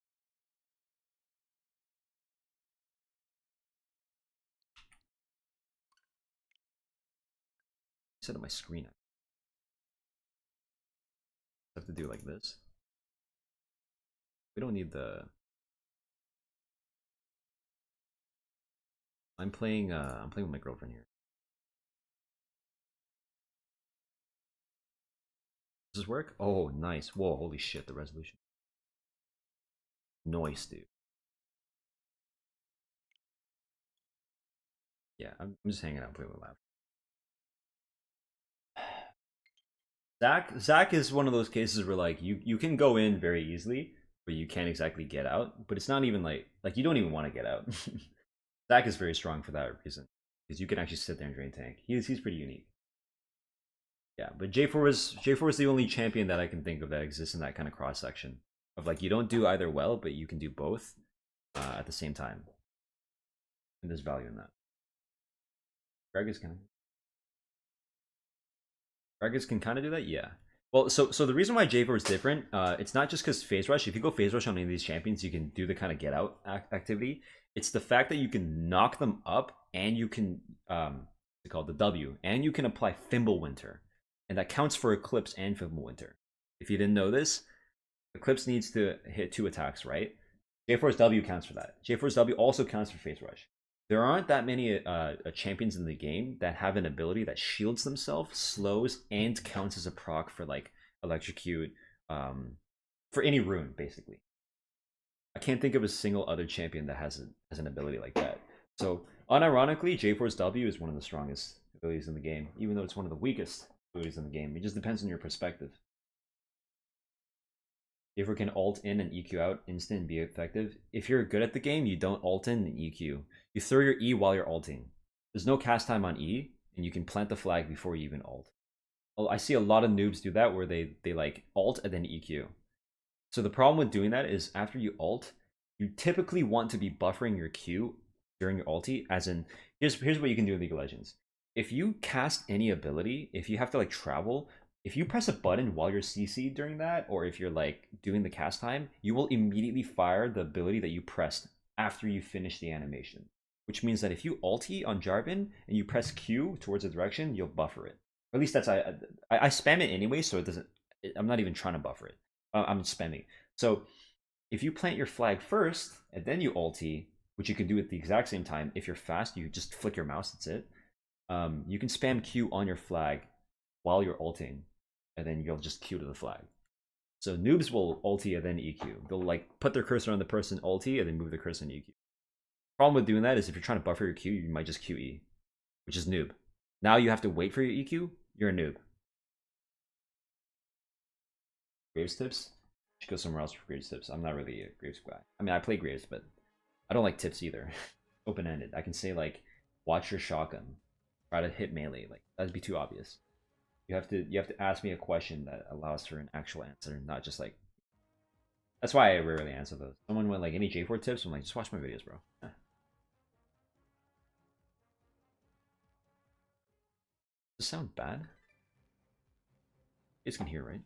Set up my screen. I have to do like this. We don't need the I'm playing with my girlfriend here. Does this work? Oh, nice. Whoa, holy shit, the resolution. Noise, dude. Yeah, I'm just hanging out playing with lap. Zach is one of those cases where like you can go in very easily, but you can't exactly get out. But it's not even like you don't even want to get out. Zach is very strong for that reason because you can actually sit there and drain tank. He's pretty unique. Yeah, but J4 is the only champion that I can think of that exists in that kind of cross section of like you don't do either well, but you can do both at the same time. And there's value in that. Gragas can kind of do that, yeah. Well, so the reason why J4 is different, it's not just because phase rush. If you go phase rush on any of these champions, you can do the kind of get out activity. It's the fact that you can knock them up and you can what's it called, the W, and you can apply Fimbulwinter, and that counts for Eclipse and Fimbulwinter. If you didn't know this, Eclipse needs to hit 2 attacks, right? J4's W counts for that. J4's W also counts for phase rush. There aren't that many champions in the game that have an ability that shields themselves, slows, and counts as a proc for like electrocute, for any rune basically. I can't think of a single other champion that has an ability like that. So unironically, J4's W is one of the strongest abilities in the game, even though it's one of the weakest abilities in the game. It just depends on your perspective. J4 can ult in and EQ out instant and be effective. If you're good at the game, you don't ult in and EQ. You throw your E while you're ulting. There's no cast time on E, and you can plant the flag before you even ult. I see a lot of noobs do that where they like ult and then EQ. So the problem with doing that is after you ult, you typically want to be buffering your Q during your ulti, as in, here's what you can do in League of Legends. If you cast any ability, if you have to like travel, if you press a button while you're CC'd during that, or if you're like doing the cast time, you will immediately fire the ability that you pressed after you finish the animation. Which means that if you ulti on Jarvan and you press Q towards a direction, you'll buffer it. Or at least that's I spam it anyway, so it doesn't. I'm not even trying to buffer it. I'm spamming. So if you plant your flag first and then you ulti, which you can do at the exact same time. If you're fast, you just flick your mouse. That's it. You can spam Q on your flag while you're ulting, and then you'll just Q to the flag. So noobs will ulti and then EQ. They'll like put their cursor on the person ulti and then move the cursor and EQ. Problem with doing that is if you're trying to buffer your Q, you might just QE, which is noob. Now you have to wait for your EQ, you're a noob. Graves tips? You should go somewhere else for Graves tips. I'm not really a Graves guy. I mean, I play Graves, but I don't like tips either. Open-ended. I can say like, watch your shotgun. Try to hit melee. Like, that'd be too obvious. You have to ask me a question that allows for an actual answer, not just like. That's why I rarely answer those. Someone went like any J4 tips, I'm like, just watch my videos, bro. Does this sound bad? You guys can hear, right?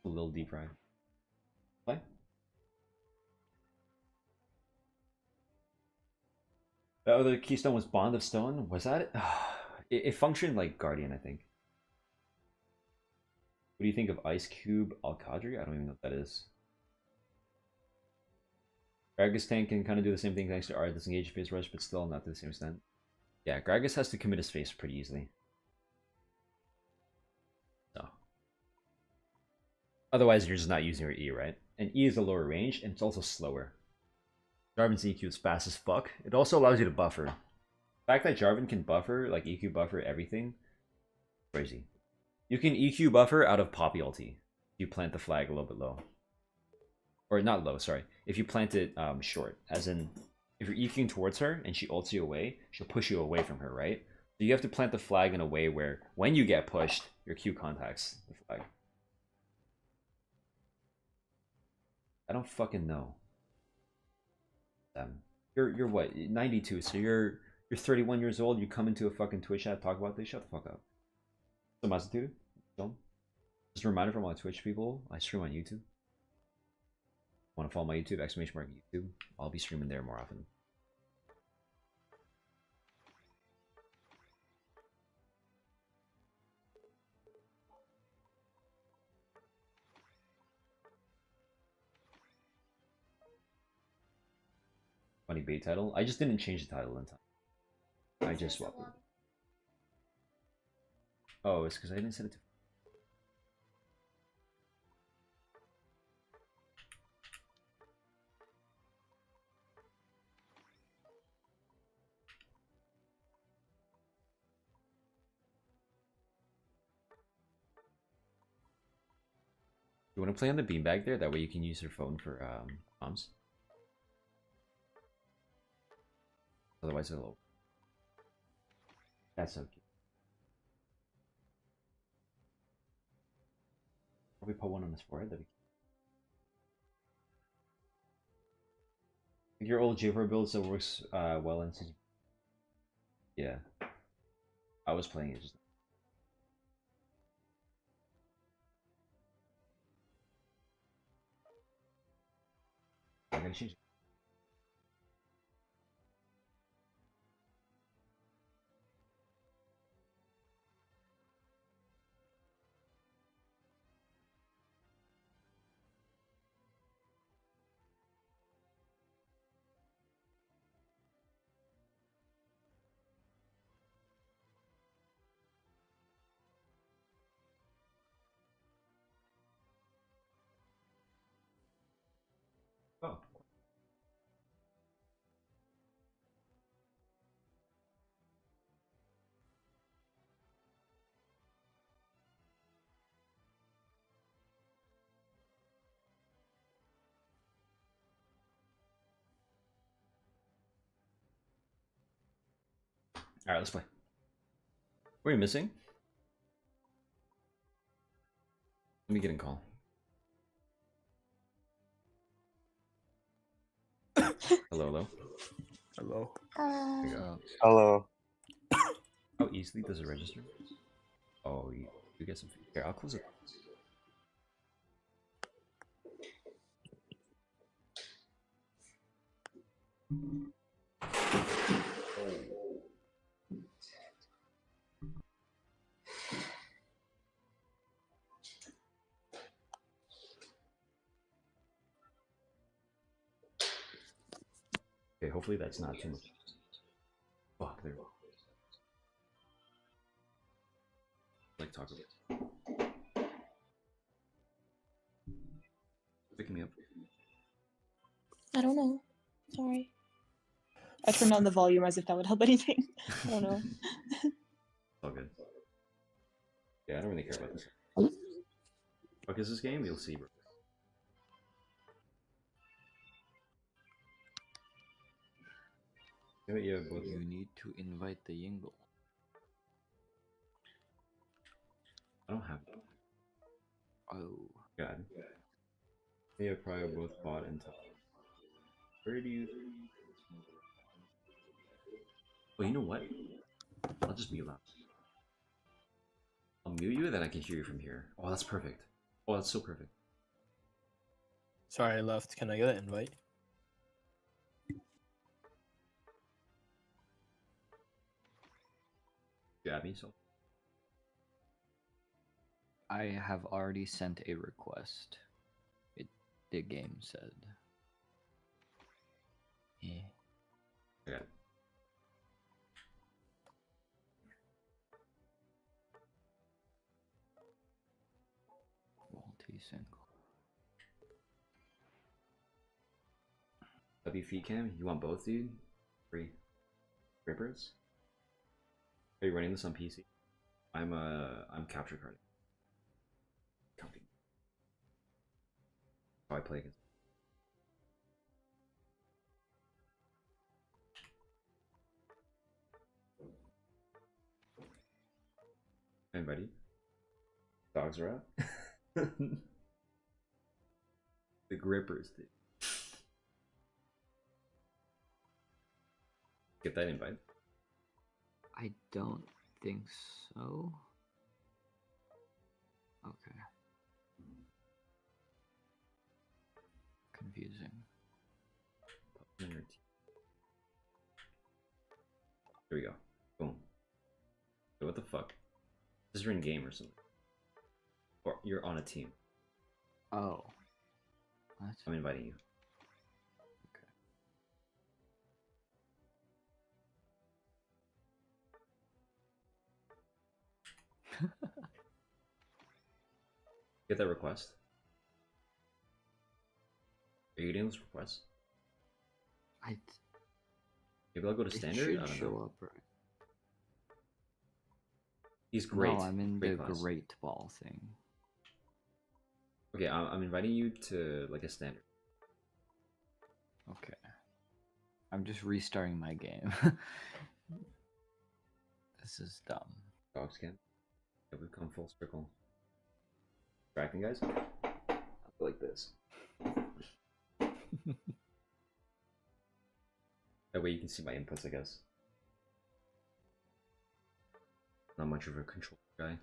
A little deep fried. Play? The other keystone was Bond of Stone. Was that it? It functioned like Guardian, I think. What do you think of Ice Cube Al-Qadri? I don't even know what that is. Gragas tank can kind of do the same thing thanks to our disengage phase rush, but still not to the same extent. Yeah, Gragas has to commit his face pretty easily. So. Otherwise, you're just not using your E, right? And E is a lower range, and it's also slower. Jarvan's EQ is fast as fuck. It also allows you to buffer. The fact that Jarvan can buffer, like EQ buffer everything, crazy. You can EQ buffer out of Poppy ulti. You plant the flag a little bit low. Or not low, sorry. If you plant it short. As in, if you're EQing towards her and she ults you away, she'll push you away from her, right? So you have to plant the flag in a way where when you get pushed, your Q contacts the flag. I don't fucking know. You're what? 92, so you're 31 years old, you come into a fucking Twitch chat, talk about this, shut the fuck up. So Mazatude, just a reminder from all my Twitch people, I stream on YouTube. Want to follow my YouTube, !YouTube. I'll be streaming there more often. funny bait title. I just didn't change the title in time. I just swapped it. Oh, it's because I didn't set it to. You want to play on the beanbag there? That way you can use your phone for comms. Otherwise it'll... That's so cute. Probably put one on his forehead. That'd be cute. Your old J4 build still works well in season. Yeah. I was playing it just... I'm gonna change it. Oh. Alright, let's play. What are you missing? Let me get in call. Hello, hello. Hello. There you go. Hello. How easily does it register? Oh, you get some. Here, I'll close it. Okay, hopefully that's not too much. Fuck, there we go. Like talk about. Pick me up. I don't know. Sorry. I turned on the volume as if that would help anything. I don't know. All good. Yeah, I don't really care about this. Fuck is this game? You'll see, bro. Yeah, both. You need to invite the Yingle. I don't have that. Oh. God. They have probably both bought and top. Where do you... Oh, you know what? I'll just mute loud. I'll mute you, then I can hear you from here. Oh, that's perfect. Oh, that's so perfect. Sorry, I left. Can I get an invite? You add me, so... I have already sent a request. The game said. Yeah. Okay. Multi-single. W feet cam? You want both, dude? Free. Rippers? Are you running this on PC? I'm capture carding. Copy. How I play against. Anybody? Dogs are out. The grippers, dude. Get that invite. I don't think so. Okay. Confusing. Here we go. Boom. So what the fuck? This is in game or something. Or you're on a team. Oh. What? I'm inviting you. Get that request. Are you getting this request? I Maybe I'll go to it standard. should I don't show know. up right. He's great. No, I'm in Great the class. great ball thing. Okay, I'm inviting you to like a standard. Okay. I'm just restarting my game. This is dumb. Dog scan. Yeah, we've come full circle. Tracking, guys. Like this. That way you can see my inputs, I guess. Not much of a control guy.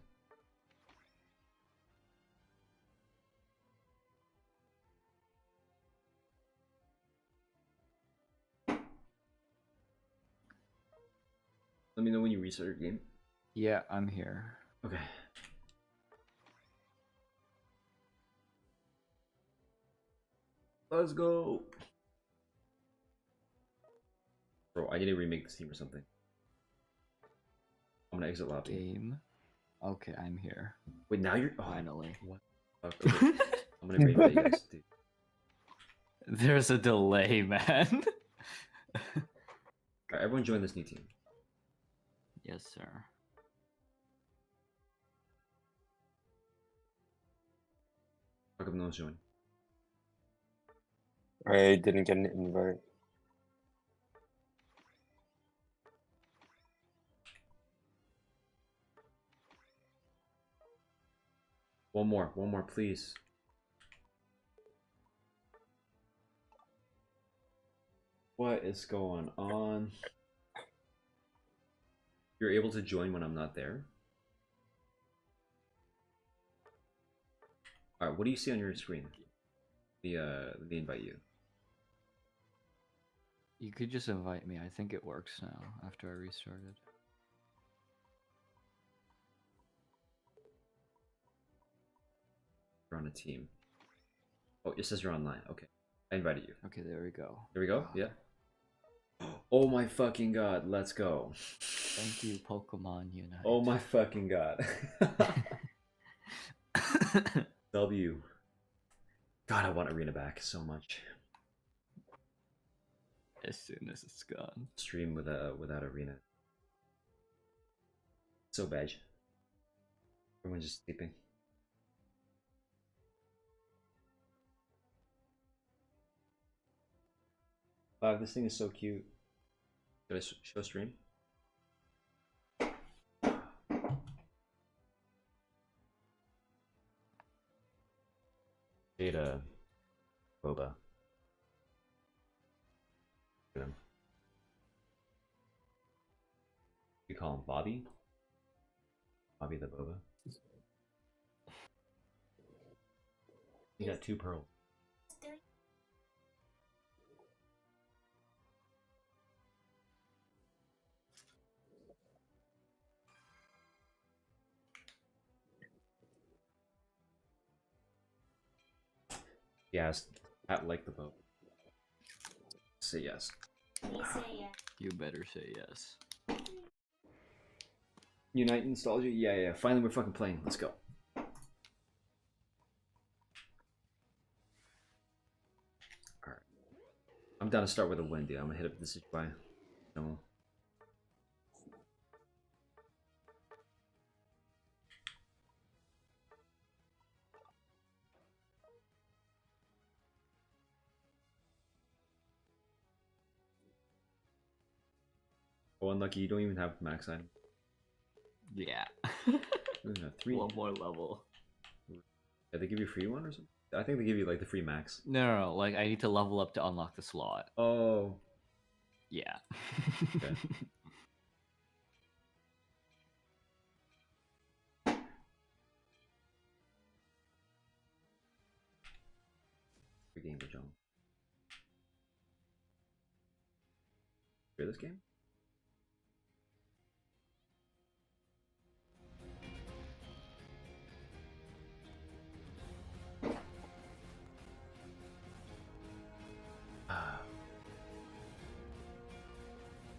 Let me know when you restart your game. Yeah, I'm here. Okay. Let's go. Bro, I need to remake this team or something. I'm gonna exit lobby. Game. Okay, I'm here. Wait, now you're. Oh, Finally. What? the fuck? Okay. I'm gonna invite you guys, dude. There's a delay, man. Alright, everyone join this new team. Yes, sir. How come no one's joined? I didn't get an invite. One more, please. What is going on? You're able to join when I'm not there? Alright, what do you see on your screen? The invite you. You could just invite me. I think it works now after I restarted. You're on a team. Oh, it says you're online. Okay. I invited you. Okay, there we go. There we go? God. Yeah. Oh my fucking god, let's go. Thank you, Pokemon Unite. Oh my fucking god. W. God, I want Arena back so much. As soon as it's gone. Stream without Arena. So bad. Everyone's just sleeping. Wow, this thing is so cute. Should I show stream? Jada. Boba. Look at him. You call him Bobby? Bobby the Boba? You got 2 pearls. Yes, I like the boat. Say yes. You better say yes. Unite nostalgia? Yeah, yeah. Finally, we're fucking playing. Let's go. Alright. I'm down to start with a win, dude. I'm gonna hit up this by. No. Oh, unlucky. You don't even have max item. Yeah. You don't have 3. One more level. Yeah, they give you a free one or something? I think they give you like the free max. No, like I need to level up to unlock the slot. Oh. Yeah. Okay. Good game, John. Hear this game?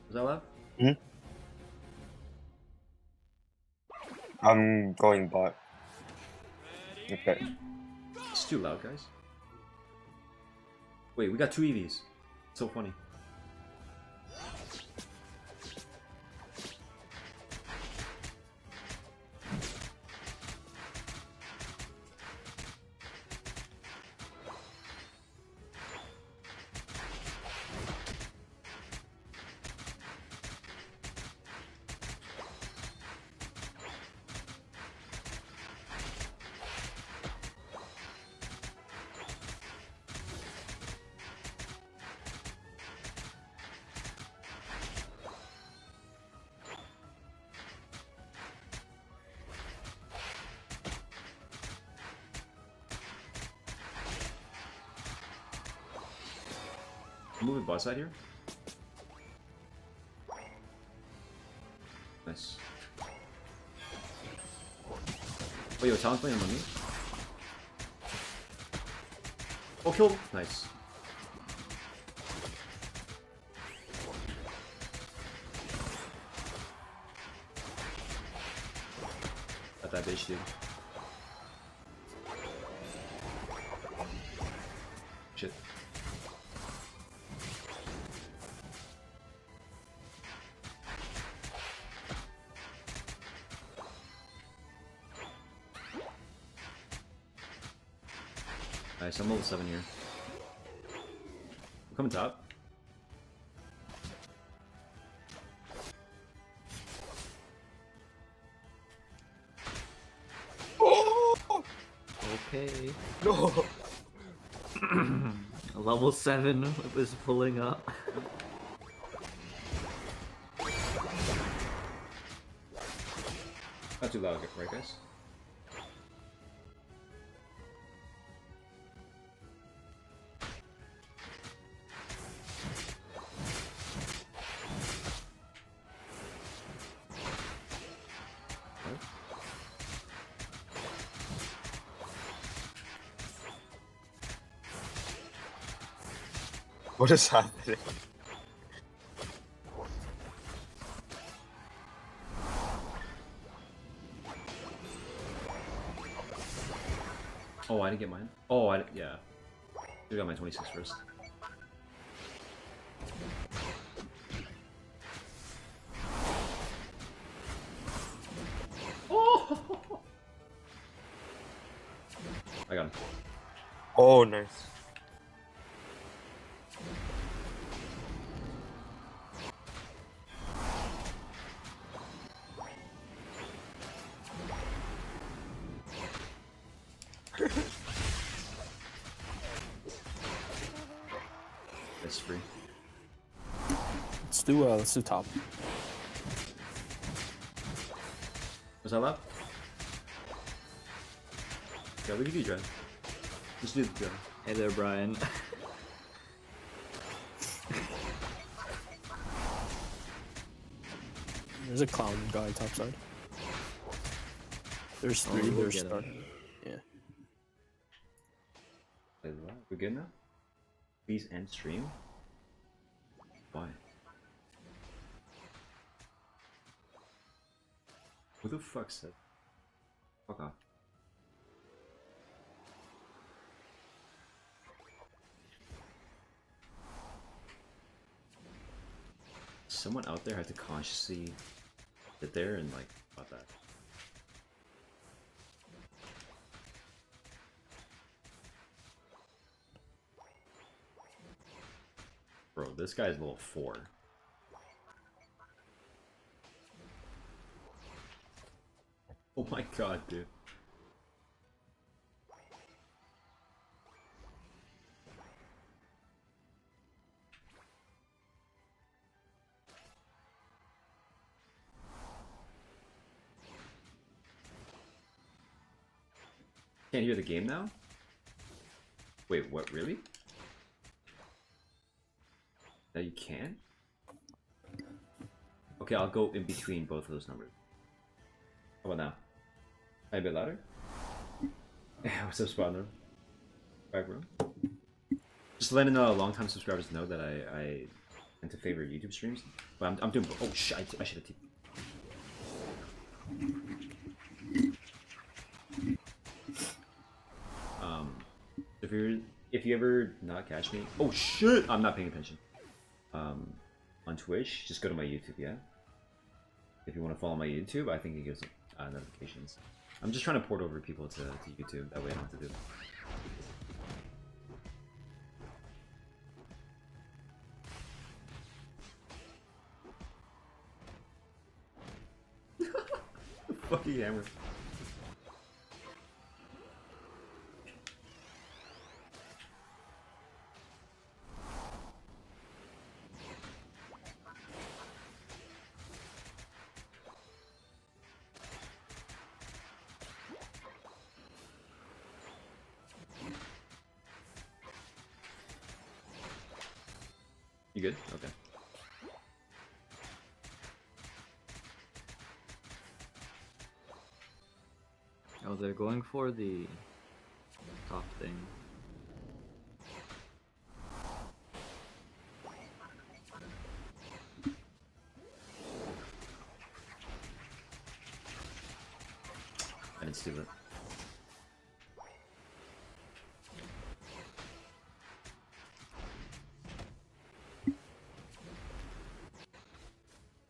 Was that loud? Mhm. I'm going bot. Okay. It's too loud, guys. Wait, we got 2 EVs. So funny. Moving bot side here. Nice. Oh, yo, talent playing on me. Oh, killed. Nice. Got that bitch, dude. Shit. Nice, I'm level 7 here. I'm coming top. Okay. No. Level 7 was pulling up. Not too loud, right, guys? What is happening? Oh, I didn't get mine. Oh, yeah. I got my 26 first. Oh! I got him. Oh, nice. That's free. Let's do top. Was that loud? Yeah, we can do drive. Let's do the drive. Hey there, Brian. There's a clown guy top side. There's Oh, 3. we'll There's get him. start. Yeah. Wait, what? We're good now? Please end stream? Why? Who the fuck said? Fuck off. Someone out there had to consciously sit there and like about that. Bro, this guy's level 4. Oh my god, dude. Can't hear the game now? Wait, what, really? Now you can? Okay, I'll go in between both of those numbers. How about now? A bit louder? What's up, Spawner? Back room? Just letting long-time subscribers know that I tend to favor YouTube streams. But I'm doing. Oh shit! I should have. if you ever not catch me, oh shit, I'm not paying attention. On Twitch, just go to my YouTube, yeah. If you want to follow my YouTube, I think it gives notifications. I'm just trying to port over people to YouTube. That way I don't have to do that. Fucking hammer. You good? Okay. Oh, they're going for the top thing. I didn't steal it.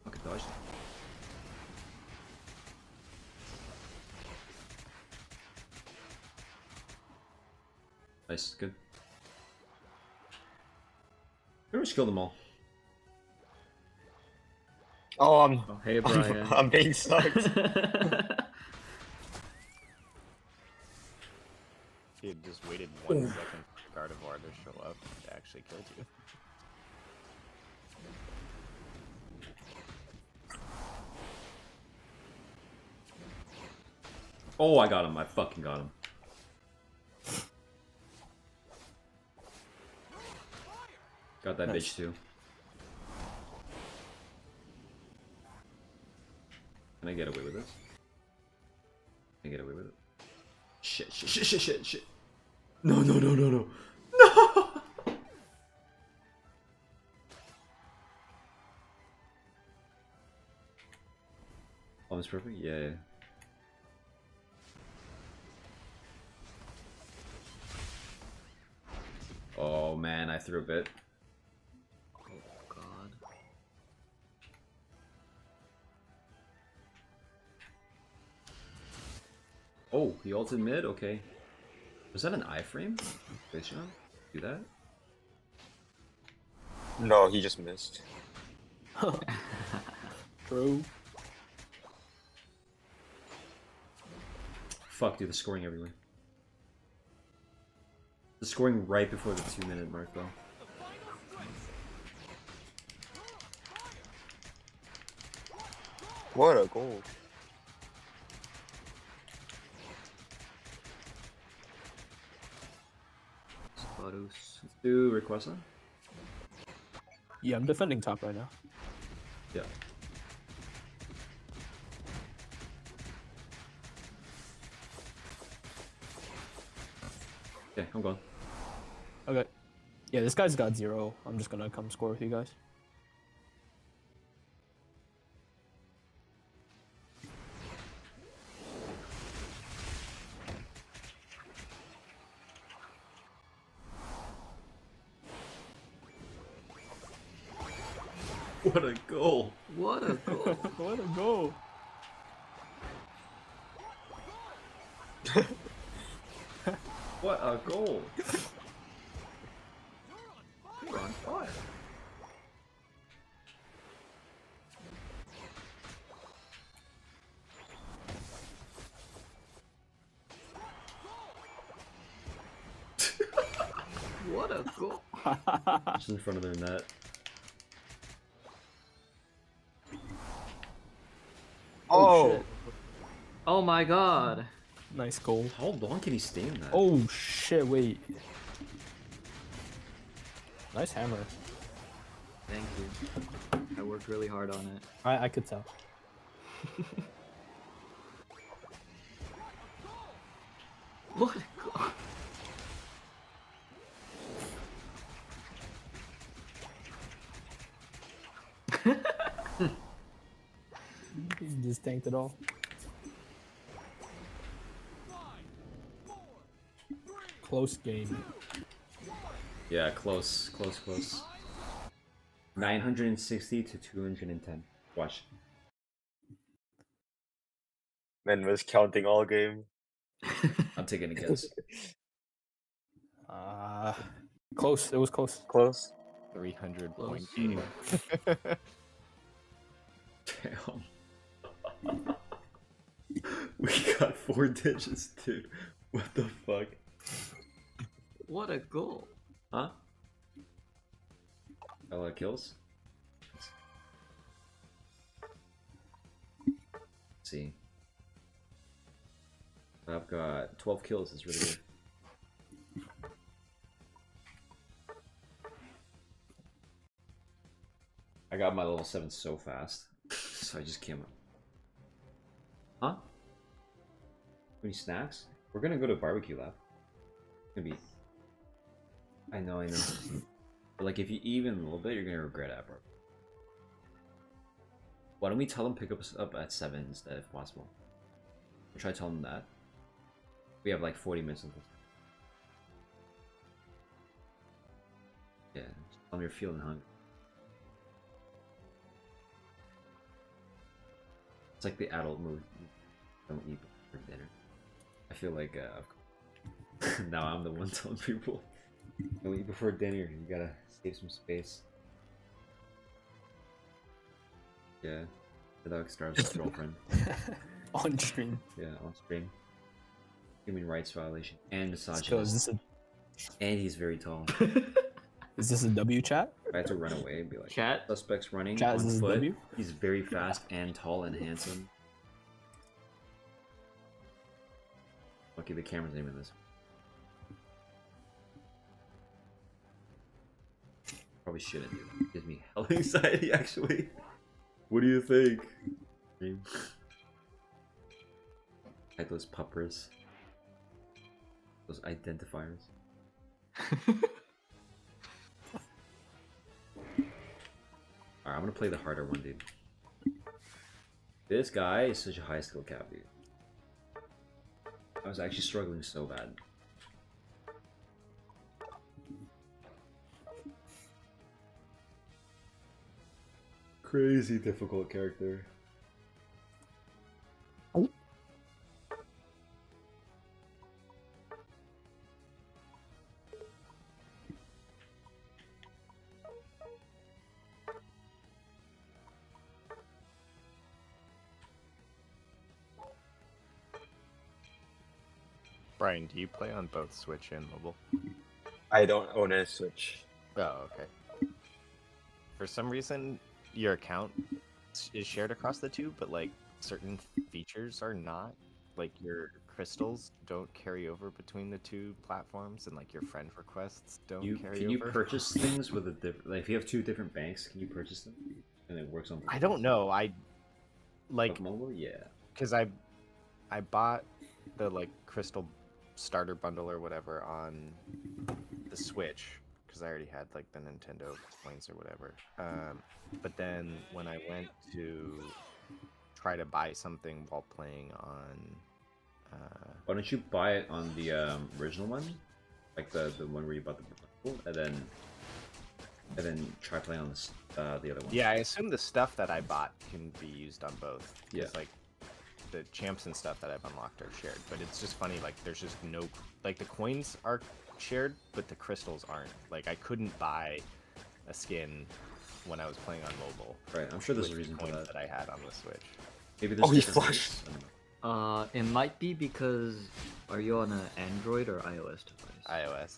Okay, dodged. Nice, good. Pretty much killed them all. Oh, Oh, hey, Brian. I'm being sucked. He had just waited 1 second for Gardevoir to show up and actually killed you. Oh, I got him. I fucking got him. Got that Nice. bitch too. Can I get away with this? Can I get away with it? Shit, shit, shit, shit, shit, shit. No, no, no, no, no. No! Almost perfect? Yeah. Oh man, I threw a bit. Oh god. Oh, he ulted mid? Okay. Was that an iframe? Wait, should I do that? No, he just missed. True. Fuck, dude, the scoring everywhere. The scoring right before the 2-minute mark, though. What a goal. Sparus. Let's do Rayquaza. Yeah, I'm defending top right now. Yeah. Okay, I'm gone. Okay. Yeah, this guy's got 0. I'm just gonna come score with you guys. What a goal! What a goal! What a goal! What a goal! You're on fire. What a goal! Just in front of their net. Oh, shit. Oh my god! Nice goal. How long can he stay in that? Oh shit, wait. Nice hammer. Thank you. I worked really hard on it. I could tell. What a goal! He just tanked it all. close game. Yeah, close. 960 to 210. Watch. Man was counting all game. I'm taking a guess. Close. It was close. Close. 300 point Close. game. Damn. We got 4 digits, dude. What the fuck? What a goal. Huh? A lot of kills? Let's see. I've got 12 kills, that's really good. I got my level 7 so fast, so I just came up. Huh? Any snacks? We're gonna go to barbecue lab. It's gonna be... I know. But like, if you eat even a little bit, you're gonna regret it, bro. Why don't we tell them pick us up at 7 instead, if possible? We'll try telling them that. We have like 40 minutes until. Yeah, just tell them you're feeling hungry. It's like the adult move. Don't eat before dinner. I feel like now I'm the one telling people don't eat before dinner. You gotta save some space. Yeah, the dog stars his girlfriend. On stream. Yeah, on stream. Human rights violation and So misogynist. And he's very tall. Is this a W chat? I had to run away and be like, Chat? suspect's running Chat, is on this a foot. W? He's very fast and tall and handsome. Okay, the camera's aiming this. Probably shouldn't do that. It gives me hell anxiety, actually. What do you think? Like those puppers. Those identifiers. Alright, I'm gonna play the harder one, dude. This guy is such a high skill cap, dude. I was actually struggling so bad. Crazy difficult character. Brian, do you play on both Switch and mobile? I don't own a Switch. Oh, okay. For some reason, your account is shared across the two, but like certain features are not. Like your crystals don't carry over between the two platforms, and like your friend requests don't carry Can over. you purchase things with a different? Like, if you have two different banks, can you purchase them? And it works on. I don't know. I like mobile, yeah. because I bought the like crystal starter bundle or whatever on the Switch because I already had like the Nintendo coins or whatever. But then when I went to try to buy something while playing on, Why don't you buy it on the original one, like the one where you bought the bundle, and then try playing on this the other one. yeah, I assume the stuff that I bought can be used on both. Yeah. Like the champs and stuff that I've unlocked are shared, but it's just funny. Like there's just no like the coins are shared, but the crystals aren't. Like I couldn't buy a skin when I was playing on mobile. Right, I'm sure there's a with reason the for coins that. I had on the Switch. Maybe there's Oh, he different flushed. ways, I don't know. It might be because are you on an Android or iOS device? iOS.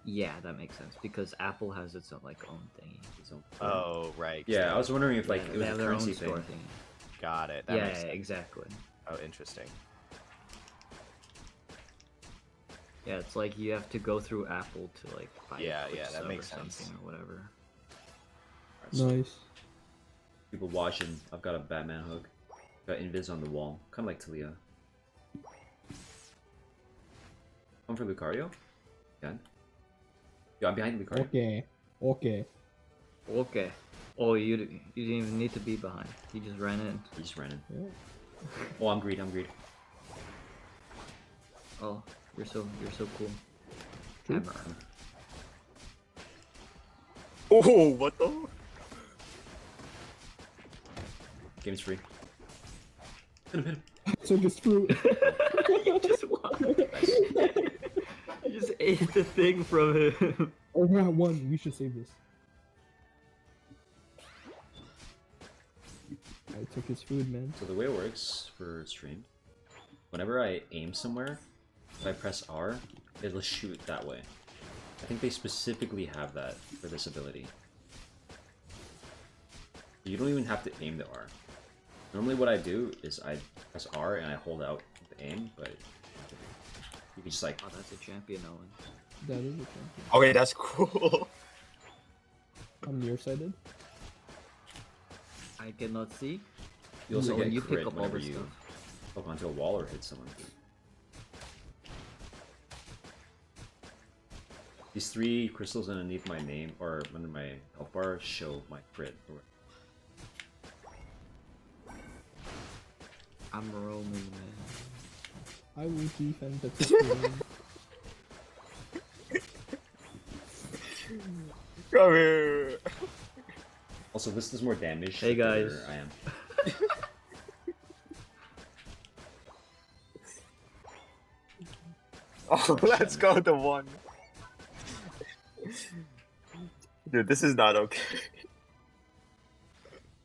Yeah, that makes sense because Apple has its own own thingy. Its own- Oh right. Yeah, I was wondering if like Yeah, it they was have a their own currency store thing. thingy. Got it. That Yeah, makes yeah, sense. exactly. Oh, interesting. Yeah, it's like you have to go through Apple to like buy Yeah, a quick yeah, that sub makes or sense. something or whatever. Nice. People watching. I've got a Batman hook. Got invis on the wall, kind of like Talia. Come for Lucario? Yeah. Yeah, I'm behind Lucario. Okay. Okay. Okay. Oh, you didn't even need to be behind. You just ran in. He just ran in. Oh, I'm greed. I'm greed. Oh, you're so cool. True. Hammer. Oh, what the? Game's free. Hit him. Took his fruit. You just won. You just ate the thing from him. Oh, we're at 1. We should save this. I took his food, man. So the way it works for stream, whenever I aim somewhere, if I press R, it'll shoot that way. I think they specifically have that for this ability. You don't even have to aim the R. Normally what I do is I press R and I hold out the aim, but you can just like... Oh, that's a champion, Owen. That is a champion. Okay, that's cool. I'm nearsighted. I cannot see. You also So get you crit pick up all whenever the you stuff. hook onto a wall or hit someone. These 3 crystals underneath my name, or under my health bar, show my crit. I'm Roman, man. I will defend the pistol. Come here. Also, this does more damage. Hey, the guys. better I am. Oh, let's go to 1. Dude, this is not okay.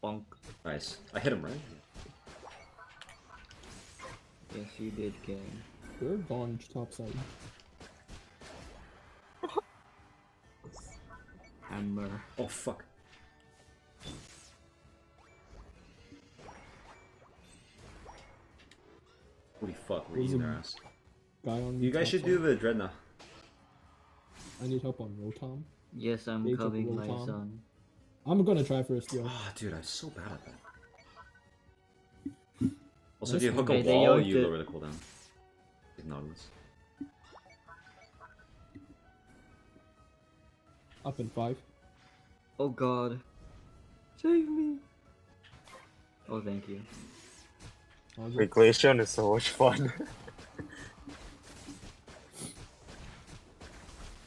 Bonk. Nice. I hit him, right? Yes, you did, gang. You're gone topside. Hammer. Oh, fuck. Holy fuck, we're There's eating a their ass. Guy on You guys should do the Dreadnought. I need help on Rotom. Yes, I'm Age of coming, my Rotom. son. I'm gonna try first, yo. Oh, dude, I'm so bad at that. Also, if Nice you hook one. a Okay, they wall, yanked you it. lower the cooldown. Like Nautilus. Up in 5. Oh god. Save me. Oh, thank you. I'll go. Glacian is so much fun.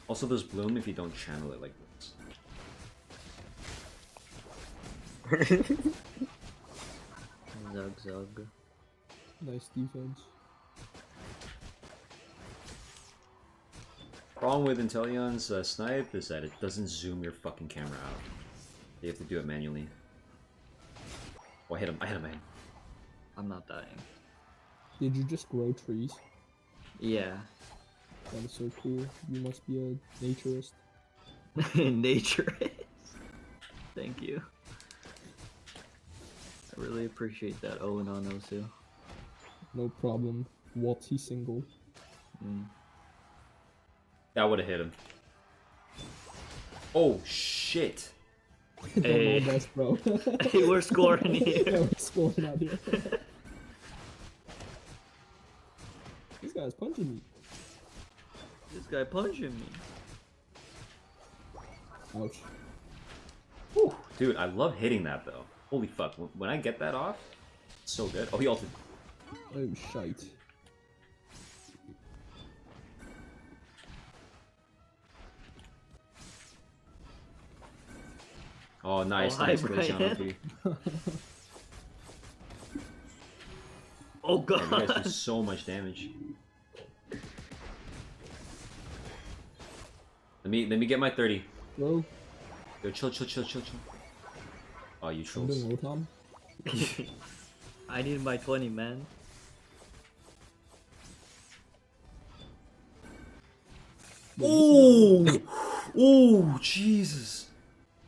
Also, there's Bloom if you don't channel it like this. Zug zug. Nice defense. Problem with Inteleon's snipe is that it doesn't zoom your fucking camera out. You have to do it manually. Oh, I hit him, I hit him, I hit him. I'm not dying. Did you just grow trees? Yeah. That is so cool. You must be a naturist. Nature is. Thank you. I really appreciate that, Owen on Osu. No problem. Waltzy single. Mm. That would have hit him. Oh, shit. Don't Hey. know best, bro. Hey, we're scoring here. Yeah, we're scoring out here. This guy's punching me. This guy punching me. Ouch. Whew. Dude, I love hitting that though. Holy fuck, when I get that off, it's so good. Oh, he ulted. Oh, shite. Oh, nice, Oh, hi, nice. Glacian Brian. ulti. Oh Yeah, you guys god. do so much damage. Let me get my 30. Bro, Yo, chill. Oh, you I'm trolls. doing Rotom. I need my 20, man. Oh, oh, Jesus!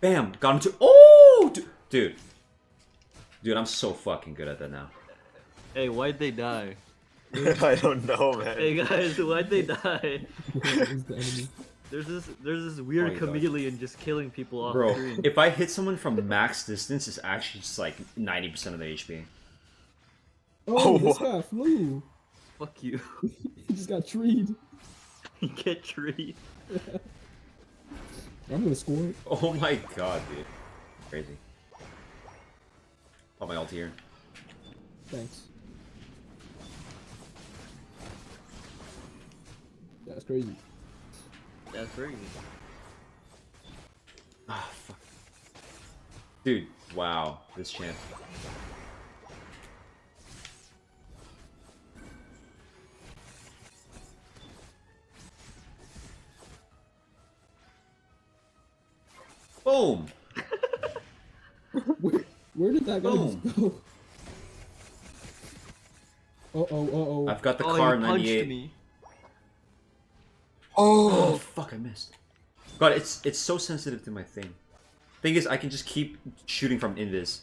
Bam, got him to. Oh, dude, I'm so fucking good at that now. Hey, why'd they die? I don't know, man. Hey guys, why'd they die? Is the enemy. There's this weird Oh my God. chameleon just killing people off Bro, screen. if I hit someone from max distance, it's actually just like 90% of the HP. Oh, Oh, this what? guy flew. Fuck you. He just got treed. Get treed. I'm gonna score it. Oh my god, dude. Crazy. Pop my ult here. Thanks. That's crazy. That's crazy. Ah, fuck. Dude, wow, this champ. Boom! Where did that guy Boom. just go? Uh-oh. I've got the Oh, car you punched 98. me. Oh fuck! I missed. God, it's so sensitive to my thing. Thing is, I can just keep shooting from invis.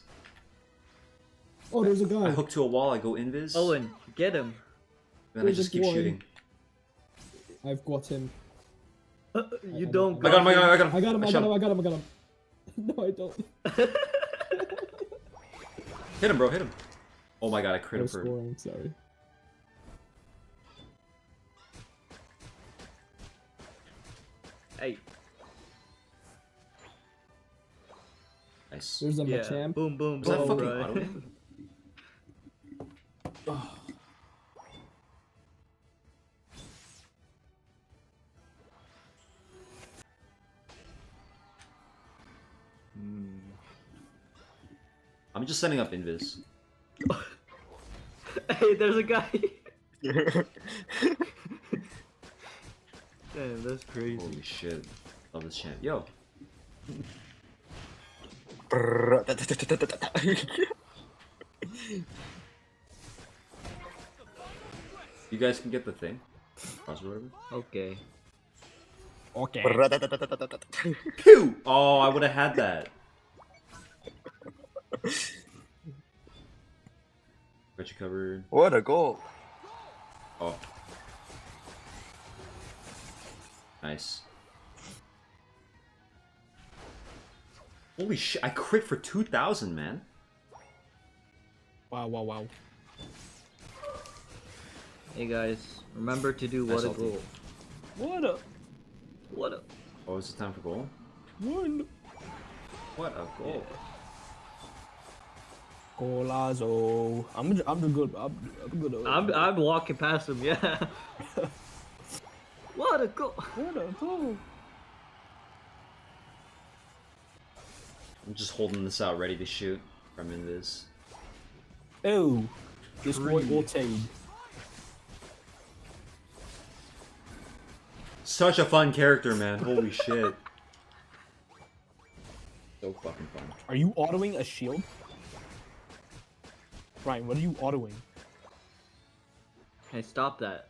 Oh, there's a I guy. hook to a wall, I go invis, Owen, get him. then I there's just a keep boy. shooting. I've got him. You don't. I got him! I got him! I got him! I got him. shot I got him. No, I don't. Hit him, bro! Hit him! Oh my god! I I crit him was for. scoring. Sorry. Hey, Nice. There's a yeah. Machamp. Boom, boom, Was that boom, fucking right. auto aim? I'm just setting up invis. Hey, there's a guy. Damn, that's crazy. Holy shit! Love this champ. Yo, you guys can get the thing. Cross or whatever. Okay. Okay. Pew! Oh, I would have had that. Got you covered. What a goal! Oh. Nice. Holy shit, I crit for 2,000, man. Wow. Hey guys, remember to do Nice what a ulti. goal. What a. Oh, is it time for goal? One. What a goal. Golazo. I'm good. I'm good. I'm walking past him. Yeah. What a goal. What a goal. I'm just holding this out ready to shoot from invis. Oh, this boy ulted. Such a fun character, man. Holy shit. So fucking fun. Are you autoing a shield? Ryan, what are you autoing? Hey, stop that.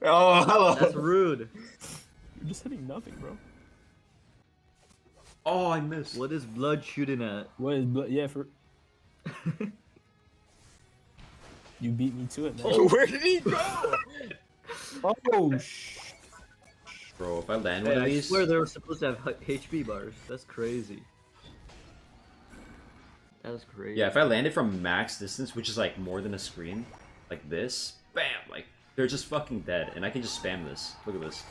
Oh, hello! That's rude. You're just hitting nothing, bro. Oh, I missed. What is blood shooting at? What is yeah for? You beat me to it, man. Where did he go? Oh, Bro, if I land Hey, one of I these... swear they were supposed to have HP bars. That's crazy. That's crazy. Yeah, if I land it from max distance, which is like more than a screen, like this, bam, like, they're just fucking dead. And I can just spam this. Look at this.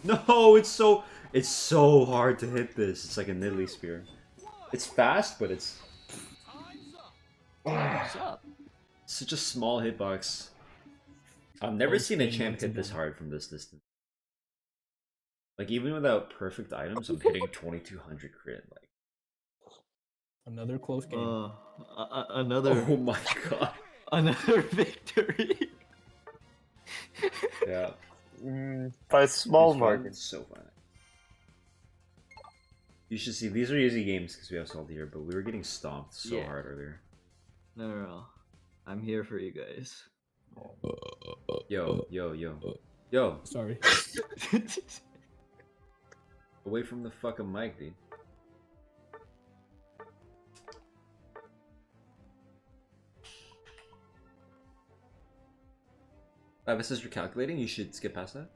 No, it's so hard to hit this. It's like a Nidalee spear. It's fast, but it's What's up? such a small hitbox. I've never seen a champ hit this hard from this distance. Like, even without perfect items, I'm hitting 2200 crit. Like, another close game. Another. oh my god. Another victory. Yeah. By a small It's fun. margin. It's so fun. You should see, these are easy games because we have Salty here, but we were getting stomped so Yeah. hard earlier. No. I'm here for you guys. Yo. Sorry. Away from the fucking mic, dude. This is recalculating, you should skip past that.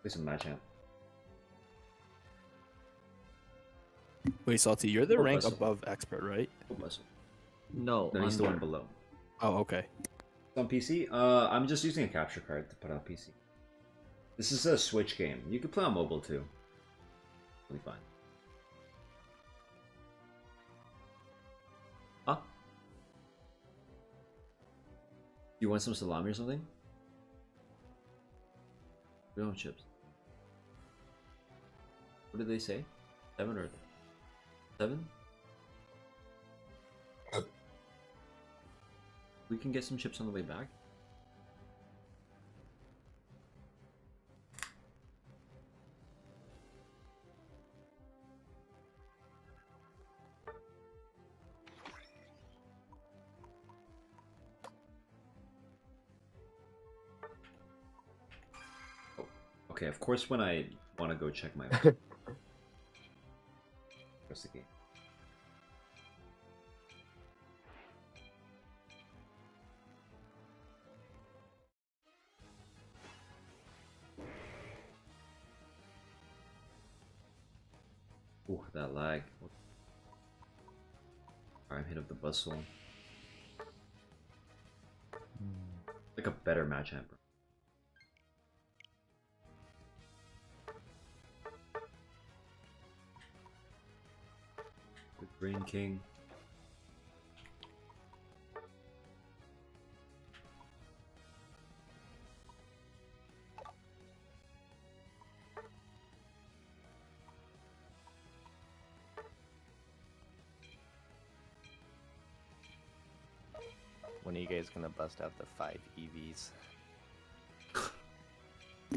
Play some match champ. Wait, Salty, you're the Or rank Bustle. above expert, right? No, No, he's the one under. below. Oh, okay. On PC, I'm just using a capture card to put on PC. This is a Switch game. You could play on mobile too. Really fine. You want some salami or something? We don't have chips. What did they say? 7 or 7? We can get some chips on the way back. Oh, okay, of course when I want to go check my press the game. Ooh, that lag. I'm hit of the bustle. Like a better match hamper. Good Brain King. When are you guys gonna bust out the 5 EVs?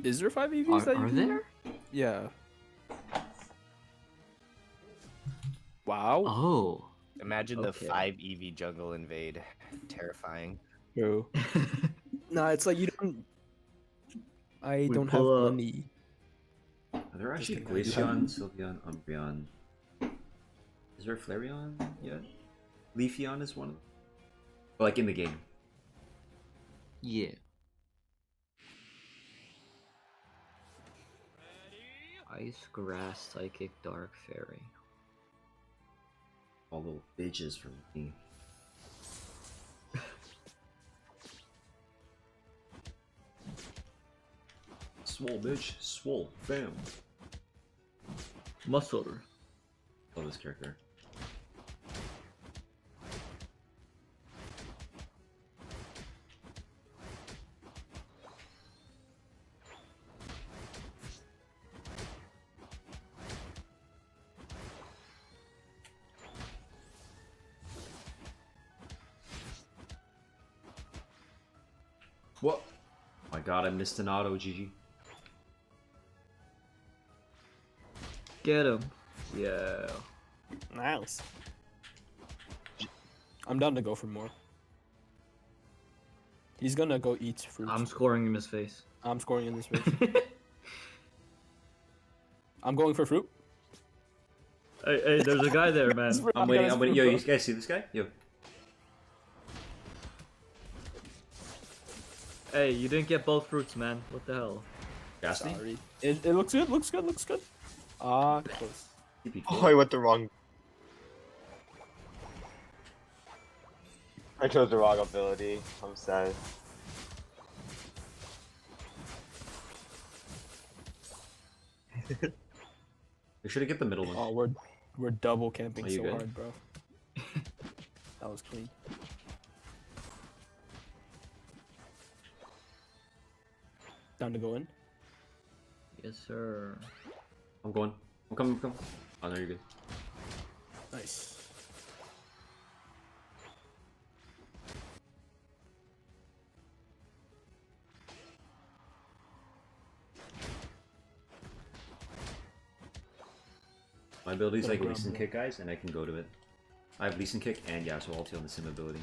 Is there 5 EVs that you Are can- there? Yeah. Wow. Oh. Imagine Okay. the 5 EV jungle invade. Terrifying. True. Nah, it's like you don't. I We don't have pull up- money. Are there actually kidding, I do Glaceon, Sylveon, Umbreon? Is there Flareon yet? Leafeon is one of them. Like in the game. Yeah. Ice, grass, psychic, dark, fairy. All little bitches from me. Swole bitch, swole, bam. Muscle. Love this character. What? Oh my god, I missed an auto, GG. Get him. Yeah. Nice. I'm down to go for more. He's gonna go eat fruit. I'm scoring in his face. I'm scoring in this race. I'm going for fruit. Hey, there's a guy there, man. I'm waiting, I'm waiting. Yo, you guys see this guy? Yo. Hey, you didn't get both fruits, man. What the hell? Gas me? Sorry. It looks good. Looks good. Looks good. Ah, close. Oh, I went the wrong. I chose the wrong ability. I'm sad. We should have get the middle one. Oh, we're double camping Are you so good? hard, bro. That was clean. Down to go in. Yes, sir. I'm going. I'm coming, I'm coming. Oh, no, you're good. Nice. My ability is Gonna like grab Leeson one. Kick, guys, and I can go to it. I have Leeson Kick and Yasuo ulti on the same ability.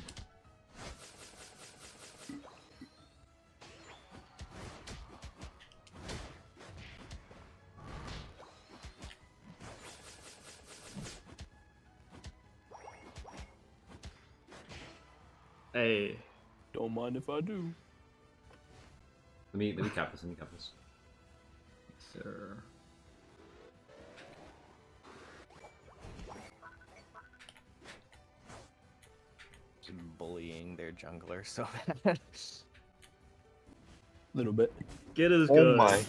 Hey. Don't mind if I do. Let me cap this, let me cap this. Sir. Just bullying their jungler so bad. Little bit. Get his Oh gun. my.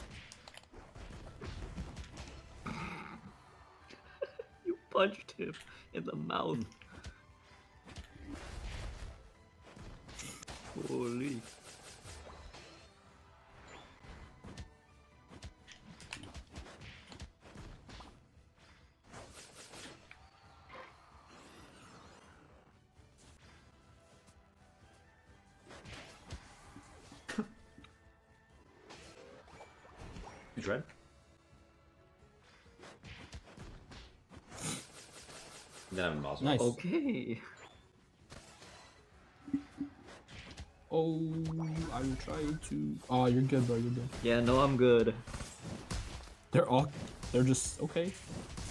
You punched him in the mouth. Holy. Who's red? Then I'm also Nice. Okay. Oh, I will try to. Oh, you're good, bro. You're good. Yeah, no, I'm good. They're just okay.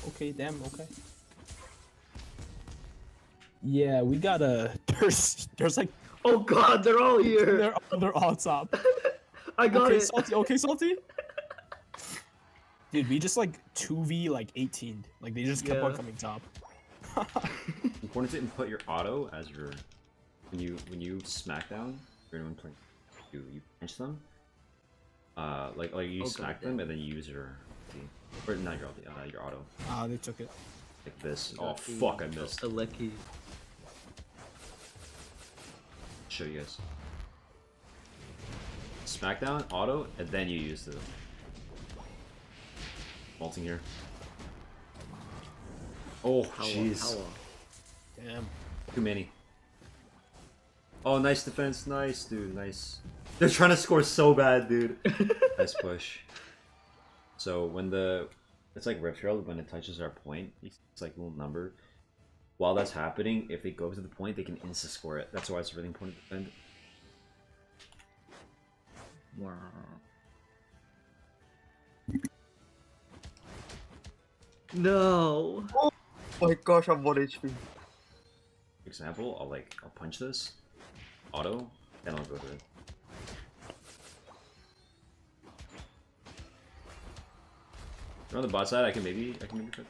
Okay, damn, okay. Yeah, we gotta. There's like Oh god, they're all here. they're all top. I got Okay, it. salty. Okay, salty. Dude, we just like 2v like 18. Like they just kept on Yeah. coming top. important to input your auto as your when you smack down for anyone playing you punch them. Like you Oh, smack goddamn. them and then you use your ulti. Or not your ulti, your auto. Ah, they took it. Like this. Oh Got the- fuck, I missed. A lucky. Show you guys. Smackdown, auto, and then you use the vaulting here. Oh jeez, Damn. too many. Oh, nice defense, nice dude, nice. They're trying to score so bad, dude. Nice push. So when it's like Rift Herald, when it touches our point, it's like a little number. While that's happening, if they go to the point, they can insta score it. That's why it's really important to defend. Wow. No. Oh my gosh, I'm 1 HP. For example, I'll punch this, auto, then I'll go to it. If you're on the bot side, I can maybe try.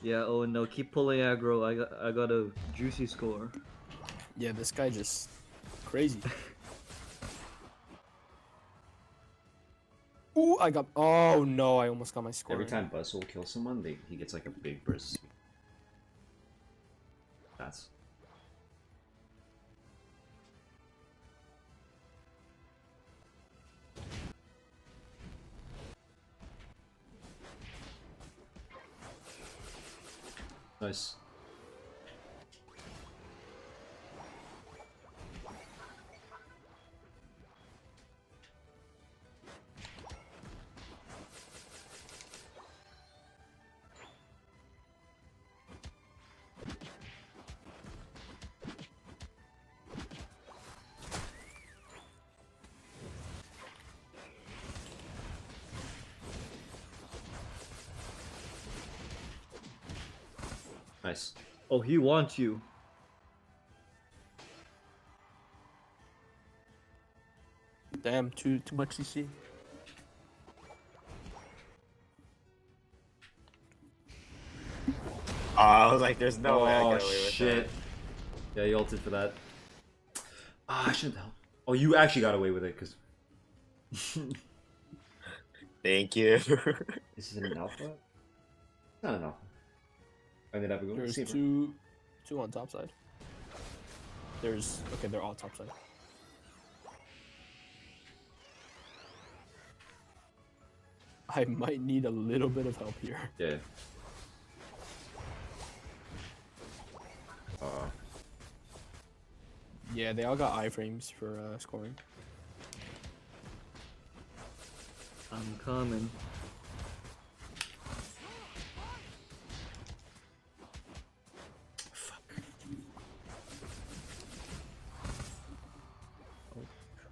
Yeah. Oh no, keep pulling aggro. I got a juicy score. Yeah, this guy just crazy. Ooh, I got. Oh no, I almost got my score. Every time Bustle kills someone, he gets like a big burst. of speed. That's nice. Nice. Oh, he wants you. Damn, too much CC. I was like, there's no way I Oh get away with shit. Yeah, you ulted for that. Ah, I shouldn't help. Oh, you actually got away with it, because... that. Thank you. This is an alpha? It's not an alpha. I ended up going There's receiver. two on top side. There's okay, they're all top side. I might need a little bit of help here. Yeah. Yeah, they all got iframes for scoring. I'm coming. Fuck. Oh,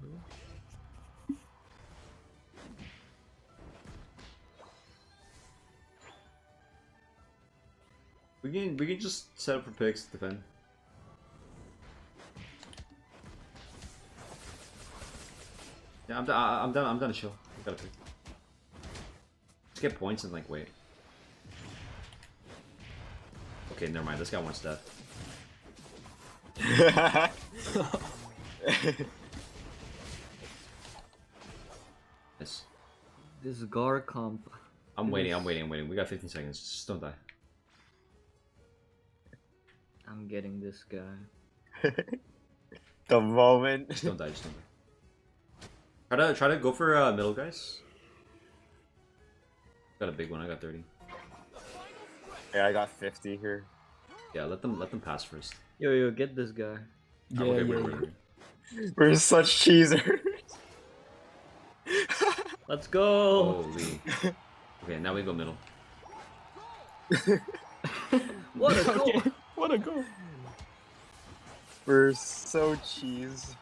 true. We can just set up for picks, defend. Yeah, I'm done to chill. I gotta pick. Just get points and like wait. Okay, never mind. This guy wants death. Yes. This Gar comp. I'm waiting. We got 15 seconds. Just don't die. I'm getting this guy. The moment. Just don't die. Just don't die. Try to go for middle, guys. Got a big one. I got 30. Yeah, I got 50 here. Yeah, let them pass first. Yo, get this guy. Yeah, Okay, yeah, we're- We're such cheesers. Let's go. Holy. Okay, now we go middle. What a goal. Okay, what a goal. We're so cheese.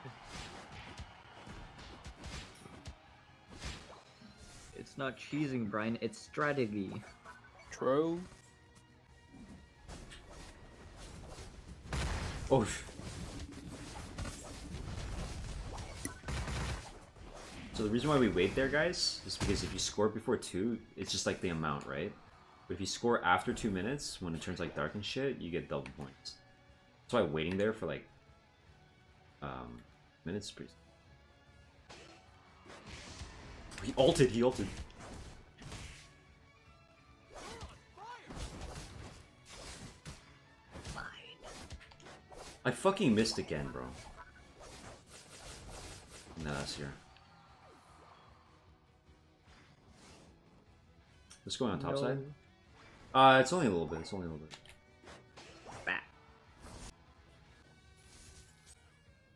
It's not cheesing, Brian. It's strategy. True. Oh. So the reason why we wait there, guys, is because if you score before 2, it's just like the amount, right? But if you score after 2 minutes, when it turns like dark and shit, you get double points. That's why waiting there for like minutes is pretty. He ulted. I fucking missed again, bro. No, that's here. Let's go on top side. It's only a little bit.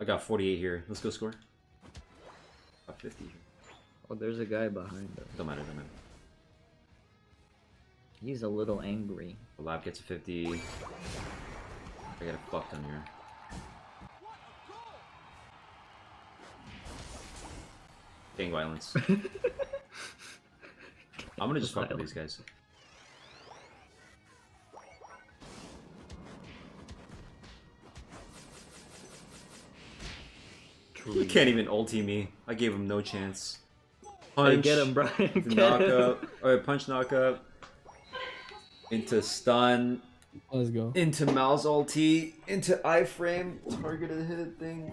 I got 48 here. Let's go score. Got 50 here. Oh, there's a guy behind us. Don't matter. He's a little angry. The lab gets a 50. I got a fuck down here. Gang violence. I'm gonna just fuck with these guys. He can't even ulti me. I gave him no chance. Punch. Hey, get him, Brian. Into Get knock him. up. Alright, punch knock up. Into stun. Let's go. Into mouse ulti. Into iframe. Targeted hit thing.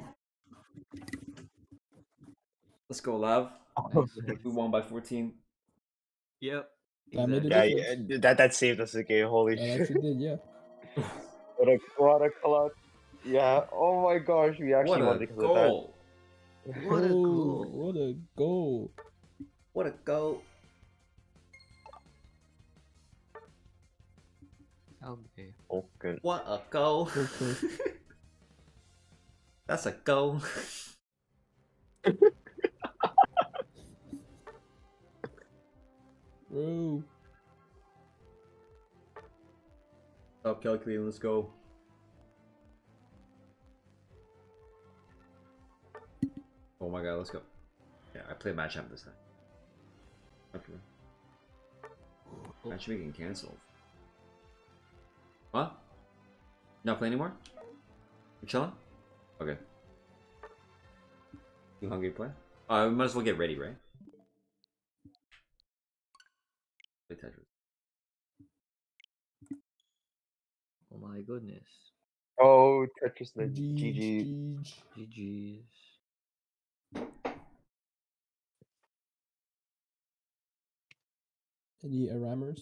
Let's go, Lav. We won by 14. Yep. That made a Yeah, difference. yeah, that saved us the game. Holy That shit. actually did, yeah. What a clutch. Yeah. Oh my gosh, we actually What won a because goal. What a goal. What a goal. What a goal. Okay. of that. Oh, good. What a goal. Okay. That's a goal. Bro. Stop calculating, let's go. Oh my god, let's go. Yeah, I play match amp this time. Okay. Matchmaking canceled. What? Not play anymore? You chilling? Okay. You hungry to play? We might as well get ready, right? Play Tetris. Oh my goodness. Oh, Tetris the GG. GG's. Any rammers?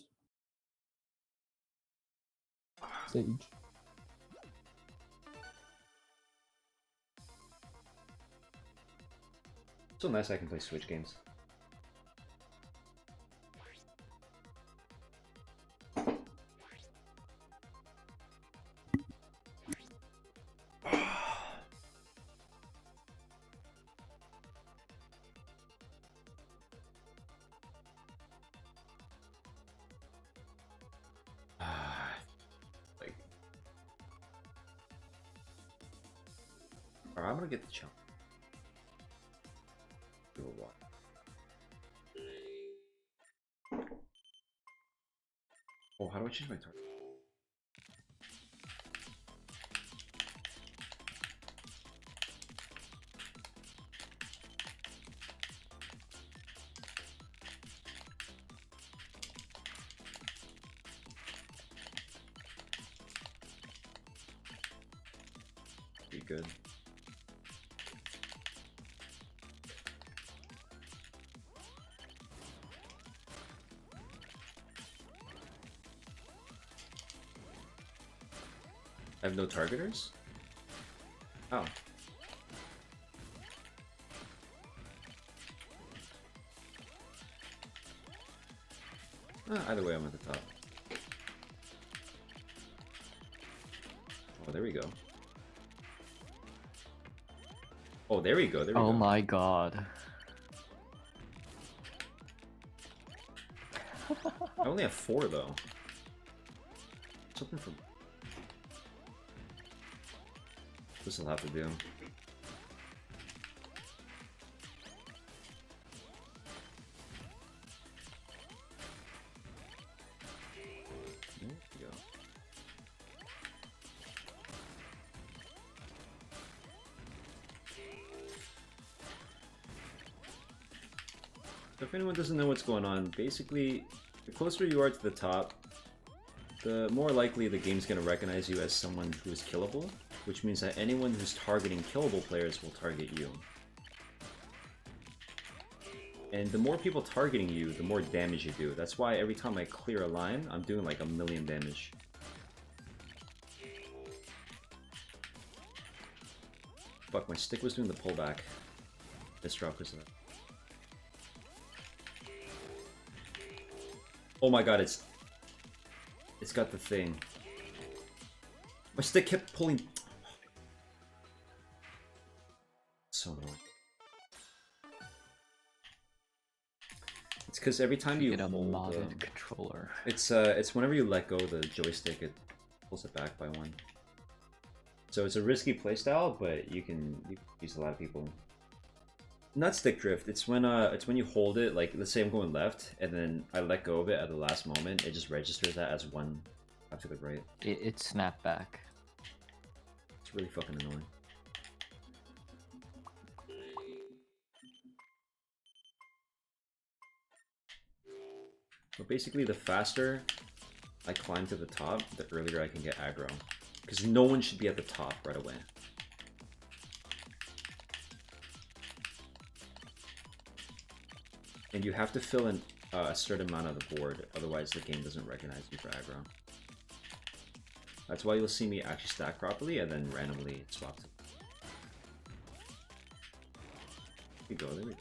Sage. So nice I can play Switch games. Like, alright, I'm gonna get the chunk. Do a what? Oh, how do I change my target? Be good. I have no targeters? Wow. Either way, I'm at the top. Oh, there we go. Oh, there we go. There we go. Oh my god. I only have 4 though. Something from. This will have to do. There we go. So if anyone doesn't know what's going on, basically, the closer you are to the top, the more likely the game's going to recognize you as someone who is killable, which means that anyone who's targeting killable players will target you. And the more people targeting you, the more damage you do. That's why every time I clear a line, I'm doing like 1,000,000 damage. Fuck, my stick was doing the pullback. Missed drop because of that. Oh my god, it's got the thing. My stick kept pulling. So annoying. It's because every time you Get a hold, modded controller. it's whenever you let go of the joystick, it pulls it back by 1. So it's a risky playstyle, but you can use a lot of people. Not stick drift. It's when you hold it. Like, let's say I'm going left, and then I let go of it at the last moment. It just registers that as 1 after the right. It snapped back. It's really fucking annoying. But basically, the faster I climb to the top, the earlier I can get aggro. Because no one should be at the top right away. And you have to fill in a certain amount of the board, otherwise the game doesn't recognize you for aggro. That's why you'll see me actually stack properly and then randomly swap to. There we go, there we go.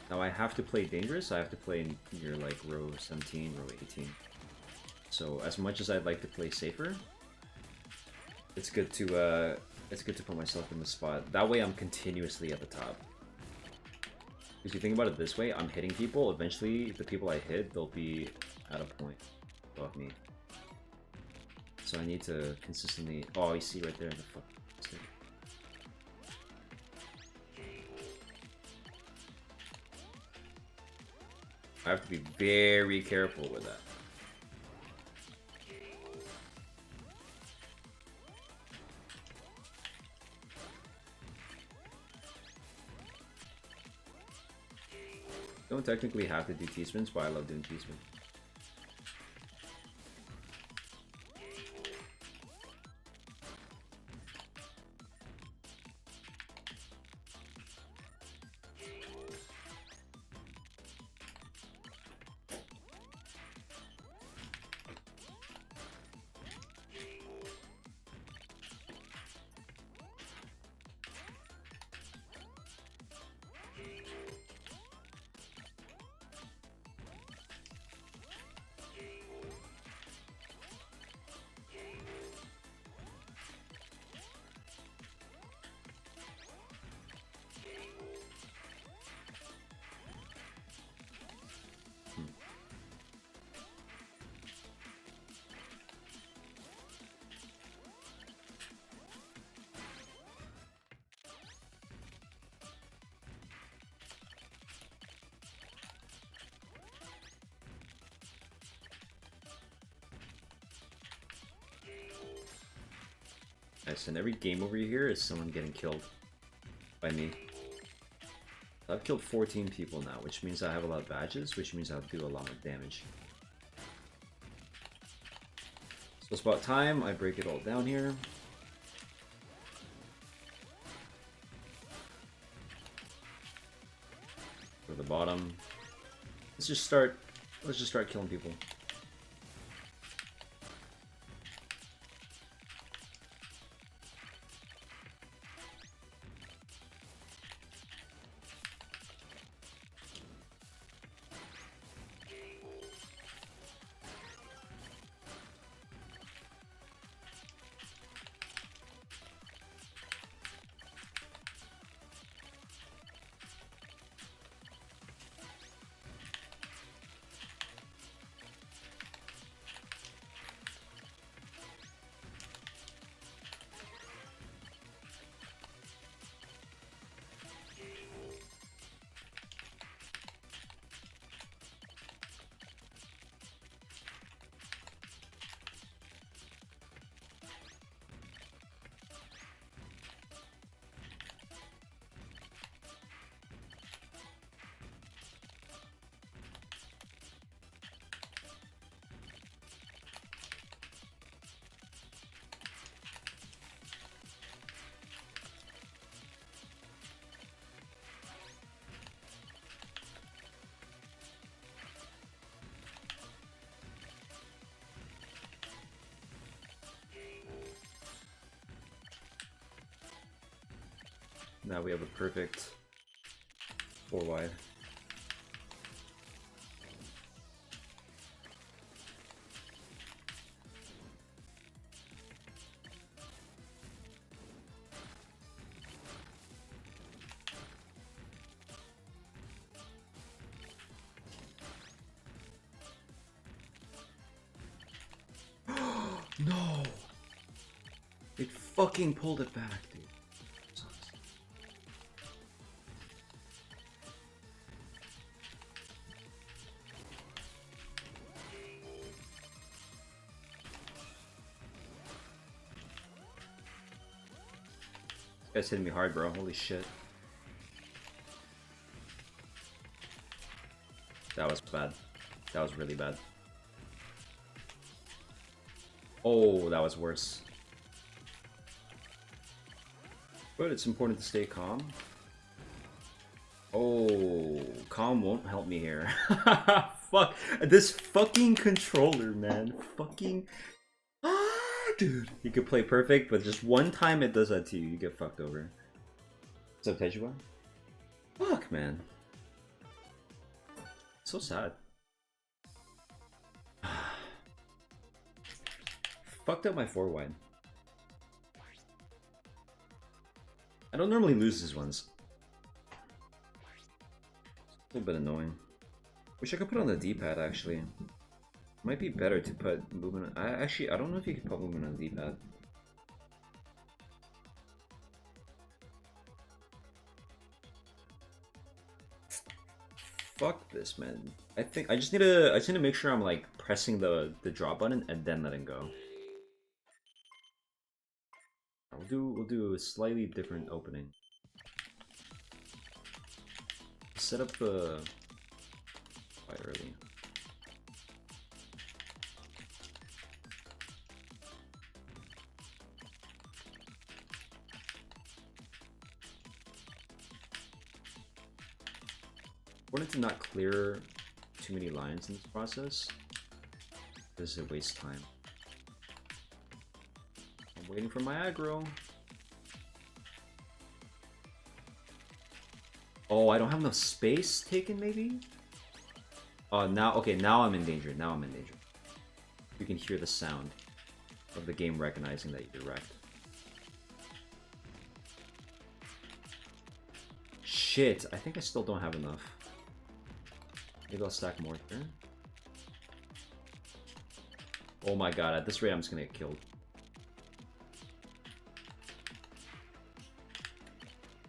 Now I have to play dangerous, I have to play near like row 17, row 18. So as much as I'd like to play safer, it's good to put myself in the spot. That way I'm continuously at the top. If you think about it this way, I'm hitting people, eventually the people I hit, they'll be at a point above me. So I need to consistently... Oh, you see right there, the fuck. I have to be very careful with that. Don't technically have to do T-spins, but I love doing T-spins. Nice, and every game over here is someone getting killed by me. I've killed 14 people now, which means I have a lot of badges, which means I'll do a lot of damage. So it's about time I break it all down here. Go to the bottom. Let's just start killing people. Now we have a perfect 4 wide. No! It fucking pulled it back, dude. Sucks. This guy's hitting me hard, bro. Holy shit. That was bad. That was really bad. Oh, that was worse. But it's important to stay calm. Oh, calm won't help me here. Fuck. This fucking controller, man. Fucking... dude. You could play perfect, but just one time it does that to you, you get fucked over. What's up, Tejuba? Fuck, man. So sad. Fucked up my 4 wide. I don't normally lose these ones. It's a little bit annoying. Wish I could put on the D-pad actually. Might be better to put movement on. I don't know if you can put movement on the D-pad. Fuck this, man. I think I just need to make sure I'm like pressing the drop button and then letting go. We'll do a slightly different opening. Set up the quite early. Wanted to not clear too many lines in this process because it wastes time. I'm waiting for my aggro. Oh, I don't have enough space taken, maybe? Oh, now, okay, now I'm in danger. Now I'm in danger. You can hear the sound of the game recognizing that you're wrecked. Shit, I think I still don't have enough. Maybe I'll stack more here. Oh my god, at this rate I'm just gonna get killed.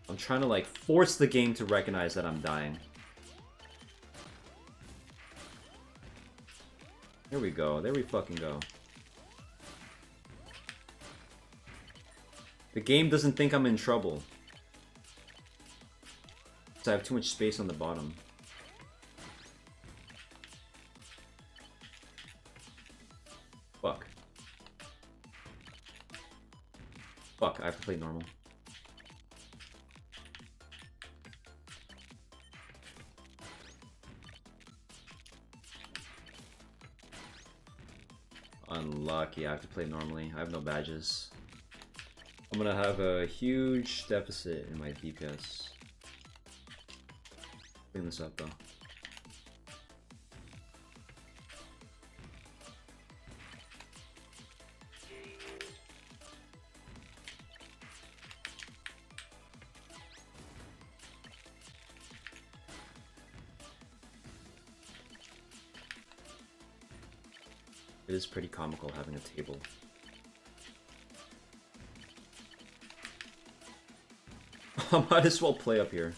I'm trying to like force the game to recognize that I'm dying. There we go, there we fucking go. The game doesn't think I'm in trouble. So I have too much space on the bottom. Fuck. Fuck, I have to play normal. Unlucky, I have to play normally. I have no badges. I'm gonna have a huge deficit in my DPS. Clean this up though. It is pretty comical having a table. I might as well play up here.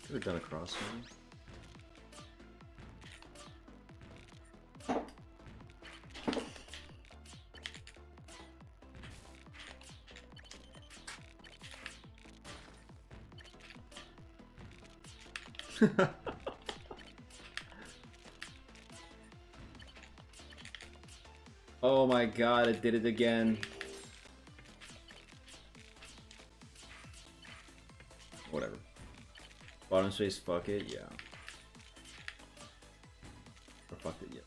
Could have done a cross maybe. Oh my god, it did it again. Whatever. Bottom space, fuck it, yeah. Or fucked it, yeah.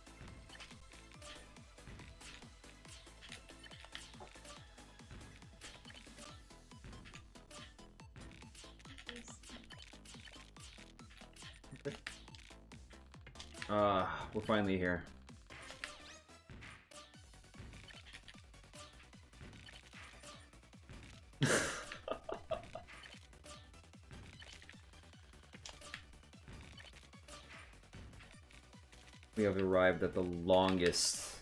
Okay. We're finally here. We have arrived at the longest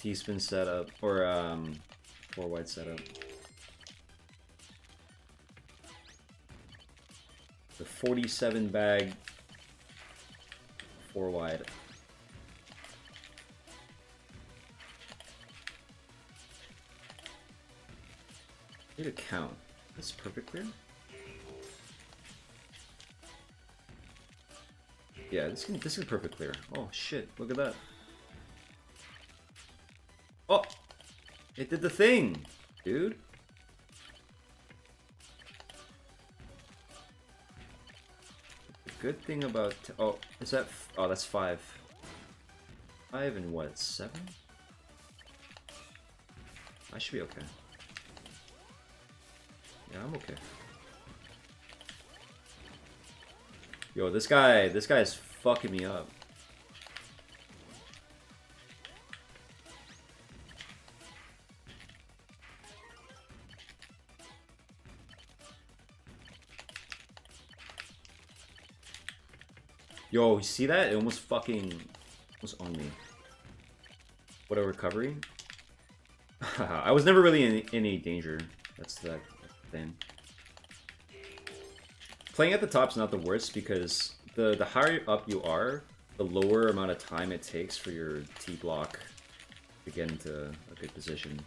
T-spin setup, or 4 wide setup. The 47 bag 4 wide. Need to count. That's perfect clear. Yeah, this is perfect clear. Oh shit, look at that. Oh! It did the thing, dude. The good thing about... oh, is that... oh, that's 5. 5 and what, 7? I should be okay. Yeah, I'm okay. Yo, this guy is fucking me up. Yo, you see that? It almost owned me. What a recovery. I was never really in any danger. That's the thing. Playing at the top's not the worst because the higher up you are, the lower amount of time it takes for your T block to get into a good position.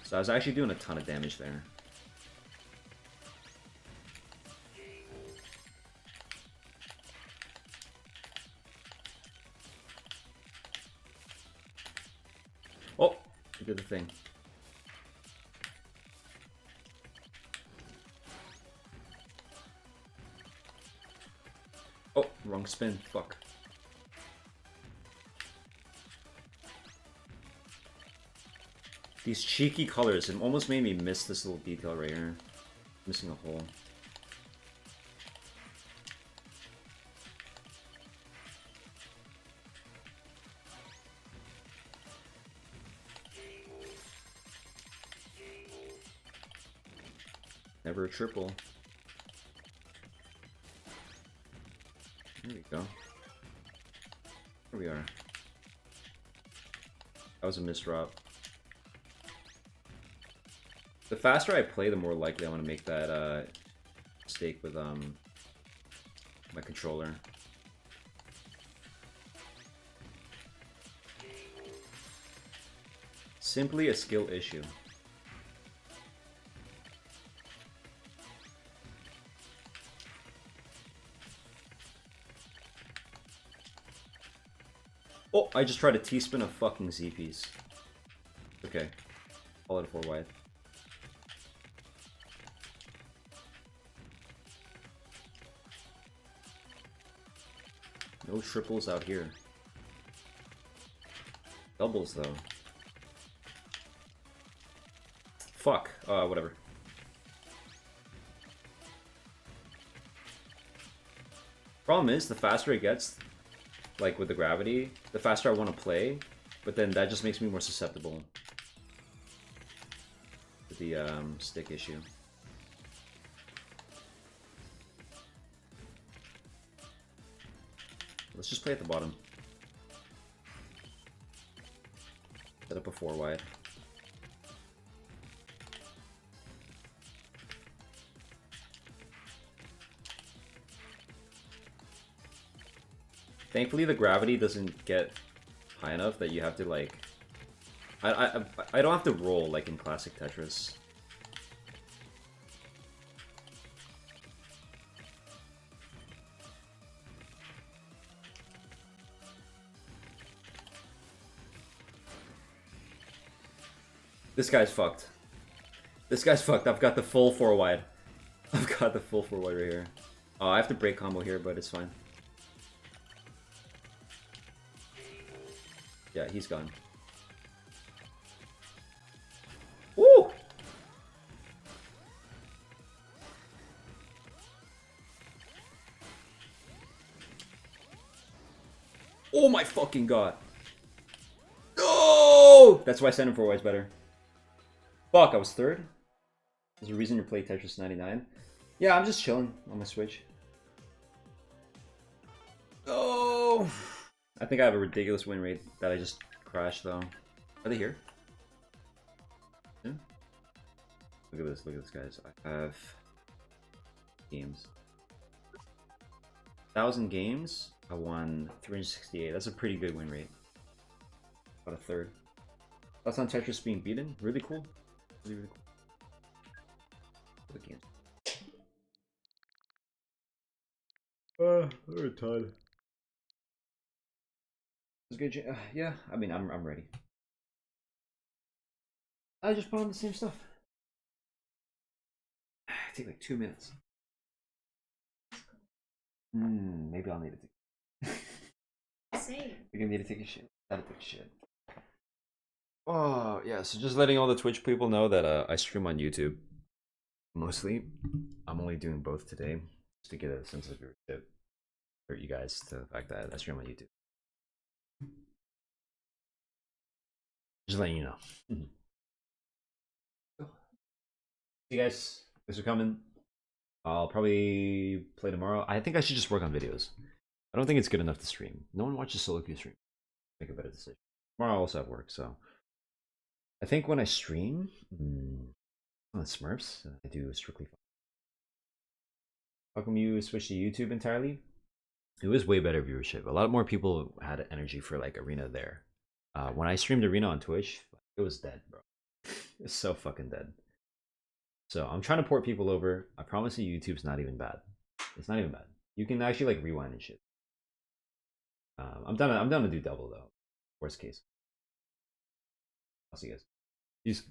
So I was actually doing a ton of damage there. Oh, I did the thing. Oh, wrong spin. Fuck. These cheeky colors, it almost made me miss this little detail right here. Missing a hole. Never a triple. There we go. Here we are. That was a misdrop. The faster I play, the more likely I want to make that mistake with my controller. Simply a skill issue. Oh, I just tried to T-spin a fucking Z-piece. Okay. Call it a 4 wide. No triples out here. Doubles, though. Fuck. Whatever. Problem is, the faster it gets, like with the gravity, the faster I want to play, but then that just makes me more susceptible to the stick issue. Let's just play at the bottom. Set up a 4 wide. Thankfully, the gravity doesn't get high enough that you have to like. I don't have to roll like in classic Tetris. This guy's fucked. This guy's fucked. I've got the full 4 wide. I've got the full 4 wide right here. Oh, I have to break combo here, but it's fine. Yeah, he's gone. Woo! Oh my fucking god. No! That's why Center 4 wide's better. Fuck, I was third? There's a reason you play Tetris 99. Yeah, I'm just chilling on my Switch. Oh! I think I have a ridiculous win rate that I just crashed though. Are they here? Yeah. Look at this, guys. I have games. 1,000 games. I won 368. That's a pretty good win rate. About a third. That's on Tetris being beaten. Really cool. Really cool. Looking. We're a ton. It's good. Yeah, I mean, I'm ready. I just put on the same stuff. Take like 2 minutes. Maybe I'll need to take. Same. You're gonna need to take a shit. Gotta take a shit. Oh yeah, so just letting all the Twitch people know that I stream on YouTube. Mostly, I'm only doing both today just to get a sense of viewership for you guys to the fact that I stream on YouTube. Just letting you know. See you guys. Thanks for coming. I'll probably play tomorrow. I think I should just work on videos. I don't think it's good enough to stream. No one watches solo queue stream. Make a better decision. Tomorrow I also have work, so I think when I stream on Smurfs, I do strictly fun. How come you switched to YouTube entirely? It was way better viewership. A lot more people had energy for like Arena there. When I streamed Arena on Twitch, it was dead, bro. It's so fucking dead. So I'm trying to port people over. I promise you, YouTube's not even bad. It's not even bad. You can actually like rewind and shit. I'm down to do double though. Worst case. I'll see you guys. Peace.